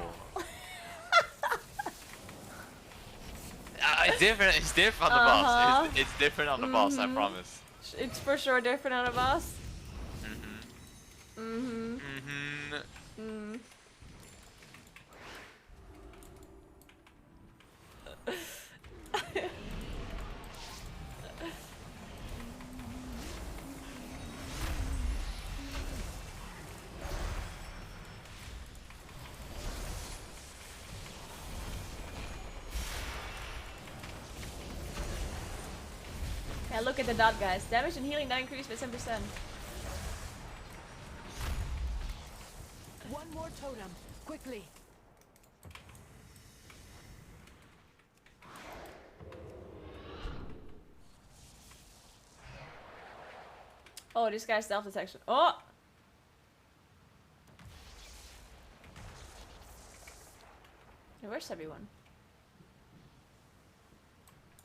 It's different. It's different on the boss. It's different on the boss. I promise. It's for sure different on the boss. Yeah, look at the dot, guys. Damage and healing that increased by 10%. One more totem, quickly. Oh, this guy's stealth detection. Oh! Hey, where's everyone?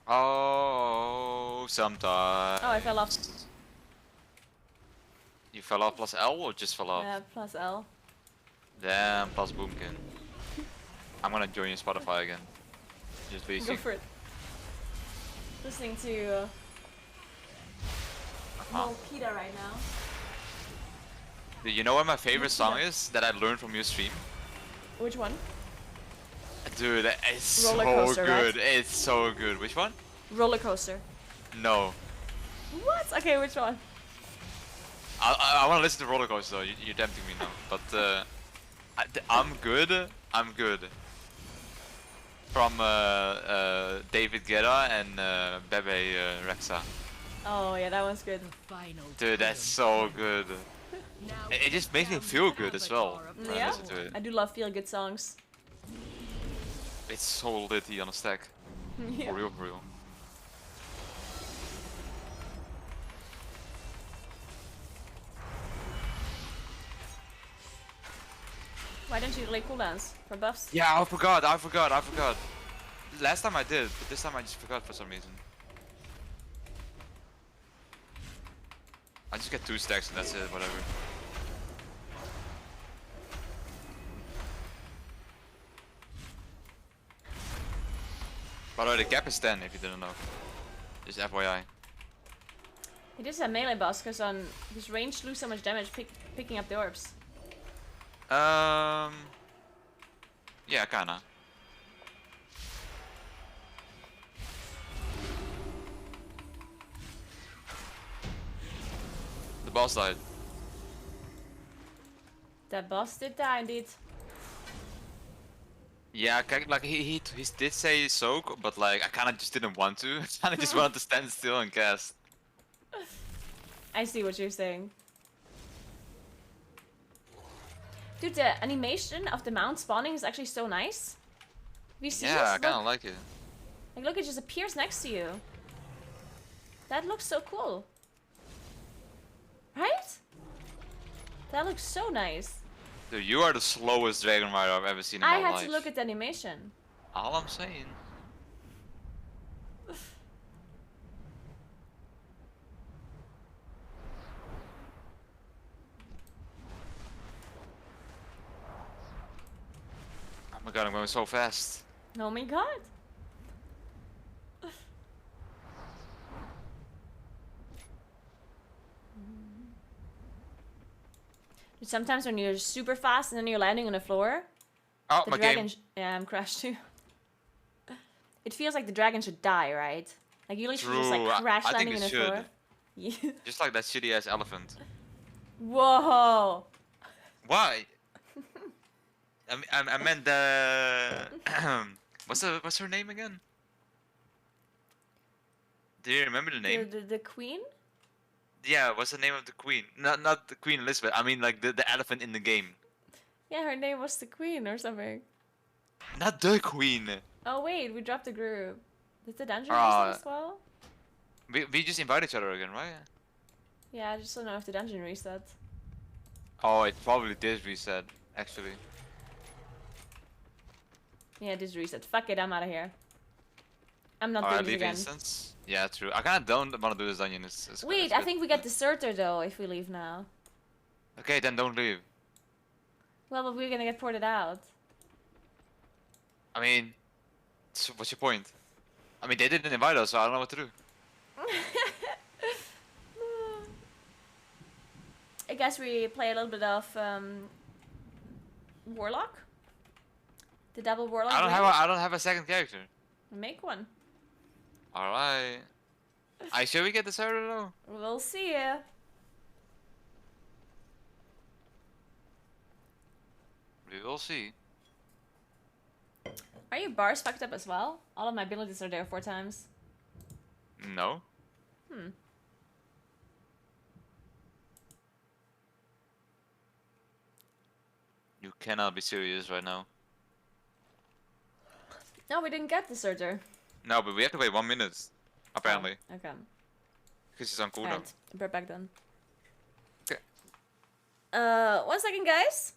Oh, sometimes. Oh, I fell off. You fell off plus L or just fell off? Yeah, plus L. Damn, plus Boomkin. I'm gonna join your Spotify again. Just basic. Go for it. Listening to Molkita right now. Dude, you know what my favorite song is that I learned from your stream? Which one? Dude, it's Roller so Coaster, good. right? It's so good. Which one? Roller Coaster. No. What? Okay, which one? I want to listen to Roller Coaster though. You're tempting me now. But I'm good. I'm good. From David Guetta and Bebe Rexha. Oh yeah, that one's good. Dude, that's so good. It just makes me feel good as well when I Yeah, listen to it. I do love feel good songs. It's so litty on a stack. Yeah. For real, for real. Why don't you delay cooldowns for buffs? Yeah, I forgot. Last time I did, but this time I just forgot for some reason. I just get 2 stacks and that's it, whatever. By the way, the gap is 10 if you didn't know. Just FYI. It is a melee boss because on his range lose so much damage picking up the orbs. Yeah, kinda. The boss died. That boss did die indeed. Yeah, like he did say soak, but like I kinda just didn't want to. I kinda just wanted to stand still and cast. I see what you're saying. Dude, the animation of the mount spawning is actually so nice. Have you seen Yeah, this? I kinda Look. like it. Like, look, it just appears next to you. That looks so cool. Right? That looks so nice. Dude, you are the slowest dragon rider I've ever seen in I my had life. to look at the animation. All I'm saying. Oh my god, I'm going so fast. Oh my god. Sometimes when you're super fast and then you're landing on the floor, Oh, the my dragon. game. Yeah, I'm crashed too. It feels like the dragon should die, right? Like you literally just like crash I think landing on it the should. floor. Yeah. Just like that shitty ass elephant. Whoa. Why? I meant the what's her name again? Do you remember the name? The queen? Yeah, what's the name of the queen? Not the Queen Elizabeth. I mean like the elephant in the game. Yeah, her name was the queen or something. Not the queen. Oh wait, we dropped the group. Did the dungeon Uh, reset as well? we just invite each other again, right? Yeah, I just don't know if the dungeon reset. Oh, it probably did reset, actually. Yeah, it is reset. Fuck it, I'm out of here. I'm not Alright, doing it leave again. instance. Yeah, true. I kinda don't wanna do this dungeon. It's Wait, I think we get deserter though if we leave now. Okay, then don't leave. Well, but we're gonna get ported out. I mean, what's your point? I mean, they didn't invite us, so I don't know what to do. I guess we play a little bit of Warlock. The double Warlock. I don't have a second character. Make one. All right. I sure we get the server though. We'll see ya. We will see. Are your bars fucked up as well? All of my abilities are there 4 times. No. Hmm. You cannot be serious right now. No, we didn't get deserter. No, but we have to wait 1 minute. Apparently. Oh, okay. Because it's on cooldown. Alright, I'll be right back then. Okay. 1 second, guys.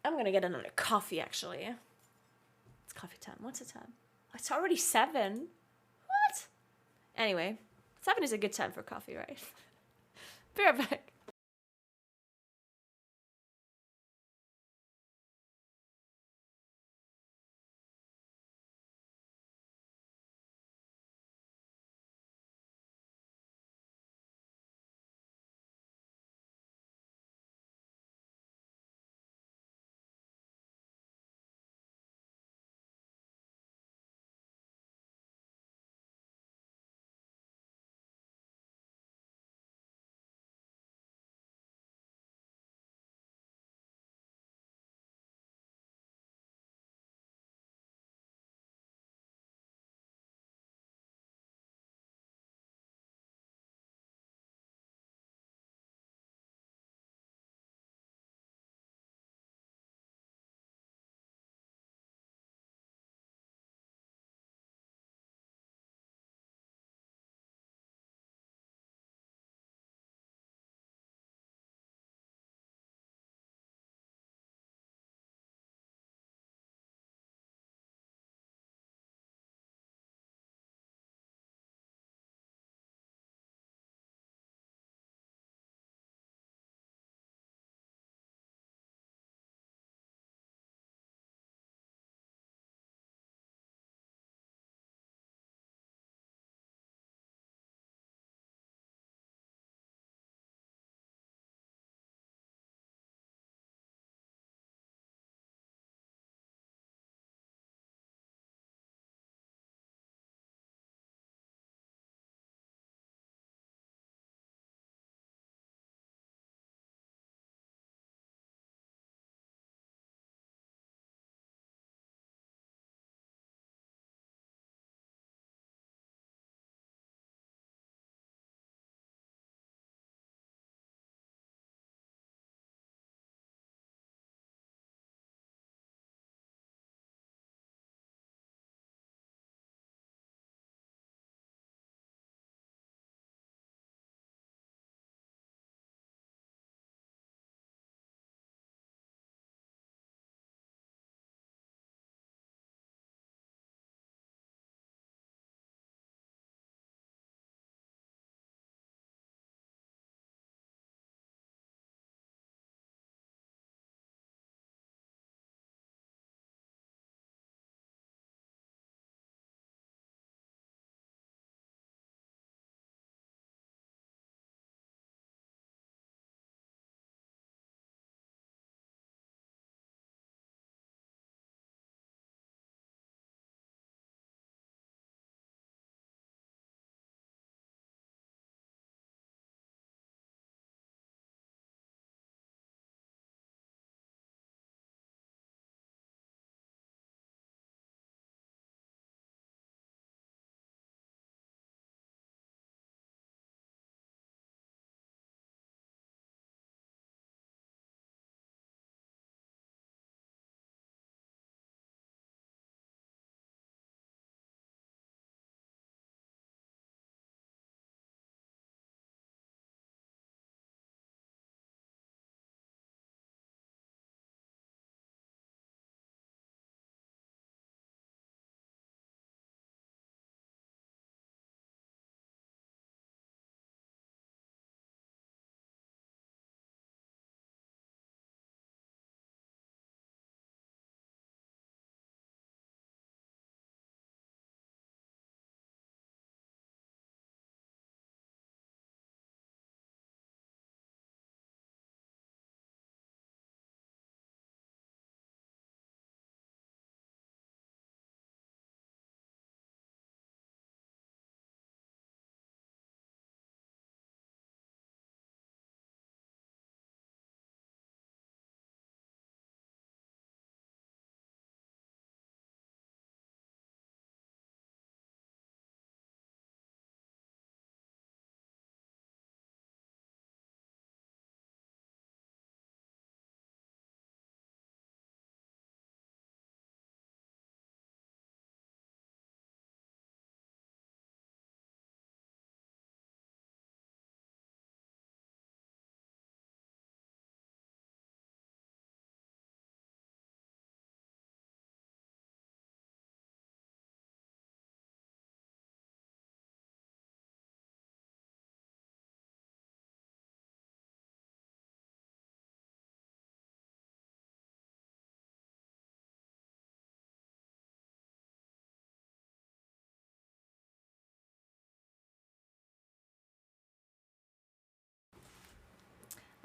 I'm gonna get another coffee, actually. It's coffee time. What's the time? Oh, it's already 7. What? Anyway, 7 is a good time for coffee, right? Be right back.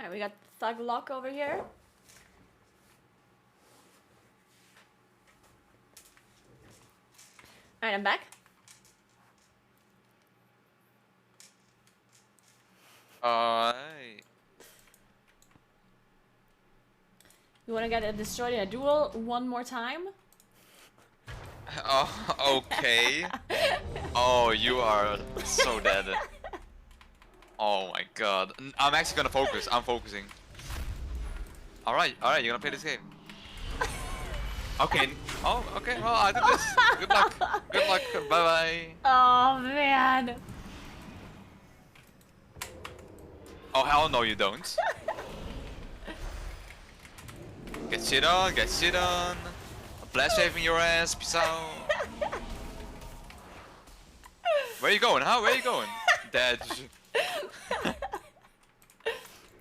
Alright, we got Thug Lock over here. Alright, I'm back. Hey. You wanna get destroyed in a duel one more time? Oh, okay. Oh, you are so dead. Oh my god. I'm actually gonna focus. I'm focusing. Alright, you're gonna play this game. Okay. Oh, okay. Well, I did this. Good luck. Good luck. Bye bye. Oh man. Oh, hell no, you don't. Get shit on, get shit on. Blast shaving your ass, peace out. Where you going, huh? Where you going? Dead.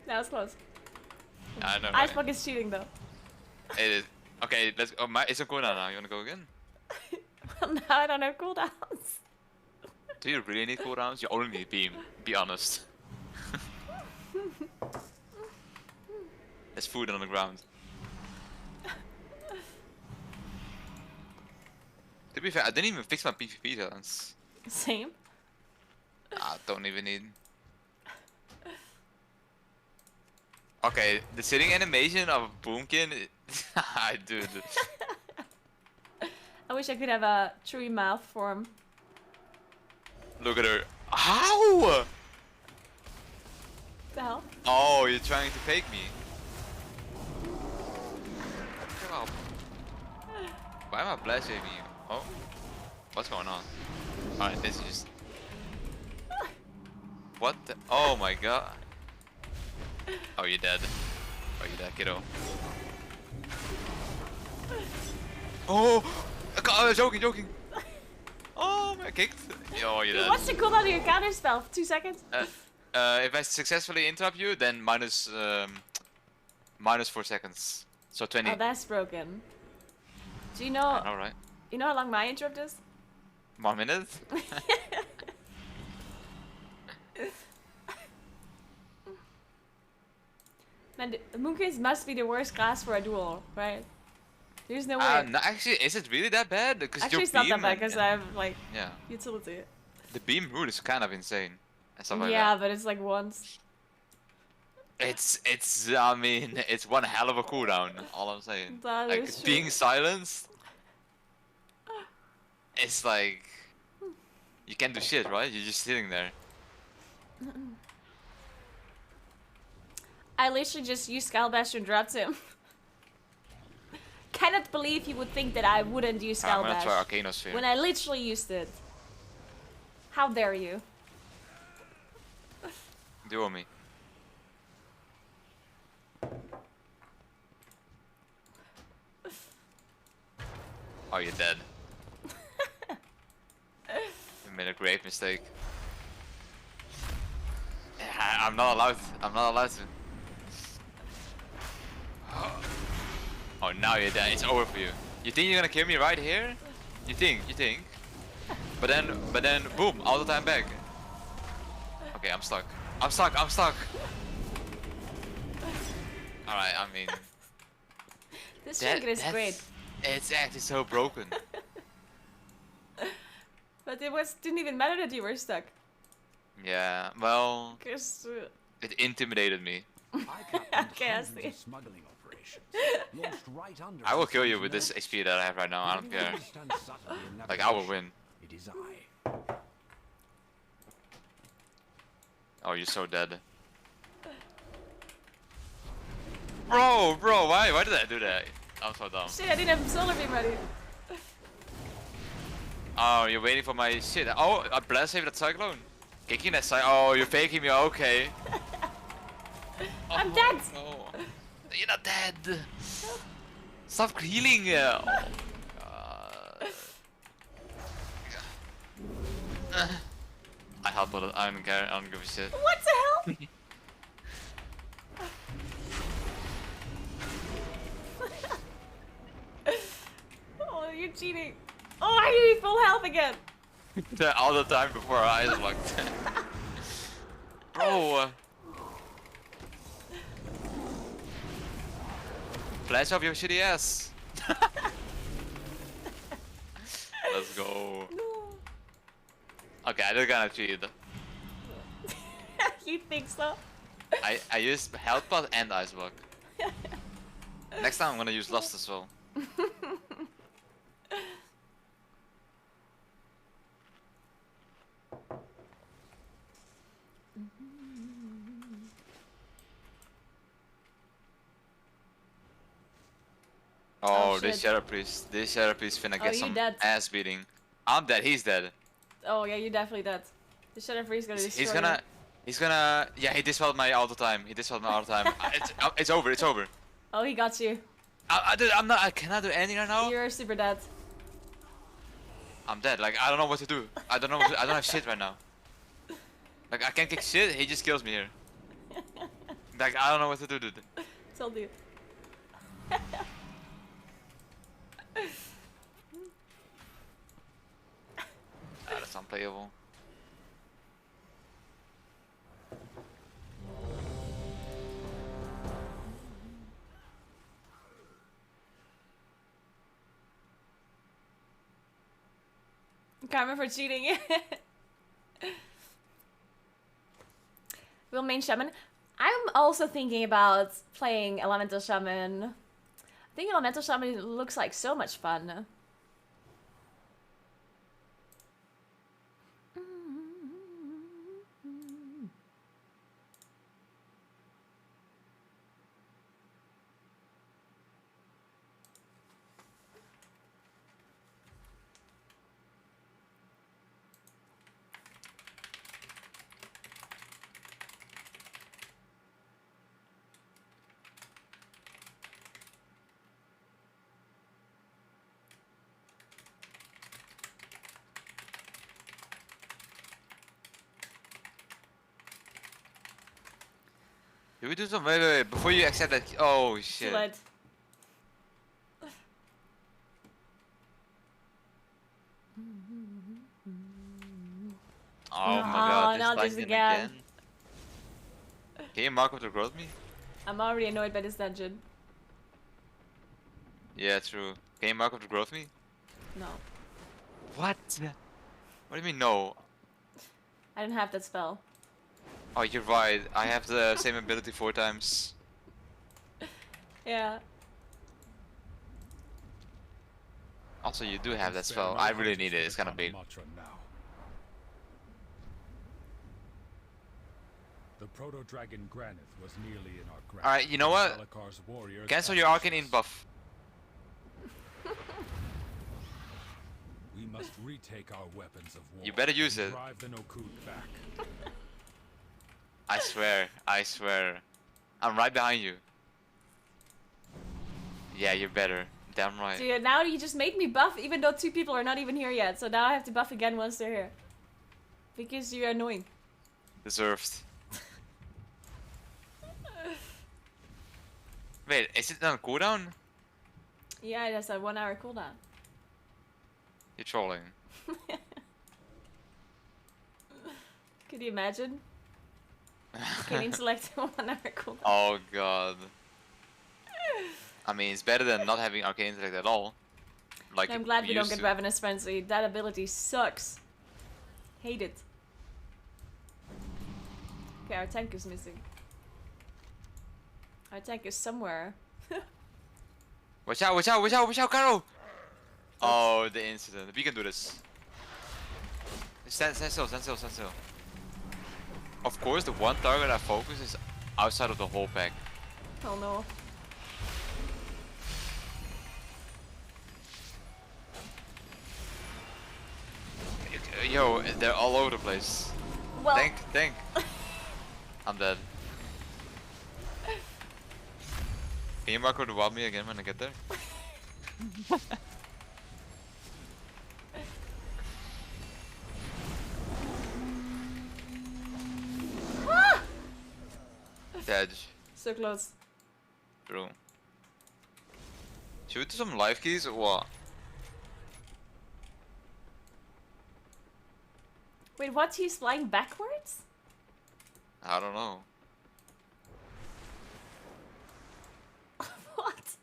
That was close. I know. Ice Block is cheating though. It is. Okay, let's go. Oh, it's a cooldown now. You wanna go again? Well, now I don't have cooldowns. Do you really need cooldowns? You only need beam. Be honest. There's food on the ground. To be fair, I didn't even fix my PvP challenge. Same. Don't even need. Okay, the sitting animation of Boomkin. Dude. I wish I could have a tree mouth form. Look at her. How? What the hell? Oh, you're trying to fake me. Come on. Why am I blast shaving you? Oh, what's going on? Alright, this is just. What the? Oh my god. Oh, you're dead. Oh, you're dead, kiddo. Oh! Joking. Oh, I kicked. Oh, you're dead. What's the cooldown of your counter spell? 2 seconds? If I successfully interrupt you, then minus 4 seconds. So 20. Oh, that's broken. Do you know? I know, right? You know how long my interrupt is? 1 minute? Man, the Mooncase must be the worst class for a duel, right? There's no way. No, actually, is it really that bad? Actually, it's not that bad because I have like yeah. utility. The beam route is kind of insane and stuff like yeah, that. but it's like once. I mean, it's one hell of a cooldown. All I'm saying. That Like is true. being silenced. It's like you can't do shit, right? You're just sitting there. I literally just used Scalbash and dropped him. Cannot believe you would think that I wouldn't use I'm gonna Scalbash try Arcanosphere. when I literally used it. How dare you? Duo me. Oh, you're dead. You made a grave mistake. I'm not allowed. I'm not allowed to. Oh, now you're dead. It's over for you. You think you're gonna kill me right here? You think? But then, boom! All the time back. Okay, I'm stuck. I'm stuck. All right. I mean, This trinket is great. It's actually so broken. But didn't even matter that you were stuck. Yeah. Well, 'Cause, it intimidated me. okay, I see. Smuggling operations launched right under I will kill you with this HP that I have right now. I don't care. Like I will win. It is I. Oh, you're so dead. Bro, why did I do that? I'm so dumb. Shit, I didn't have solar beam ready. Oh, you're waiting for my shit. Oh, I blast save that cyclone. Kicking that side. Oh, you're faking me. Okay. I'm dead. No. You're not dead. Stop healing. Oh, God. I help with it. I don't care. I don't give a shit. What the hell? Oh, you're cheating. Oh, I need full health again. All the time before our eyes locked. Bro. flash off your shitty ass. Let's go. No. Okay, I just gonna cheat. You think so? I used health pot and ice block. Next time I'm gonna use lust as well. Oh, this Shadow Priest finna get some dead. ass beating. I'm dead, he's dead. Oh yeah, you're definitely dead. The Shadow Free's gonna destroy He's gonna, yeah, he dispelled my all the time. It's over, it's over. Oh, he got you. I cannot do anything right now. You're super dead. I'm dead, like, I don't know what to do. I don't have shit right now. Like, I can't kick shit, he just kills me here. Like, I don't know what to do, dude. Told you. That's unplayable. Karma for cheating. Will main shaman. I'm also thinking about playing elemental shaman. I think elemental shaman looks like so much fun. Did we do some? Wait, before you accept that. Oh shit. Too late. Oh my god, not this this dungeon again. Can you mark up to growth me? I'm already annoyed by this dungeon. Yeah, true. Can you mark up to growth me? No. What? What do you mean no? I didn't have that spell. Oh, you're right. I have the same ability 4 times. Yeah. Also, you do have that spell. I really need it. It's kind of big. The proto-dragon Granith was nearly in our grasp. Alright, you know what? Cancel your arcane int buff. We must retake our weapons of war. You better use it. Drive the Nokut back. I swear. I'm right behind you. Yeah, you're better. Damn right. Dude, now you just made me buff even though 2 people are not even here yet. So now I have to buff again once they're here. Because you're annoying. Deserved. Wait, is it on cooldown? Yeah, it has a 1 hour cooldown. You're trolling. Could you imagine? Getting selected 1 hour cooldown. Oh god. I mean, it's better than not having arcane intellect at all. Like I'm glad we don't used get to. Ravenous Frenzy. That ability sucks. Hate it. Okay, our tank is missing. Our tank is somewhere. Watch out, Caro! Oh, the incident. We can do this. Stand still. Of course, the one target I focus is outside of the whole pack. Oh no. Yo, they're all over the place. Well. Tank. I'm dead. Can you mark out the wild me again when I get there? Dead. So close. True. Should we do some life keys or what? Wait, what? He's flying backwards? I don't know. What?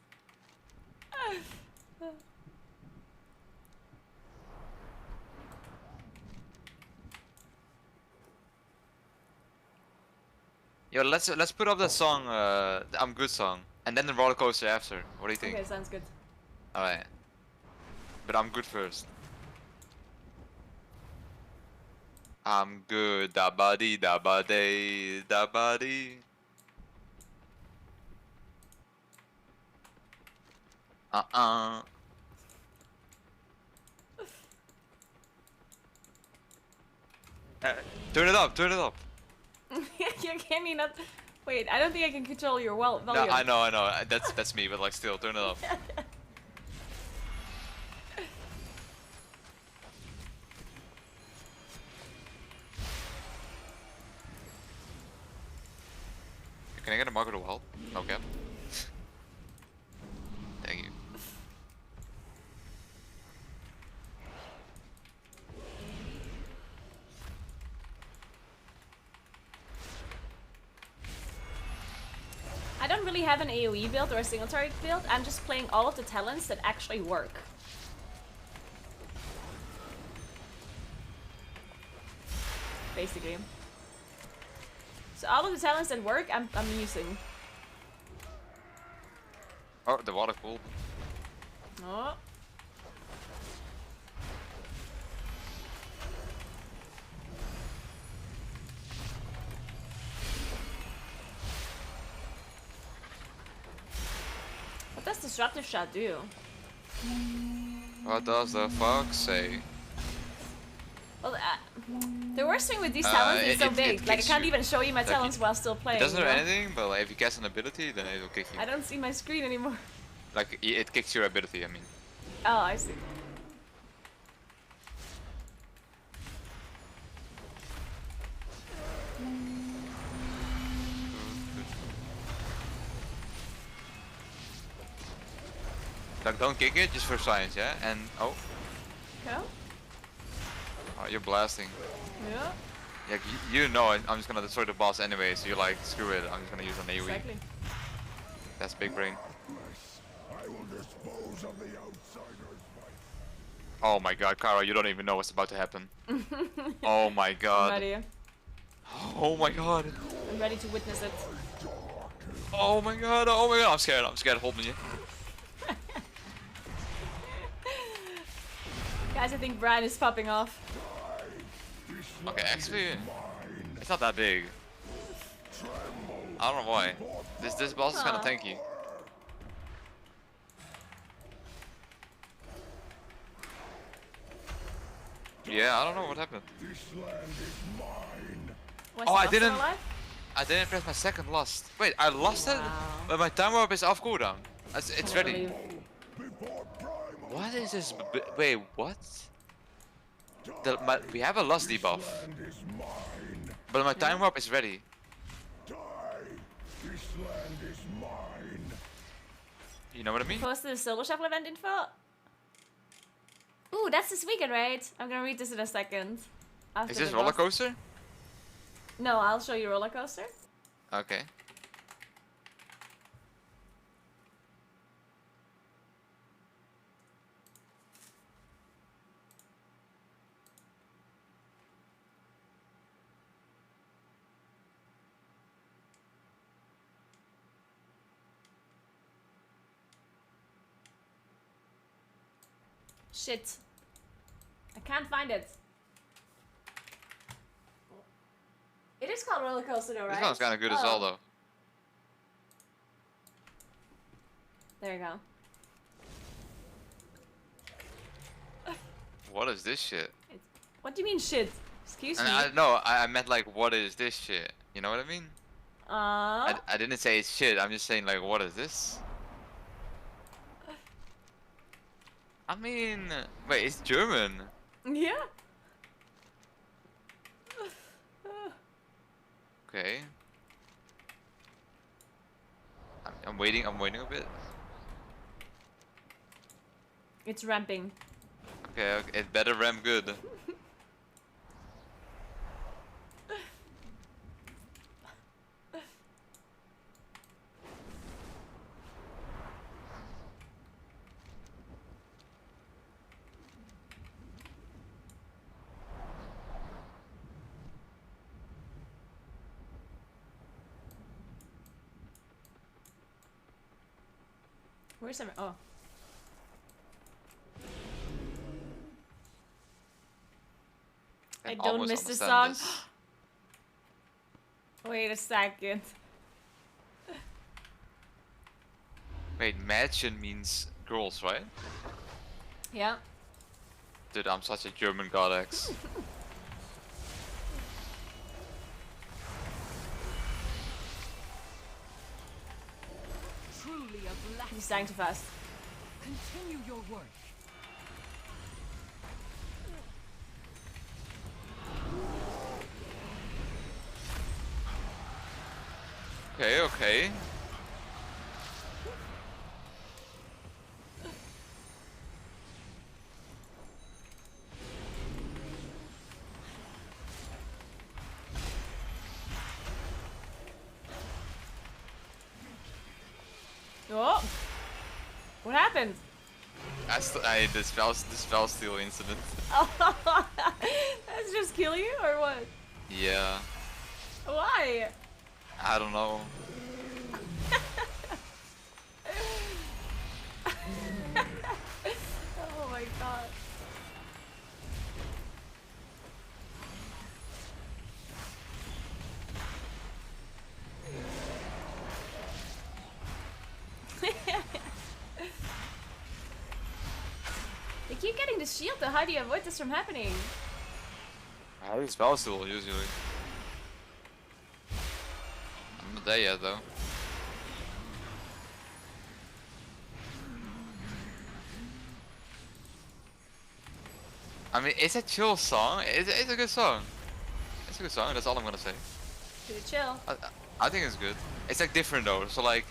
Yo, let's put up that song, the I'm Good song, and then the roller coaster after. What do you think? Okay, sounds good. Alright. But I'm good first. I'm good, da ba dee da ba day, da ba dee. Turn it up, turn it up. You can me not. Wait, I don't think I can control your volume. No, I know. That's me, but like still, turn it up. Can I get a marker to help? Okay. Thank you. I don't really have an AoE build or a single target build. I'm just playing all of the talents that actually work. Basically. So all of the talents that work, I'm using. Oh, the water cool. Oh. What does disruptive shot do? What does the fuck say? Well, the worst thing with these talents is so big. Like I can't even show you my talents while still playing. It doesn't do you know? anything, but like if you cast an ability, then it'll kick you. I don't see my screen anymore. Like it kicks your ability. I mean. Oh, I see. Like don't kick it, just for science, yeah. And oh. Okay. Oh, you're blasting. Yeah. Yeah, you know I'm just gonna destroy the boss anyway, so you're like, screw it, I'm just gonna use an AoE. Exactly. That's big brain. I will dispose of the outsiders. Oh my god, Kara, you don't even know what's about to happen. Oh my god. I'm ready. Oh my god. I'm ready to witness it. Oh my god, I'm scared, hold me. Guys, I think Brian is popping off. Okay, actually, it's not that big. I don't know why. This boss is kind of tanky. Yeah, I don't know what happened. Oh, I didn't press my second lust. Wait, I lost it? But my time warp is off cooldown. It's ready. What is this? Wait, what? We have a lust debuff. But my time warp is ready. You know what I mean? Posted the Solo Shuffle event info. Ooh, that's this weekend, right? I'm gonna read this in a second. Is this roller coaster? No, I'll show you roller coaster. Okay. Shit. I can't find it. It is called roller coaster though, right? This one's kind of good as well though. There you go. What is this shit? What do you mean shit? Excuse me. I meant like, what is this shit? You know what I mean? I didn't say it's shit. I'm just saying like, what is this? I mean, wait, it's German. Yeah. Okay. I'm waiting a bit. It's ramping. Okay, it better ramp good. Where's some? Oh. I don't almost miss this understand song. this. Wait a second. Wait, Mädchen means girls, right? Yeah. Dude, I'm such a German godex. Truly a blessing. He's dying too fast. Continue your work. Okay, okay. Oh. What happened? This spell steal incident. Let's just kill you or what? Yeah, Why? I don't know. Oh my god. They keep getting the shield though. How do you avoid this from happening? I use spell steal usually. I'm not there yet though. I mean, it's a chill song. It's a good song. It's a good song. That's all I'm gonna say. Pretty chill. I think it's good. It's like different though. So like,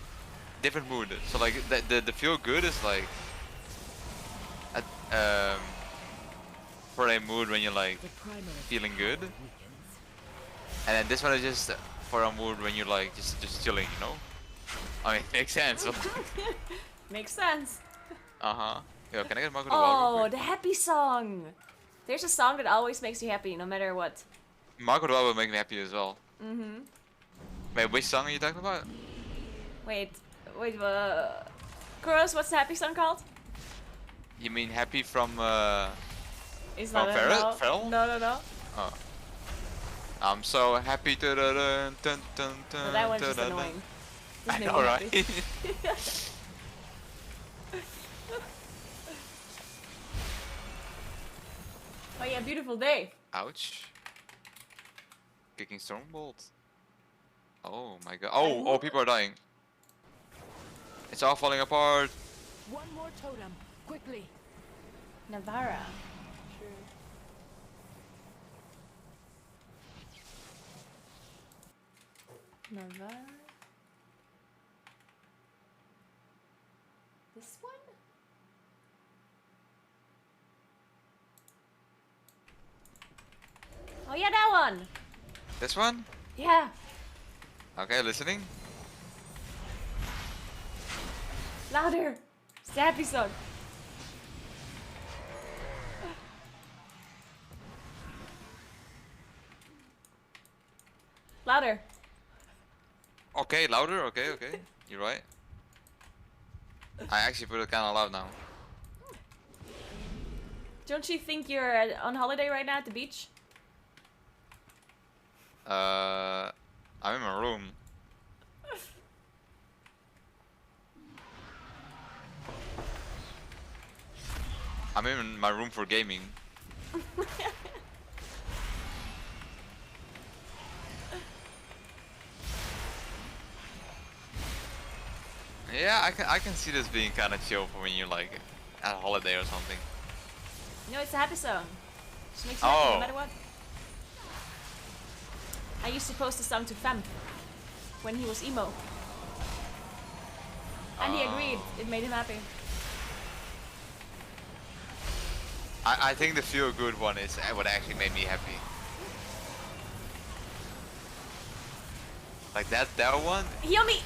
different mood. So like the feel good is like, for a mood when you're like feeling good, and then this one is just for a mood when you're like just chilling. You know. I mean, it makes sense. Makes sense. Yo, can I get Marco the Oh, Wild? the happy song. There's a song that always makes you happy, no matter what. Marco the Wild will make me happy as well. Mhm. Wait, which song are you talking about? Wait. Gross, what's the happy song called? You mean happy from Is from that Feral? no? Feral? No. Oh. I'm so happy to No, that one's just annoying. Just I make know, me right? happy. Oh yeah, beautiful day. Ouch. Kicking Stormbolt. Oh my god. Oh, people are dying. It's all falling apart. One more totem, quickly. Naguura. Naguura. This one? Oh yeah, that one. This one? Yeah. Okay, listening. Louder. It's the happy song. Louder. Okay, louder. Okay. You're right. I actually put it kind of loud now. Don't you think you're on holiday right now at the beach? I'm in my room. I'm in my room for gaming. Yeah, I can see this being kind of chill for when you're like at a holiday or something. No, it's a happy song. Just makes you happy no Oh. matter what. I used to post a song to Fem when he was emo. And he agreed. It made him happy. I think the feel good one is what actually made me happy. Like that one. Heal me!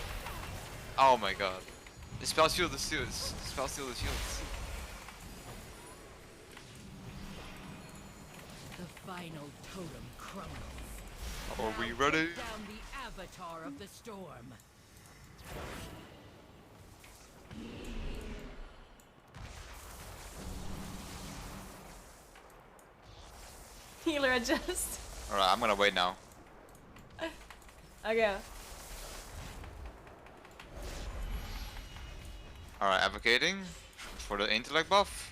Oh my god. The spell steal the shields. Spell steal the shields. The final totem crumbles. Are we Now ready? take down the avatar of the storm. adjust. Alright, I'm gonna wait now. Okay. Alright, advocating for the intellect buff.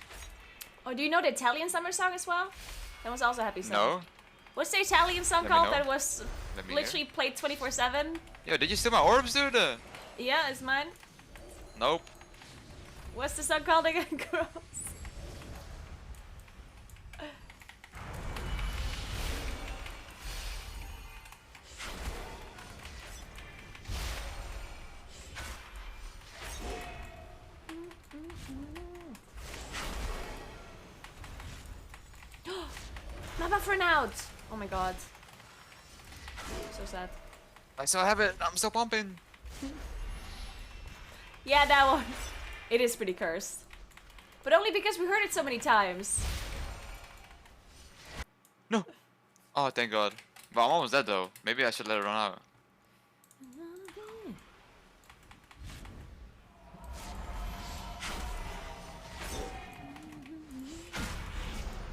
Oh, do you know the Italian summer song as well? That was also a happy song. No. What's the Italian song Let me called know. that was Let me literally played 24/7? Yo, did you steal my orbs, dude? Yeah, it's mine. Nope. What's the song called again? Gross. My buff ran out. Oh my god. So sad. I still have it. I'm still pumping. Yeah, that one. It is pretty cursed. But only because we heard it so many times. No. Oh, thank God. But I'm almost dead though. Maybe I should let it run out.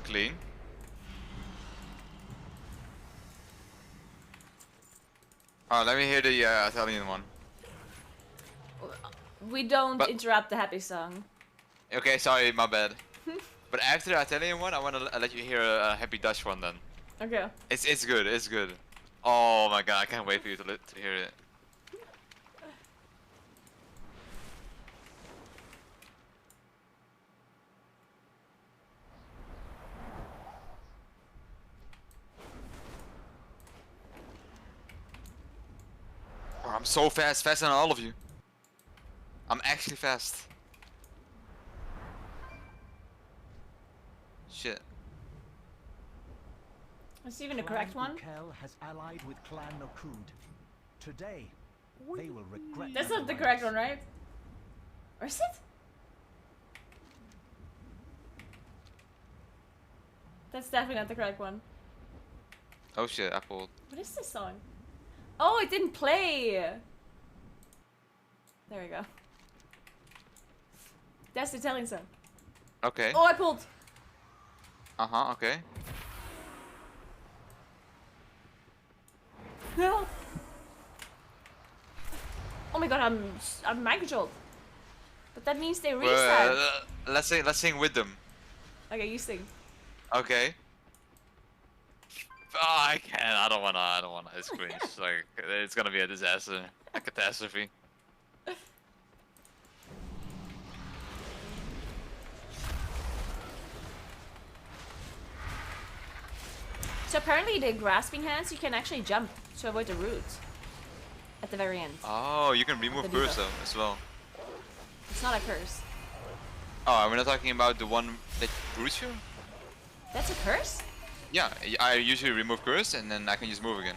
Clean. Oh, let me hear the Italian one. We don't But- interrupt the happy song. Okay, sorry, my bad. But after the Italian one, I want to let you hear a happy Dutch one then. Okay. It's good, it's good. Oh my god, I can't wait for you to hear it. Oh, I'm so fast, faster than all of you. I'm actually fast. Shit. Is even the correct one? Ukel has allied with Clan Nakud. Today, they will regret. That's their not the alliance. correct one, right? Or is it? That's definitely not the correct one. Oh shit, I pulled. What is this song? Oh, it didn't play! There we go. That's the Italian song. Okay. Oh, I pulled! Uh-huh, okay. Help! Oh my god, I'm mind controlled. But that means they reset. Let's sing with them. Okay, you sing. Okay. Oh, I can't. I don't wanna. It's cringe. Like it's gonna be a disaster, a catastrophe. So apparently the grasping hands, you can actually jump to avoid the root. At the very end. Oh, you can remove The curse debuff. though as well. It's not a curse. Oh, we're not talking about the one that roots you? That's a curse? Yeah, I usually remove curse and then I can just move again.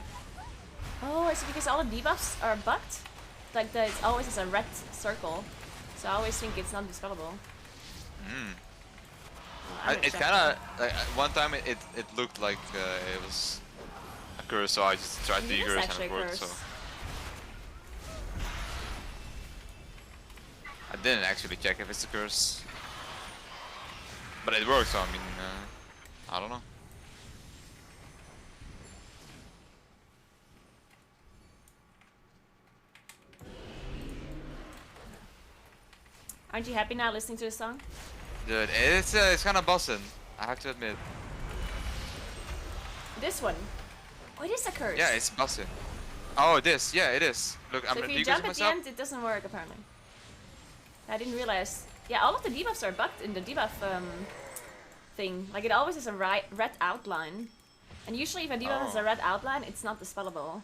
Oh, is it because all the debuffs are bugged? Like it's always as a red circle. So I always think it's not dispellable. Hmm. I'm gonna It's check kind of like one time it looked like it was a curse, so I just tried to It is curse and actually it a worked. So curse. I didn't actually check if it's a curse, but it worked. So I mean, I don't know. Aren't you happy now listening to the song? Dude, it's kind of bussin', I have to admit. This one. Oh, it is a curse. Yeah, it's bussin'. Oh, this, yeah, it is. Look, So I'm if you decursing jump at the myself. end, it doesn't work apparently. I didn't realize. Yeah, all of the debuffs are bugged in the debuff thing. Like it always has a red outline. And usually if a debuff has a red outline, it's not dispellable.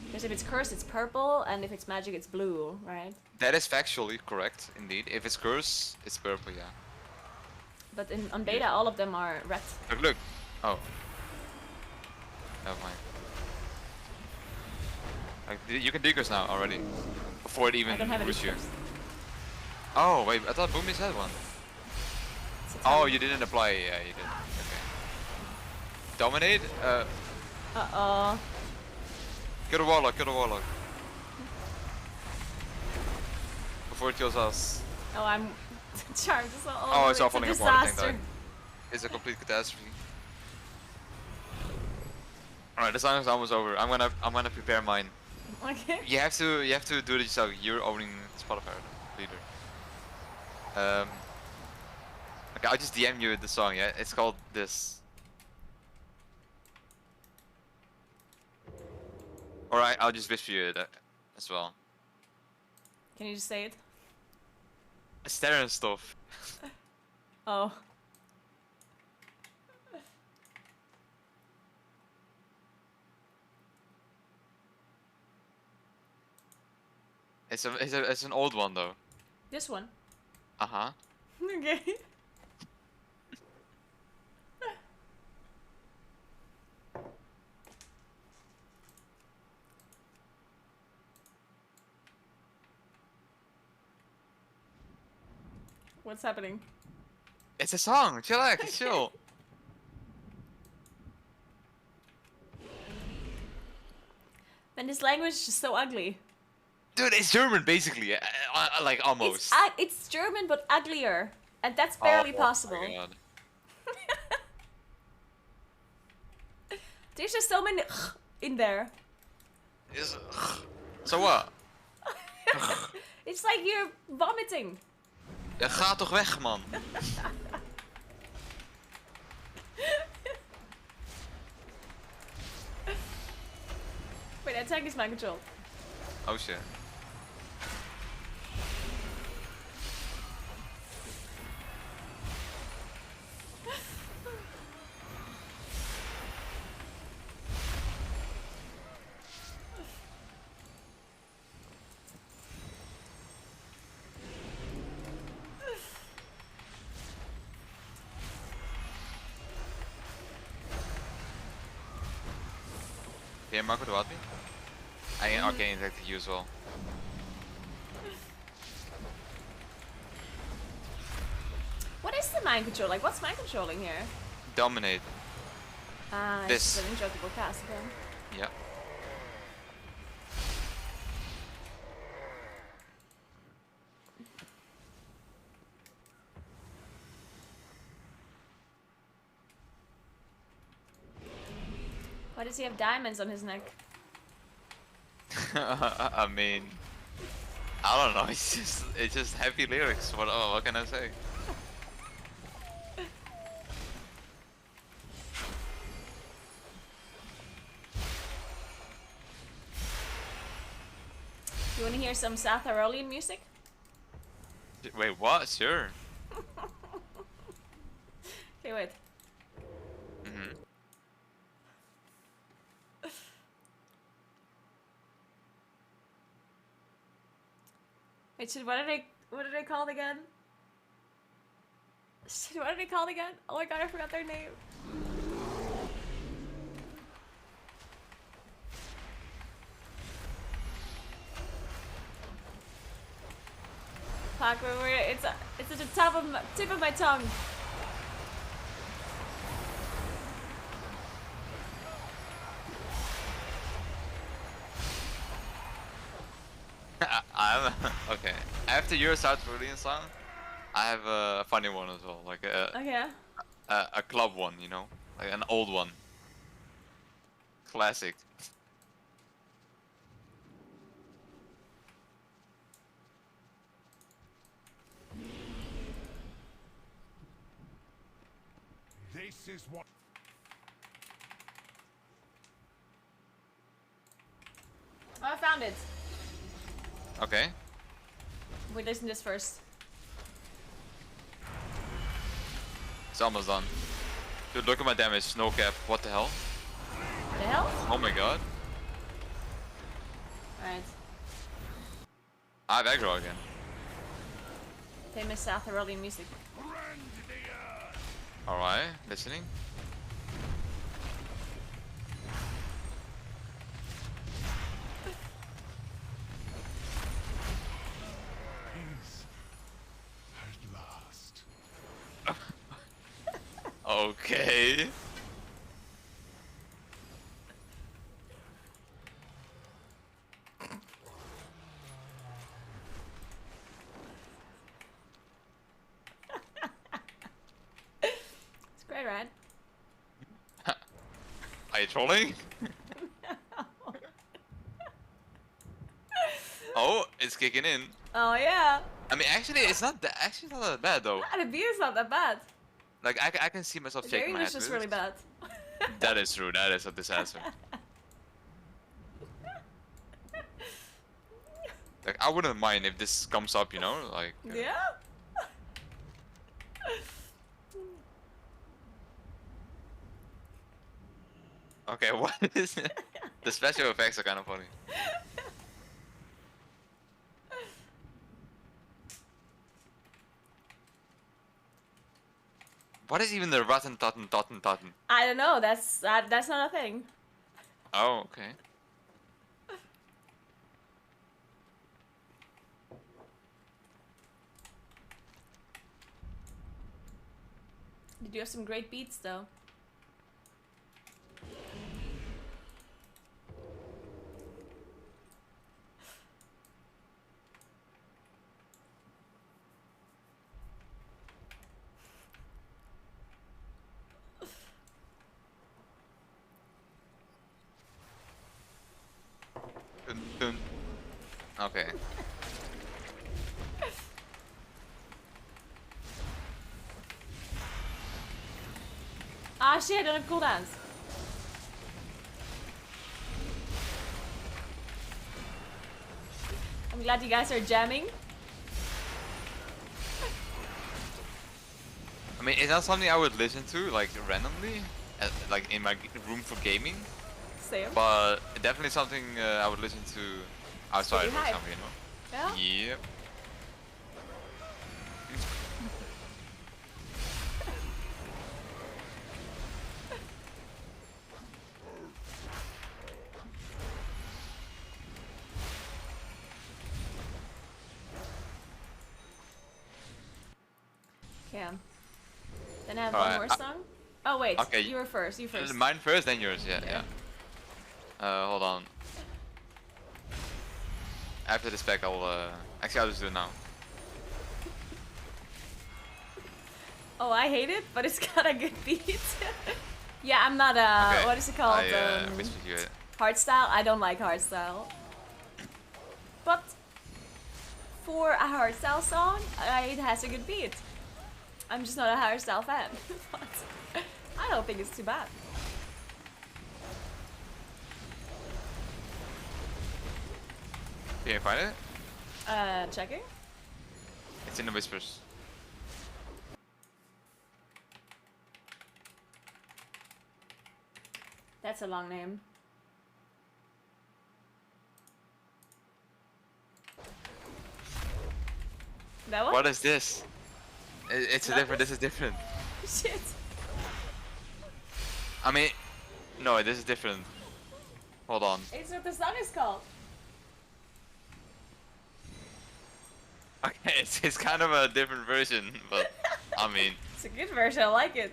Because if it's cursed, it's purple, and if it's magic, it's blue, right? That is factually correct, indeed. If it's curse, it's purple, yeah. But on beta, all of them are red. Look, look. Oh. Never mind. Like, you can decurse now already. Before it even I don't have any pushes you. curse. Oh, wait, I thought Boomies had one. Oh, you didn't apply. Yeah, you did. Okay. Dominate? Uh-oh. Kill the Warlock, kill the Warlock. Before it kills us. Oh, I'm charmed. It's all Oh, it's all over. falling It's a apart, I think disaster. that. It's a complete catastrophe. Alright, the song is almost over. I'm gonna prepare mine. Okay. You have to do it yourself. You're owning Spotify leader. Okay, I'll just DM you the song. Yeah, it's called this. Alright, I'll just whisper you it as well. Can you just say it? Sterren stuff. Oh. It's an old one though. This one. Uh-huh. Okay. What's happening? It's a song. Chillax, chill. And this language is just so ugly. Dude, it's German basically. Like almost. It's German but uglier, and that's barely possible. Oh my God. There's just so many in there. So what? It's like you're vomiting. Ja, ga toch weg, man. Wait, attack is mind control. Oh shit. Yeah, Marco, do what me? I arcane attacked you as well. What is the mind control? Like, what's mind controlling here? Dominate. Ah, This. it's an enjoyable cast again. Yeah. Why does he have diamonds on his neck? I mean, I don't know. It's just heavy lyrics. What can I say? You want to hear some South Tyrolean music? Wait, what? Sure. Okay, wait. Mhm. Wait, shit, what are they called again? Shit, what are they called again? Oh my god, I forgot their name. Fuck, it's at the tip of my tongue. I'm okay. After your South Korean song, I have a funny one as well, like Okay. a club one, you know, like an old one, classic. This is what. Oh, I found it. Okay. Wait, listen to this first. It's almost done. Dude, look at my damage, no cap. What the hell? The hell? Oh my god. Alright. I have aggro again. Famous South Tyrolean music. Alright, listening. Peace at last. Okay. It's great, right? Are you trolling? Oh, it's kicking in. Oh yeah. I mean, actually, it's not that. Actually, it's not that bad though. The beat is not that bad. Like I can see myself The shaking my English head. is with really it. bad. That is true. That is a disaster. Like I wouldn't mind if this comes up, you know, like. Yeah. Okay, what is it? The special effects are kind of funny. What is even the rotten totten totten totten? I don't know. That's not a thing. Oh, okay. Did you have some great beats though? Dun, dun. Okay. Ah shit, I don't have cooldowns. I'm glad you guys are jamming. I mean, it's not something I would listen to like randomly, like in my room for gaming. Same. But definitely something I would listen to outside, Pretty for hype. example, you know. Yeah? Yep. Okay. Then I have Alright, one more song. Oh wait, okay. you were first. You first. Mine first, then yours. Yeah, Yeah. yeah. Hold on. After this pack, actually, I'll just do it now. Oh, I hate it, but it's got a good beat. Yeah, I'm not Okay. what is it called? I missed you it. Hardstyle? I don't like hardstyle. But for a hardstyle song, it has a good beat. I'm just not a hardstyle fan. But I don't think it's too bad. Can you find it? Checking. It's in the whispers. That's a long name. That one? What is this? It's a Not different. This is different. Shit. I mean, no, this is different. Hold on. It's what the song is called. Okay, it's kind of a different version, but I mean, It's a good version, I like it.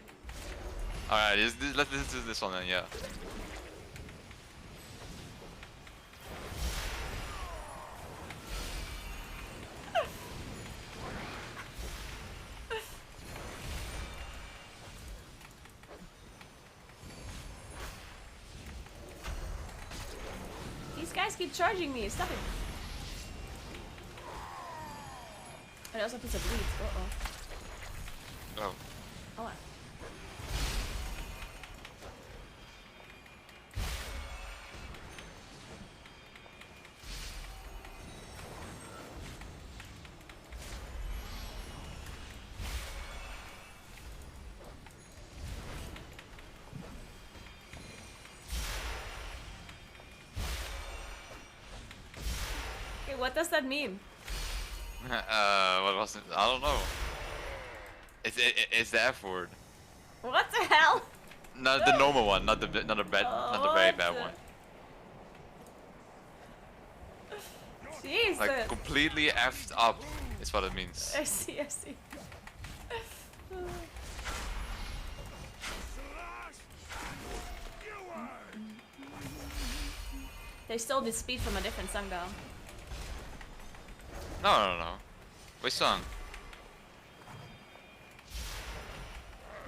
alright, let's listen to this one then, yeah. These guys keep charging me, stop it. And also a piece of bleed. Uh-oh. Oh. Oh. Okay, what does that mean? What was it? I don't know. It's the F word. What the hell? Not the normal one, not the very bad one. Jesus. Like completely effed up is what it means. I see, I see. They stole this speed from a different song though. No. Which song?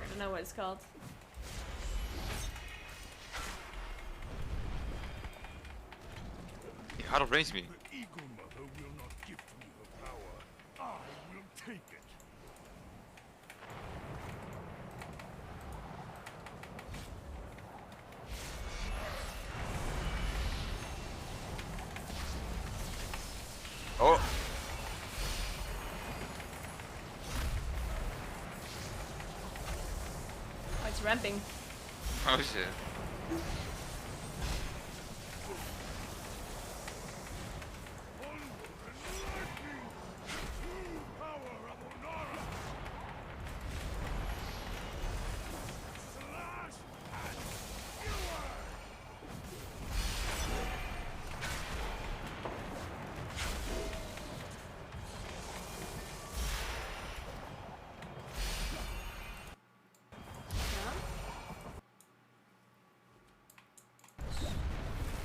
I don't know what it's called. Out of range me. The Eagle Mother will not gift me her power. I will take it. Oh. Oh, it's ramping. Oh shit.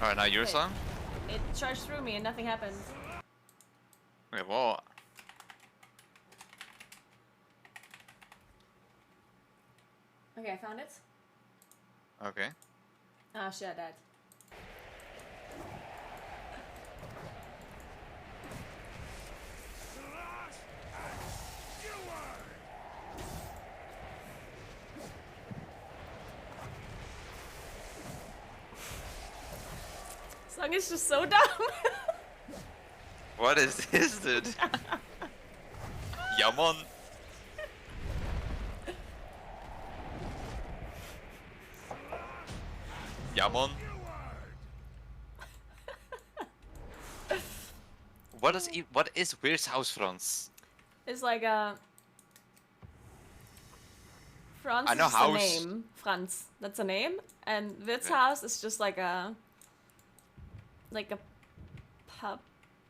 Alright, now your Wait. song? It charged through me and nothing happened. Wait, what? Okay, I found it. Okay. Ah, shit, I died. Song is just so dumb. What is this, dude? Yamon. Yamon. What is Weir's house, Franz? It's like a Franz I know is just house. a name. Franz, that's a name, and Wirtshaus house is just like a pub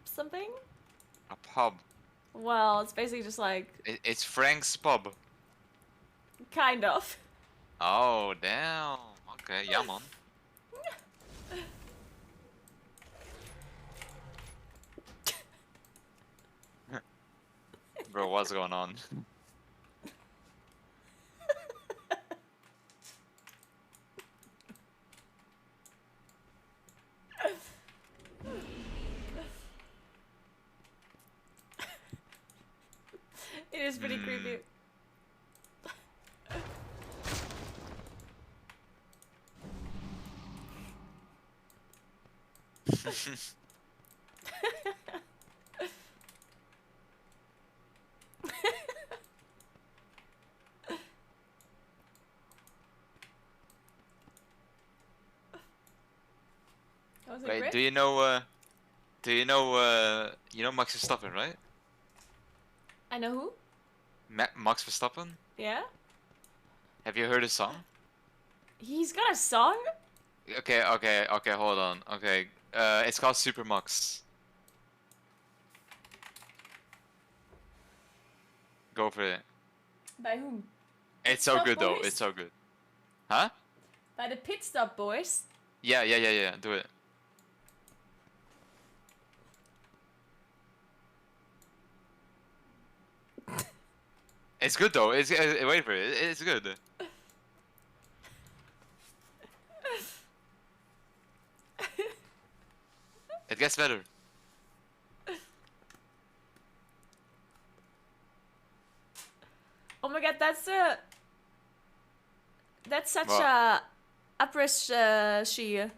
something. A pub. Well, it's basically just like It's Frank's pub. kind of. Oh damn. Okay, Yamon. Bro, what's going on? It is pretty creepy. Was it Wait, Brit? do you know Max Verstappen, right? I know who. Max Verstappen? Yeah. Have you heard his song? He's got a song. Okay, hold on. Okay, it's called Super Max. Go for it. By whom? It's so Stop good though. Boys? It's so good. Huh? By the Pit Stop Boys. Yeah. Do it. It's good though. It's wait for it. It's good. It gets better. Oh my god, that's such What? a après-ski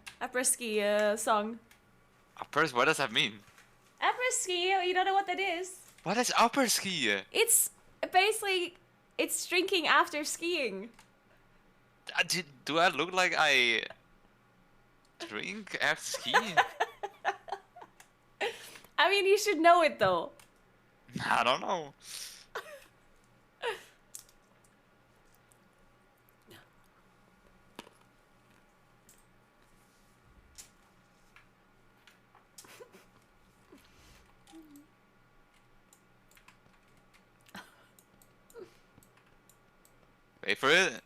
song. What does that mean? Après-ski, you don't know what that is? What is upper ski? It's basically it's drinking after skiing. Do I look like I drink after skiing? I mean, you should know it though. I don't know. Wait for it.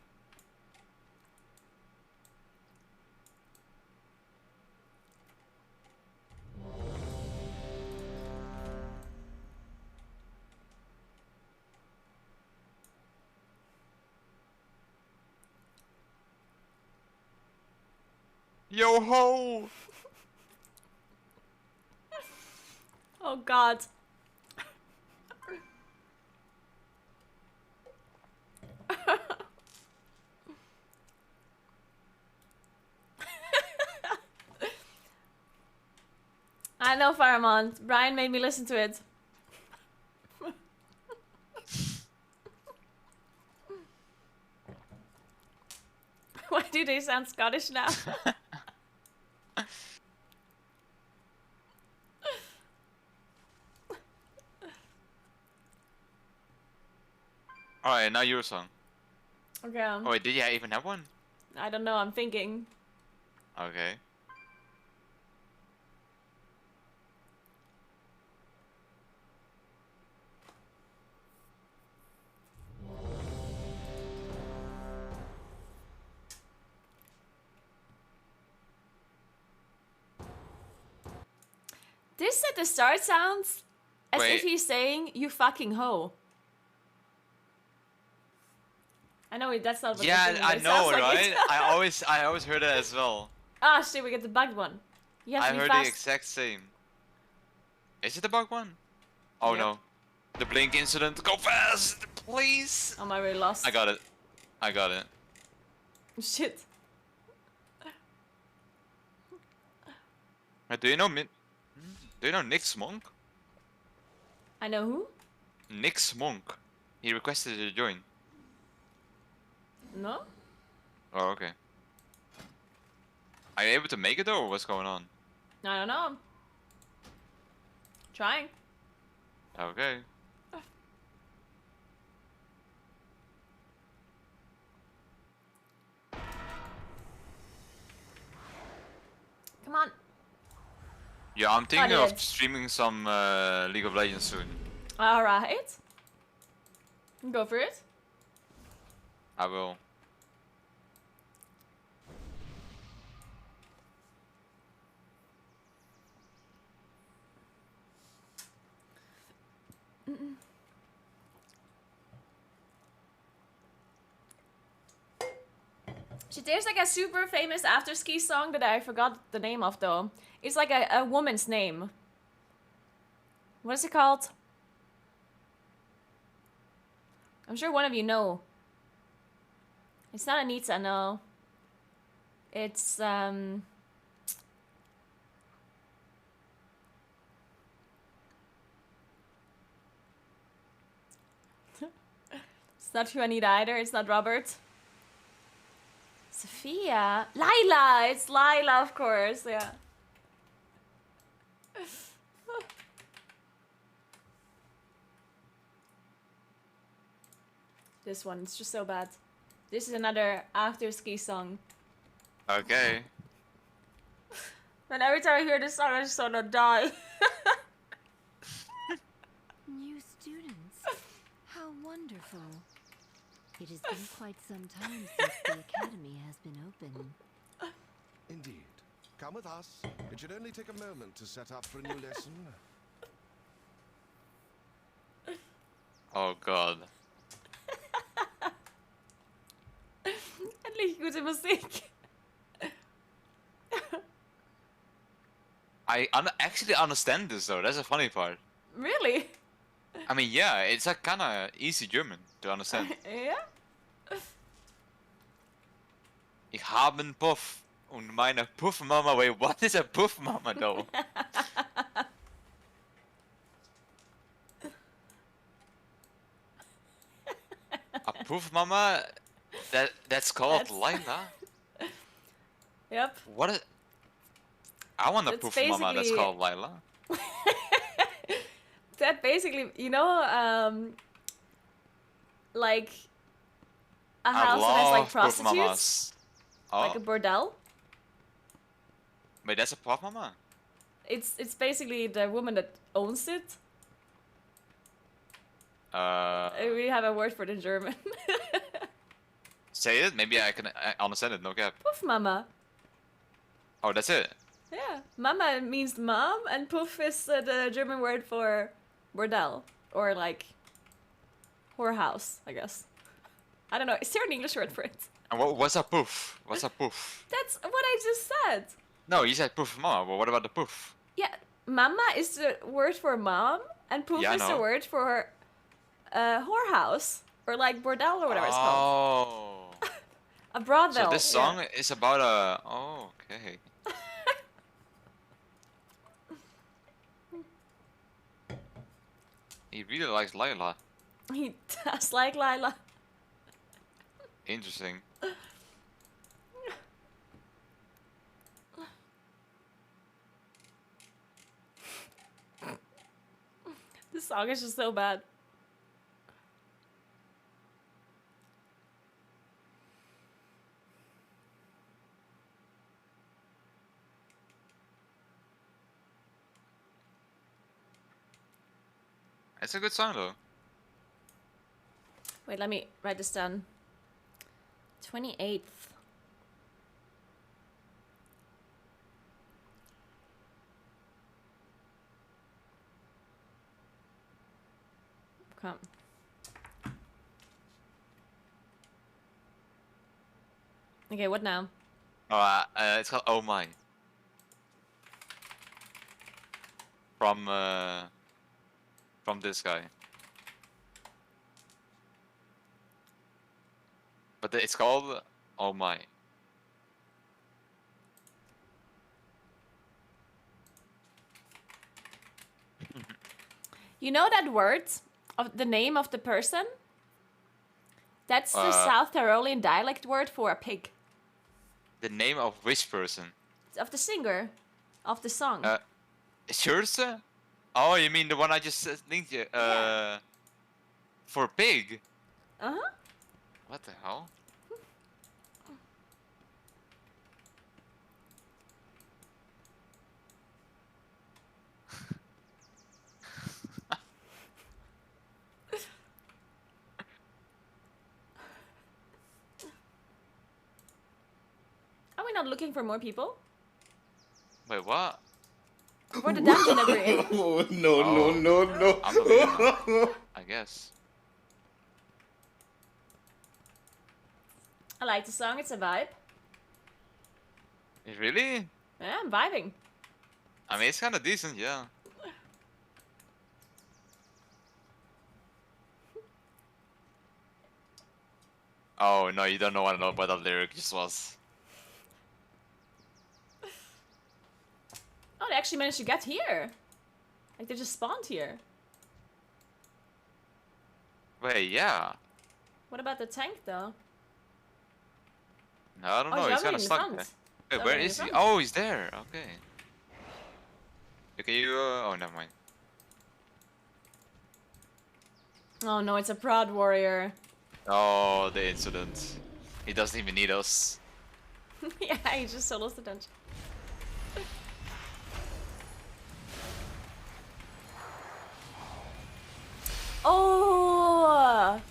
Yo ho! Oh god. I know Faramond. Brian made me listen to it. Why do they sound Scottish now? Alright, now your song. Okay. Oh wait, did you even have one? I don't know, I'm thinking. Okay. This at the start sounds as Wait. if he's saying, "You fucking hoe." I know that's not what Yeah, they're saying, I but it know, sounds like right? it. I always heard that as well. Ah, shit, we get the bugged one. You have I to be heard fast. the exact same. Is it the bug one? Oh Yep. no. The blink incident. Go fast, please. Am I really lost? I got it. I got it. Shit. Do you know Do you know Nick's Monk? I know who? Nick's Monk. He requested to join. No? Oh, okay. Are you able to make it though, or what's going on? I don't know. Trying. Okay. Come on. Yeah, I'm thinking of did. streaming some League of Legends soon. Alright. Go for it. I will. Shit, there's like a super famous after ski song that I forgot the name of though. It's like a woman's name. What is it called? I'm sure one of you know. It's not Anita, no. It's it's not Juanita either, it's not Robert. Sophia? Lila! It's Lila, of course, yeah. This one, it's just so bad. This is another after ski song. Okay. And every time I hear this song, I just wanna die. New students. How wonderful. It has been quite some time since the academy has been open. Indeed. Come with us. It should only take a moment to set up for a new lesson. Oh god. Endlich gute Musik. I actually understand this though, that's a funny part. Really? I mean, yeah, it's like kinda easy German to understand. Yeah? Ich habe einen Puff und meine Puffmama. Wait, what is a Puffmama though? A Puffmama? That's called Lila? Yep. What is... I want a That's Puffmama that's basically- called Lila. That basically, you know, like a house that has like prostitutes, Puffmamas. Oh, like a bordel. wait, that's a Puffmama? It's basically the woman that owns it. We have a word for it in German. Say it, maybe I can understand it, no cap. Puff mama. Oh, that's it? Yeah, mama means mom, and puff is the German word for bordel or like whorehouse, I guess. I don't know. Is there an English word for it? And what's a Puff? What's a Puff? That's what I just said. No, you said Puffmama, but what about the Puff? Yeah, Mama is the word for mom, and poof Yeah, I is the know. word for whorehouse or like bordel or whatever it's called. Oh. A brothel. So this song is about a. Oh, okay. He really likes Lila. Yeah. He does like Lila. Interesting. This song is just so bad. It's a good song though. Wait, let me write this down. 28th. Come. Okay, what now? Oh, it's called Oh My. From this guy. But it's called Oh My. You know that word of the name of the person? That's the South Tyrolean dialect word for a pig. The name of which person? Of the singer. Of the song. Shurse? Oh, you mean the one I just linked you? For pig? Uh-huh. What the hell? Are we not looking for more people? Wait, what? For the dungeon that we're in. No. I'm the leader now, I guess. I like the song, it's a vibe. Really? Yeah, I'm vibing. I mean, it's kind of decent, yeah. Oh no, you don't know what the lyric just was. Oh, they actually managed to get here. Like, they just spawned here. Wait, yeah. What about the tank, though? No, I don't know. he's He's kind already of in stuck front. there. He's Wait, where already in is he? front. Oh, he's there. Okay. Okay, you. Oh, never mind. Oh no, it's a proud warrior. Oh, the incident. He doesn't even need us. Yeah, he just solos the dungeon. Oh!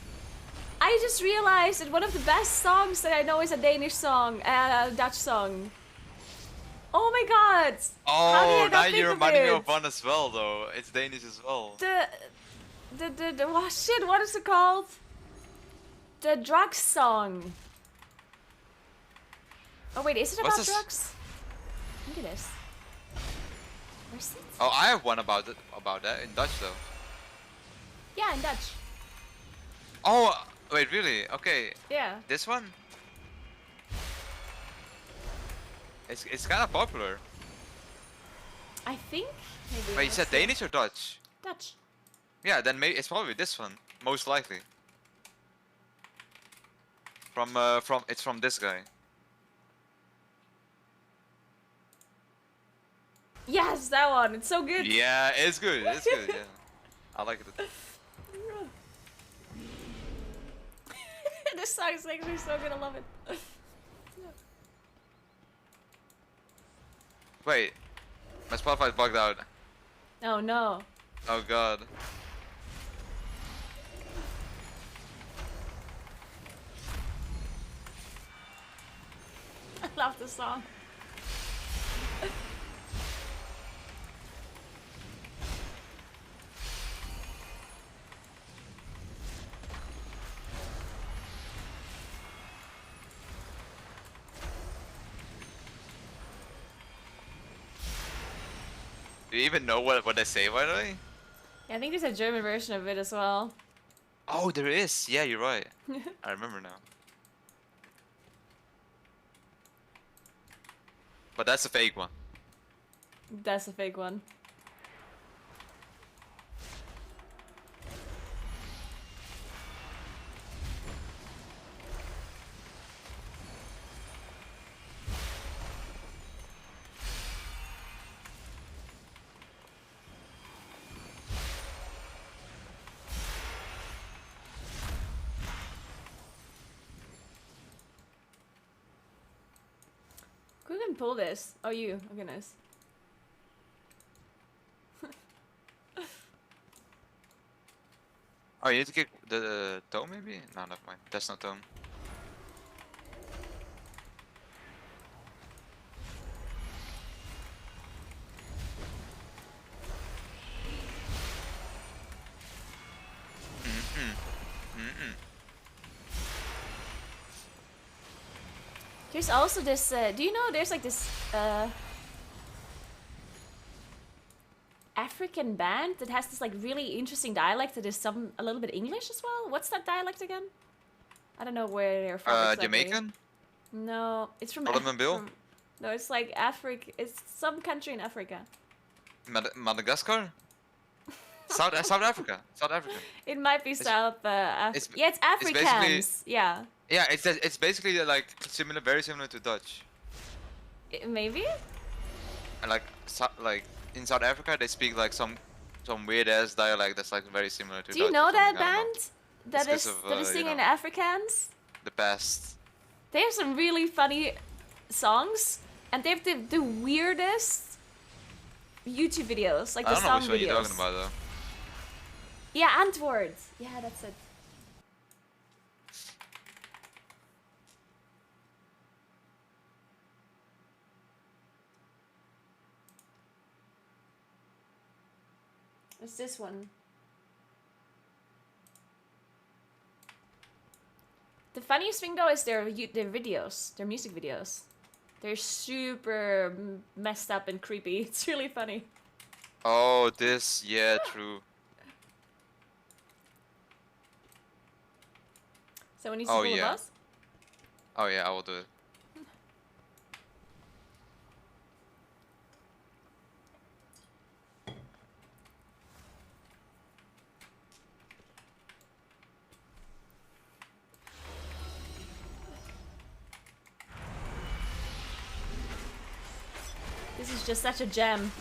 I just realized that one of the best songs that I know is a Danish song, a Dutch song. Oh my god! How did I Oh, not now think you're of reminding me it? of one as well, though. It's Danish as well. Oh shit, what is it called? The drugs song. Oh wait, is it What's about this? drugs? I think it is. Where's it? Oh, I have one about that in Dutch though. Yeah, in Dutch. Oh, wait, really? Okay. Yeah. This one? It's kind of popular. I think maybe. Wait, you said Danish or Dutch? Dutch. Yeah, then maybe it's probably this one, most likely. It's from this guy. Yes, that one. It's so good. Yeah, it's good. It's good. Yeah, I like it. This song is actually so good. I love it. Wait, my Spotify's bugged out. Oh no. Oh god. I love this song. Do you even know what they say, by the way? Yeah, I think there's a German version of it as well. Oh, there is. Yeah, you're right. I remember now. But that's a fake one. That's a fake one. Who can pull this? Oh, you. Oh, goodness. Oh, you need to kick the tome, maybe? No, never mind. That's not tome. There's also this, do you know there's like this African band that has this like really interesting dialect that is a little bit English as well? What's that dialect again? I don't know where they're from exactly. Jamaican? No, it's from... Bill? No, it's like Africa, it's some country in Africa. Madagascar? South Africa. South Africa. It might be South Africa. Yeah, it's Afrikaans. Yeah. Yeah, it's basically like similar, very similar to Dutch. Maybe. And like in South Africa, they speak like some weird ass dialect that's like very similar to Dutch. Do you know that band that is singing know, Afrikaans? The best. They have some really funny songs, and they have the weirdest YouTube videos, like the song videos. I don't know which one you're talking about though. Yeah, Antwoord. Yeah, that's it. What's this one? The funniest thing though is their videos, their music videos. They're super messed up and creepy. It's really funny. Oh, this, yeah, true. So when you see the boss? Oh yeah, I will do it. This is just such a gem.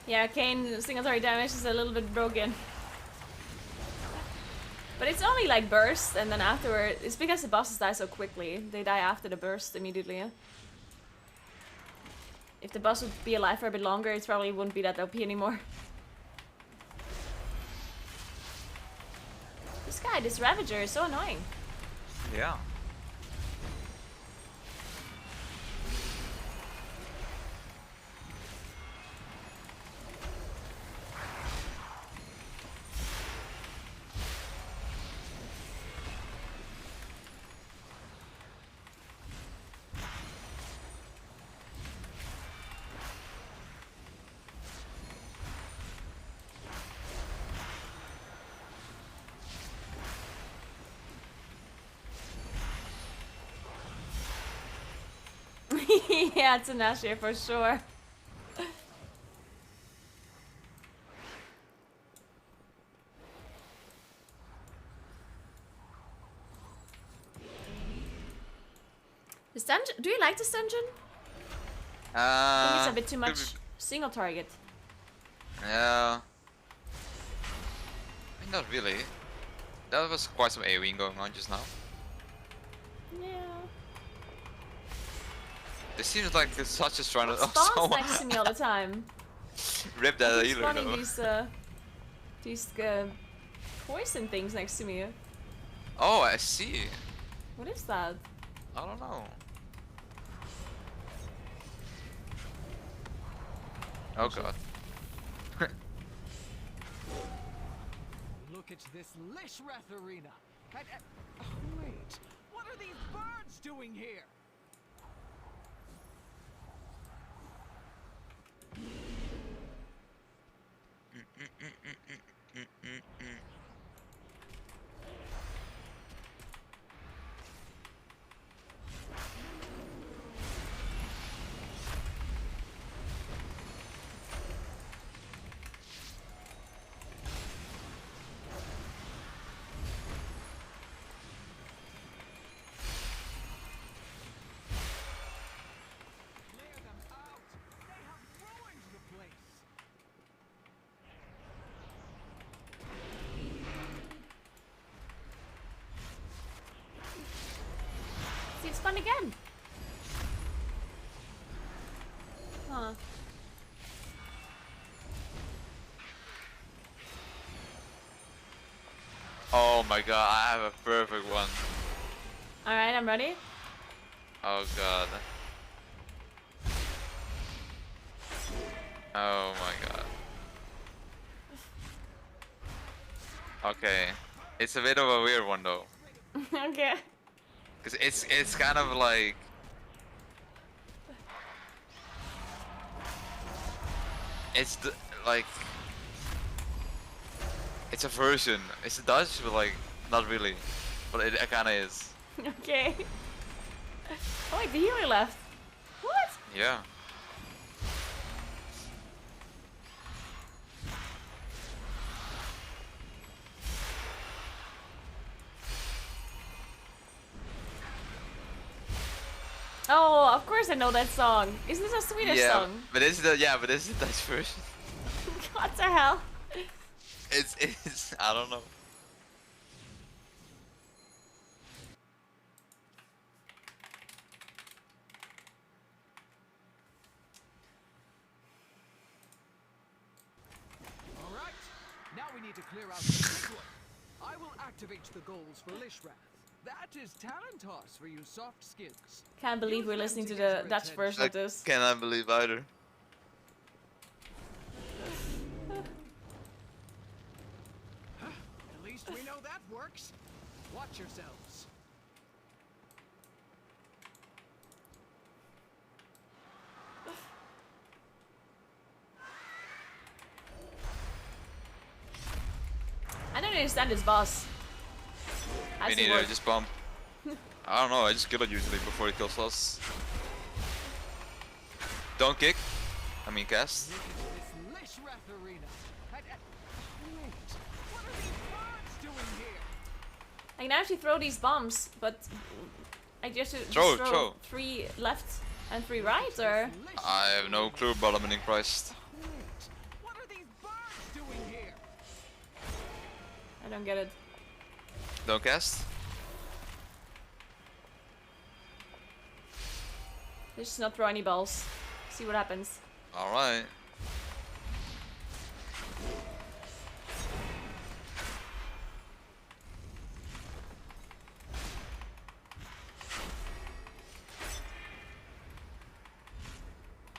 Yeah, Kane single-target damage is a little bit broken. But it's only like burst, and then afterward, it's because the bosses die so quickly. They die after the burst immediately. If the boss would be alive for a bit longer, it probably wouldn't be that OP anymore. This guy, this Ravager, is so annoying. Yeah. Yeah, it's a Nashir for sure. This dungeon, do you like this dungeon? I think it's a bit too much single target. Yeah. I mean, not really. That was quite some AoE going on just now. Yeah. This seems like it's such a strong. It spawns next to me all the time. Rip that It's healer spawning though. these poison things next to me. Oh, I see. What is that? I don't know. Oh god. Look at this Lishrath arena. Oh, wait, what are these birds doing here? See, it's fun again. Huh. Oh my god, I have a perfect one. Alright, I'm ready. Oh god. Oh my god. Okay. It's a bit of a weird one though. Okay. Cause it's kind of like it's like it's a version. It's a Dutch, but like not really. But it kind of is. Okay. Oh wait, the healer left. What? Yeah. Oh, of course I know that song. Isn't this a Swedish song? But this is the Dutch version. What the hell? It's I don't know. All right, now we need to clear out the big one. I will activate the goals for Lishrath. That is talent toss for you soft skills. Can't believe we're listening to the Dutch version of this. Cannot believe either. At least we know that works. Watch yourselves. I don't understand this boss. Me neither, just bump. I don't know, I just kill it usually before it kills us. Don't kick. I mean cast. This Lishrath arena. Wait, what are these birds doing here? I can actually throw these bombs, but I just Throw. 3 left and 3 right, or? I have no clue, but I'm winning priced. What are these birds doing here? I don't get it. Don't cast. Just not throw any balls. See what happens. Alright.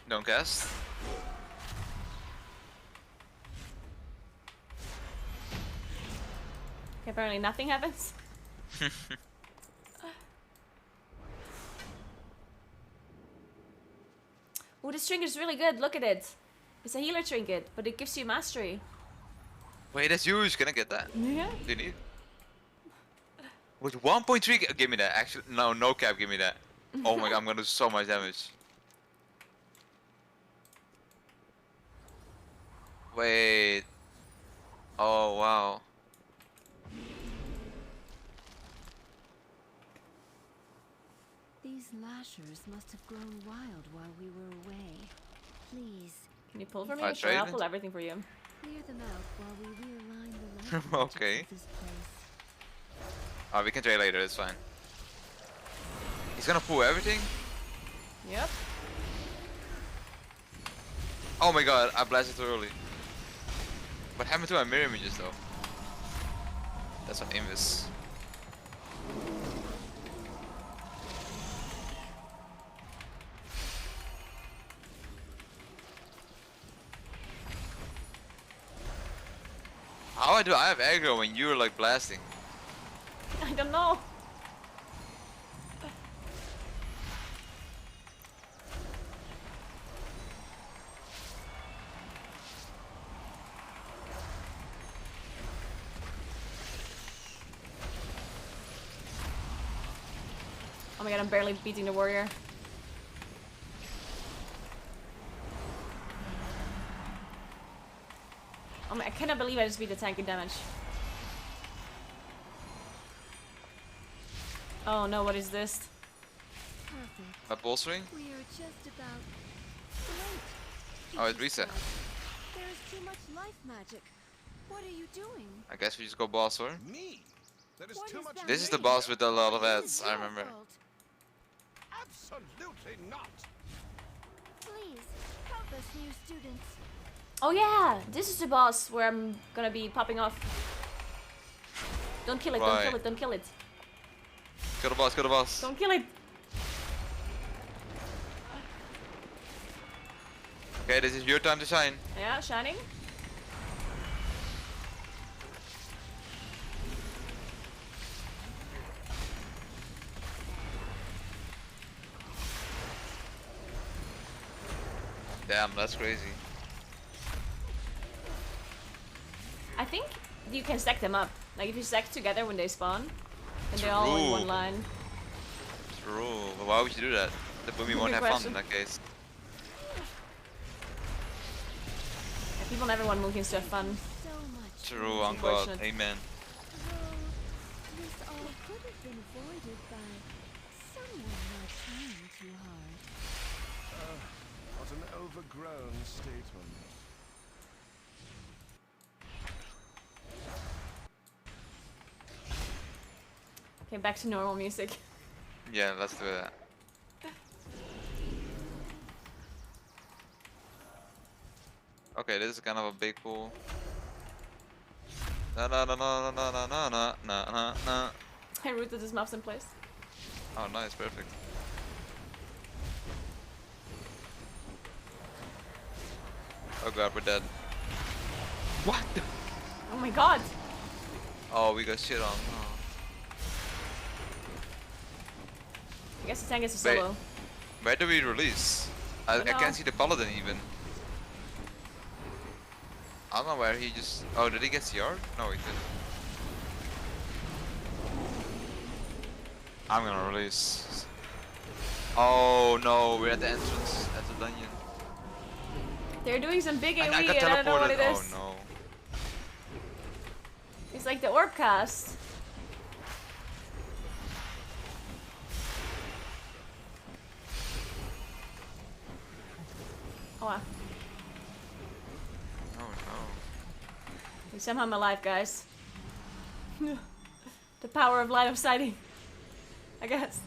Don't cast. Okay, apparently nothing happens. Oh, this trinket is really good. Look at it. It's a healer trinket, but it gives you mastery. Wait, that's huge. Can I get that? Yeah. Do you need? With 1.3, give me that. Actually, no cap. Give me that. Oh my god, I'm gonna do so much damage. Wait. Oh wow. These lashers must have grown wild while we were away. Please. Can you pull for me? I Sure, I'll trade. pull everything for you. Clear them out while we realign the light Okay. of this place. Oh, we can trade later, it's fine. He's gonna pull everything? Yep. Oh my god, I blasted too early. What happened to my mirror images though? That's what aim is. How do I have aggro when you're like blasting? I don't know. Oh my god, I'm barely beating the warrior. Oh my, I cannot believe I just beat the tank in damage. Oh no, what is this? Perfect. A bolstering? We are just about late. Oh, it reset. There is too much life magic. What are you doing? I guess we just go boss or? Me? There is too much. This is the boss with a lot of ads, I remember. Absolutely not. Please help us, new students. Oh yeah, this is the boss where I'm gonna be popping off. Don't kill it, don't kill it, don't kill it. Kill the boss, kill the boss. Don't kill it. Okay, this is your time to shine. Yeah, shining. Damn, that's crazy. I think you can stack them up. Like if you stack together when they spawn, and they're all in one line. True, but why would you do that? The Boomy won't have fun in that case. Yeah, people never want Mookins to have fun. True, on God, amen. This all could have been avoided by someone not trying too hard. What an overgrown statement. Okay, back to normal music. Yeah, let's do that. Okay, this is kind of a big pool. Na na na na na na na na na na na. I rooted his maps in place. Oh, nice, perfect. Oh god, we're dead. What? Oh my god! Oh, we got shit on. Oh. I guess the tank is a solo. Where do we release? I can't see the paladin even. I don't know where he just... Oh, did he get CR? No, he didn't. I'm gonna release. Oh no, we're at the entrance, at the dungeon. They're doing some big AoE I got and I don't know what it teleported. is. Oh no. It's like the orb cast. Oh wow. Oh no. Somehow I'm alive, guys. The power of line of sighting, I guess.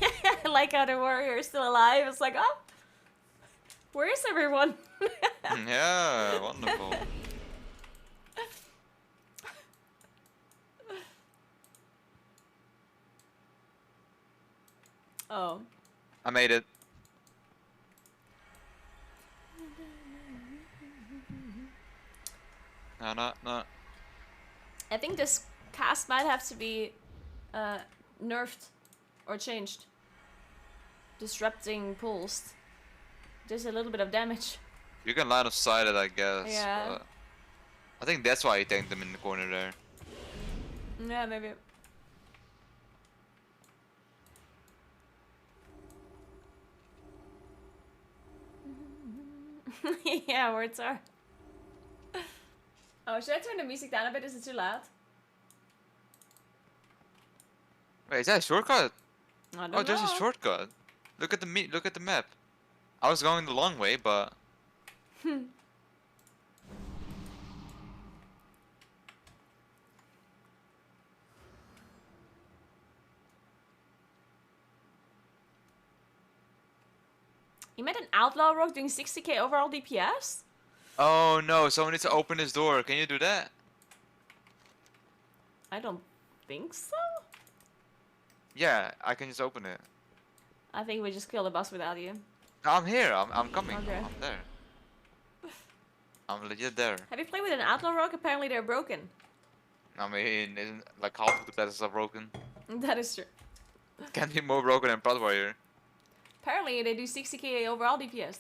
I like how the warrior is still alive. It's like, oh, where is everyone? Yeah, wonderful. Oh. I made it. No, no, no. I think this cast might have to be nerfed or changed. Disrupting pulsed. Just a little bit of damage. You can line of sight it, I guess. Yeah. But I think that's why he tanked them in the corner there. Yeah, maybe. Yeah, words are. Oh, should I turn the music down a bit? Is it too loud? Wait, is that a shortcut? I don't Oh, there's a know. shortcut. Look at the look at the map. I was going the long way, but You met an outlaw rogue doing 60k overall DPS? Oh no, someone needs to open this door. Can you do that? I don't think so. Yeah, I can just open it. I think we just killed the boss without you. I'm here. I'm coming. Okay. I'm there. I'm legit there. Have you played with an outlaw rogue? Apparently they're broken. I mean, isn't like half of the classes are broken? That is true. Can't be more broken than Prod Warrior. Apparently they do 60k overall DPS.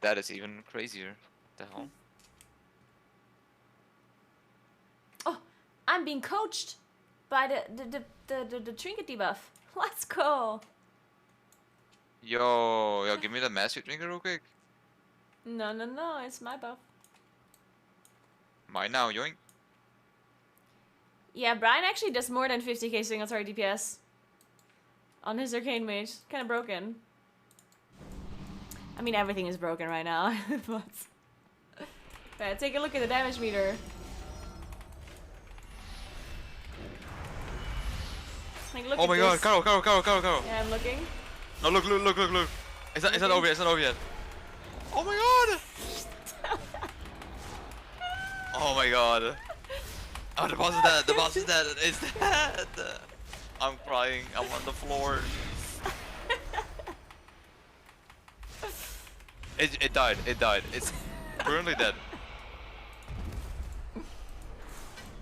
That is even crazier. The hell? Oh, I'm being coached by the trinket debuff. Let's go. Yo, give me the master drinker real quick. No, it's my buff. Mine now, yoink. Yeah, Brian actually does more than 50k single target DPS on his arcane mage. Kind of broken. I mean, everything is broken right now, but yeah, take a look at the damage meter. Like, look Oh at my this. god, Caro. Yeah, I'm looking. No, look. It's not over yet, it's not over yet. Oh my god! Oh my god. Oh, the boss is dead, it's dead. I'm crying, I'm on the floor. It died, it's currently dead.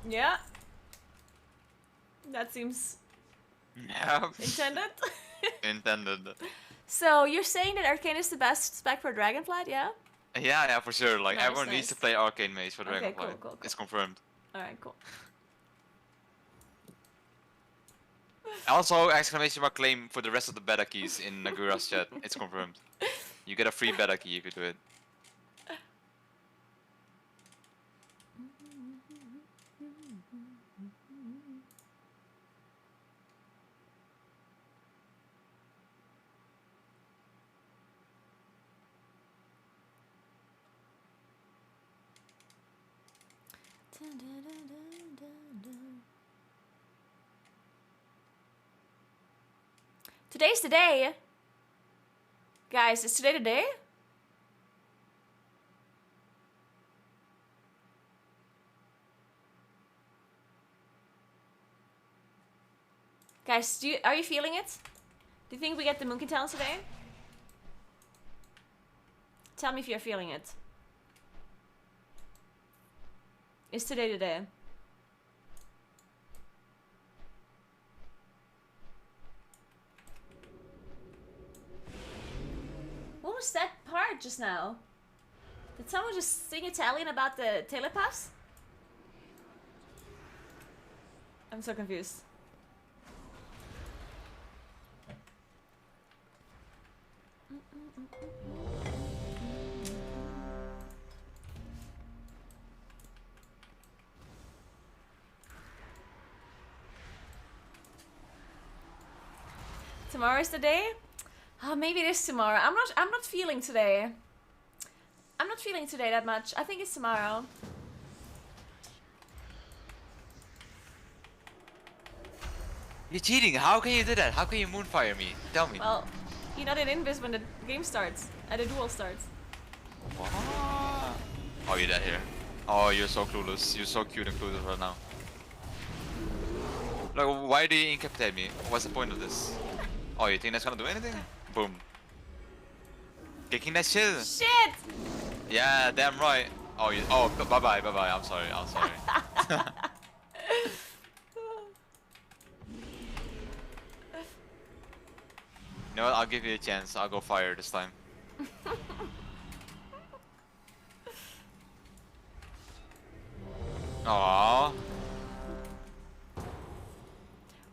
Yeah. That seems Yeah. intended. Intended. So you're saying that Arcane is the best spec for Dragonflight, yeah? Yeah, for sure. Like, Nice, everyone needs nice. to play Arcane Mage for Okay, Dragonflight. cool. It's confirmed. Alright, cool. Also, exclamation mark claim for the rest of the beta keys in Naguura's chat. It's confirmed. You get a free beta key if you do it. Today's the day. Guys, is today the day? Guys, are you feeling it? Do you think we get the Moonkin talents today? Tell me if you're feeling it. Is today the day? What was that part just now? Did someone just sing Italian about the telepass? I'm so confused. Tomorrow is the day? Oh, maybe it is tomorrow. I'm not feeling today. I'm not feeling today that much. I think it's tomorrow. You're cheating. How can you do that? How can you moonfire me? Tell me. Well, you're not in invis when the game starts. The duel starts. What? Oh, you're dead here. Oh, you're so clueless. You're so cute and clueless right now. Like, why do you incapacitate me? What's the point of this? Oh, you think that's gonna do anything? Boom. Kicking that shit. Shit! Yeah, damn right. Oh, you. Oh, bye bye. I'm sorry. You know what? I'll give you a chance. I'll go fire this time. Aww.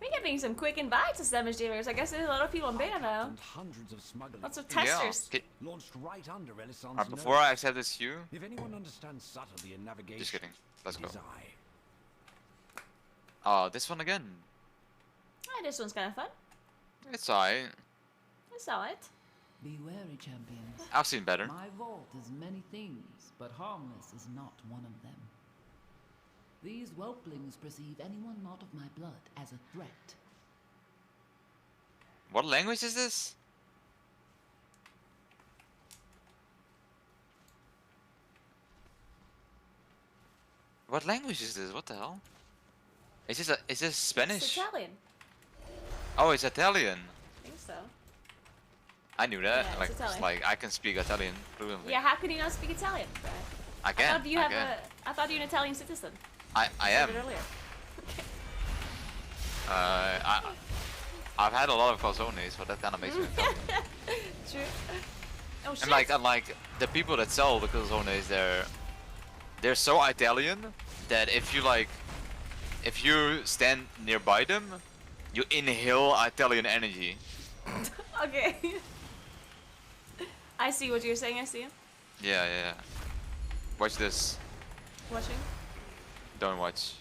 We're getting some quick invites as damage dealers. I guess there's a lot of people in beta now. And hundreds of smugglers. Lots of testers. Yeah. Launched right under Renaissance. Before I accept this queue. If anyone understands subtlety in navigation, Just kidding. Let's go. it is I. Oh, this one again. Ah, this one's kind of fun. It's alright. It's alright. Be wary, champions. I've seen better. My vault is many things, but harmless is not one of them. These whelplings perceive anyone not of my blood as a threat. What language is this? What language is this? What the hell? Is this Spanish? It's Italian. Oh, it's Italian. I think so. I knew that. Yeah, like, it's Italian. like I can speak Italian fluently. Yeah, how could you not speak Italian? Right? I can. I thought you were an Italian citizen. I am. Said it earlier. I've had a lot of calzones, so that kind of makes me Italian. True. Oh shit. And like the people that sell the calzones, they're so Italian that if you stand nearby them, you inhale Italian energy. Okay. I see what you're saying. I see. Yeah. Watch this. Watching. Don't watch.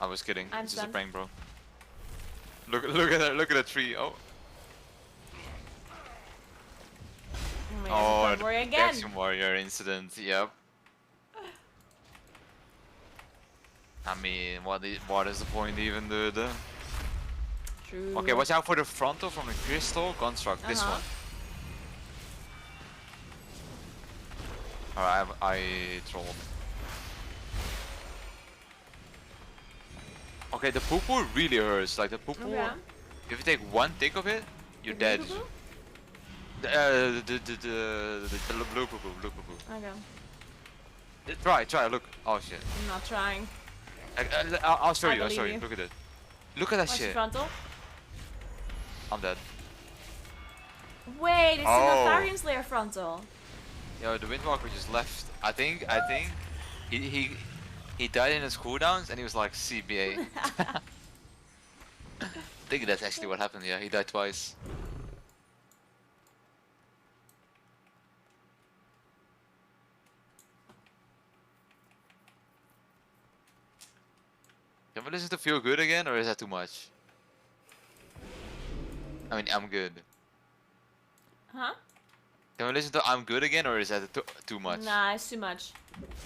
I was kidding. I'm It's just a stunned. prank, bro. Look at that! Look at that tree! Oh. Oh, my God, Oh, warrior the again. Action Warrior incident. Yep. I mean, what is the point even, dude? True. Okay, watch out for the frontal from the crystal construct. This one. Alright, I trolled. Okay, the poo-poo really hurts. Like the poo-poo, Okay. if you take one tick of it, you're dead. poo-poo? The blue poo-poo, Okay. Try, look. Oh shit. I'm not trying. I'll show I you, believe you. Look at it. Look at that Watch the shit. frontal. I'm dead. Wait, it's Oh. an Atharian Slayer frontal. Yo, the Windwalker just left. I think he died in his cooldowns and he was like CBA. I think that's actually what happened. Yeah, he died twice. Can we listen to Feel Good again, or is that too much? I mean, I'm good. Huh? Can we listen to I'm Good again, or is that too much? Nah, it's too much.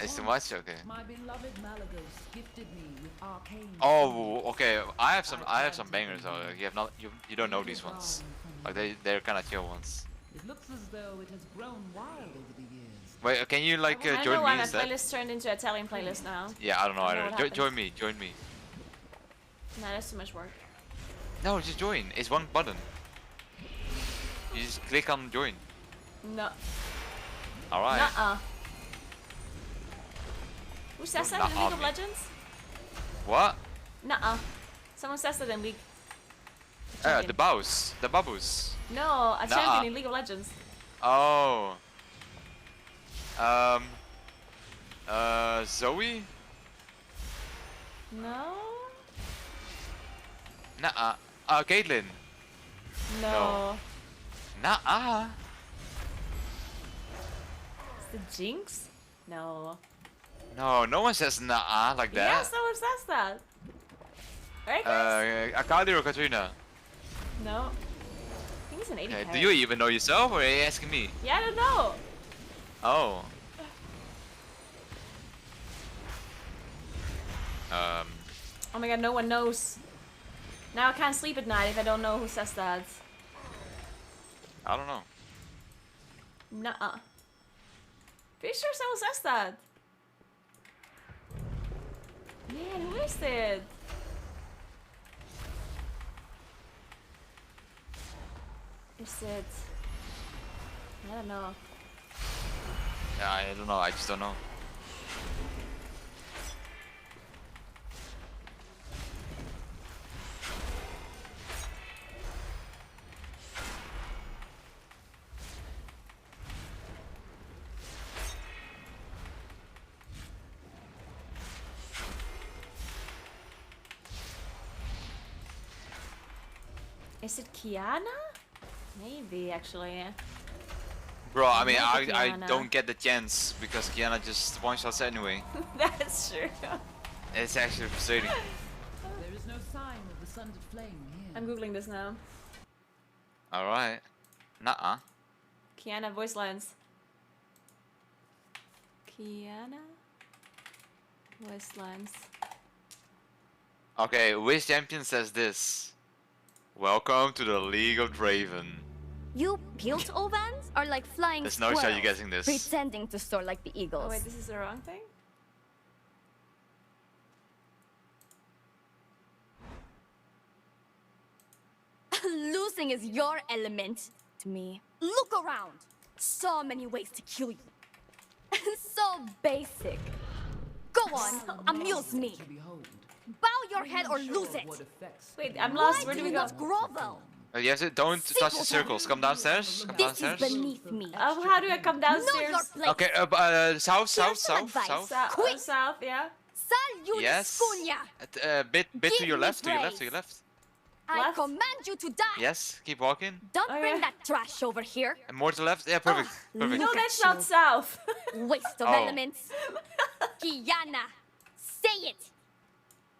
It's too much? Okay. My beloved Malagos gifted me with arcane. Oh, okay. I have some bangers though. You don't know these ones. Like they're kind of chill ones. It looks as though it has grown wild over the years. Wait, can you like I don't know join why me my instead? playlist turned into an Italian playlist now. Yeah, I don't know I don't know either. what happened. Join me. Nah, that's too much work. No, just join. It's one button. You just click on join. No. Alright. Nuh-uh. Who says that in nuh-uh League of me. Legends? What? Nuh-uh. Someone says that in League. The bows. The babus. No, a Nuh-uh. champion in League of Legends. Oh. Zoe? No? Nuh-uh. Caitlyn. No. Nuh-uh. Is the Jinx? No. No one says nuh-uh like Yeah, that. someone says that. Right, guys? Akali or Katrina? No. I think it's an 80 Do you even know yourself, or are you asking me? Yeah, I don't know. Oh. Oh my god, no one knows. Now I can't sleep at night if I don't know who says that. I don't know. Nuh-uh. Pretty sure someone says that. Man, who is it? Is it? I don't know. Yeah, I don't know. I just don't know. Is it Kiana? Maybe, actually. Bro, I mean, Maybe I Kiana. don't get the chance because Kiana just one-shots anyway. That's true. It's actually frustrating. There is no sign of the sundered flame here. I'm googling this now. Alright. Nuh-uh. Kiana voice lines. Kiana voice lines. Okay, which champion says this? Welcome to the League of Draven. You built ovens are like flying There's no squirrels, shot you guessing this. pretending to soar like the eagles. Oh wait, this is the wrong thing? Losing is your element to me. Look around. So many ways to kill you. So basic. Go on, amuse me. Bow your head or lose it. Wait, I'm lost. Where do we go? Not grovel? Yes, don't touch the circles. Come downstairs. Come This is downstairs. Beneath me. How do I come downstairs? Okay, south, south, south, south. South, yeah. Yes. Bit to your left, to your left, to your left. I command you to die. Yes, keep walking. Don't bring that trash over here. And more to the left. Yeah, perfect. Perfect. No, that's not south. Waste of elements. Kiana, say it.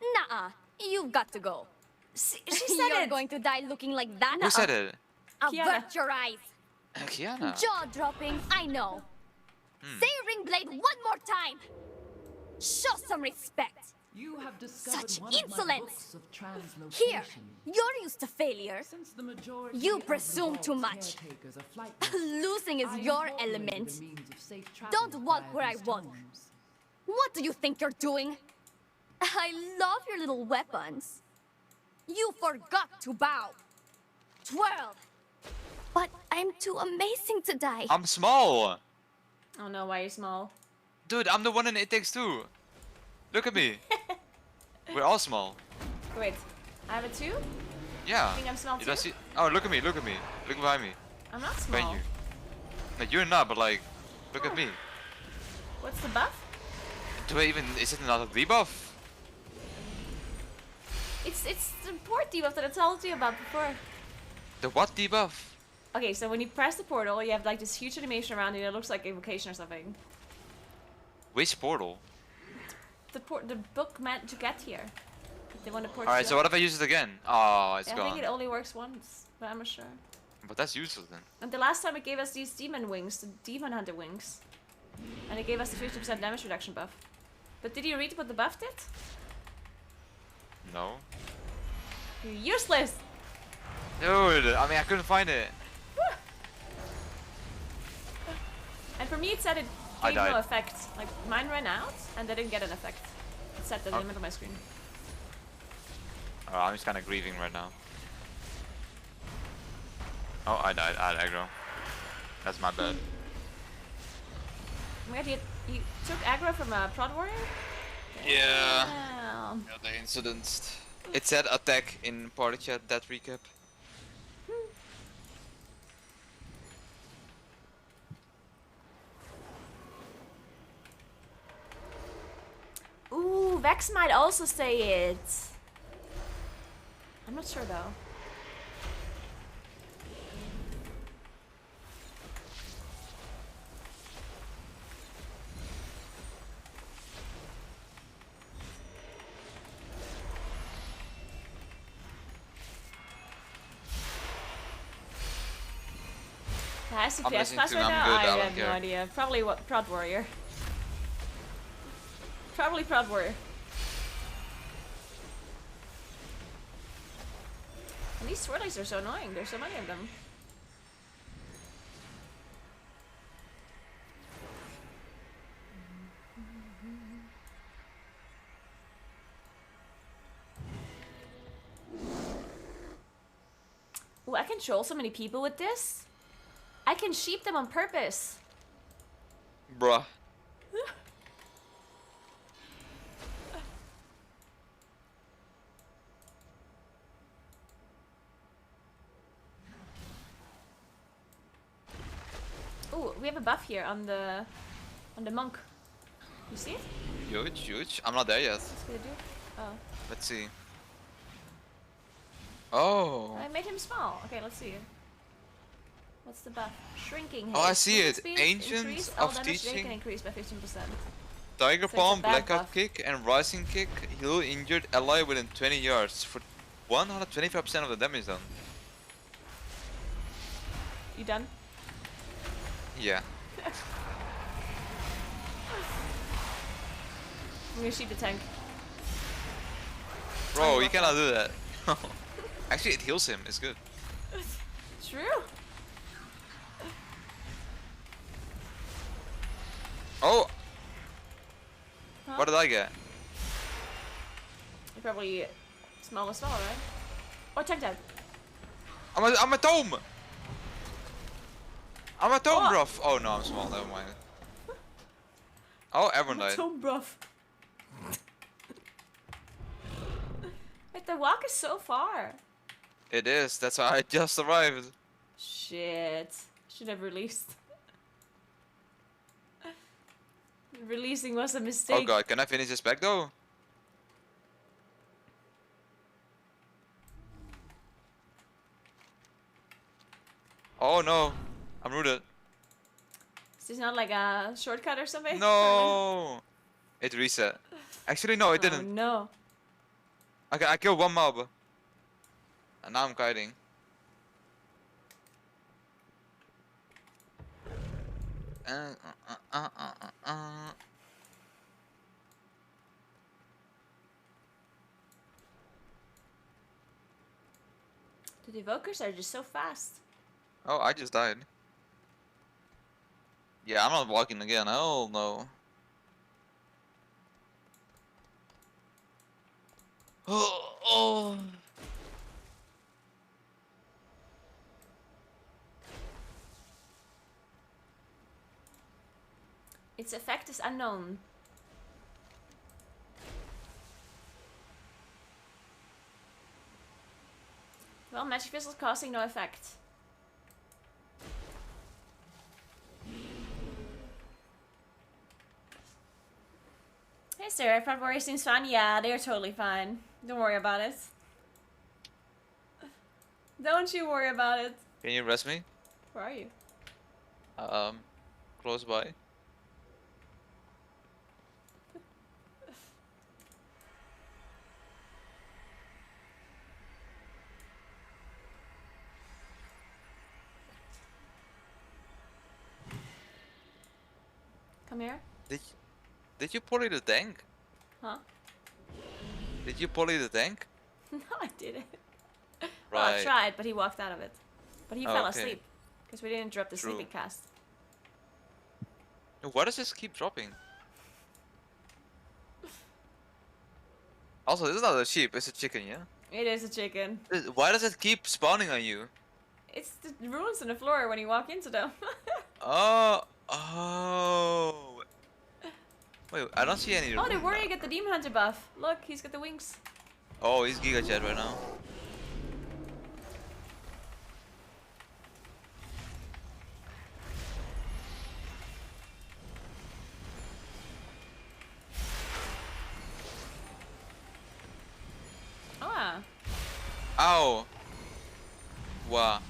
Nuh-uh, you've got to go. She said You're going to die looking like that. Who said it? Avert your eyes. Kiana. Jaw-dropping, I know. Say Ringblade one more time. Show some respect. You have discovered Such one of my insolence. books of translocation. Here, you're used to failure. Since the majority You of the presume too vault's much. caretakers are flight Losing is I your incorporated element. the means of safe travel Don't walk via where I these walk. tomes. What do you think you're doing? I love your little weapons. You forgot to bow. Twirl. But I'm too amazing to die. I'm small. Oh no, why are you small? Dude, I'm the one in It Takes Two. Look at me. We're all small. Wait, I have a 2? Yeah. You think I'm small You too? don't see? Oh, look at me, look at me. Look behind me. I'm not Behind small. you. No, you're not, but like, look at me. What's the buff? Do I even, is it not a debuff? It's the port debuff that I told you about before. The what debuff? Okay, so when you press the portal, you have like this huge animation around it that looks like evocation or something. Which portal? The book meant to get here. They want to port. Alright, so what if I use it again? Oh, it's I gone. think it only works once, but I'm not sure. But that's useless then. And the last time it gave us these demon wings, the demon hunter wings. And it gave us the 50% damage reduction buff. But did you read what the buff did? No. You're useless! Dude, I mean, I couldn't find it. And for me it said it I gave no died. effect. Like, mine ran out, and they didn't get an effect. It said that in the middle of my screen. Oh, I'm just kind of grieving right now. Oh, I died. I had aggro. That's my bad. Oh my god, you took aggro from a prod warrior? Yeah. Damn. Yeah, the incidents. It said attack in party chat, that recap. Ooh, Vex might also say it. I'm not sure though. Has the I'm PS listening pass to right him, I'm now? good, I I don't have no care. idea. Probably what Prod Warrior. Probably Prod Warrior. And these swirlies are so annoying. There's so many of them. Ooh, I can troll so many people with this. I can sheep them on purpose. Bruh. Ooh, we have a buff here on the monk. You see it? Huge, huge. I'm not there yet. What's it gonna do? Oh. Let's see. Oh. I made him small. Okay, let's see. What's the buff? Shrinking. Oh, I haste. see it. Speed Ancients increase, all of damage they Teaching. can increase by 15%. Tiger So it's a Palm, bad Blackout buff. Kick, and Rising Kick heal injured ally within 20 yards for 125% of the damage done. You done? Yeah. I'm gonna sheep the tank. Bro, you cannot do that. Actually, it heals him. It's good. True. Oh! Huh? What did I get? You're probably small, right? Or tank out. I'm a tome! I'm a tome, bruv! Oh no, I'm small, never mind. Oh, everyone died. Tome bruv. Wait, the walk is so far. It is, that's why I just arrived. Shit. Should have released. Releasing was a mistake. Oh god, can I finish this back though? Oh no, I'm rooted. Is this not like a shortcut or something? No! It reset. Actually no, it Oh didn't. no. Okay, I killed one mob. And now I'm kiting. The evokers are just so fast. Oh, I just died. Yeah, I'm not walking again. Hell no. Oh. Its effect is unknown. Well, magic missiles causing no effect. Hey Sarah, front warrior seems fine. Yeah, they're totally fine. Don't worry about it. Don't you worry about it. Can you rest me? Where are you? Close by. Come here. Did you poly the tank? Huh? Did you poly the tank? No, I didn't. Right. Well, I tried, but he walked out of it. But he Oh, fell okay. asleep. Because we didn't interrupt the True. sleeping cast. Why does this keep dropping? Also, this is not a sheep, it's a chicken, yeah? It is a chicken. Why does it keep spawning on you? It's the runes on the floor when you walk into them. Oh. Wait, I don't see any. Oh, the warrior get the demon hunter buff. Look, he's got the wings. Oh, he's Giga Jet right now. Ah. Ow. Wow.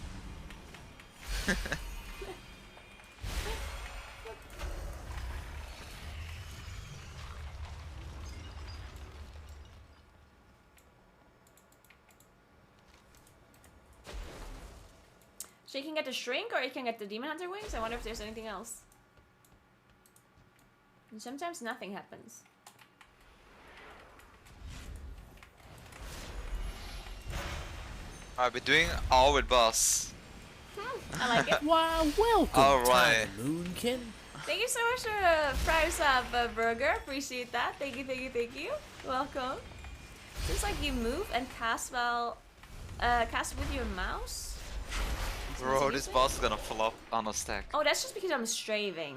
So you can get the shrink or you can get the demon hunter wings. I wonder if there's anything else. And sometimes nothing happens. I've been doing all with boss. I like it. Why, welcome, Alright. Moonkin. Thank you so much for the price of burger. Appreciate that. Thank you, thank you, thank you. Welcome. Seems like you move and cast cast with your mouse. Bro, this boss is gonna flop on a stack. Oh, that's just because I'm strafing.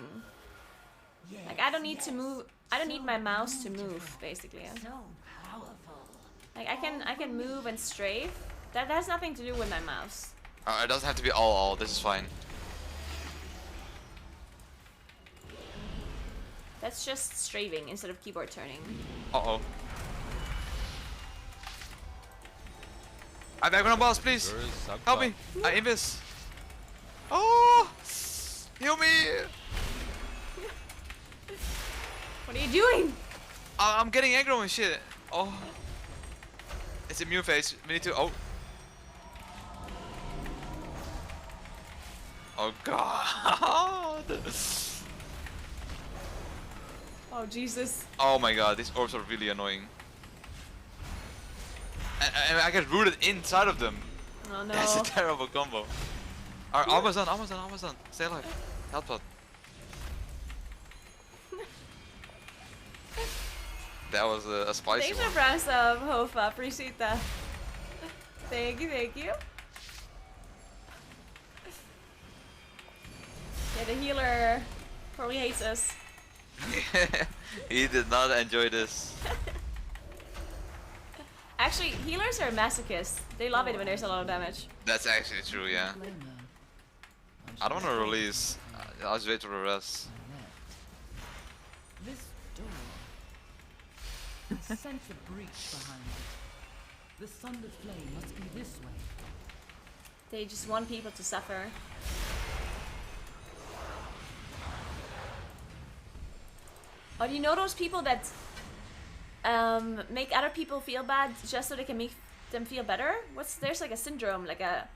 Like I don't need to move. I don't need my mouse to move, basically. So powerful. Like I can move and strafe. That has nothing to do with my mouse. It doesn't have to be all, this is fine. That's just strafing instead of keyboard turning. Uh-oh. I'm back on boss, please. Help me. I invis. Oh! Heal me! What are you doing? I'm getting aggro and shit. Oh. It's immune phase. We need to. Oh. Oh god. Oh Jesus. Oh my god, these orbs are really annoying. And I get rooted inside of them. Oh no. That's a terrible combo. Alright, almost done, almost done, almost done. Stay alive. Help pot. That was a spicy Thanks one. for brands of Hofa. Appreciate that. Thank you, thank you. the healer probably hates us. He did not enjoy this. Actually, healers are masochists. They love it when there's a lot of damage. That's actually true, yeah. I don't want to release. I'll just wait for the rest. This door. I sense a breach behind it. The sundered flame must be this way. They just want people to suffer. Oh, do you know those people that make other people feel bad just so they can make them feel better? There's like a syndrome, like an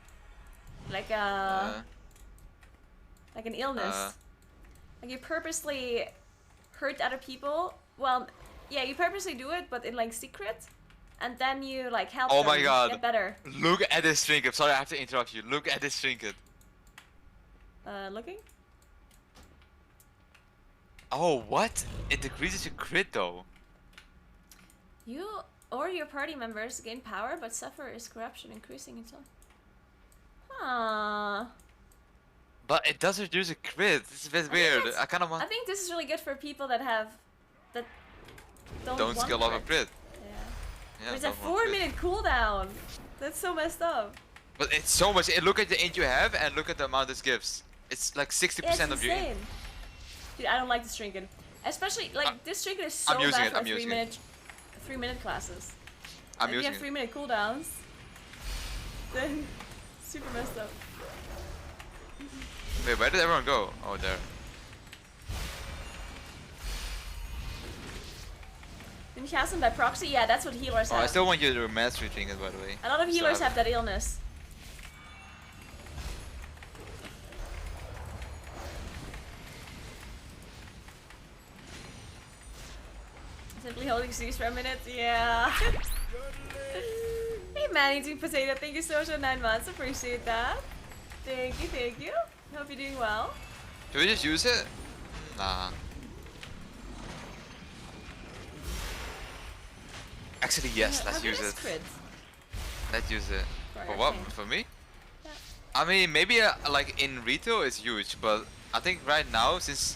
illness. Like you purposely hurt other people. Well, yeah, you purposely do it, but in like secret, and then you like help them get better. Look at this trinket. Sorry, I have to interrupt you. Look at this trinket. Looking? Oh, what? It decreases your crit though. You or your party members gain power, but suffer is corruption, increasing in time. Huh. But it does reduce a crit. This is a bit weird. I kind of want. I think this is really good for people that don't skill off a crit. Yeah. There's a 4-minute cooldown. That's so messed up. But it's so much. Look at the int you have and look at the amount this gives. It's like 60% of your int. Dude, I don't like this trinket. Especially like this trinket is so bad for 3-minute classes. I'm if using you have 3-minute cooldowns, then super messed up. Wait, where did everyone go? Oh, there. Minchasm by proxy? Yeah, that's what healers have. I still want you to mastery trinket, by the way. A lot of healers have that illness. Simply holding C's for a minute, yeah. Hey man, eating potato, thank you so much for 9 months, appreciate that. Thank you. Hope you're doing well. Should we just use it? Nah. Actually, yes, let's use it. Let's use it. For what? For me? Yeah. I mean, maybe like in retail it's huge, but I think right now, since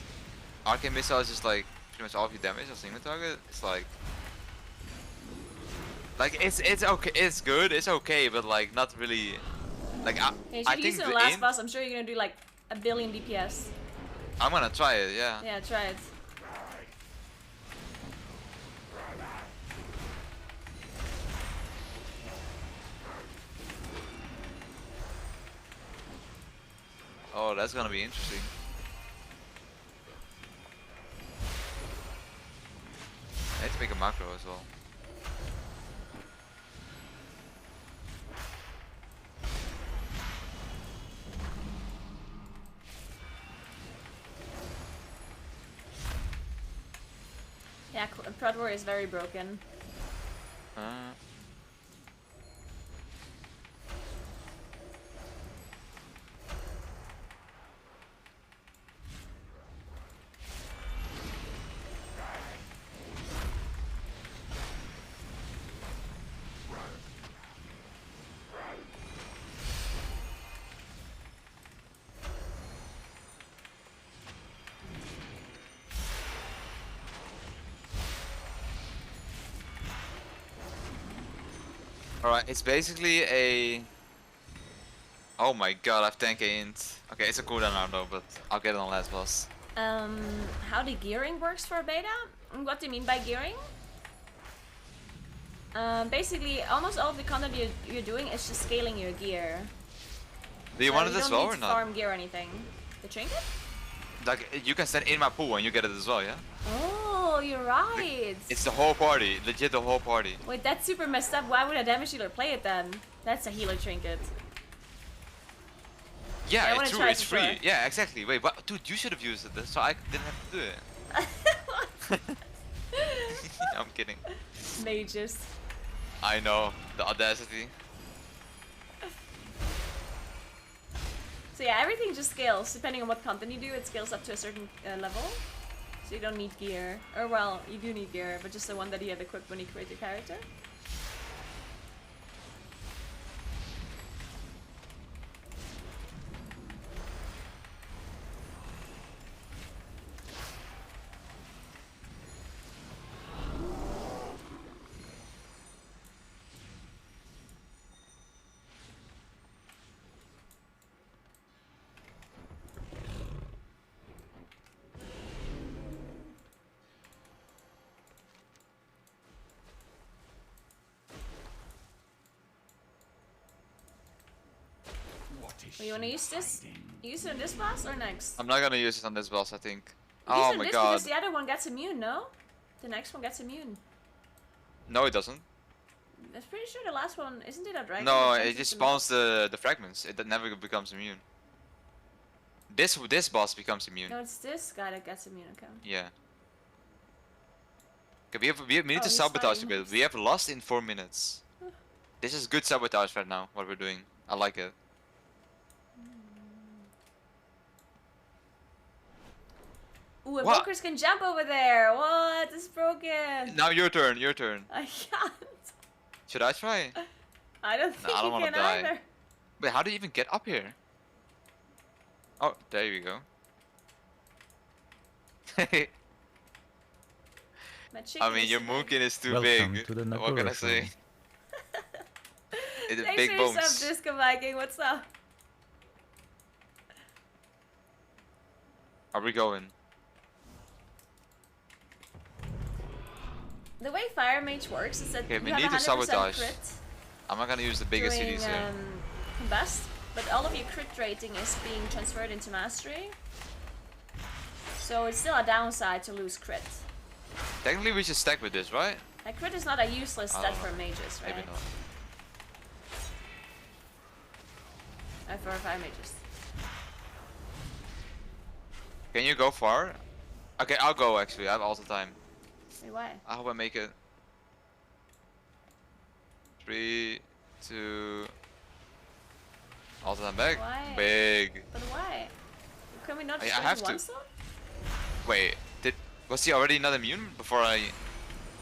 Arcane Missile is just like pretty much all of your damage or single target, it's like it's okay, it's good, it's okay, but like not really. Like I think use it in the last boss. I'm sure you're gonna do like a billion DPS. I'm gonna try it, yeah. Yeah, try it. Oh, that's gonna be interesting. I need to make a macro as well. Yeah, Prod Warrior is very broken. Alright, it's basically a... Oh my god, I have 10k int. Okay, it's a cooldown now though, but I'll get it on last boss. How the gearing works for beta? What do you mean by gearing? Basically, almost all of the content you're doing is just scaling your gear. Do you want it as well or not? You don't need to farm gear or anything. The trinket? Like, you can send in my pool and you get it as well, yeah? Oh, you're right. It's the whole party, legit the whole party. Wait, that's super messed up. Why would a damage healer play it then? That's a healer trinket. Yeah, it's true, it's free. Sure. Yeah, exactly. Wait, what? Dude, you should have used it, so I didn't have to do it. I'm kidding. Mages. I know, the audacity. So yeah, everything just scales. Depending on what content you do, it scales up to a certain level. So you don't need gear. Or well, you do need gear, but just the one that you have equipped when you create your character. You wanna use this? Use it on this boss or next? I'm not gonna use it on this boss, I think. Use Oh it on my this god. because the other one gets immune, no? The next one gets immune. No, it doesn't. I'm pretty sure the last one, isn't it a dragon? No, that it turns just into spawns the fragments. It never becomes immune. This boss becomes immune. No, it's this guy that gets immune, okay. Yeah. Okay, we need Oh, to he's sabotage a fighting bit. moves. We have lost in 4 minutes. This is good sabotage right now, what we're doing. I like it. Ooh, What? invokers can jump over there. What? It's broken. Now your turn, your turn. I can't. Should I try? I don't No, think I don't you wanna can die. either. Wait, how do you even get up here? Oh, there you go. My I chicken mean, is your so moonkin is too Welcome big. to the What can I Naguura say? farm. It's Thanks big for your bones. sub, Disco Viking. What's up? Are we going? The way Fire Mage works is that Okay, we you have need to 100% sabotage. crit I'm not gonna use the biggest during cities here. combust, but all of your crit rating is being transferred into mastery. So it's still a downside to lose crit. Technically, we should stack with this, right? Like crit is not a useless I stat don't know. for mages, right? Maybe not. For Fire Mages. Can you go far? Okay, I'll go actually. I have all the time. Wait, why? I hope I make it. 3, 2. All the time back. Why? Big. But why? Can we not I just have go to one to. zone? Wait, was he already not immune before I?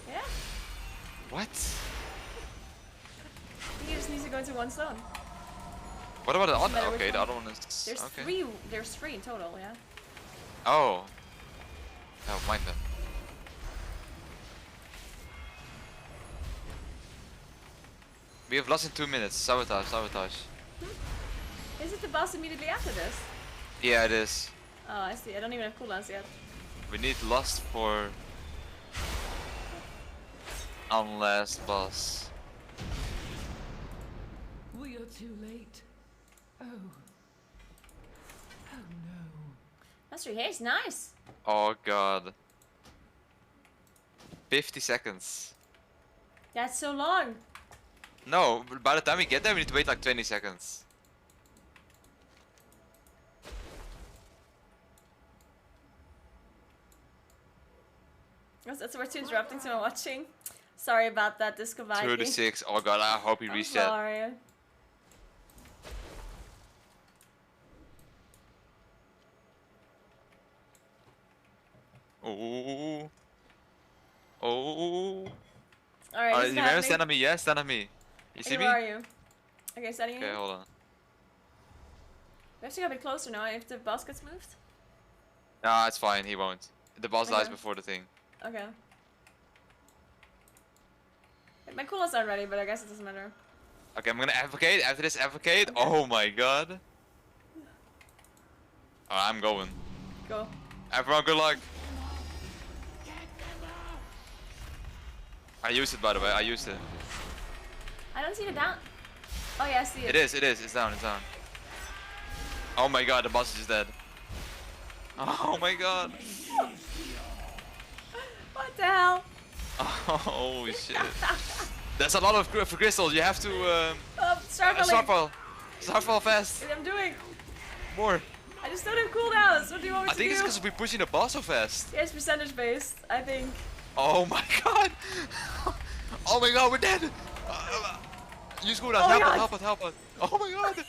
Yeah. What? I think you just need to go into one zone. What about the Doesn't other? matter which Okay, the one. other one is. There's Okay. three. There's three in total. Yeah. Oh. Oh, mind them. We have lost in 2 minutes. Sabotage, sabotage. Is it the boss immediately after this? Yeah, it is. Oh, I see. I don't even have cooldowns yet. We need lust for unless boss. We are too late. Oh. Oh no. Mastery haste, nice. Oh god. 50 seconds. That's so long. No, by the time we get there, we need to wait like 20 seconds. That's worth interrupting someone watching. Sorry about that, Disco Viking. 36. Oh god, I hope he I'm reset. sorry. Oh. Oh. Alright, You it's remember happening. stand on me? Yeah, stand on me. You see Hey, me? where are you? Okay, setting Okay, in. hold on. We have to go a bit closer now if the boss gets moved. Nah, it's fine. He won't. The boss dies Okay. before the thing. Okay. My cooldown's not ready, but I guess it doesn't matter. Okay, I'm gonna advocate. After this, advocate. Oh my god. Alright, I'm going. Go. Everyone, good luck. I used it, by the way. I used it. I don't see the down. Oh yeah, I see it. It is. It is. It's down. It's down. Oh my god, the boss is dead. Oh my god. What the hell? Oh shit. There's a lot of for crystals. You have to. Starfall. Starfall fast. I'm doing. More. I just don't have cooldowns. What do you want me I to think do? it's because we're pushing the boss so fast. Yeah, it's percentage based, I think. Oh my god. Oh my god, we're dead. Use good Oh my God. help us, help us. Oh my god.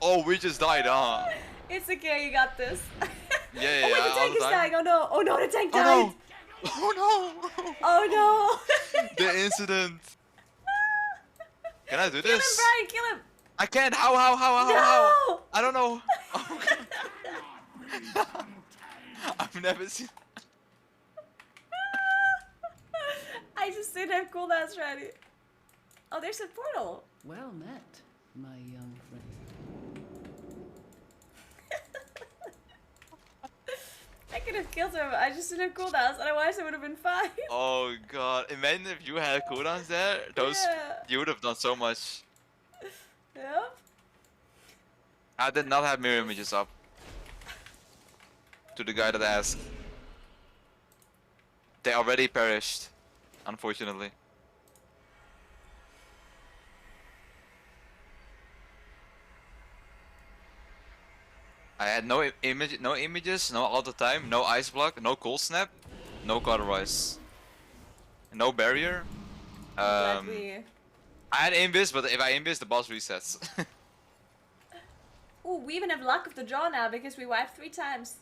Oh, we just died, huh? It's okay, you got this. Yeah, yeah, Oh wait, yeah, the tank all is the time. dying. Oh no. Oh no, the tank died. Oh no. Oh no. Oh no. The incident. Can I do Kill him, this? Brian, kill him. I can't. How? No. I don't know. Oh god. I've never seen. I just didn't have cooldowns ready. Oh, there's a portal. Well met, my young friend. I could have killed him. I just didn't have cooldowns. Otherwise, I would have been fine. Oh god. Imagine if you had cooldowns there. Those Yeah. you would have done so much. Yep. I did not have mirror images up. To the guy that asked. They already perished, unfortunately. I had no images, no auto time, no ice block, no cold snap, no cauterize, no barrier. I had invis, but if I invis, the boss resets. Ooh, we even have luck of the draw now because we wiped 3 times.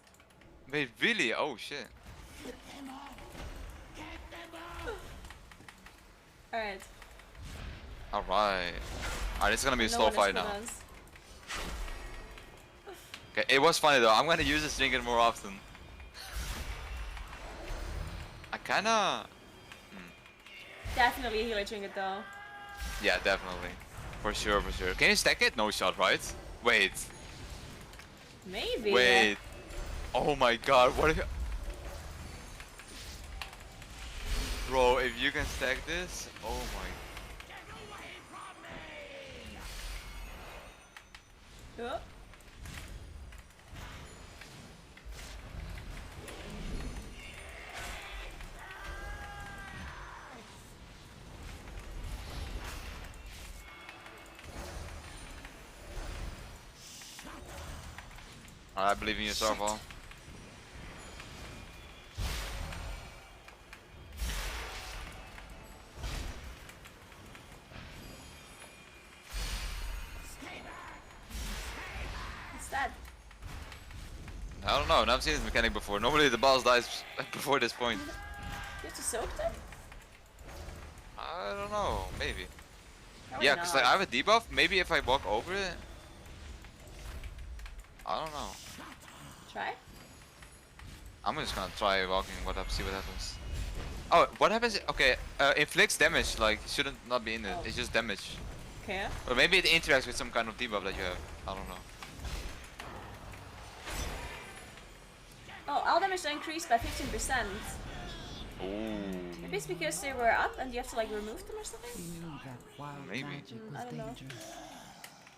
Wait, really? Oh shit. Alright. Alright. Alright, it's gonna be a slow one fight is now. with us. Okay, it was funny though. I'm gonna use this trinket more often. I kinda... Definitely a healer trinket though. Yeah, definitely. For sure, for sure. Can you stack it? No shot, right? Wait. Maybe. Wait. Oh my god, what if you... Bro, if you can stack this, oh my... Oh. I believe in you, Starfall. What's that? I don't know, I've never seen this mechanic before. Normally the boss dies before this point. You have to soak them? I don't know, maybe. Probably Yeah, because like, not. I have a debuff. Maybe if I walk over it. I don't know. Try? I'm just gonna try walking see what happens. Oh, what happens? Okay, inflicts damage, like, shouldn't not be in it. It's just damage. Okay. Or maybe it interacts with some kind of debuff that you have. I don't know. Oh, all damage increased by 15%. Ooh. Maybe it's because they were up and you have to like remove them or something? He knew that wild Maybe. magic was I don't know. dangerous,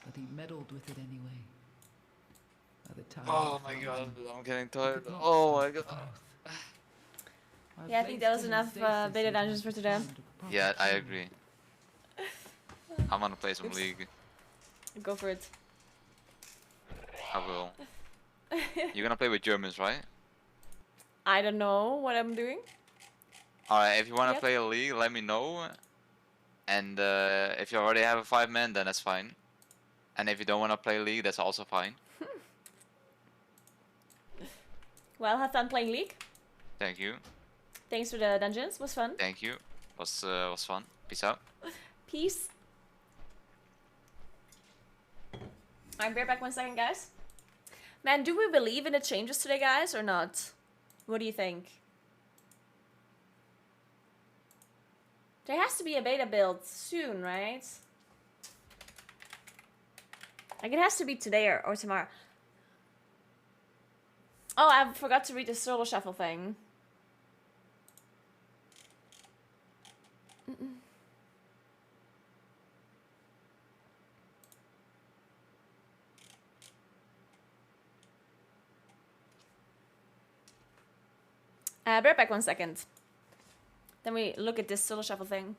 but he meddled with it anyway. By the time Oh he my found god, him, I'm getting he tired. could not Oh my stop god. the growth. Yeah, I think that was enough beta dungeons for today. Yeah, I agree. I'm gonna play some Oops. League. Go for it. I will. You're gonna play with Germans, right? I don't know what I'm doing. Alright, if you wanna Yep. play a League, let me know. And if you already have a 5-man, then that's fine. And if you don't wanna play League, that's also fine. Well, have fun playing League. Thank you. Thanks for the dungeons. Was fun. Thank you. Was fun. Peace out. Peace. I'll be right back 1 second, guys. Man, do we believe in the changes today, guys, or not? What do you think? There has to be a beta build soon, right? Like, it has to be today or tomorrow. Oh, I forgot to read the solo shuffle thing. Be right back 1 second. Then we look at this solo shuffle thing.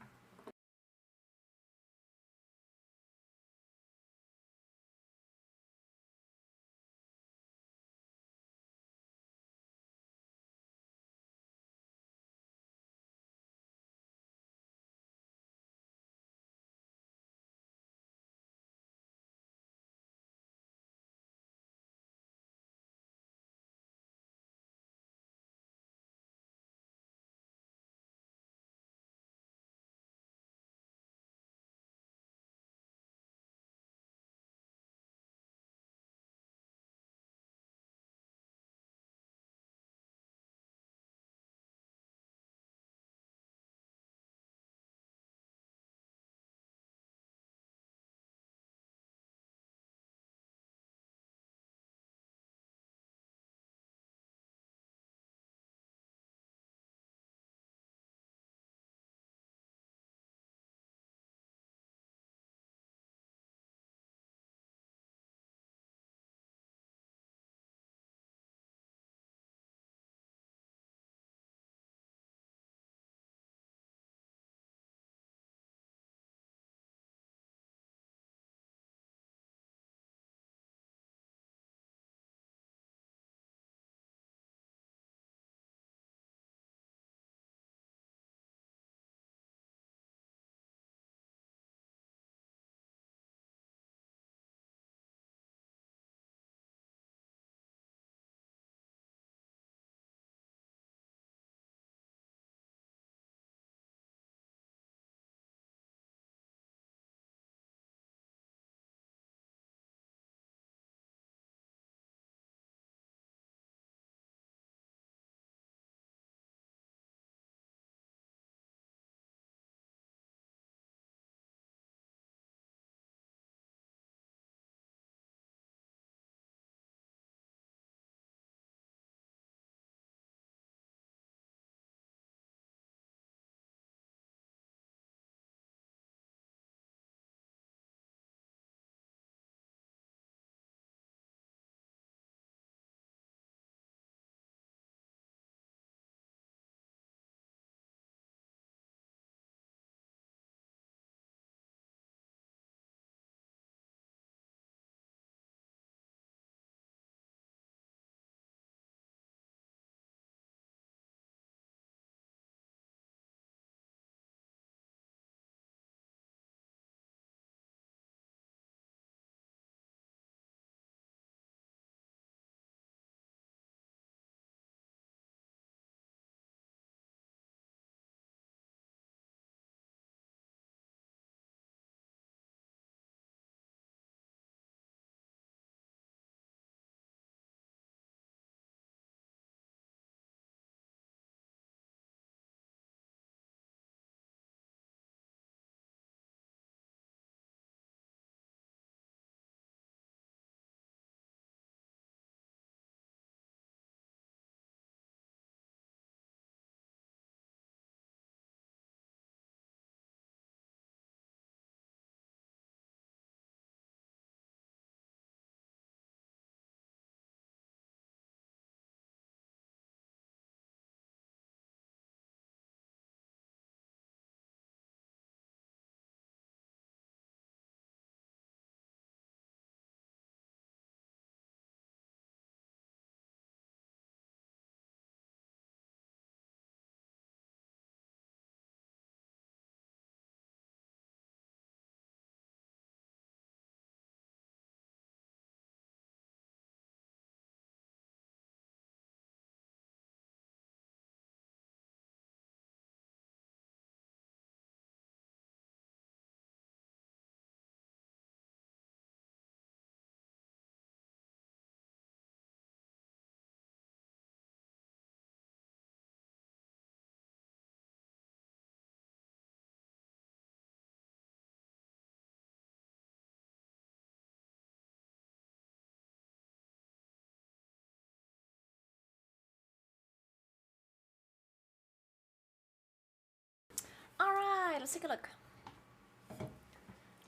let's take a look.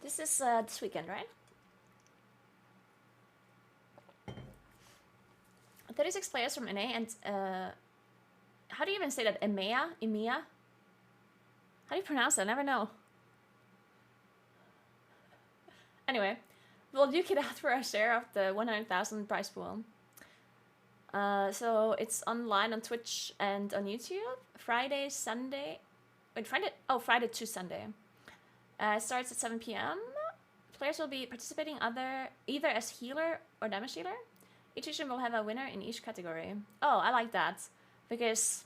This is this weekend, right? 36 players from NA and how do you even say that? EMEA? EMEA? How do you pronounce that? I never know. Anyway, we'll duke it out for our share of the 100,000 prize pool. So it's online on Twitch and on YouTube. Friday, Sunday. Wait, Friday? Oh, Friday to Sunday. It starts at 7 p.m. Players will be participating either as healer or damage dealer. Each region will have a winner in each category. Oh, I like that. Because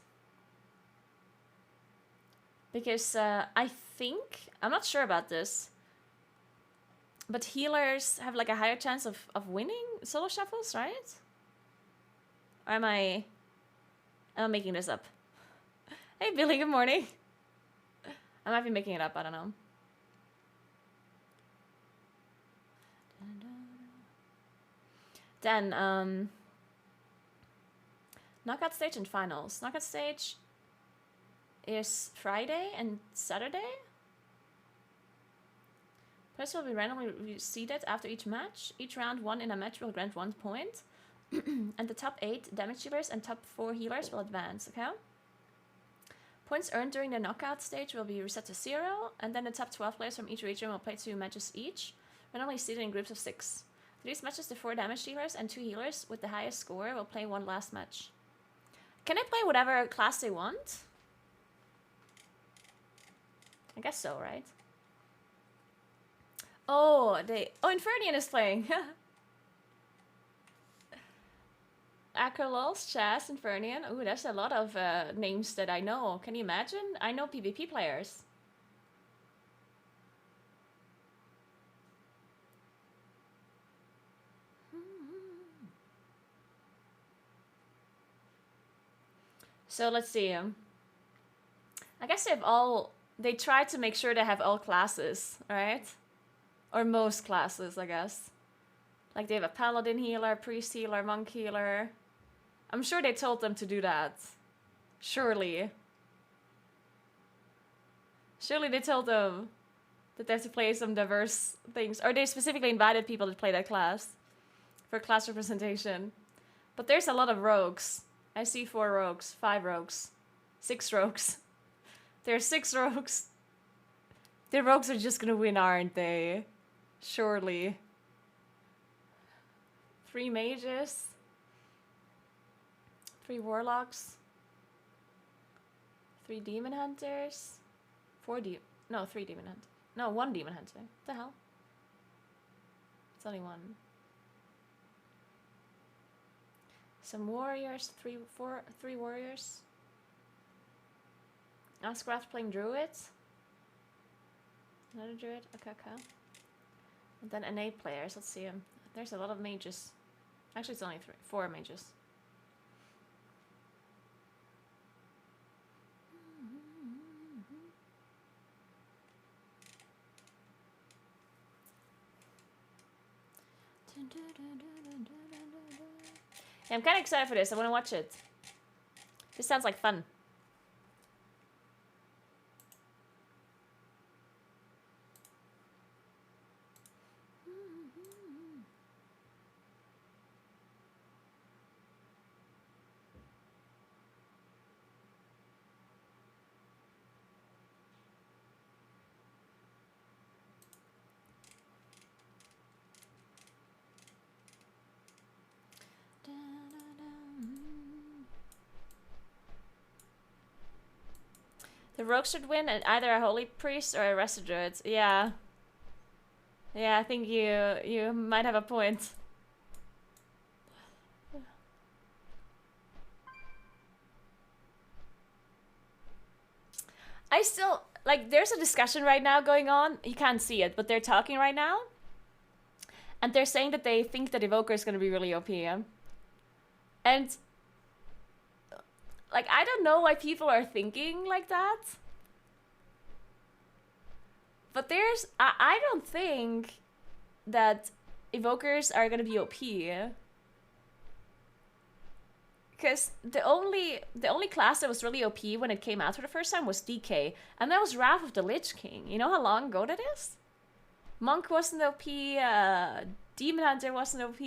I think, I'm not sure about this, but healers have like a higher chance of winning solo shuffles, right? Or am I making this up? Hey Billy, good morning. I might be making it up, I don't know. Then, knockout stage and finals. Knockout stage is Friday and Saturday. Players will be randomly seeded after each match. Each round won in a match will grant 1 point. And the top 8 damage dealers and top 4 healers will advance, okay? Points earned during the knockout stage will be reset to 0, and then the top 12 players from each region will play 2 matches each, randomly seeded in groups of 6. For these matches, the 4 damage dealers and 2 healers with the highest score will play one last match. Can they play whatever class they want? I guess so, right? Oh, Infernian is playing. Acrolols, Chas, Infernian. Ooh, there's a lot of names that I know. Can you imagine? I know PvP players. So let's see. I guess they try to make sure they have all classes, right? Or most classes, I guess. Like they have a paladin healer, priest healer, monk healer. I'm sure they told them to do that. Surely. Surely they told them that they have to play some diverse things. Or they specifically invited people to play that class. For class representation. But there's a lot of rogues. I see 4 rogues, 5 rogues, 6 rogues. There are 6 rogues. The rogues are just gonna win, aren't they? Surely. 3 mages. 3 warlocks. 3 demon hunters. 3 demon hunters. No, 1 demon hunter. What the hell? It's only 1. Some warriors, 3 warriors. Ascraft playing druid. Another druid, okay. And then NA players, let's see them. There's a lot of mages. Actually, it's only 4 mages. Yeah, I'm kind of excited for this. I want to watch it. This sounds like fun. The rogue should win at either a holy priest or a rested druid. Yeah. Yeah, I think you might have a point. I still, like, there's a discussion right now going on. You can't see it, but they're talking right now. And they're saying that they think that Evoker is going to be really OP. Yeah? And like, I don't know why people are thinking like that. But I don't think that Evokers are gonna be OP. Because the only class that was really OP when it came out for the first time was DK, and that was Wrath of the Lich King. You know how long ago that is? Monk wasn't OP, Demon Hunter wasn't OP.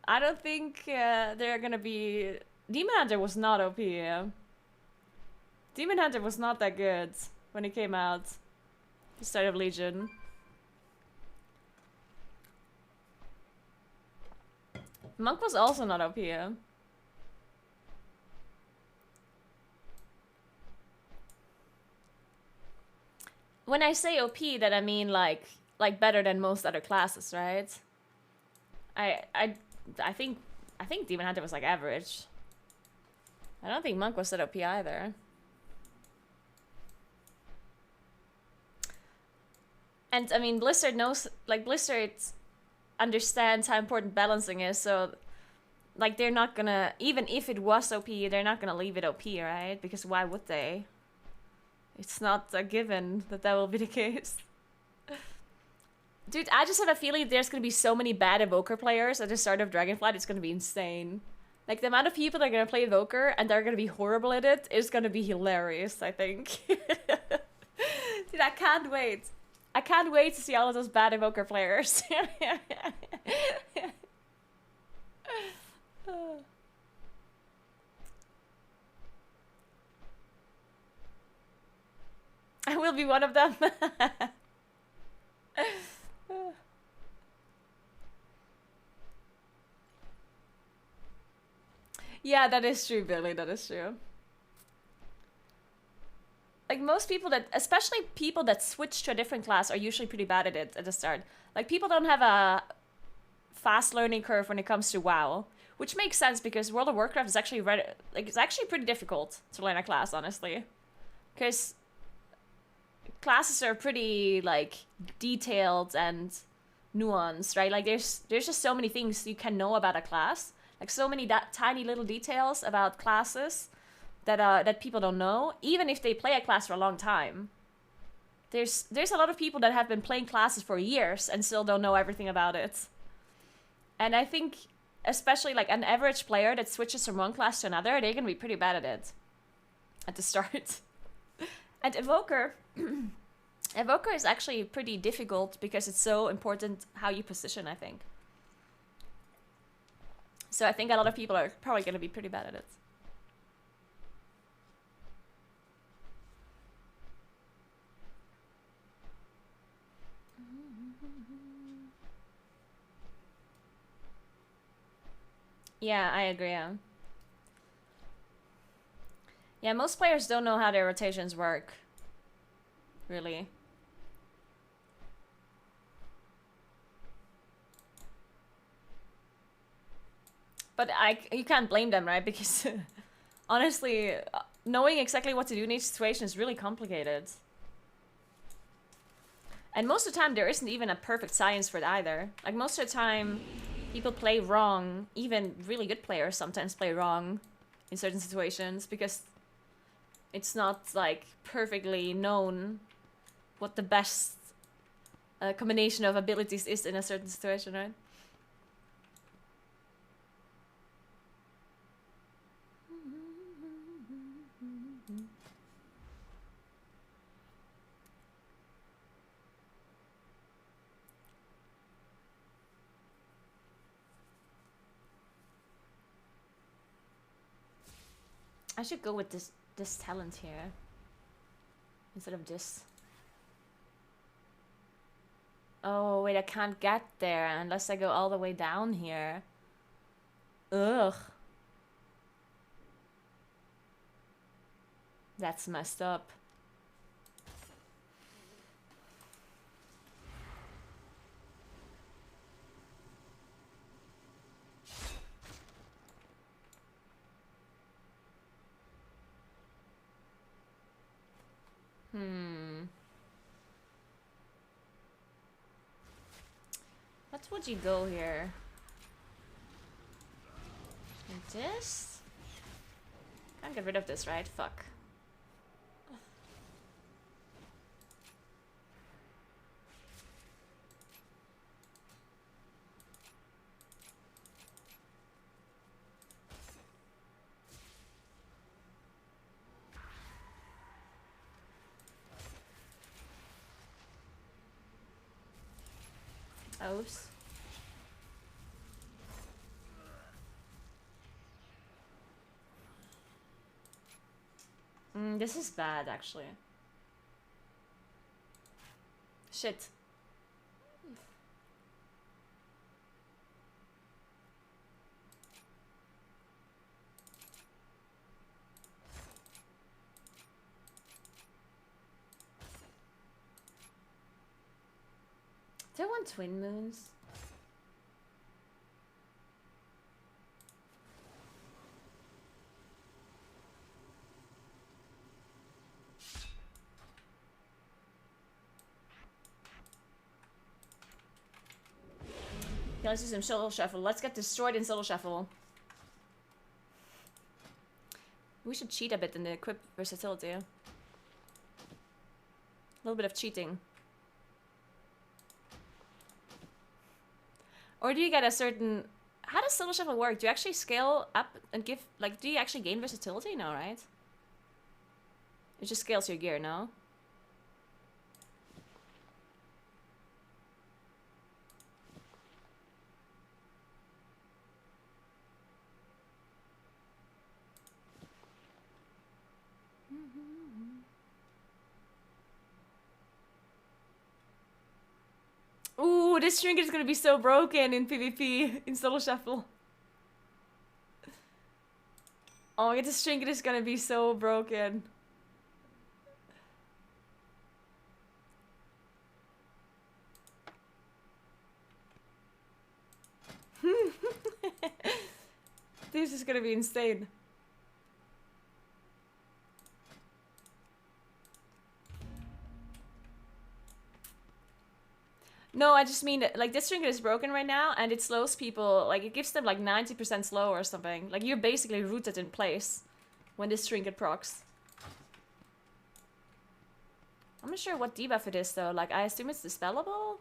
I don't think they're gonna be... Demon Hunter was not OP. Demon Hunter was not that good when it came out. The start of Legion. Monk was also not OP. When I say OP, that I mean like better than most other classes, right? I think Demon Hunter was like average. I don't think Monk was that OP either. And I mean, Blizzard knows, like Blizzard understands how important balancing is, so like they're not gonna, even if it was OP, they're not gonna leave it OP, right? Because why would they? It's not a given that that will be the case. Dude, I just have a feeling there's gonna be so many bad Evoker players at the start of Dragonflight, it's gonna be insane. Like, the amount of people that are gonna play Evoker and they're gonna be horrible at it is gonna be hilarious, I think. Dude, I can't wait. I can't wait to see all of those bad Evoker players. I will be one of them. Yeah, that is true, Billy. That is true. Like, most people that, especially people that switch to a different class, are usually pretty bad at it at the start. Like, people don't have a fast learning curve when it comes to WoW, which makes sense because World of Warcraft is actually it's actually pretty difficult to learn a class, honestly, because classes are pretty like detailed and nuanced, right? Like, there's just so many things you can know about a class, like so many tiny little details about classes that people don't know, even if they play a class for a long time. There's a lot of people that have been playing classes for years and still don't know everything about it. And I think, especially like an average player that switches from one class to another, they're gonna be pretty bad at it at the start. And Evoker, Evoker is actually pretty difficult because it's so important how you position, I think. So I think a lot of people are probably gonna be pretty bad at it. Yeah, I agree. Yeah, most players don't know how their rotations work, really. But you can't blame them, right? Because honestly, knowing exactly what to do in each situation is really complicated. And most of the time, there isn't even a perfect science for it either. Like, most of the time, people play wrong. Even really good players sometimes play wrong in certain situations because it's not, like, perfectly known what the best combination of abilities is in a certain situation, right? I should go with this talent here instead of this. Oh wait, I can't get there unless I go all the way down here. Ugh. That's messed up. What would you go here? Like this? Can't get rid of this, right? Fuck. Oops. This is bad, actually. Shit. Do I want twin moons? Okay, let's do some solo shuffle. Let's get destroyed in solo shuffle. We should cheat a bit in the equip versatility. A little bit of cheating. Or do you get a certain... How does solo shuffle work? Do you actually scale up and give... Like, do you actually gain versatility? No, right? It just scales your gear, no? Ooh, this trinket is gonna be so broken in PvP, in solo shuffle. Oh my god, this trinket is gonna be so broken. This is gonna be insane. No, I just mean that, like, this trinket is broken right now, and it slows people, like, it gives them, like, 90% slow or something. Like, you're basically rooted in place when this trinket procs. I'm not sure what debuff it is, though. Like, I assume it's dispellable?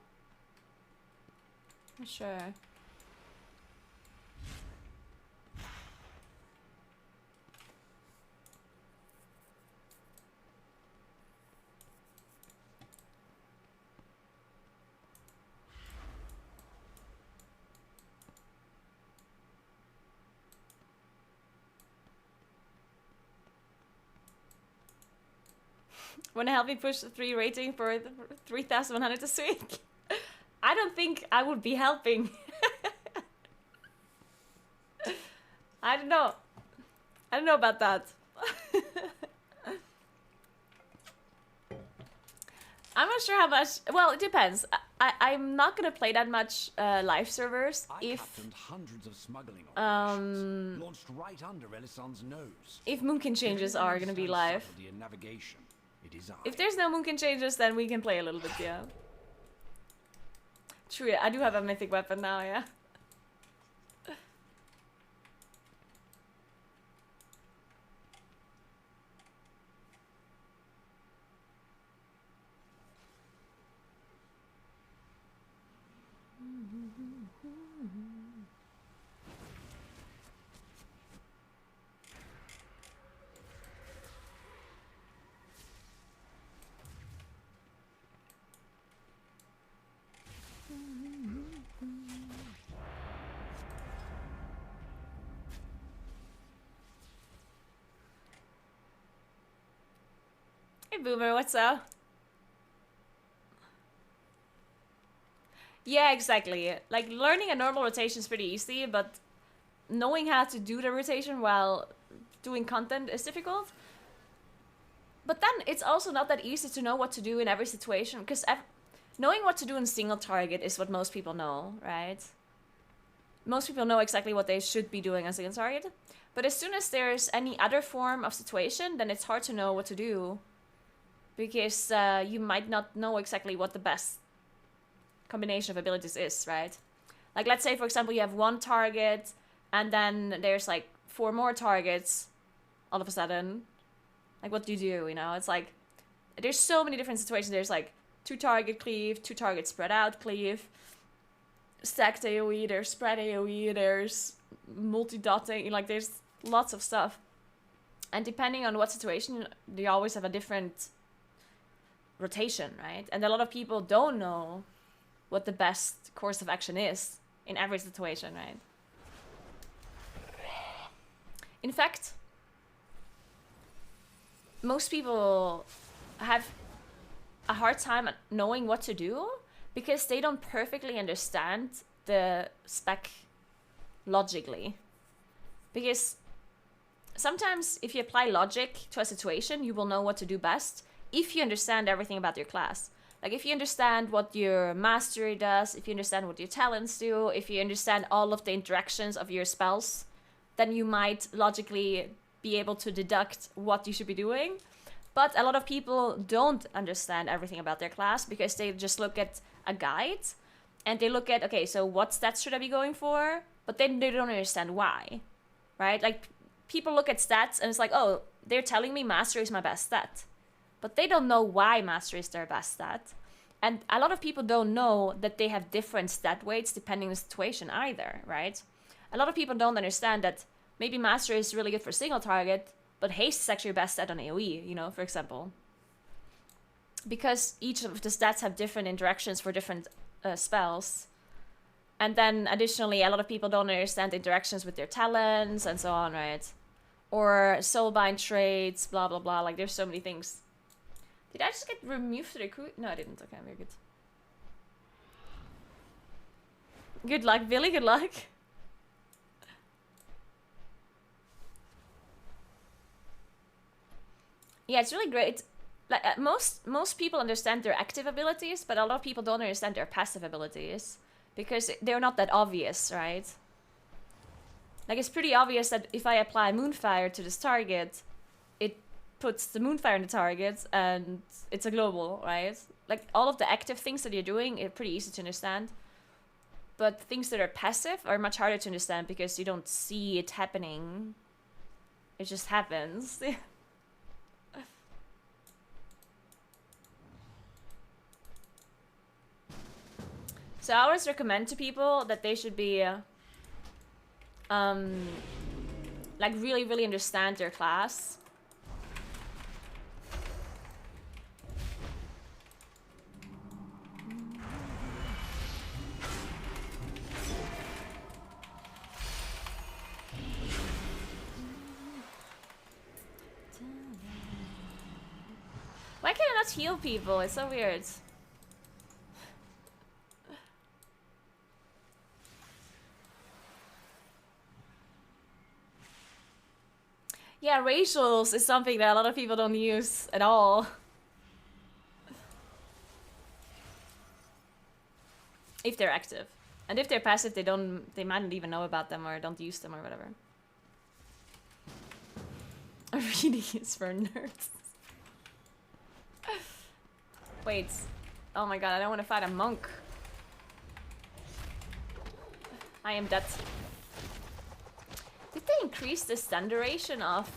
Not sure. Wanna help me push the 3 rating for 3,100 this week? I don't think I would be helping. I don't know. I don't know about that. I'm not sure how much. Well, it depends. I'm not gonna play that much live servers if hundreds of smuggling operations launched right under Elisand's nose. if Moonkin changes are gonna be live. Navigation. It is If there's no Moonkin changes, then we can play a little bit, yeah. True, yeah, I do have a mythic weapon now, yeah. Hey Boomer, what's up? Yeah, exactly. Like, learning a normal rotation is pretty easy, but knowing how to do the rotation while doing content is difficult. But then it's also not that easy to know what to do in every situation, because knowing what to do in single target is what most people know, right? Most people know exactly what they should be doing on single target. But as soon as there's any other form of situation, then it's hard to know what to do. Because you might not know exactly what the best combination of abilities is, right? Like, let's say, for example, you have one target, and then there's, like, 4 more targets all of a sudden. Like, what do you do, you know? It's like, there's so many different situations. There's, like, 2 target cleave, 2 target spread out cleave, stacked AoE, there's spread AoE, there's multi-dotting, like, there's lots of stuff. And depending on what situation, you always have a different rotation, right? And a lot of people don't know what the best course of action is in every situation, right? In fact, most people have a hard time knowing what to do because they don't perfectly understand the spec logically. Because sometimes if you apply logic to a situation, you will know what to do best if you understand everything about your class. Like if you understand what your mastery does, if you understand what your talents do, if you understand all of the interactions of your spells, then you might logically be able to deduct what you should be doing. But a lot of people don't understand everything about their class because they just look at a guide and they look at, okay, so what stats should I be going for? But then they don't understand why, right? Like people look at stats and it's like, oh, they're telling me mastery is my best stat. But they don't know why mastery is their best stat. And a lot of people don't know that they have different stat weights depending on the situation either, right? A lot of people don't understand that maybe mastery is really good for single target, but haste is actually your best stat on AoE, you know, for example. Because each of the stats have different interactions for different spells. And then additionally, a lot of people don't understand interactions with their talents and so on, right? Or soulbind traits, blah, blah, blah. Like, there's so many things. Did I just get removed to the recruit? No, I didn't. Okay, very good. Good luck, Billy. Good luck. Yeah, it's really great. Like most people understand their active abilities, but a lot of people don't understand their passive abilities because they're not that obvious, right? Like it's pretty obvious that if I apply Moonfire to this target, it puts the Moonfire in the target and it's a global, right? Like all of the active things that you're doing are pretty easy to understand. But things that are passive are much harder to understand because you don't see it happening. It just happens. So I always recommend to people that they should be like really understand their class. Why can I not heal people? It's so weird. Yeah, racials is something that a lot of people don't use at all. If they're active. And if they're passive, they might not even know about them or don't use them or whatever. Reading is for nerds. Wait. Oh my god, I don't want to fight a monk. I am dead. Did they increase the stun duration of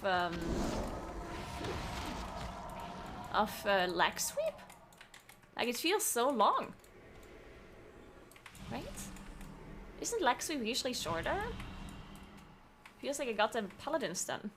leg sweep? Like it feels so long. Right? Isn't leg sweep usually shorter? Feels like I got the paladin stun.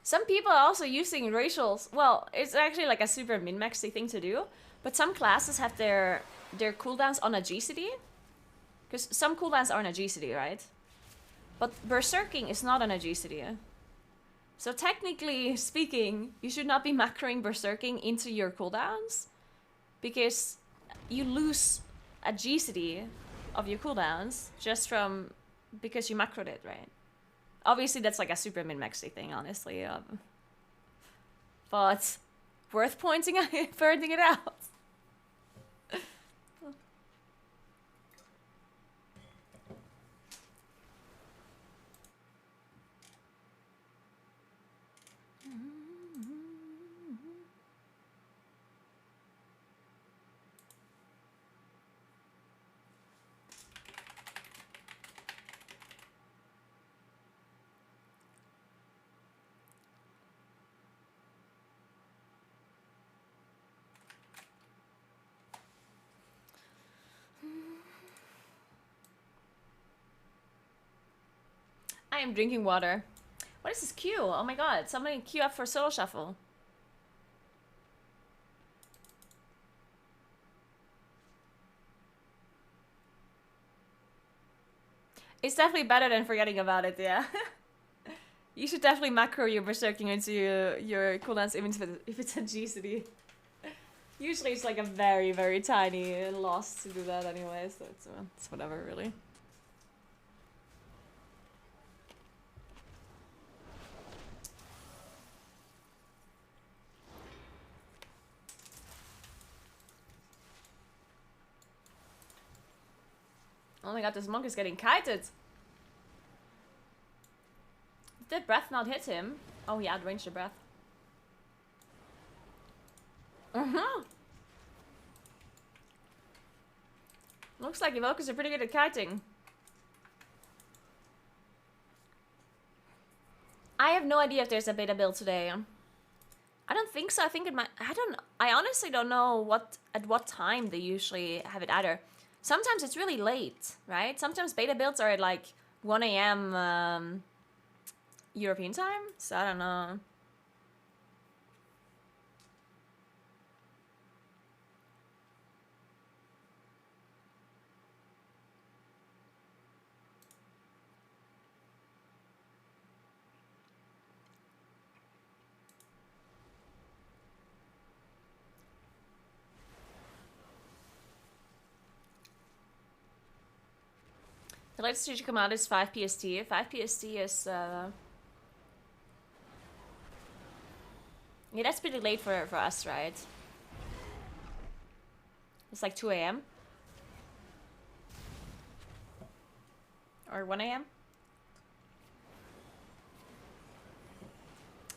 Some people are also using racials. Well, it's actually like a super min-maxy thing to do. But some classes have their cooldowns on a G-City. Because some cooldowns are on a G-City, right? But Berserking is not on a G-City. So technically speaking, you should not be macroing Berserking into your cooldowns. Because you lose a G-City of your cooldowns just from... because you macroed it, right? Obviously, that's like a super min-maxy thing, honestly. But worth pointing it out. I am drinking water. What is this queue? Oh my god, somebody queue up for solo shuffle. It's definitely better than forgetting about it, yeah. You should definitely macro your berserking into your cooldowns even if it's a GCD. Usually it's like a very, very tiny loss to do that anyway, so it's whatever, really. Oh my god, this monk is getting kited. Did breath not hit him? Oh, he outranged the breath. Looks like evokers are pretty good at kiting. I have no idea if there's a beta build today. I don't think so. I think it might. I honestly don't know at what time they usually have it either. Sometimes it's really late, right? Sometimes beta builds are at like 1 AM European time, so I don't know. The latest stage to come out is 5 PST. 5 PST is yeah, that's pretty late for us, right? It's like 2 AM. Or 1 AM.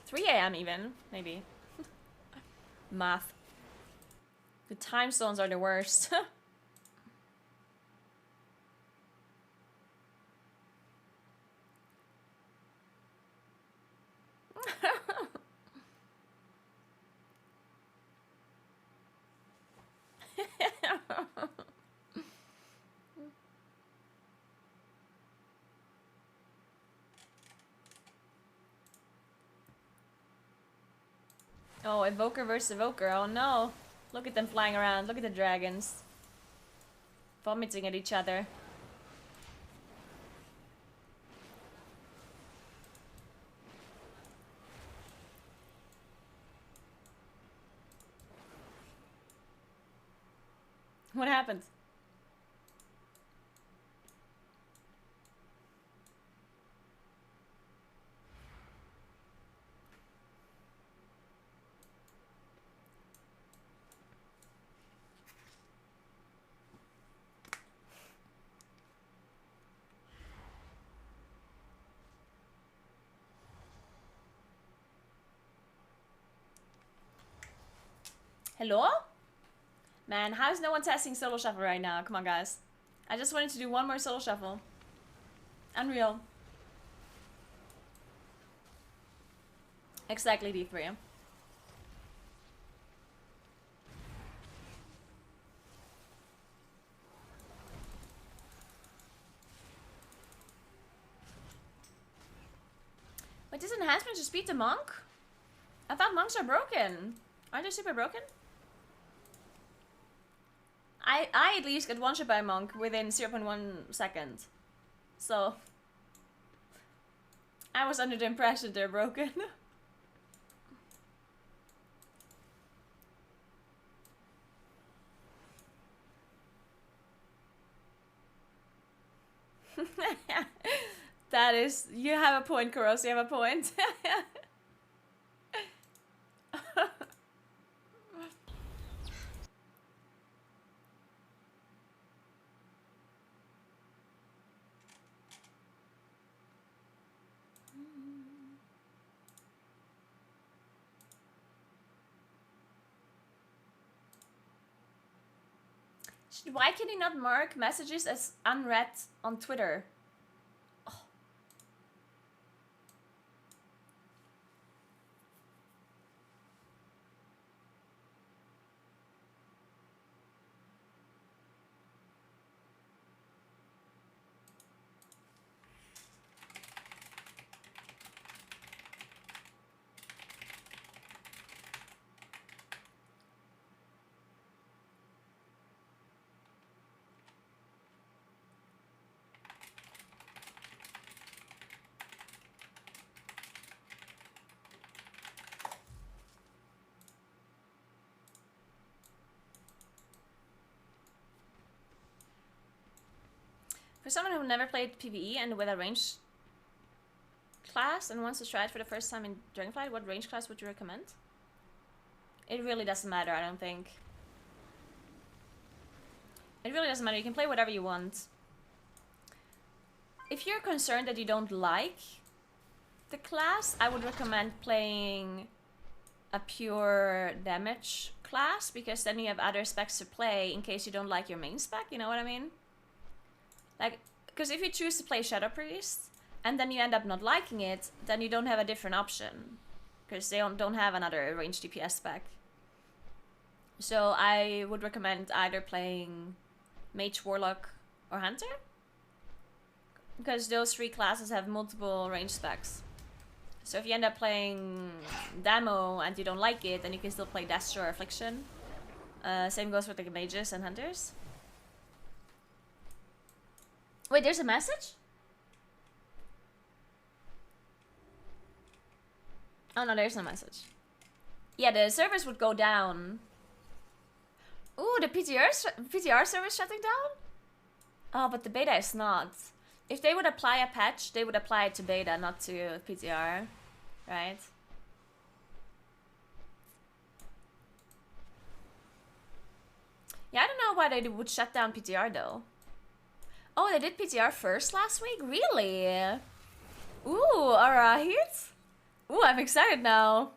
3 AM even, maybe. Math. The time zones are the worst. Oh, Evoker versus Evoker. Oh no. Look at them flying around. Look at the dragons. Vomiting at each other. What happened? Hello? Man, how is no one testing solo shuffle right now? Come on, guys. I just wanted to do one more solo shuffle. Unreal. Exactly, D3. Wait, this enhancement just beat the monk? I thought monks are broken. Aren't they super broken? I at least got one shot by a monk within 0.1 second. So I was under the impression they're broken. That is, you have a point, Kuros, you have a point. Why can he not mark messages as unread on Twitter? Oh. For someone who never played PvE and with a range class and wants to try it for the first time in Dragonflight, what range class would you recommend? It really doesn't matter, I don't think. It really doesn't matter, you can play whatever you want. If you're concerned that you don't like the class, I would recommend playing a pure damage class, because then you have other specs to play in case you don't like your main spec, you know what I mean? Like, because if you choose to play Shadow Priest, and then you end up not liking it, then you don't have a different option. Because they don't have another ranged DPS spec. So I would recommend either playing Mage, Warlock, or Hunter. Because those three classes have multiple range specs. So if you end up playing Damo and you don't like it, then you can still play Destroy or Affliction. Same goes with the Mages and Hunters. Wait, there's a message? Oh no, there's no message. Yeah, the servers would go down. Ooh, the PTR server shutting down? Oh, but the beta is not. If they would apply a patch, they would apply it to beta, not to PTR. Right? Yeah, I don't know why they would shut down PTR though. Oh, they did PTR first last week? Really? Ooh, alright. Ooh, I'm excited now.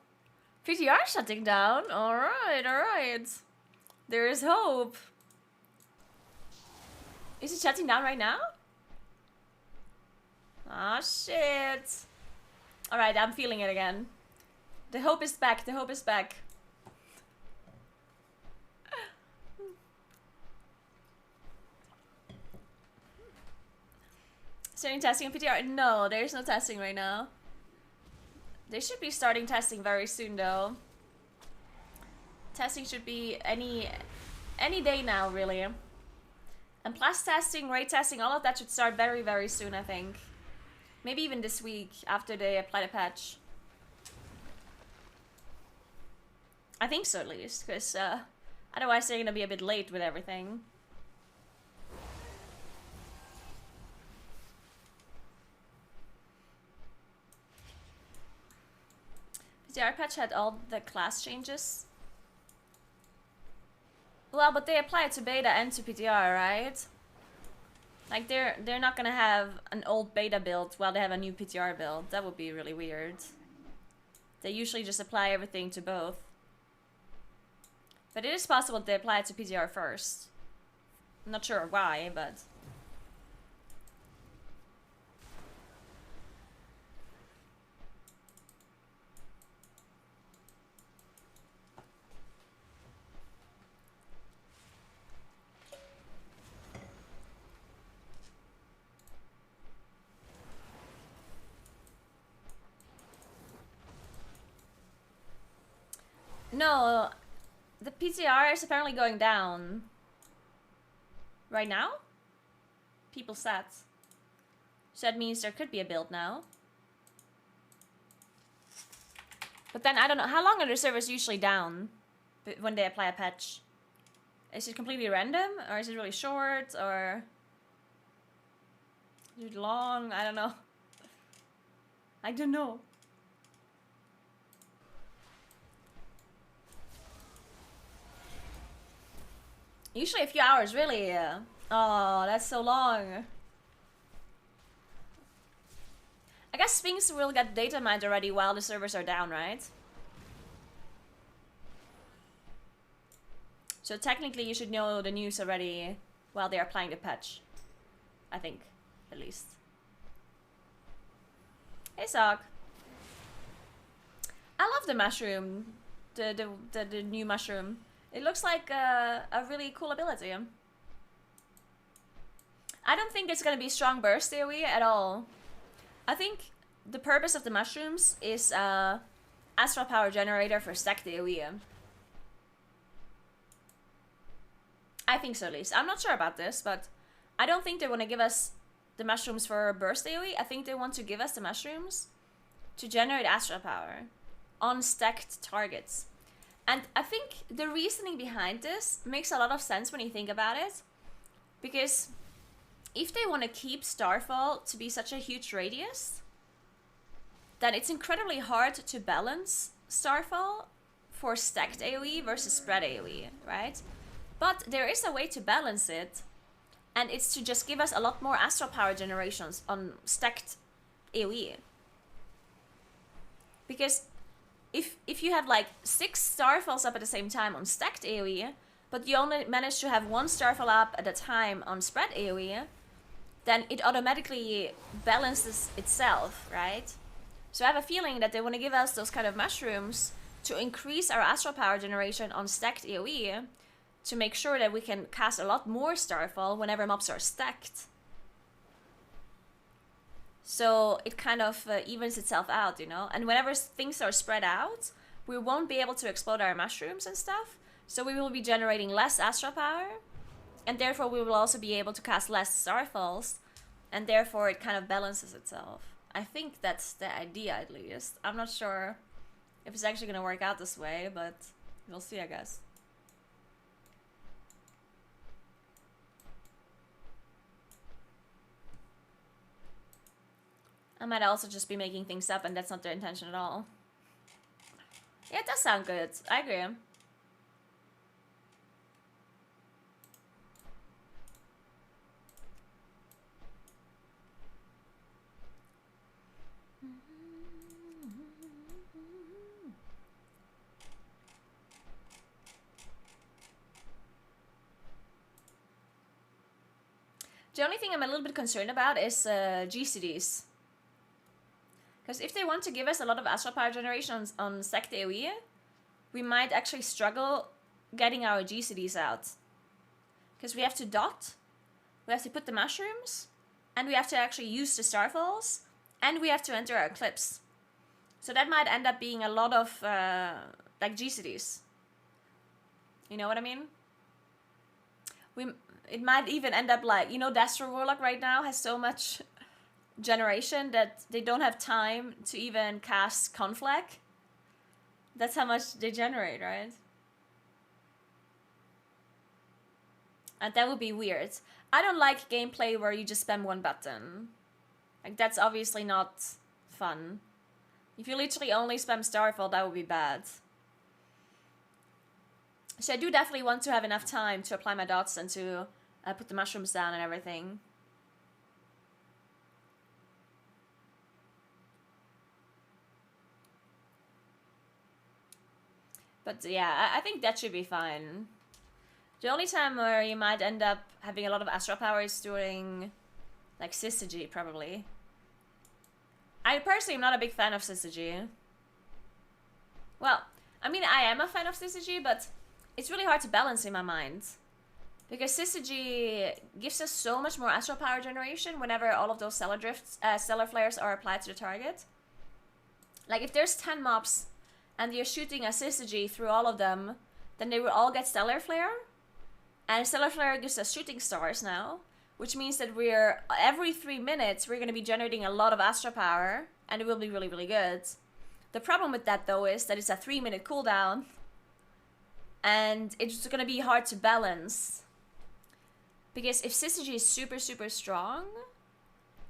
PTR shutting down? Alright, alright. There is hope. Is it shutting down right now? Ah, shit. Alright, I'm feeling it again. The hope is back, the hope is back. Starting testing on PTR? No, there's no testing right now. They should be starting testing very soon though. Testing should be any day now, really. And plus testing, raid testing, all of that should start very, very soon, I think. Maybe even this week, after they apply the patch. I think so, at least, because otherwise they're gonna be a bit late with everything. The PTR patch had all the class changes. Well, but they apply it to beta and to PTR, right? Like they're not gonna have an old beta build while they have a new PTR build. That would be really weird. They usually just apply everything to both. But it is possible they apply it to PTR first. I'm not sure why, but... No, the PTR is apparently going down. Right now? People stats. So that means there could be a build now. But then I don't know, how long are the servers usually down when they apply a patch? Is it completely random? Or is it really short? Or is it long? I don't know. I don't know. Usually a few hours, really. Oh, that's so long. I guess Sphinx will get data mined already while the servers are down, right? So technically you should know the news already while they're applying the patch. I think, at least. Hey, Sock. I love the mushroom. The new mushroom. It looks like a really cool ability. I don't think it's gonna be strong burst AoE at all. I think the purpose of the mushrooms is astral power generator for stacked AoE. I think so, at least. I'm not sure about this, but I don't think they want to give us the mushrooms for burst AoE. I think they want to give us the mushrooms to generate astral power on stacked targets. And I think the reasoning behind this makes a lot of sense when you think about it. Because if they want to keep Starfall to be such a huge radius, then it's incredibly hard to balance Starfall for stacked AoE versus spread AoE, right? But there is a way to balance it, and it's to just give us a lot more astral power generations on stacked AoE. Because if you have like 6 Starfalls up at the same time on stacked AoE, but you only manage to have 1 Starfall up at a time on spread AoE, then it automatically balances itself, right? So I have a feeling that they want to give us those kind of mushrooms to increase our astral power generation on stacked AoE, to make sure that we can cast a lot more Starfall whenever mobs are stacked. So it kind of evens itself out, you know? And whenever things are spread out, we won't be able to explode our mushrooms and stuff. So we will be generating less astral power. And therefore we will also be able to cast less Starfalls. And therefore it kind of balances itself. I think that's the idea, at least. I'm not sure if it's actually going to work out this way, but we'll see, I guess. I might also just be making things up, and that's not their intention at all. Yeah, it does sound good. I agree. The only thing I'm a little bit concerned about is GCDs. Because if they want to give us a lot of astral power generation on stacked AoE, we might actually struggle getting our GCDs out. Because we have to dot, we have to put the mushrooms, and we have to actually use the Starfalls, and we have to enter our clips. So that might end up being a lot of like GCDs. You know what I mean? It might even end up like, you know, Dastro Warlock right now has so much generation that they don't have time to even cast Conflag. That's how much they generate, right? And that would be weird. I don't like gameplay where you just spam one button. Like, that's obviously not fun. If you literally only spam Starfall, that would be bad. So I do definitely want to have enough time to apply my dots and to put the mushrooms down and everything. But yeah, I think that should be fine. The only time where you might end up having a lot of astral power is during like Syzygy, probably. I personally am not a big fan of Syzygy. Well, I mean, I am a fan of Syzygy, but it's really hard to balance in my mind. Because Syzygy gives us so much more astral power generation whenever all of those stellar drifts, stellar flares are applied to the target. Like, if there's 10 mobs and you're shooting a Syzygy through all of them, then they will all get stellar flare. And stellar flare gives us shooting stars now, which means that we're every 3 minutes we're going to be generating a lot of astral power, and it will be really, really good. The problem with that though is that it's a 3-minute cooldown, and it's going to be hard to balance. Because if Syzygy is super, super strong,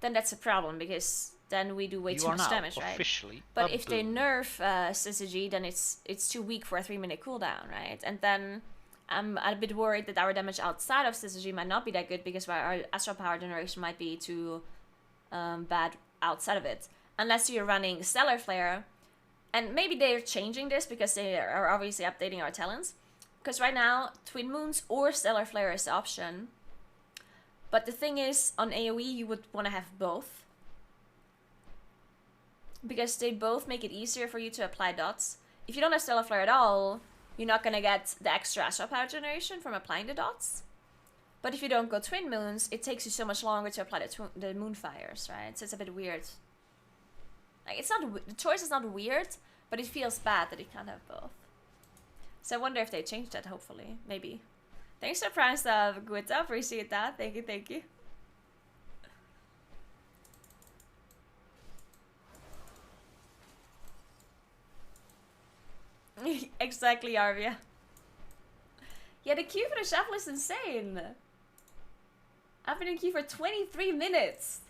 then that's a problem, because then we do way too much damage, right? But if they nerf Syzygy, then it's too weak for a 3-minute cooldown, right? And then I'm a bit worried that our damage outside of Syzygy might not be that good, because our astral power generation might be too bad outside of it. Unless you're running Stellar Flare, and maybe they're changing this because they are obviously updating our talents. Because right now, Twin Moons or Stellar Flare is the option. But the thing is, on AoE you would want to have both. Because they both make it easier for you to apply dots. If you don't have Stellar Flare at all, you're not going to get the extra astral power generation from applying the dots. But if you don't go Twin Moons, it takes you so much longer to apply the Moonfires, right? So it's a bit weird. Like, it's not, the choice is not weird, but it feels bad that you can't have both. So I wonder if they change that, hopefully. Maybe. Thanks for Prime Stuff, Guita. Appreciate that. Thank you, thank you. Exactly, Arvia. Yeah, the queue for the shuffle is insane. I've been in queue for 23 minutes.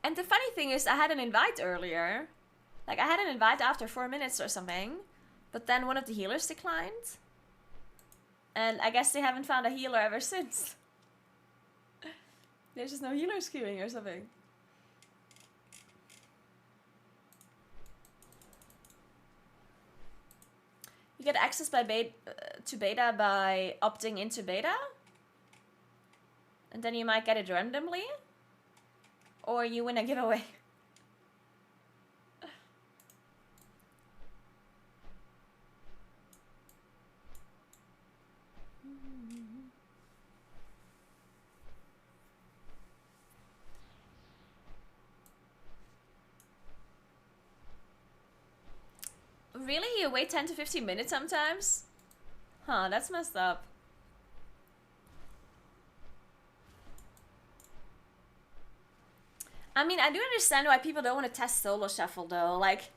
And the funny thing is, I had an invite earlier. Like, I had an invite after 4 minutes or something. But then one of the healers declined. And I guess they haven't found a healer ever since. There's just no healers queuing or something. You get access by to beta by opting into beta. And then you might get it randomly. Or you win a giveaway. Really? You wait 10 to 15 minutes sometimes? Huh, that's messed up. I mean, I do understand why people don't want to test solo shuffle though. Like,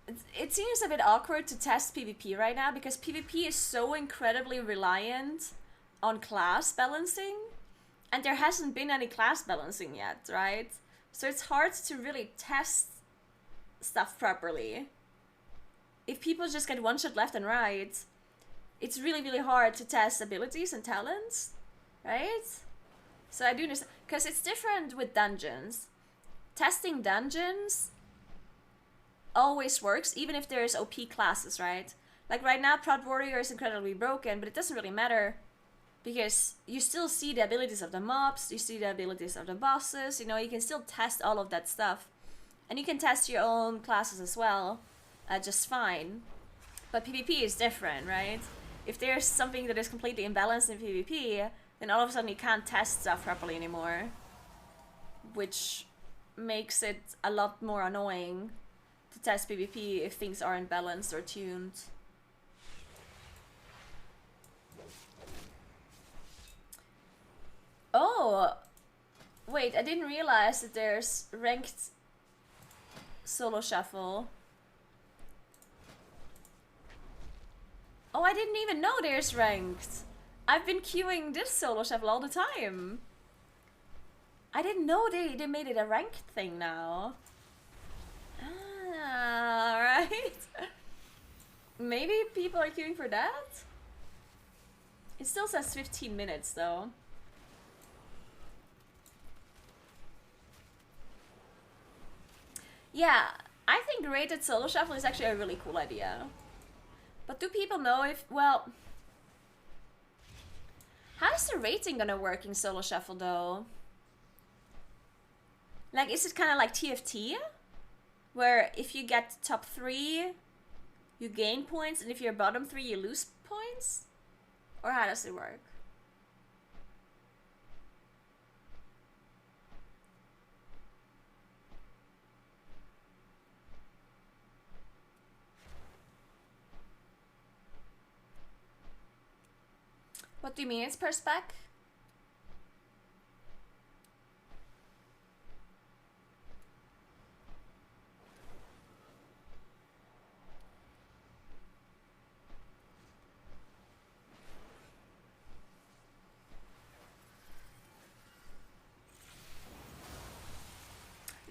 it seems a bit awkward to test PvP right now because PvP is so incredibly reliant on class balancing. And there hasn't been any class balancing yet, right? So it's hard to really test stuff properly. If people just get one shot left and right, it's really, really hard to test abilities and talents, right? So I do understand, because it's different with dungeons. Testing dungeons always works, even if there's OP classes, right? Like right now, Prod Warrior is incredibly broken, but it doesn't really matter, because you still see the abilities of the mobs, you see the abilities of the bosses, you know, you can still test all of that stuff. And you can test your own classes as well. Just fine. But PvP is different, right? If there's something that is completely imbalanced in PvP, then all of a sudden you can't test stuff properly anymore. Which makes it a lot more annoying to test PvP if things aren't balanced or tuned. Oh! Wait, I didn't realize that there's ranked solo shuffle. Oh, I didn't even know there's ranked. I've been queuing this solo shuffle all the time. I didn't know they made it a ranked thing now. Ah, right. Maybe people are queuing for that? It still says 15 minutes though. Yeah, I think rated solo shuffle is actually a really cool idea. But do people know if, well, how is the rating gonna work in solo shuffle though? Like, is it kind of like TFT? Where if you get top 3, you gain points, and if you're bottom 3, you lose points? Or how does it work? What do you mean it's per spec?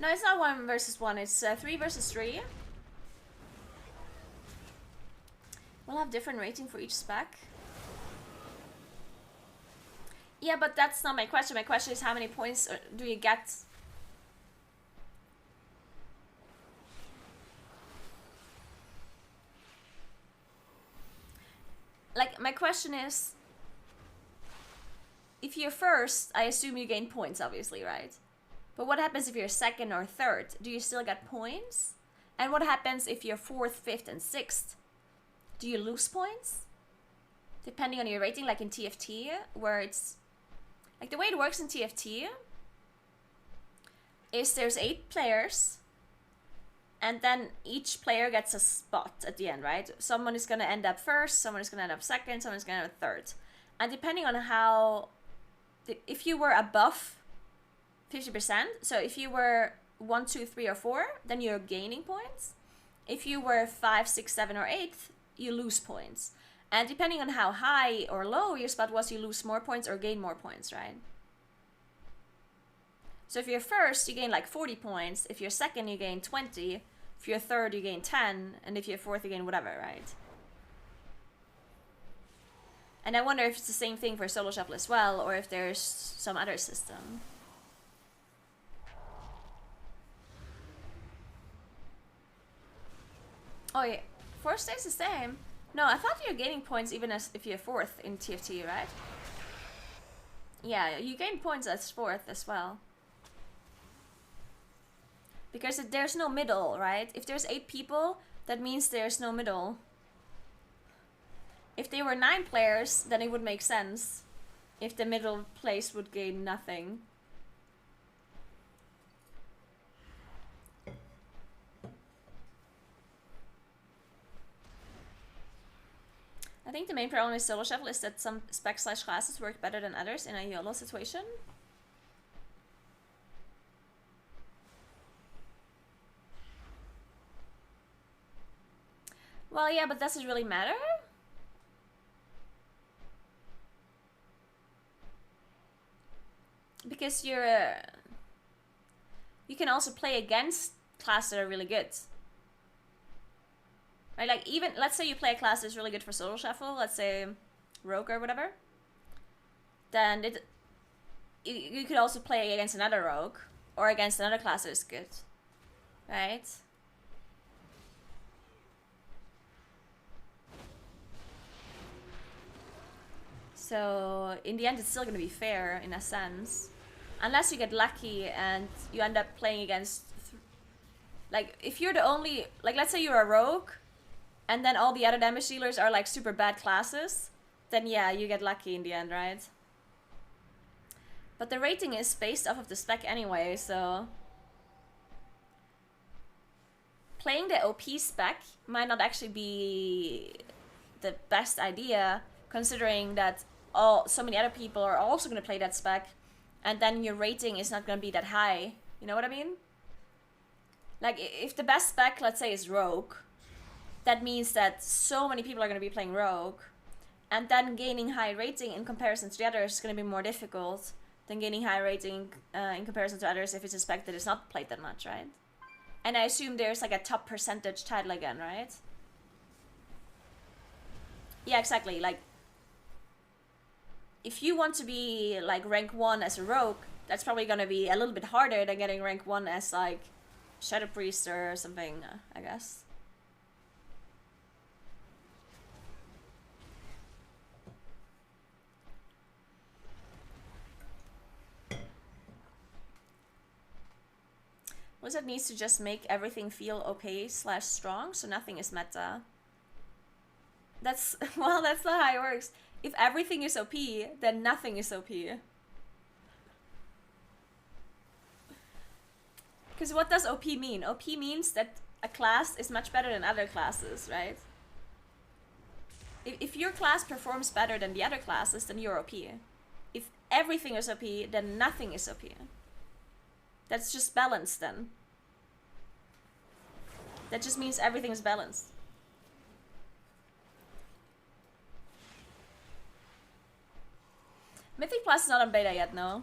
No, it's not 1 versus 1, it's 3 versus 3. We'll have different rating for each spec. Yeah, but that's not my question. My question is how many points do you get? Like, my question is, if you're first, I assume you gain points, obviously, right? But what happens if you're second or third? Do you still get points? And what happens if you're 4th, 5th, and 6th? Do you lose points? Depending on your rating, like in TFT, where it's... Like, the way it works in TFT is there's 8 players, and then each player gets a spot at the end, right? Someone is going to end up first, someone is going to end up second, someone is going to end up third. And depending on how... If you were above 50%, so if you were 1, 2, 3, or 4, then you're gaining points. If you were 5, 6, 7, or 8, you lose points. And depending on how high or low your spot was, you lose more points or gain more points, right? So if you're first, you gain like 40 points. If you're second, you gain 20. If you're third, you gain 10. And if you're fourth, you gain whatever, right? And I wonder if it's the same thing for Solo Shuffle as well, or if there's some other system. Oh yeah, fourth stays the same. No, I thought you were gaining points even as if you're fourth in TFT, right? Yeah, you gain points as fourth as well. Because there's no middle, right? If there's 8 people, that means there's no middle. If there were 9 players, then it would make sense. If the middle place would gain nothing. I think the main problem with Solo Shuffle is that some spec/classes work better than others in a YOLO situation. Well, yeah, but does it really matter? Because you can also play against classes that are really good. Right, like even, let's say you play a class that's really good for Solo Shuffle, let's say Rogue or whatever. Then you could also play against another Rogue, or against another class that is good. Right? So in the end it's still gonna be fair in a sense. Unless you get lucky and you end up playing against, like if you're the only, like let's say you're a Rogue, and then all the other damage dealers are like super bad classes, then yeah, you get lucky in the end, right? But the rating is based off of the spec anyway, so playing the OP spec might not actually be the best idea, considering that so many other people are also going to play that spec, and then your rating is not going to be that high. You know what I mean? Like if the best spec, let's say, is Rogue, that means that so many people are going to be playing Rogue, and then gaining high rating in comparison to the others is going to be more difficult than gaining high rating in comparison to others if it's a spec that is not played that much, right? And I assume there's like a top percentage title again, right? Yeah, exactly. Like, if you want to be like rank 1 as a Rogue, that's probably going to be a little bit harder than getting rank 1 as like Shadow Priest or something, I guess. Blizzard needs to just make everything feel OP/strong, so nothing is meta. That's, well, that's not how it works. If everything is OP, then nothing is OP. Because what does OP mean? OP means that a class is much better than other classes, right? If your class performs better than the other classes, then you're OP. If everything is OP, then nothing is OP. That's just balanced then. That just means everything is balanced. Mythic Plus is not on beta yet, no.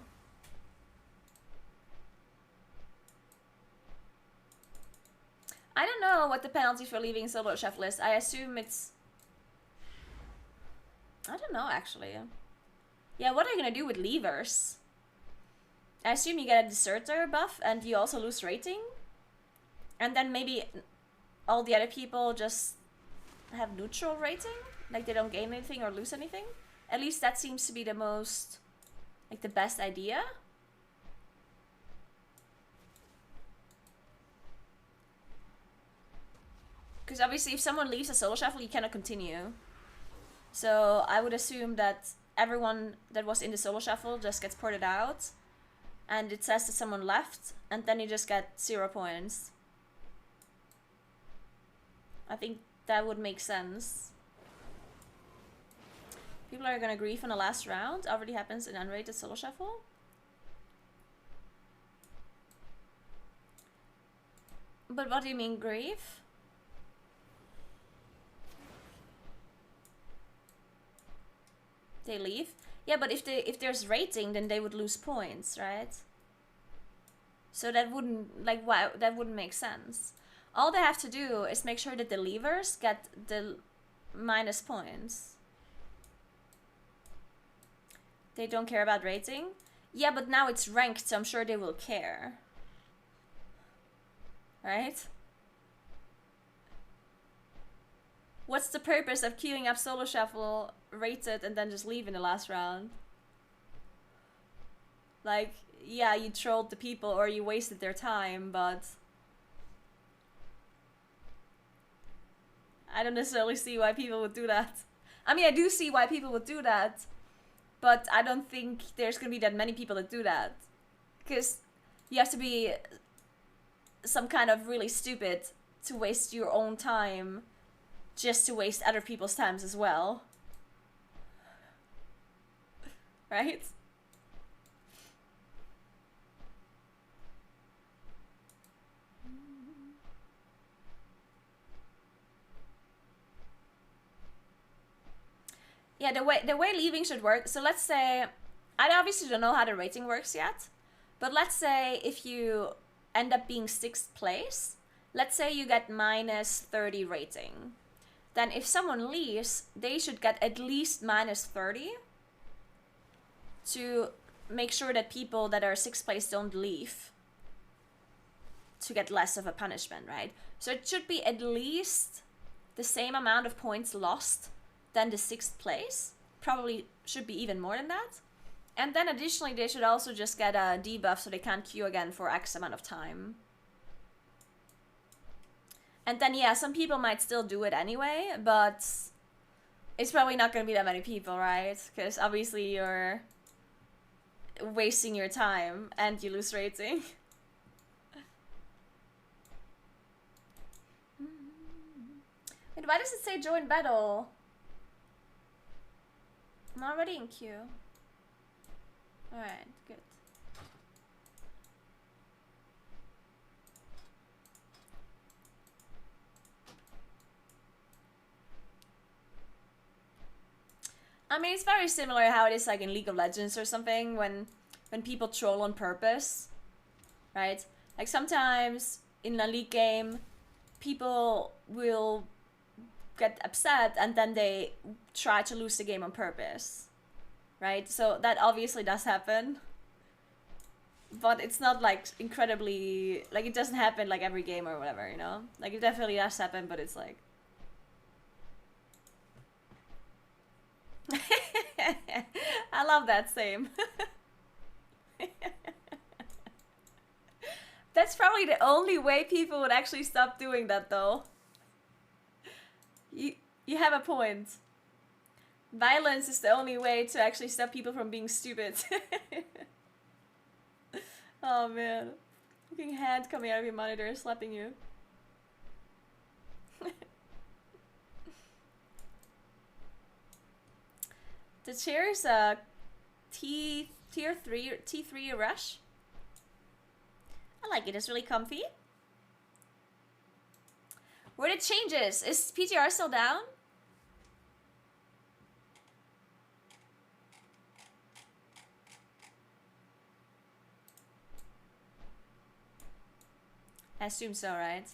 I don't know what the penalty for leaving Solo Shuffle is. I assume it's... I don't know, actually. Yeah, what are you gonna do with leavers? I assume you get a deserter buff and you also lose rating? And then maybe all the other people just have neutral rating? Like they don't gain anything or lose anything? At least that seems to be the most, like the best idea. Because obviously if someone leaves a Solo Shuffle, you cannot continue. So I would assume that everyone that was in the Solo Shuffle just gets ported out. And it says that someone left, and then you just get 0 points. I think that would make sense. People are gonna grief on the last round. Already happens in unrated Solo Shuffle. But what do you mean grief? They leave? Yeah, but if there's rating, then they would lose points, right? So that wouldn't, like, why, that wouldn't make sense. All they have to do is make sure that the leavers get the minus points. They don't care about rating? Yeah, but now it's ranked, so I'm sure they will care. Right? What's the purpose of queuing up solo shuffle, rated, and then just leave in the last round? Like, yeah, you trolled the people or you wasted their time, but I don't necessarily see why people would do that. I mean, I do see why people would do that, but I don't think there's gonna be that many people that do that. Because you have to be some kind of really stupid to waste your own time just to waste other people's times as well. Right? Yeah, the way leaving should work. So let's say, I obviously don't know how the rating works yet, but let's say if you end up being 6th place, let's say you get minus 30 rating. Then if someone leaves, they should get at least minus 30 to make sure that people that are 6th place don't leave to get less of a punishment, right? So it should be at least the same amount of points lost than the 6th place. Probably should be even more than that. And then additionally, they should also just get a debuff so they can't queue again for X amount of time. And then, yeah, some people might still do it anyway, but it's probably not going to be that many people, right? Because obviously you're wasting your time and you lose rating. Wait, why does it say join battle? I'm already in queue. Alright, good. I mean, it's very similar how it is like in League of Legends or something when people troll on purpose, right? Like sometimes in a League game, people will get upset and then they try to lose the game on purpose, right? So that obviously does happen, but it's not like incredibly, like it doesn't happen like every game or whatever, you know? Like it definitely does happen, but it's like I love that, same. That's probably the only way people would actually stop doing that though. You have a point. Violence is the only way to actually stop people from being stupid. Oh man. Looking hand coming out of your monitor slapping you. The chair is a tier 3 T3 rush. I like it, it's really comfy. Were the changes? Is PTR still down? I assume so, right?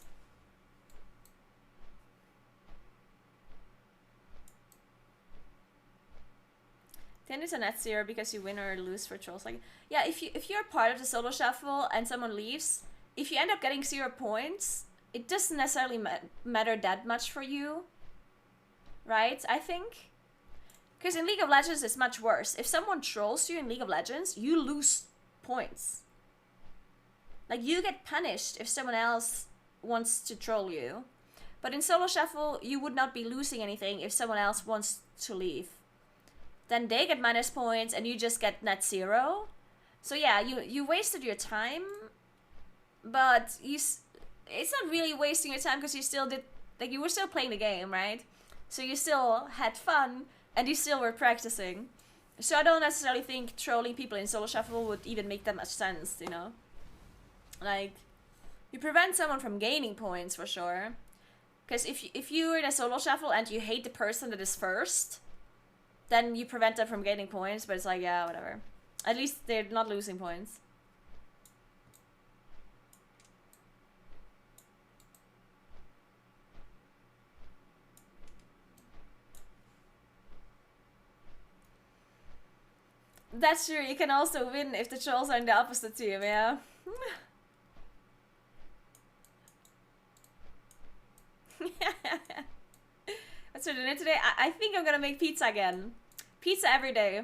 Then it's a net zero because you win or lose for trolls. Like, yeah, if you're part of the solo shuffle and someone leaves, if you end up getting 0 points, it doesn't necessarily matter that much for you, right? I think, because in League of Legends it's much worse. If someone trolls you in League of Legends, you lose points. Like you get punished if someone else wants to troll you, but in solo shuffle you would not be losing anything if someone else wants to leave. Then they get minus points and you just get net 0. So yeah, you wasted your time, but it's not really wasting your time because you still did, like you were still playing the game, right? So you still had fun and you still were practicing. So I don't necessarily think trolling people in solo shuffle would even make that much sense, you know? Like, you prevent someone from gaining points for sure. Because if you're in a solo shuffle and you hate the person that is first, then you prevent them from gaining points, but it's like, yeah, whatever. At least they're not losing points. That's true. You can also win if the trolls are in the opposite team, yeah. What's for dinner today? I think I'm gonna make pizza again. Pizza every day.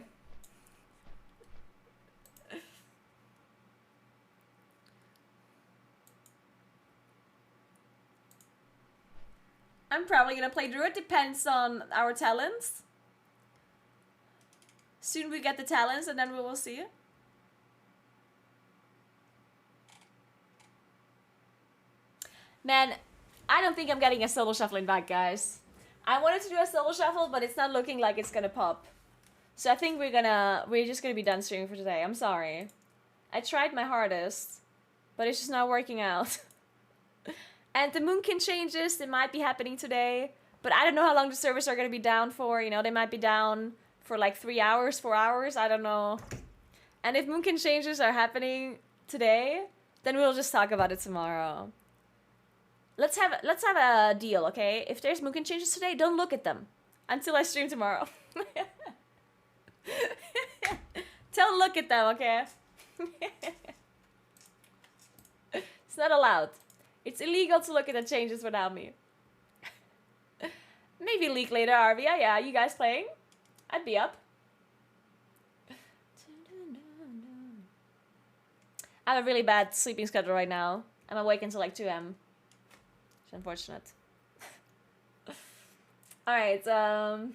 I'm probably gonna play Druid. Depends on our talents. Soon we get the talents and then we will see. Man, I don't think I'm getting a solo shuffle invite, guys. I wanted to do a solo shuffle, but it's not looking like it's gonna pop. So I think we're just gonna be done streaming for today. I'm sorry. I tried my hardest, but it's just not working out. And the Moonkin changes, they might be happening today, but I don't know how long the servers are gonna be down for. You know, they might be down for like 3 hours, 4 hours, I don't know. And if Moonkin changes are happening today, then we'll just talk about it tomorrow. Let's have a deal, okay? If there's Moonkin changes today, don't look at them until I stream tomorrow. Don't look at them, okay? It's not allowed. It's illegal to look at the changes without me. Maybe leak later, Arvia. Yeah, you guys playing? I'd be up. I have a really bad sleeping schedule right now. I'm awake until like 2 a.m. It's unfortunate. Alright, oh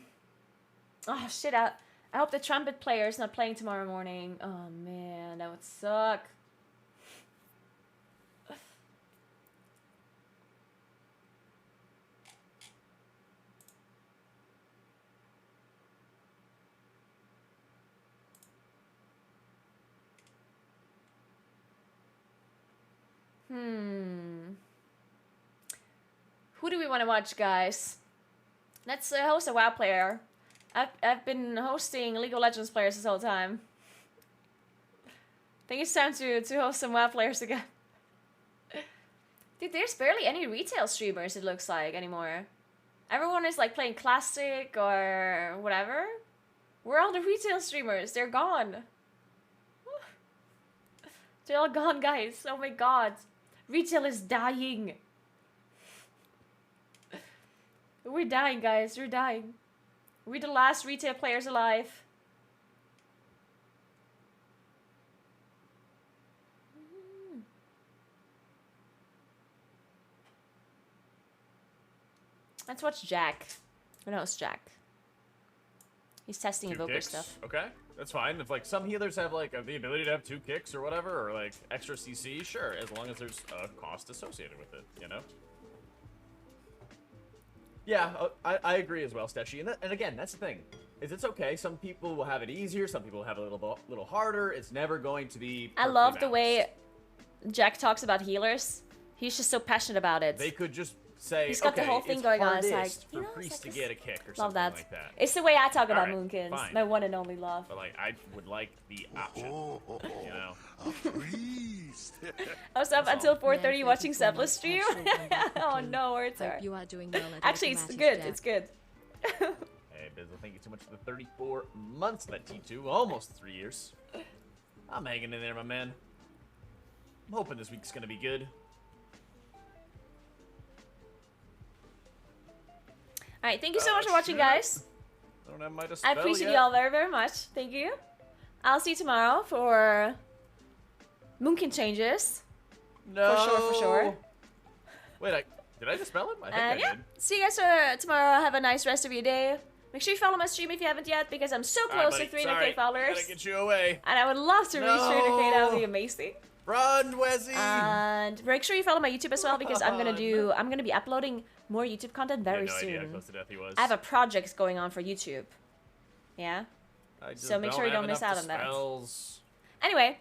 shit, I hope the trumpet player is not playing tomorrow morning. Oh man, that would suck. Who do we want to watch, guys? Let's host a WoW player. I've been hosting League of Legends players this whole time. I think it's time to host some WoW players again. Dude, there's barely any retail streamers, it looks like, anymore. Everyone is like playing Classic or whatever. Where are all the retail streamers? They're gone. They're all gone, guys. Oh my god. Retail is dying. We're dying, guys. We're dying. We're the last retail players alive. Let's watch Jack. No, it's Jack. He's testing Evoker stuff. Okay, that's fine. If like some healers have like the ability to have 2 kicks or whatever, or like extra CC, sure, as long as there's a cost associated with it, you know. Yeah, I agree as well, Stetchy. And again, that's the thing. Is it's okay. Some people will have it easier. Some people will have it a little harder. It's never going to be. I love the way Jack talks about healers. He's just so passionate about it. They could just say, he's got the whole thing going on. It's like, for Priest to get a kick or love something that. like that. It's the way I talk about All right, Moonkins. fine. My one and only love. But like, I would like the option. You know. I was up until 4:30 watching Seplis stream. Oh no, words are. You are doing well. Actually, it's good. It's good. Hey, Bizzle, thank you so much for the 34 months of that T2. Almost 3 years. I'm hanging in there, my man. I'm hoping this week's gonna be good. Alright, thank you so much for watching, guys. I don't have my dispel I appreciate yet. you all very, very much. Thank you. I'll see you tomorrow for Moonkin changes. No. For sure. Wait, did I dispel him? I think I yeah, did. see you guys tomorrow. Have a nice rest of your day. Make sure you follow my stream if you haven't yet, because I'm so close to 300k followers. Gotta get you away. And I would love to reach 300k. That would be amazing. Run, Wezzy! And make sure you follow my YouTube as well, because I'm gonna be uploading more YouTube content very soon. idea how close to death he was. I have a project going on for YouTube. Yeah. So make sure you don't miss out on that. Anyway,